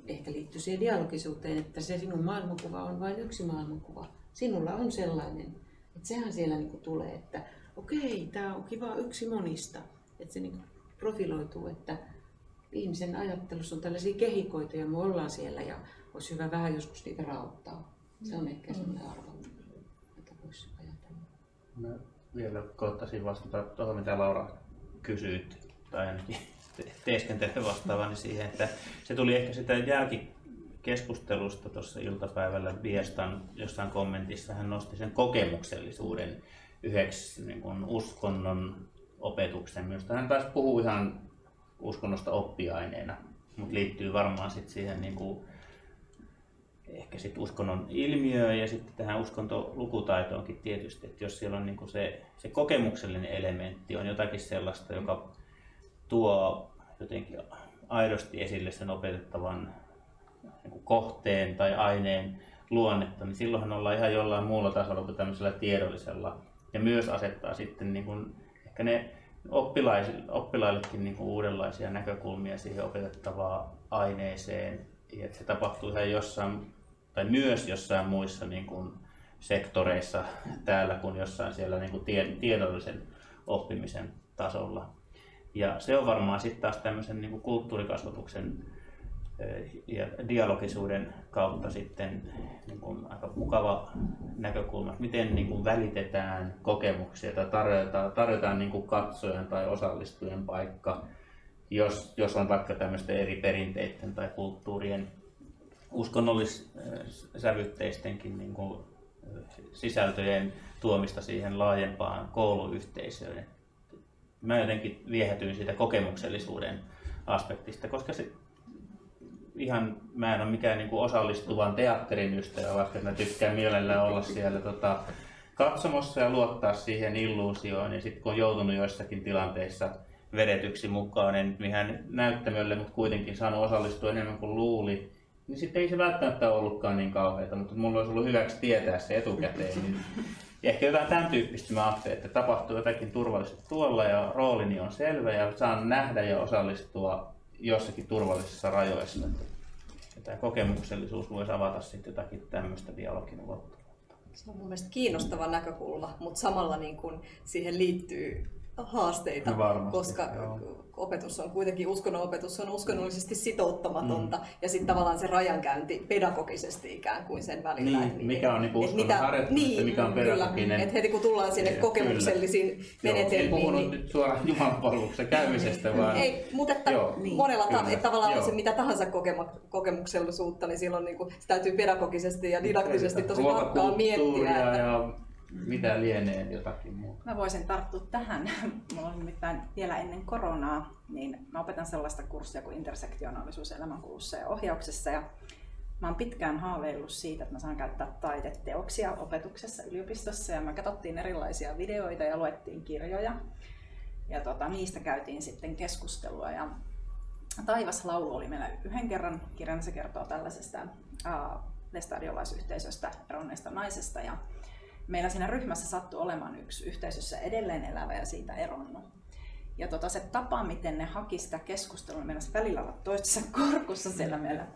ehkä liittyy siihen dialogisuuteen, että se sinun maailmankuva on vain yksi maailmankuva. Sinulla on sellainen, että sehän siellä niin kuin tulee, että okei, tämä on kiva yksi monista. Että se niin kuin profiloituu, että ihmisen ajattelussa on tällaisia kehikoita ja me ollaan siellä ja olisi hyvä vähän joskus niitä raottaa. Se on ehkä sellainen arvo, jota voisi ajatella. Mä vielä koettaisin vastata tuohon, mitä Laura kysyit, tai ainakin teeskentely vastaavani siihen, että se tuli ehkä sitä jälkikeskustelusta tuossa iltapäivällä Biestan jossain kommentissa. Hän nosti sen kokemuksellisuuden yhdeksi niin kuin uskonnon opetuksen. Minusta hän taas puhuu ihan uskonnosta oppiaineena, mutta liittyy varmaan sit siihen niin kuin, ehkä sit uskonnon ilmiöön ja sitten tähän uskontolukutaitoonkin tietysti, että jos siellä on niin kuin se kokemuksellinen elementti on jotakin sellaista, joka tuo jotenkin aidosti esille sen opetettavan niin kuin kohteen tai aineen luonnetta, niin silloinhan ollaan ihan jollain muulla tasolla kuin tämmöisellä tiedollisella ja myös asettaa sitten niin kuin, ehkä ne oppilaillekin niin kuin uudenlaisia näkökulmia siihen opetettavaan aineeseen, ja että se tapahtuu ihan jossain tai myös jossain muissa niin kuin sektoreissa täällä kuin jossain siellä niin kuin tiedollisen oppimisen tasolla. Ja se on varmaan sitten taas tämmöisen niin kuin kulttuurikasvatuksen ja dialogisuuden kautta sitten niin kuin aika mukava näkökulma, miten niin kuin välitetään kokemuksia tai tarjotaan niin kuin katsojan tai osallistujan paikka, jos on vaikka tämmöisten eri perinteiden tai kulttuurien uskonnollissävytteistenkin niin kuin sisältöjen tuomista siihen laajempaan kouluyhteisöön. Mä jotenkin viehätyin siitä kokemuksellisuuden aspektista, koska se mä en ole mikään niin kuin osallistuvan teatterin ystävä, vaikka mä tykkään mielellään olla siellä katsomossa ja luottaa siihen illuusioon. Ja sitten kun on joutunut joissakin tilanteissa vedetyksi mukaan, en ihan näyttämölle, mutta kuitenkin saanut osallistua enemmän kuin luuli, niin sitten ei se välttämättä ollutkaan niin kauheata, mutta mulla olisi ollut hyväksi tietää se etukäteen. Niin ehkä jotain tämän tyyppistä mä ajattelin, että tapahtuu jotakin turvallisesti tuolla ja roolini on selvä ja saan nähdä ja osallistua jossakin turvallisissa rajoissa. Ja tämä kokemuksellisuus voisi avata sitten jotakin tämmöistä dialogin ulottuvuutta. Se on mun mielestä kiinnostava näkökulma, mutta samalla niin kun siihen liittyy haasteita, koska opetus on kuitenkin, uskonnonopetus on uskonnollisesti sitouttamatonta ja sitten tavallaan se rajankäynti pedagogisesti ikään kuin sen välillä. Niin, mikä on niinku uskonnon harjoittamista, mikä on pedagoginen. Että heti kun tullaan sinne kokemuksellisiin menetelmiin. Ei puhunut nyt suoraan jumalanpalveluksen käymisestä, vaan... Ei, mutta että monella tavallaan on se mitä tahansa kokemuksellisuutta, niin silloin niinku, se täytyy pedagogisesti ja didaktisesti tosi tarkkaan miettiä. Ja mitä lienee jotakin muuta. Mä voisin tarttua tähän. Mulla on nimittäin vielä ennen koronaa, niin mä opetan sellaista kurssia kuin intersektionaalisuus elämänkulussa ja ohjauksessa. Ja mä oon pitkään haaveillut siitä, että mä saan käyttää taideteoksia opetuksessa yliopistossa. Ja me katsottiin erilaisia videoita ja luettiin kirjoja. Ja niistä käytiin sitten keskustelua. Ja Taivaslaulu oli meillä yhden kerran. Kirjana se kertoo tällaisesta lestadiolaisyhteisöstä eronneesta naisesta. Ja meillä siinä ryhmässä sattui olemaan yksi yhteisössä edelleen elävä ja siitä eronnut. Ja se tapa, miten ne haki sitä keskustelua, meillä välillä olla toistensa korkussa siellä meillä.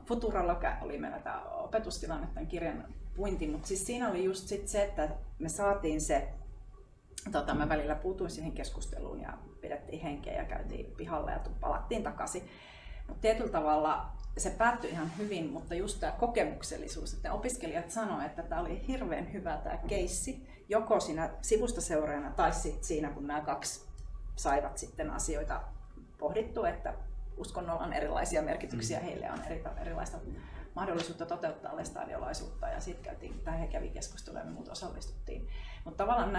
Futuralla oli meillä tämä opetustilanne tämän kirjan puinti, mutta siis siinä oli just sit se, että me saatiin se, mä välillä puutuin siihen keskusteluun ja pidettiin henkeä ja käytiin pihalle ja palattiin takaisin. Mutta tietyllä tavalla se päättyi ihan hyvin, mutta just tämä kokemuksellisuus, että opiskelijat sanoivat, että tämä oli hirveän hyvä tämä keissi, joko siinä sivusta seuraajana tai sitten siinä, kun nämä kaksi saivat sitten asioita pohdittua, että uskonnolla on erilaisia merkityksiä, heille on erilaista mahdollisuutta toteuttaa lestadiolaisuutta ja siitä he kävi keskustelua ja me muut osallistuttiin. Mutta tavallaan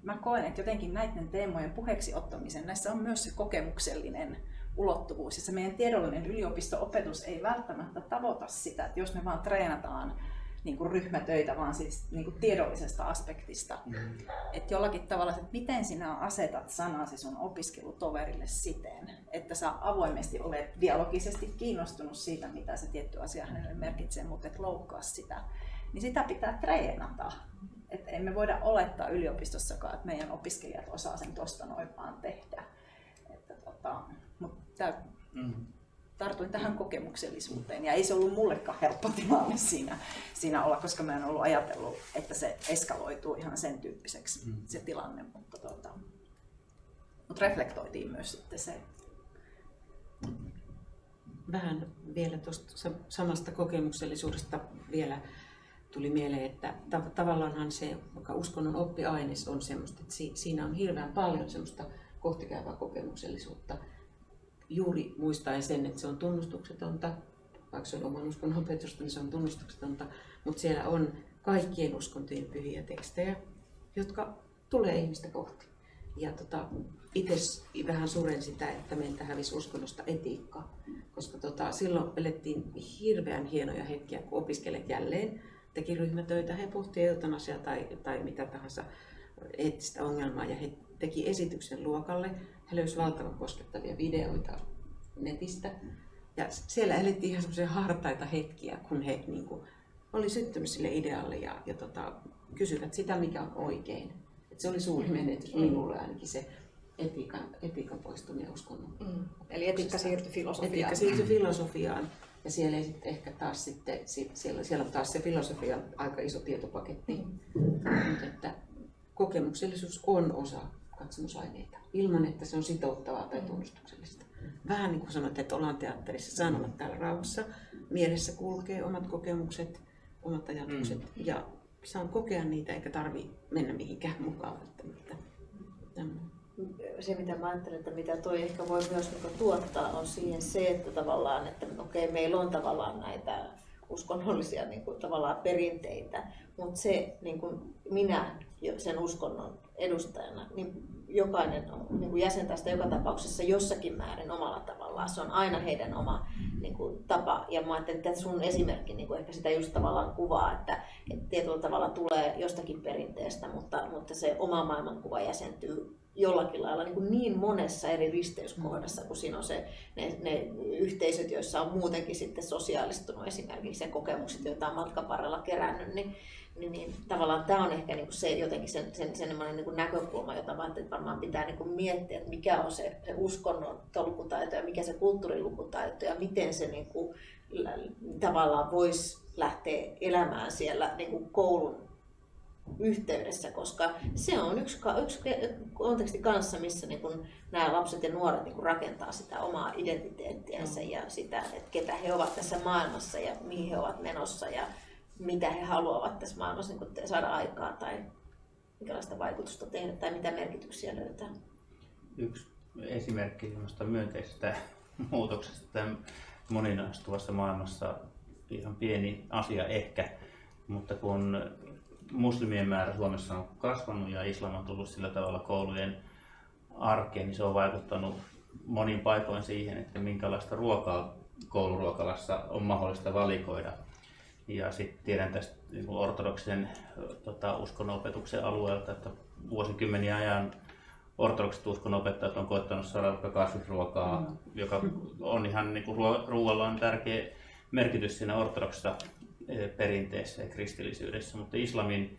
mä koen, että jotenkin näiden teemojen puheeksi ottamisen, näissä on myös se kokemuksellinen ulottuvuus. Ja se meidän tiedollinen yliopisto-opetus ei välttämättä tavoita sitä, että jos me vaan treenataan niin kuin ryhmätöitä, vaan siis niin kuin tiedollisesta aspektista. Että jollakin tavalla, että miten sinä asetat sanasi sun opiskelutoverille siten, että sä avoimesti olet dialogisesti kiinnostunut siitä, mitä se tietty asia hänelle merkitsee, mutta et loukkaa sitä. Niin sitä pitää treenata. Että emme voida olettaa yliopistossakaan, että meidän opiskelijat osaa sen tuosta noin vaan tehdä. Mutta tartuin tähän kokemuksellisuuteen ja ei se ollut mullekaan helppo tilanne siinä olla, koska mä en ollut ajatellut, että se eskaloituu ihan sen tyyppiseksi se tilanne, mutta reflektoitiin myös sitten se. Vähän vielä tuosta samasta kokemuksellisuudesta vielä tuli mieleen, että tavallaanhan se uskonnon oppiaines on semmoista, että siinä on hirveän paljon semmoista kohtikäyvää kokemuksellisuutta. Juuri muistaen sen, että se on tunnustuksetonta, vaikka se on oman uskonnon opetusta, niin se on tunnustuksetonta, mutta siellä on kaikkien uskontojen pyhiä tekstejä, jotka tulee ihmistä kohti. Ja itse vähän suren sitä, että meiltä hävisi uskonnosta etiikka, koska silloin elettiin hirveän hienoja hetkiä, kun opiskelijat jälleen teki ryhmätöitä, he pohtivat eutanasiaa tai mitä tahansa eettistä ongelmaa ja he teki esityksen luokalle. He löysivät valtavan koskettavia videoita netistä ja siellä elettiin ihan semmoisia hartaita hetkiä, kun he oli syttynyt sille idealle ja kysyvät sitä, mikä on oikein. Et se oli suuri menetys minulle ainakin se etiikan poistuminen uskonnon. Eli etiikka siirtyi filosofiaan. Etiikka siirtyi filosofiaan ja siellä ei sitten ehkä taas siellä on taas se filosofian aika iso tietopaketti. Mutta että kokemuksellisuus on osa katsomusaineita, ilman että se on sitouttavaa tai tunnustuksellista. Vähän niin kuin sanoit, että ollaan teatterissa, saan olla täällä rauhassa, mielessä kulkee omat kokemukset, omat ajatukset ja saan kokea niitä eikä tarvitse mennä mihinkään mukaan välttämättä. Se mitä mä ajattelen, että mitä toi ehkä voi myös tuottaa on siihen se, että tavallaan, että okei, meillä on tavallaan näitä uskonnollisia tavallaan perinteitä, mutta se minä sen uskonnon edustajana, niin jokainen jäsentää sitä joka tapauksessa jossakin määrin omalla tavallaan. Se on aina heidän oma tapa. Ja mä ajattelin, että sun esimerkki ehkä sitä just tavallaan kuvaa, että tietyllä tavalla tulee jostakin perinteestä, mutta se oma maailmankuva jäsentyy jollakin lailla niin monessa eri risteyskohdassa, kun siinä on ne yhteisöt, joissa on muutenkin sitten sosiaalistunut esimerkiksi ja kokemukset, joita on matkan varrella kerännyt, niin tavallaan tämä on ehkä se jotenkin semmoinen näkökulma, jota varmaan pitää miettiä, että mikä on se uskonnolukutaito ja mikä se kulttuurilukutaito ja miten se tavallaan voisi lähteä elämään siellä koulun yhteydessä, koska se on yksi konteksti kanssa, missä niin kun nämä lapset ja nuoret niin kun rakentaa sitä omaa identiteettiänsä ja sitä, että ketä he ovat tässä maailmassa ja mihin he ovat menossa ja mitä he haluavat tässä maailmassa niin kun saada aikaa tai minkälaista vaikutusta tehdä tai mitä merkityksiä löytää. Yksi esimerkki myönteisestä muutoksesta tämän moninaistuvassa maailmassa, ihan pieni asia ehkä, mutta kun muslimien määrä Suomessa on kasvanut ja islam on tullut sillä tavalla koulujen arkeen, niin se on vaikuttanut monin paikoin siihen, että minkälaista ruokaa kouluruokalassa on mahdollista valikoida. Ja sitten tiedän tästä niin ortodoksisen uskonnonopetuksen alueelta, että vuosikymmeniä ajan ortodokset uskonnonopettajat on koettanut saada kasvisruokaa, joka on ihan niin kuin ruoalla on tärkeä merkitys siinä ortodoksissa perinteessä ja kristillisyydessä, mutta islamin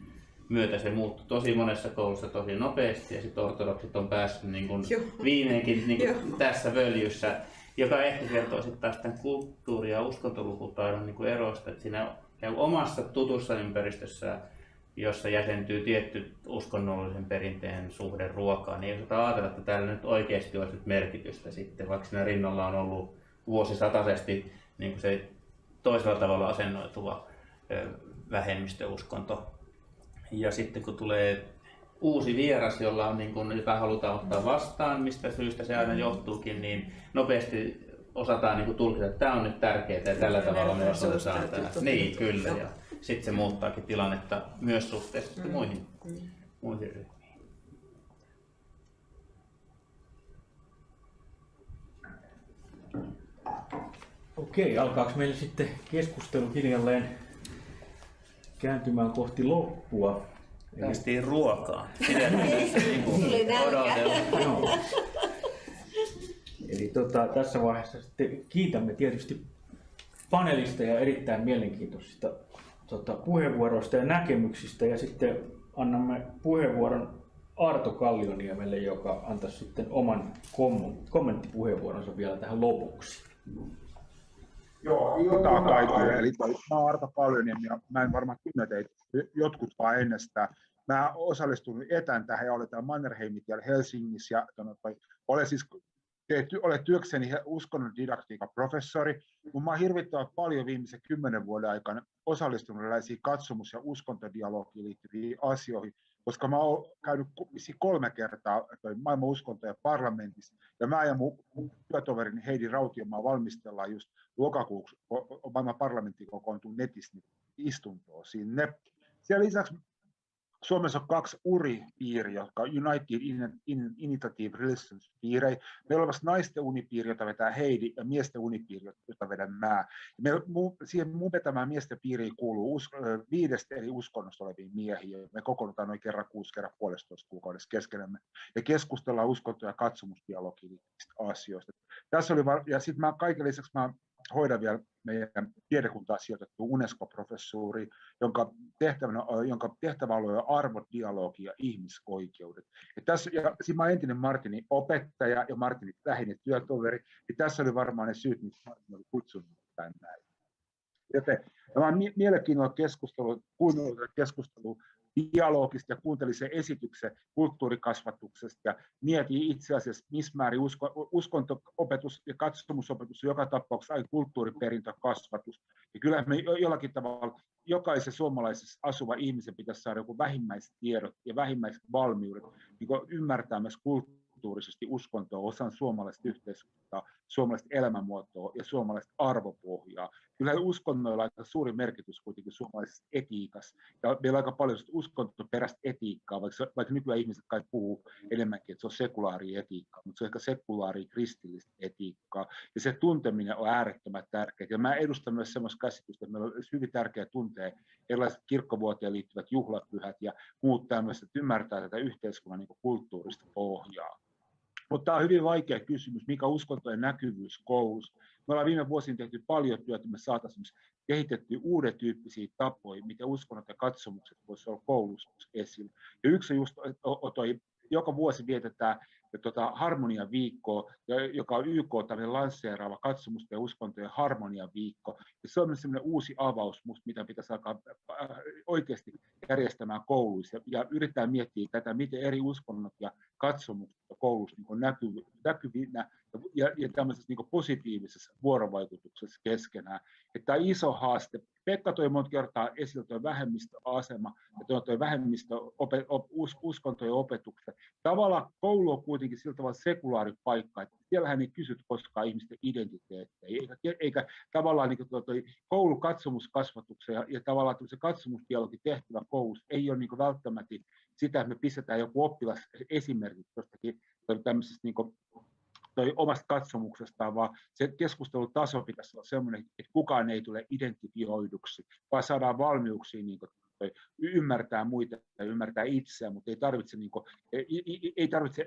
myötä se muuttui tosi monessa koulussa tosi nopeasti ja sitten ortodoksit on päässyt niin kuin viimeinkin niin kuin tässä völjyssä, joka ehkä kertoo sitten taas tämän kulttuuri- ja uskontolukutaidon niin kuin erosta, että siinä omassa tutussa ympäristössä, jossa jäsentyy tietty uskonnollisen perinteen suhde ruokaan, niin ei osata ajatella, että täällä nyt oikeasti olisi nyt merkitystä sitten, vaikka siinä rinnalla on ollut vuosisataisesti niin kuin se toisella tavalla asennoituva vähemmistöuskonto. Ja sitten kun tulee uusi vieras, jolla on, niin kuin, jota halutaan ottaa vastaan, mistä syystä se aina johtuukin, niin nopeasti osataan niin kuin tulkita, että tämä on nyt tärkeää ja tällä tavalla me osataan tämä. Niin, kyllä. Ja sitten se muuttaakin tilannetta myös suhteessa muihin ryhmiin. Okei, alkaako meillä sitten keskustelu hiljalleen kääntymään kohti loppua? Päästiin ruokaan. Eli tässä vaiheessa sitten kiitämme tietysti panelisteja erittäin mielenkiintoisista puheenvuoroista ja näkemyksistä ja sitten annamme puheenvuoron Arto Kallioniemelle, joka antaisi sitten oman kommenttipuheenvuoronsa vielä tähän lopuksi. Joo, iltaa kaikille. Eli mä oon Arto Kallioniemi ja mä en varmaan tunne teitä jotkut vaan ennestään. Mä osallistun etän tähän ja olen täällä Mannerheimit ja Helsingissä ja olen työkseni uskonnon didaktiikan professori, mutta mä oon hirvittävän paljon viimeisen 10 vuoden aikana osallistunut erilaisiin katsomus- ja uskontodialogiin liittyviin asioihin, koska mä oon käynyt 3 kertaa maailman uskontojen parlamentissa, ja mä ja mun työtoverini Heidi Rautiomaa valmistellaan just lokakuuksi maailman parlamenttiin kokoontuu netissä istuntoa sinne. Siellä lisäksi Suomessa on 2 URI-piiriä, jotka on United Initiative Relations-piirejä. Meillä on naisten unipiiri, jota vetää Heidi, ja miesten unipiiri, jota vedän mä. Siihen mun vetämään miesten piiriin kuuluu 5 eri uskonnosta oleviin miehiä. Me kokoonnutaan noin kerran 6 kerran 1,5 kuukaudessa keskenämme. Ja keskustellaan uskonto- ja katsomusdialogiin asioista. Tässä oli, ja sitten kaiken lisäksi mä hoidan vielä meidän tiedekuntaan sijoitettu UNESCO-professuuri, jonka tehtäväalue on arvot, dialogi ja ihmisoikeudet. Ja siinä mä entinen Martinin opettaja ja Martinin läheinen työtoveri, ja tässä oli varmaan ne syyt, miksi Martin oli kutsunut tänne. Joten mä oon mielenkiinnolla kuunnellut keskustelua dialogista ja kuuntelin sen esityksen kulttuurikasvatuksesta ja mietin itse asiassa, missä määrin uskonto-opetus ja katsomusopetus on joka tapauksessa aina kulttuuriperintökasvatus. Ja kyllä me jollakin tavalla jokaisen suomalaisessa asuva ihmisen pitäisi saada joku vähimmäistiedot ja vähimmäisvalmiudet niin ymmärtää myös kulttuurisesti uskontoa, osan suomalaista yhteiskuntaa, suomalaista elämänmuotoa ja suomalaista arvopohjaa. Kyllä uskonnoilla on aika suuri merkitys kuitenkin suomalaisessa etiikassa. Ja meillä on aika paljon uskontoperäistä etiikkaa, vaikka nykyään ihmiset kai puhuu enemmänkin, että se on sekulaaria etiikkaa, mutta se on ehkä sekulaaria kristillistä etiikkaa. Ja se tunteminen on äärettömän tärkeää. Ja mä edustan myös sellaista käsitystä, että meillä on hyvin tärkeää tuntea erilaiset kirkkovuoteen liittyvät juhlapyhät ja muut tämmöiset, että ymmärtää tätä yhteiskunnan niin kuin kulttuurista pohjaa. Mutta tämä on hyvin vaikea kysymys, mikä uskontojen näkyvyys koulussa. Me ollaan viime vuosina tehty paljon työtä, että me saataisiin kehitettyä uuden tyyppisiä tapoja, miten uskonnot ja katsomukset voisivat olla koulussa esillä. Ja yksi just toi joka vuosi vietetään harmoniaviikkoa, joka on YK lanseeraava katsomusten ja uskontojen harmoniaviikko. Ja se on myös sellainen uusi avaus, mitä pitäisi alkaa oikeasti järjestämään kouluissa ja yrittää miettiä tätä, miten eri uskonnot ja katsomukset koulussa niin näkyvinä ja tämmöisessä niin positiivisessa vuorovaikutuksessa keskenään. Tämä on iso haaste. Pekka toi monta kertaa esille tuo vähemmistöasema ja tuo uskontojen opetuksen. Tavallaan koulu on kuitenkin sillä tavalla sekulaaripaikka, että siellähän ei kysyt koskaan ihmisten identiteettiä, eikä tavallaan niin koulukatsomuskasvatuksen ja tavallaan se katsomusdialogi tehtävä koulussa ei ole niin välttämättä sitä, että me pistetään joku oppilas esimerkiksi jostakin tämmöisestä niin omasta katsomuksestaan, vaan se keskustelutaso pitäisi olla sellainen, että kukaan ei tule identifioiduksi, vaan saadaan valmiuksia niin ymmärtää muita ja ymmärtää itseään, mutta ei tarvitse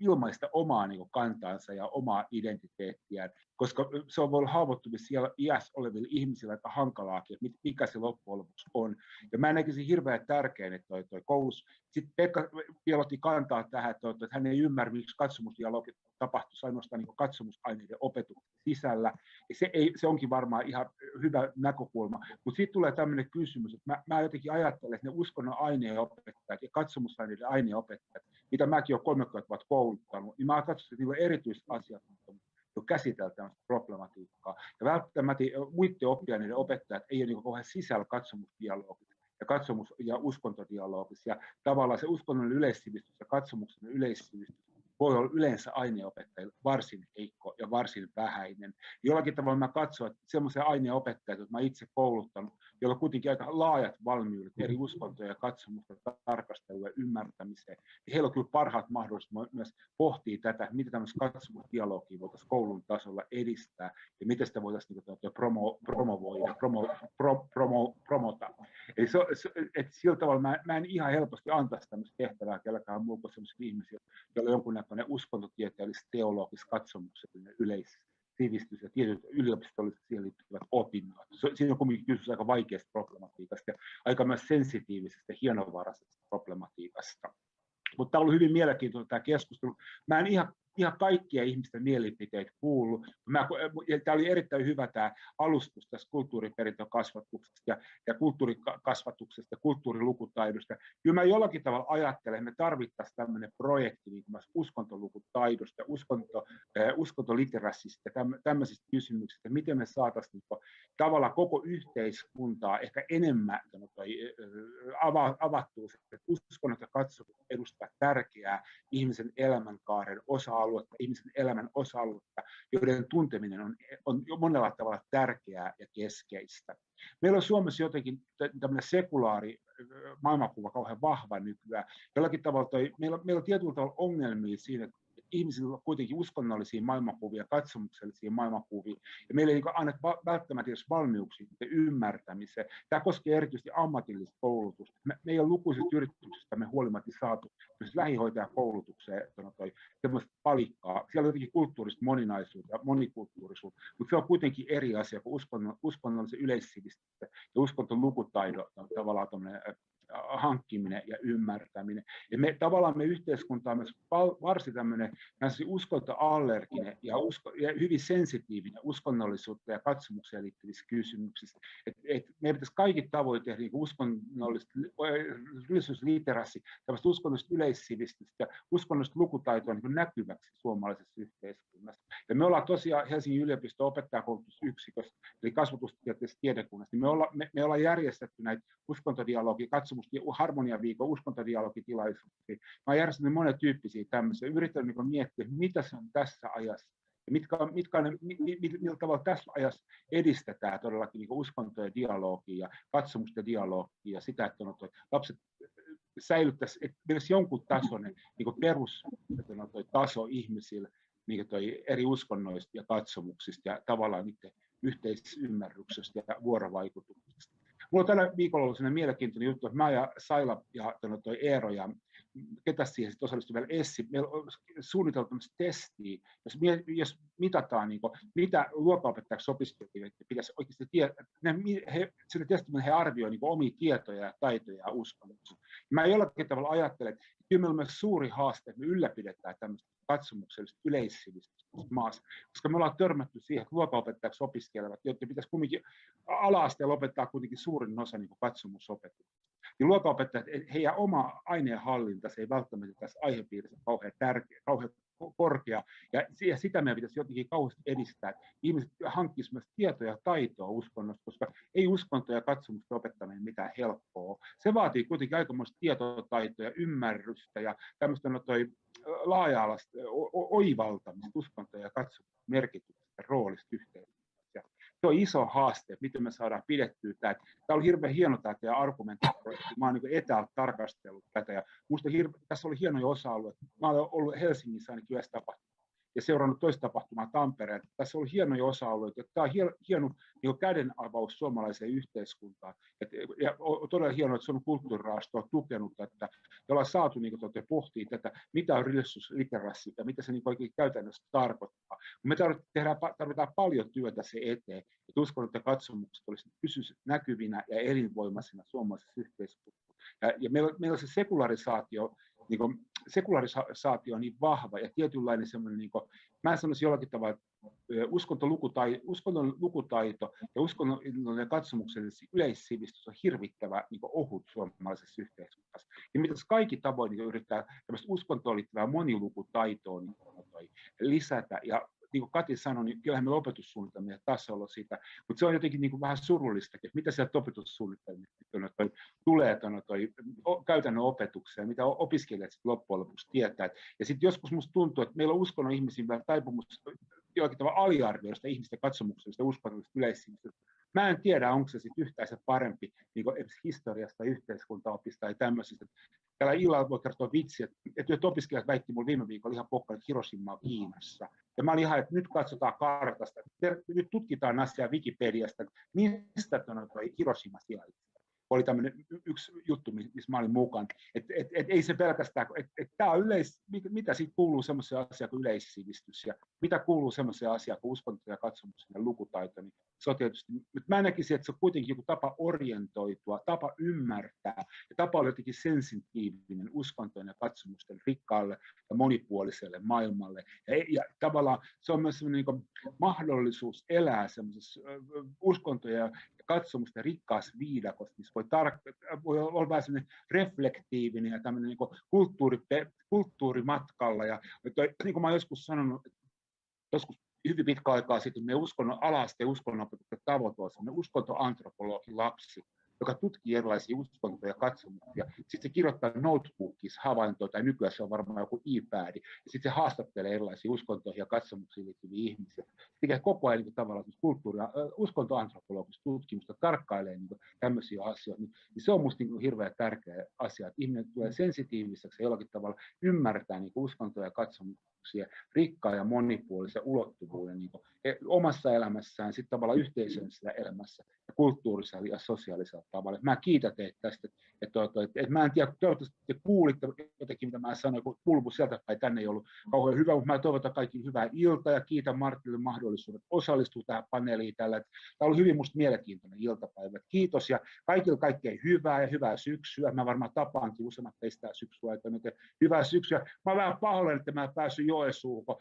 ilmaista omaa niin kantaansa ja omaa identiteettiään, koska se on ollut haavoittuvissa siellä iässä olevilla ihmisillä aika hankalaakin, että mikä se loppujen lopuksi on. Ja mä näkisin hirveän tärkeän, että toi koulussa, sitten Pekka otti kantaa tähän, että hän ei ymmärrä, miksi katsomusdialogi tapahtuisi ainoastaan niin katsomusaineiden opetuksen sisällä. Ja se onkin varmaan ihan hyvä näkökulma. Mutta sitten tulee tämmöinen kysymys, että mä jotenkin ajattelen, että ne uskonnon aineenopettajat ja katsomusaineiden aineenopettajat, mitä mäkin olen 30 vuotta kouluttanut, niin mä katson, että niillä on erityisasiantuntemusta, jo käsitellä tämmöistä problematiikkaa. Ja välttämättä muiden oppiaineiden opettajat ei ole niin kauhean sisällä katsomusdialogissa ja katsomus- ja uskontodialogissa. Ja tavallaan se uskonnollinen yleissivistys ja katsomuksen yleissivistys voi olla yleensä aineenopettajilla varsin heikko ja varsin vähäinen. Jollakin tavalla mä katson, että semmoisia aineenopettajia, joita mä itse kouluttanut, joilla on kuitenkin aika laajat valmiudet eri uskontoja ja katsomusta tarkastelua ja ymmärtämiseen, niin heillä on kyllä parhaat mahdollisuudet myös pohtia tätä, miten tämmöistä katsomusdialogia voitaisiin koulun tasolla edistää ja miten sitä voitaisiin promovoida, promota. Eli sillä tavalla mä en ihan helposti antaisi tämmöistä tehtävää kelläkään muuta sellaisille ihmisille, joilla on jonkunnäköinen uskontotieteellis, teologis, katsomuksellinen yleissivistys ja tietyt yliopistolliset siihen liittyvät opinnot. Siinä on kuitenkin kysymys aika vaikeasta problematiikasta ja aika myös sensitiivisestä ja hienovaraisesta problematiikasta. Mutta tämä on ollut hyvin mielenkiintoinen tämä keskustelu. Mä en ihan kaikkia ihmisten mielipiteitä kuullut. Tämä oli erittäin hyvä tämä alustus tästä kulttuuriperintökasvatuksesta ja kulttuurikasvatuksesta ja kulttuurilukutaidosta. Kyllä mä jollakin tavalla ajattelen, että me tarvittaisiin tämmöinen projekti niin kuin uskontolukutaidosta, uskontoliterassista ja tämmöisistä kysymyksistä, miten me saataisiin tavallaan koko yhteiskuntaa ehkä enemmän avattua, että uskonnot ja katsomukset edustaa tärkeää ihmisen elämänkaaren osa-aluetta, ihmisen elämän osa-aluetta, joiden tunteminen on monella tavalla tärkeää ja keskeistä. Meillä on Suomessa jotenkin tämmöinen sekulaari maailmankuva kauhean vahva nykyään. Jollakin tavalla meillä on tietyllä tavalla ongelmia siinä, että ihmisillä on kuitenkin uskonnollisia maailmankuvia, katsomuksellisia maailmankuvia, ja meillä ei aina välttämättä edes valmiuksia ymmärtämiseen. Tämä koskee erityisesti ammatillista koulutusta. Me ei ole lukuisista yrityksistä me huolimatta saatu lähihoitajakoulutukseen semmoista palikkaa. Siellä on jotenkin kulttuurista moninaisuutta ja monikulttuurisuutta, mutta se on kuitenkin eri asia kuin uskonnollisen yleissivistyksen ja uskontolukutaidon tavallaan hankkiminen ja ymmärtäminen. Ja me yhteiskunta on myös varsin tämmöinen uskontoallerginen ja hyvin sensitiivinen uskonnollisuutta ja katsomukseen liittyvissä kysymyksissä. Meidän pitäisi kaikki tavoin tehdä niin uskonnollista literaassia, tämmöistä uskonnollista yleissivistystä ja uskonnollista lukutaitoa niin näkyväksi suomalaisessa yhteiskunnassa. Ja me ollaan tosiaan Helsingin yliopiston opettajakoulutusyksikössä, eli kasvatustieteellisessä tiedekunnassa, niin me ollaan järjestetty näitä uskontodialogia, harmoniaviikon uskontodialogitilaisuuksia. Mä oon järjestänyt monentyyppisiä tämmöisiä. Yritän niin miettiä, mitä se on tässä ajassa ja millä tavalla tässä ajassa edistetään todellakin niin uskontojen dialogia ja katsomusten dialogia ja sitä, että lapset säilyttäisiin edes jonkun tasoinen niin perustaso ihmisille niin eri uskonnoista ja katsomuksista ja tavallaan niiden yhteisymmärryksestä ja vuorovaikutuksesta. Mulla on tällä viikolla ollut sellainen mielenkiintoinen juttu, että mä ja Saila ja Eero ja ketä siihen sitten osallistui vielä Essi, meillä on suunniteltu tämmöistä testiä, jos mitataan, niin kuin, mitä luokanopettajaksi opiskelijoille pitäisi oikeasti tietää. Sillä testillä he arvioivat niin omia tietoja ja taitoja ja uskomuksia. Mä jollakin tavalla ajattelen, että kyllä meillä on myös suuri haaste, että me ylläpidetään tämmöistä katsomuksellista yleissivistystä maassa, koska me ollaan törmätty siihen, että luokanopettajaksi opiskelevat, joiden pitäisi kumminkin ala-asteella opettaa kuitenkin suurin osa niin katsomusopetusta. Niin luokanopettajat, heidän oma aineenhallinta, se ei välttämättä tässä aihepiirissä kauhean tärkeä, kauhean korkea, ja sitä meidän pitäisi jotenkin kauheasti edistää, että ihmiset hankkisivat myös tietoa ja taitoa uskonnosta, koska ei uskonto ja katsomusta opettaminen mitään helppoa. Se vaatii kuitenkin aikamoista tietotaitoa ja ymmärrystä ja tämmöistä laaja-alaista oivaltamista uskontoa ja katsomuksen merkityksestä, roolista yhteydessä. Se on iso haaste, miten me saadaan pidettyä tämä. Tämä oli hirveän hieno tämä teidän argumentointi. Mä olen niin etäältä tarkastellut tätä ja minusta tässä oli hienoja osa-alueita. Mä olen ollut Helsingissä ainakin yhdessä tapahtumassa ja seurannut toista tapahtumaa Tampereella. Tässä oli hienoja osa-alueita. Tämä on hieno niin kädenavaus suomalaiseen yhteiskuntaan. Ja on todella hienoa, että Suomen kulttuurirahasto on tukenut tätä, jolla on saatu niin pohtia tätä, mitä on rillisuusliterassi ja mitä se niin oikein käytännössä tarkoittaa. Me tarvitaan paljon työtä se eteen, että uskonnot ja katsomukset pysyisivät näkyvinä ja elinvoimaisina suomalaisessa yhteiskunnassa. Ja meillä on se sekularisaatio on niin vahva ja tietynlainen semmoinen, niin kuin, mä sanoisin jollakin tavalla, uskontolukutaito ja uskonnollinen katsomuksellinen yleissivistys on hirvittävä niin ohut suomalaisessa yhteiskunnassa. Ja mitä kaikki tavoin niin yrittää tämmöistä uskontoon liittyvää monilukutaitoa niin lisätä. Ja niin kuin Kati sanoi, niin kyllähän meillä opetussuunnitelmia tasolla sitä, mutta se on jotenkin niin kuin vähän surullistakin, että mitä sieltä opetussuunnitelmista tulee käytännön opetukseen, mitä opiskelijat sitten loppujen lopuksi tietää. Ja sitten joskus musta tuntuu, että meillä on uskonnon ihmisiin vähän taipumus jollakin tavalla aliarvioida sitä ihmisten katsomuksellista uskonnollista yleissivistystä. Mä en tiedä, onko se sitten yhtään se parempi niin kuin historiasta, yhteiskuntaopista tai tämmöisistä. Tällä illalla voi kertoa vitsi, että opiskelijat väitti mulle viime viikolla ihan pokkaan, että Hiroshima on Kiinassa. Ja mä olin ihan, että nyt katsotaan kartasta, nyt tutkitaan asiaa Wikipediasta, että mistä toi Hiroshima sijaitsee. Oli tämmöinen yksi juttu, missä mä olin mukana. Et ei se pelkästään, että tämä on mitä siitä kuuluu semmoisia asioita kuin yleissivistys ja mitä kuuluu semmoisia asioita kuin uskonto ja katsomus ja lukutaito. Niin se on tietysti, mutta mä näkisin, että se on kuitenkin joku tapa orientoitua, tapa ymmärtää ja tapa olla jotenkin sensitiivinen uskontojen ja katsomusten rikkaalle ja monipuoliselle maailmalle. Ja tavallaan se on myös semmoinen niin mahdollisuus elää semmoisessa uskontoja ja katsomusten rikkaassa viidakossa, missä voi olla vähän semmoinen reflektiivinen ja tämmöinen niin kulttuurimatkalla. Ja niin kuin mä olen joskus sanonut, joskus hyvin pitkä aikaa sitten, meidän ala-asteen uskonnonopetuksen tavoite on semmoinen uskontoantropologin lapsi, joka tutkii erilaisia uskontoja ja katsomuksia. Sitten se kirjoittaa notebookissa havaintoja, tai nykyään se on varmaan joku iPad, ja sitten se haastattelee erilaisia uskontoihin ja katsomuksiin liittyviä ihmisiä. Se tekee koko ajan niin tavallaan uskontoantropologista tutkimusta, tarkkailee niin tämmöisiä asioita. Niin se on minusta niin hirveän tärkeä asia, että ihminen tulee sensitiiviseksi ja jollakin tavalla ymmärtää niin uskontoja ja katsomuksia rikkaan ja monipuolisen ulottuvuuden niin omassa elämässään, sitten tavallaan yhteisöllisessä elämässä ja kulttuurisella ja sosiaalisella tavalla. Mä kiitän teitä tästä, että mä en tiedä, toivottavasti te kuulitte jotenkin, mitä mä sanoin, kun kulku sieltä päin tänne ei ollut kauhean hyvä, mutta mä toivotan kaikille hyvää iltaa ja kiitän Martille mahdollisuudet osallistua tähän paneeliin tällä. Tämä oli hyvin musta mielenkiintoinen iltapäivä. Kiitos ja kaikille kaikkea hyvää ja hyvää syksyä. Mä varmaan tapaankin useimmat teistä syksyä aikana. Hyvää syksyä. Mä oon vähän pahoillani, että mä en päässyt Joensuuhun.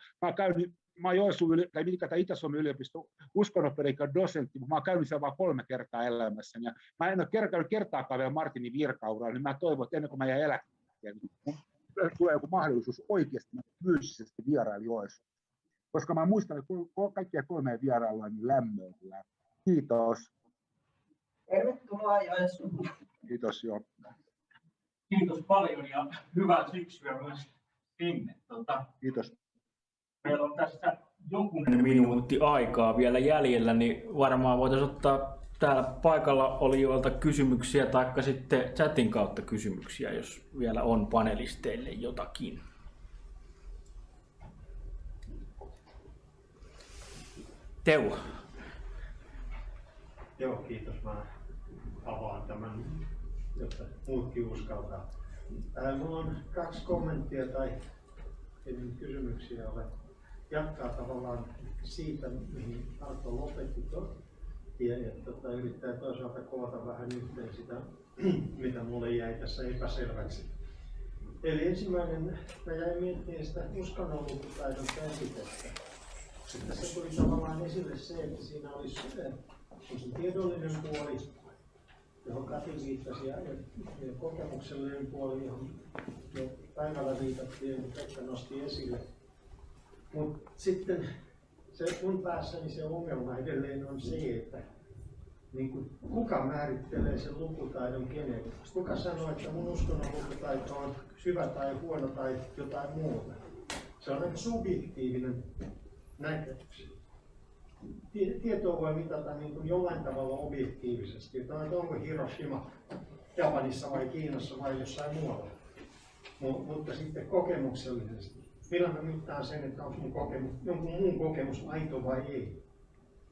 Mä oon Joensuun, tai Itä-Suomen yliopisto uskonnonpedagogiikan dosentti, mutta mä oon käynyt siellä vain 3 kertaa elämässäni. Ja mä en ole käynyt kertaakaan vielä Martinin virkauralla, niin mä toivon, että ennen kuin mä jään eläkkeelle, niin tulee joku mahdollisuus oikeasti fyysisesti vierailla Joensuun. Koska mä muistan, että kaikkia 3 vierailla niin lämmöllä. Kiitos. Tervetuloa Joensuuhun. Kiitos, joo. Kiitos paljon ja hyvää syksyä myös sinne. Kiitos. Meillä on tässä jokunen minuutti aikaa vielä jäljellä, niin varmaan voitaisiin ottaa täällä paikalla olijoilta kysymyksiä tai sitten chatin kautta kysymyksiä, jos vielä on panelisteille jotakin. Teuvo. Joo, kiitos. Mä avaan tämän, jotta muutkin uskaltaa. Minulla on 2 kommenttia tai kysymyksiä. Jatkaa tavallaan siitä, mihin Arto lopetti ja yrittää toisaalta koota vähän yhteen sitä, mitä mulle jäi tässä epäselväksi. Eli ensimmäinen, mä jäin miettimään sitä uskonnonlukutaidon käsitettä. Tässä tuli tavallaan esille se, että siinä olisi se tiedollinen puoli, johon Kati viittasi, ja kokemuksellinen puoli, johon jo päivällä viitattiin ja Pekka nosti esille. Mutta sitten se mun päässäni se ongelma edelleen on se, että niin kuka määrittelee sen lukutaidon kenelle? Kuka sanoo, että mun uskonnon lukutaito on hyvä tai huono tai jotain muuta? Se on aika subjektiivinen näkemys. Tietoa voi mitata niin kuin jollain tavalla objektiivisesti, että onko Hiroshima Japanissa vai Kiinassa vai jossain muualla. Mutta sitten kokemuksellisesti, millä mä mittaan sen, että onko jonkun muun kokemus aito vai ei?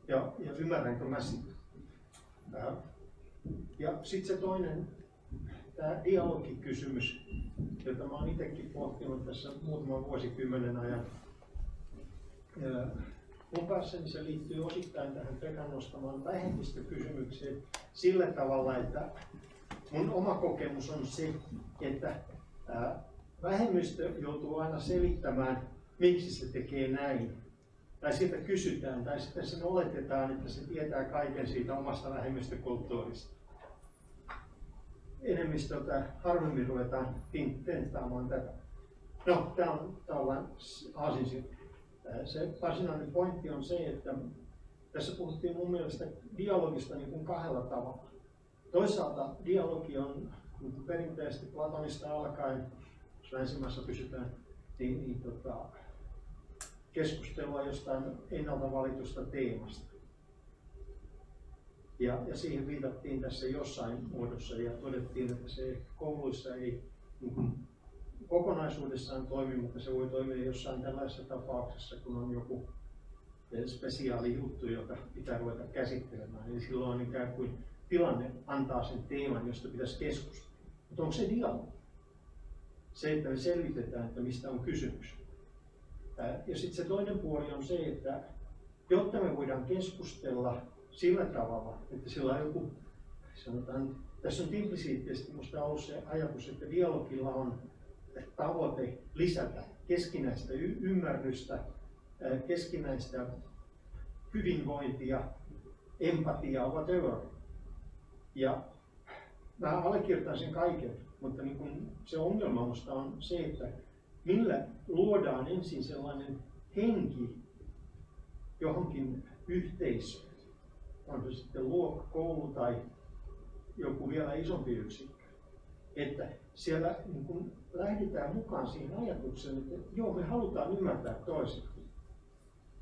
Ja ymmärränkö mä sitä? Ja sitten se toinen, tämä dialogikysymys, jota mä oon itsekin pohtinut tässä muutaman vuosikymmenen ajan. Mun päässäni se liittyy osittain tähän Pekan nostamaan vähemmistökysymykseen sillä tavalla, että mun oma kokemus on se, että vähemmistö joutuu aina selittämään, miksi se tekee näin. Tai siitä kysytään, tai sitten sen oletetaan, että se tietää kaiken siitä omasta vähemmistökulttuurista. Enemmistöltä harvemmin ruvetaan tenttaamaan tätä. No, tämä on vain aasinsilta. Se varsinainen pointti on se, että tässä puhuttiin mun mielestä dialogista niin kuin kahdella tavalla. Toisaalta dialogi on niin kuin perinteisesti Platonista alkaen, jos länsimaissa pysytään, keskustelua jostain ennalta valitusta teemasta. Ja siihen viitattiin tässä jossain muodossa ja todettiin, että se kouluissa ei niin kuin kokonaisuudessaan toimi, mutta se voi toimia jossain tällaisessa tapauksessa, kun on joku spesiaali juttu, jota pitää ruveta käsittelemään. Eli silloin on ikään kuin tilanne antaa sen teeman, josta pitäisi keskustella. Mutta onko se dialogi? Se, että me selvitetään, että mistä on kysymys. Ja sitten se toinen puoli on se, että jotta me voidaan keskustella sillä tavalla, että sillä on joku, sanotaan, tässä on implisiittisesti minusta ollut se ajatus, että dialogilla on tavoite lisätä keskinäistä ymmärrystä, keskinäistä hyvinvointia, empatiaa, whatever. Ja mä allekirjoitan sen kaiken, mutta niin kun se ongelma musta on se, että millä luodaan ensin sellainen henki johonkin yhteisöön, on se sitten luokka, koulu tai joku vielä isompi yksikkö, että siellä niin kun lähdetään mukaan siihen ajatukseen, että joo, me halutaan ymmärtää toisin.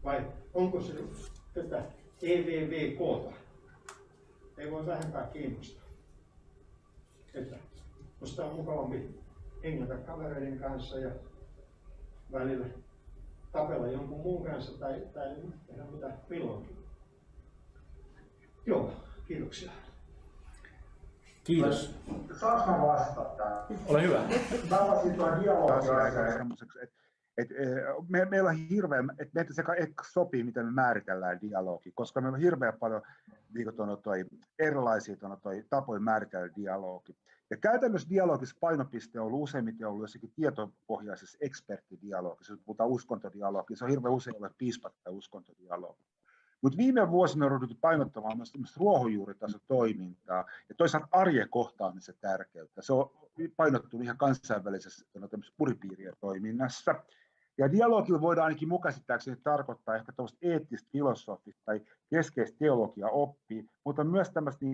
Vai onko se tätä EVVK:ta? Ei voi vähempää kiinnostaa. Että musta on mukavampi hengätä kavereiden kanssa ja välillä tapella jonkun muun kanssa tai tehdä mitä milloinkin. Joo, kiitoksia. Kiitos. Saanko mä vastata? Ole hyvä. Mä avasin tuon dialogia semmoiseksi, että meillä on hirveän, että meitä sekä sopii, miten me määritellään dialogi, koska meillä on hirveän paljon erilaisia tapoja määritellä dialogi. Ja käytännössä dialogissa painopiste on ollut useimmiten jossakin tietopohjaisessa eksperttidialogissa. Jos puhutaan uskontodialogissa, se on hirveän usein ollut piispat tai uskontodialogi. Mutta viime vuosina on ryhdytty painottamaan myös ruohonjuuritasotoimintaa ja toisaalta arjen kohtaamisen tärkeyttä. Se on painottunut ihan kansainvälisessä puripiirien toiminnassa. Ja dialogilla voidaan ainakin mukaisittaakseni tarkoittaa ehkä eettistä, filosofista tai keskeistä teologiaa oppia, mutta myös tämmöistä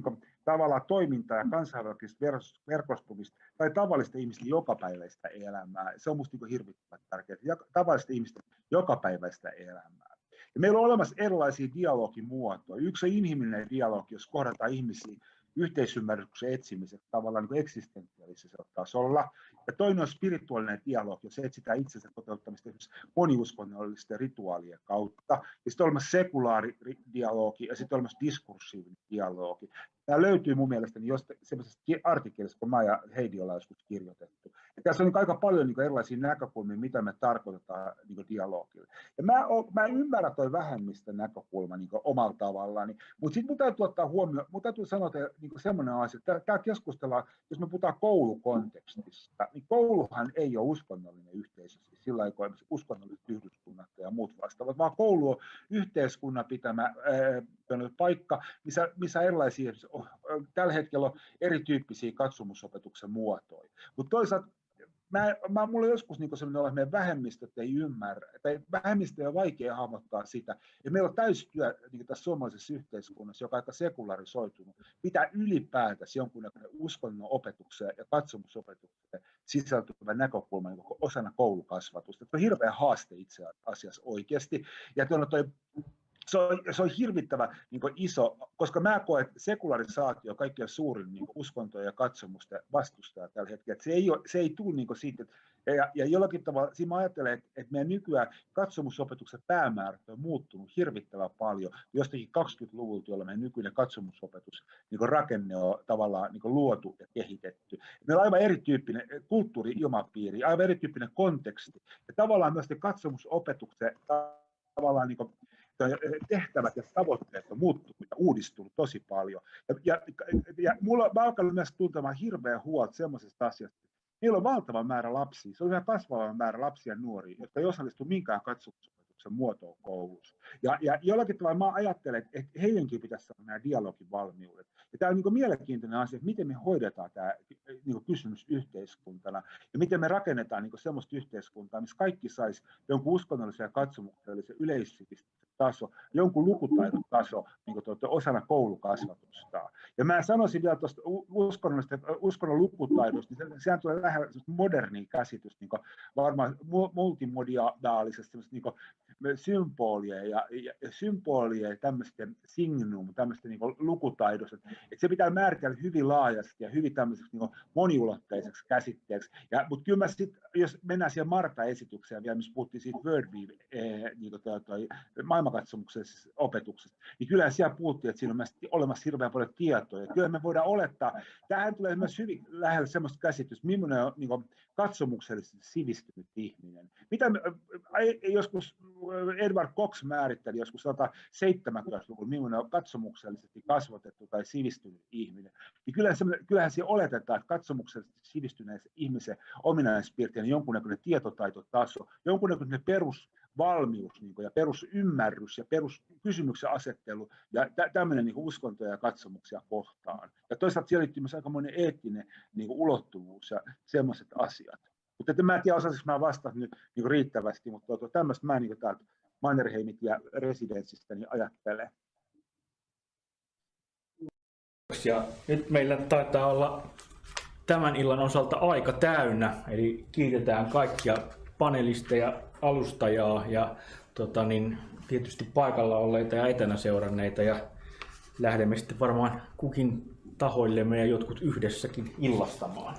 tavallaan toimintaa ja kansainvälistä verkostumista tai tavallisten ihmisten jokapäiväistä elämää. Se on minusta hirvittävän tärkeää, tavallisten ihmisten jokapäiväistä elämää. Ja meillä on olemassa erilaisia dialogimuotoja. Yksi on inhimillinen dialogi, jos kohdataan ihmisiä yhteisymmärryksen etsimiseksi tavallaan eksistentiaalisella tasolla. Ja toinen on spirituaalinen dialogi, jos etsitään itsensä toteuttamista esimerkiksi moniuskonnollisten rituaalien kautta. Ja sitten on olemassa sekulaari dialogi ja sitten on olemassa diskursiivinen dialogi. Tämä löytyy mun mielestäni sellaisesta artikkelista, kun mä ja Heidi ollaan joskus kirjoitettu. Ja tässä on niin aika paljon niin erilaisia näkökulmia, mitä me tarkoitetaan niin dialogille. Ja mä ymmärrän toi vähemmistön näkökulma niin omalla tavallaan, mutta sitten mun täytyy ottaa huomioon, mun täytyy sanoa niin semmoinen asia, että täällä keskustellaan, jos me puhutaan koulukontekstista, niin kouluhan ei ole uskonnollinen yhteisö, siis sillä aikaa uskonnolliset yhdyskunnat ja muut vastaavat, vaan koulu on yhteiskunnan pitämä paikka, missä erilaisia, tällä hetkellä on erityyppisiä katsomusopetuksen muotoja. Mutta toisaalta mulla on joskus niin sellainen olla, että meidän vähemmistöt ei ymmärrä, tai vähemmistöjä on vaikea hahmottaa sitä, ja meillä on täystyö niin tässä suomalaisessa yhteiskunnassa, joka on aika sekularisoitunut, pitää ylipäätänsä jonkunnäköinen uskonnon opetukseen ja katsomusopetukseen sisältyvä näkökulma niin osana koulukasvatusta. Se on hirveä haaste itse asiassa oikeasti, ja se on hirvittävä niin iso, koska mä koen, että sekularisaatio on kaikkein suurin niin uskontojen ja katsomusten vastustaja tällä hetkellä. Se ei tule niin siitä, ja jollakin tavalla siinä mä ajattelen, että meidän nykyään katsomusopetuksen päämäärät on muuttunut hirvittävän paljon jostakin 20-luvulta, jolla meidän nykyinen katsomusopetus niin rakenne on tavallaan niin luotu ja kehitetty. Meillä on aivan erityyppinen kulttuuri-ilmapiiri, aivan erityyppinen konteksti, ja tavallaan myös katsomusopetuksen tavallaan niin tehtävät ja tavoitteet on muuttunut ja uudistunut tosi paljon. Ja mä alkanut myös tuntemaan hirveän huolta semmoisesta asiasta. Meillä on valtava määrä lapsia, se on ihan kasvava määrä lapsia ja nuoria, jotka ei osallistu minkään katsomusopetuksen muotoon koulussa. Ja jollakin tavalla mä ajattelen, että heidänkin pitäisi saada nämä dialogin valmiudet. Ja tämä on niin mielenkiintoinen asia, että miten me hoidetaan tämä niin kysymys yhteiskuntana ja miten me rakennetaan niin semmoista yhteiskuntaa, missä kaikki saisi jonkun uskonnollisen ja katsomuksellisen yleissivistyksen taso, jonkun lukutaidon taso niin osana koulukasvatusta. Ja mä sanoisin vielä tuosta uskonnon lukutaidosta, niin sehän tulee lähellä modernia käsitys, niin varmaan multimodiaalisesta niin symbolien ja tämmöisten signum, tämmöisten niin lukutaidosta. Että se pitää määritellä hyvin laajasti ja hyvin tämmöiseksi niin moniulotteiseksi käsitteeksi. Mutta kyllä mä sitten, jos mennään siihen Marta-esitykseen vielä, missä puhuttiin siitä Worldview, niin maailmankatsomuksellisesta opetuksesta, niin kyllä siellä puhuttiin, että siinä on olemassa hirveän paljon tietoa. Ja kyllä me voidaan olettaa, tähän tulee myös hyvin lähellä semmoista käsitystä, millainen on niin katsomuksellisesti sivistynyt ihminen. Mitä joskus Edward Cox määritteli joskus 170-luvulla, millainen on katsomuksellisesti kasvatettu tai sivistynyt ihminen. Niin kyllähän siellä oletetaan, että katsomuksellisesti sivistyneen ihmisen ominaispiirteinen on jonkunnäköinen tietotaitotaso, jonkunnäköinen perusvalmius niin ja perusymmärrys ja peruskysymyksen asettelu ja tämmöinen niin uskontoja ja katsomuksia kohtaan. Ja toisaalta siellä liittyy myös aikamoinen eettinen niin ulottuvuus ja semmoiset asiat. Mutta mä en tiedä, osasinko mä vastata nyt niin riittävästi, mutta tämmöistä mä niin täältä Mannerheimit ja residenssistä niin ajattelen. Ja nyt meillä taitaa olla tämän illan osalta aika täynnä, eli kiitetään kaikkia panelisteja, alustajaa ja tietysti paikalla olleita ja etänä seuranneita, ja lähdemme sitten varmaan kukin tahoillemme ja jotkut yhdessäkin illastamaan.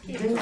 Kiitos.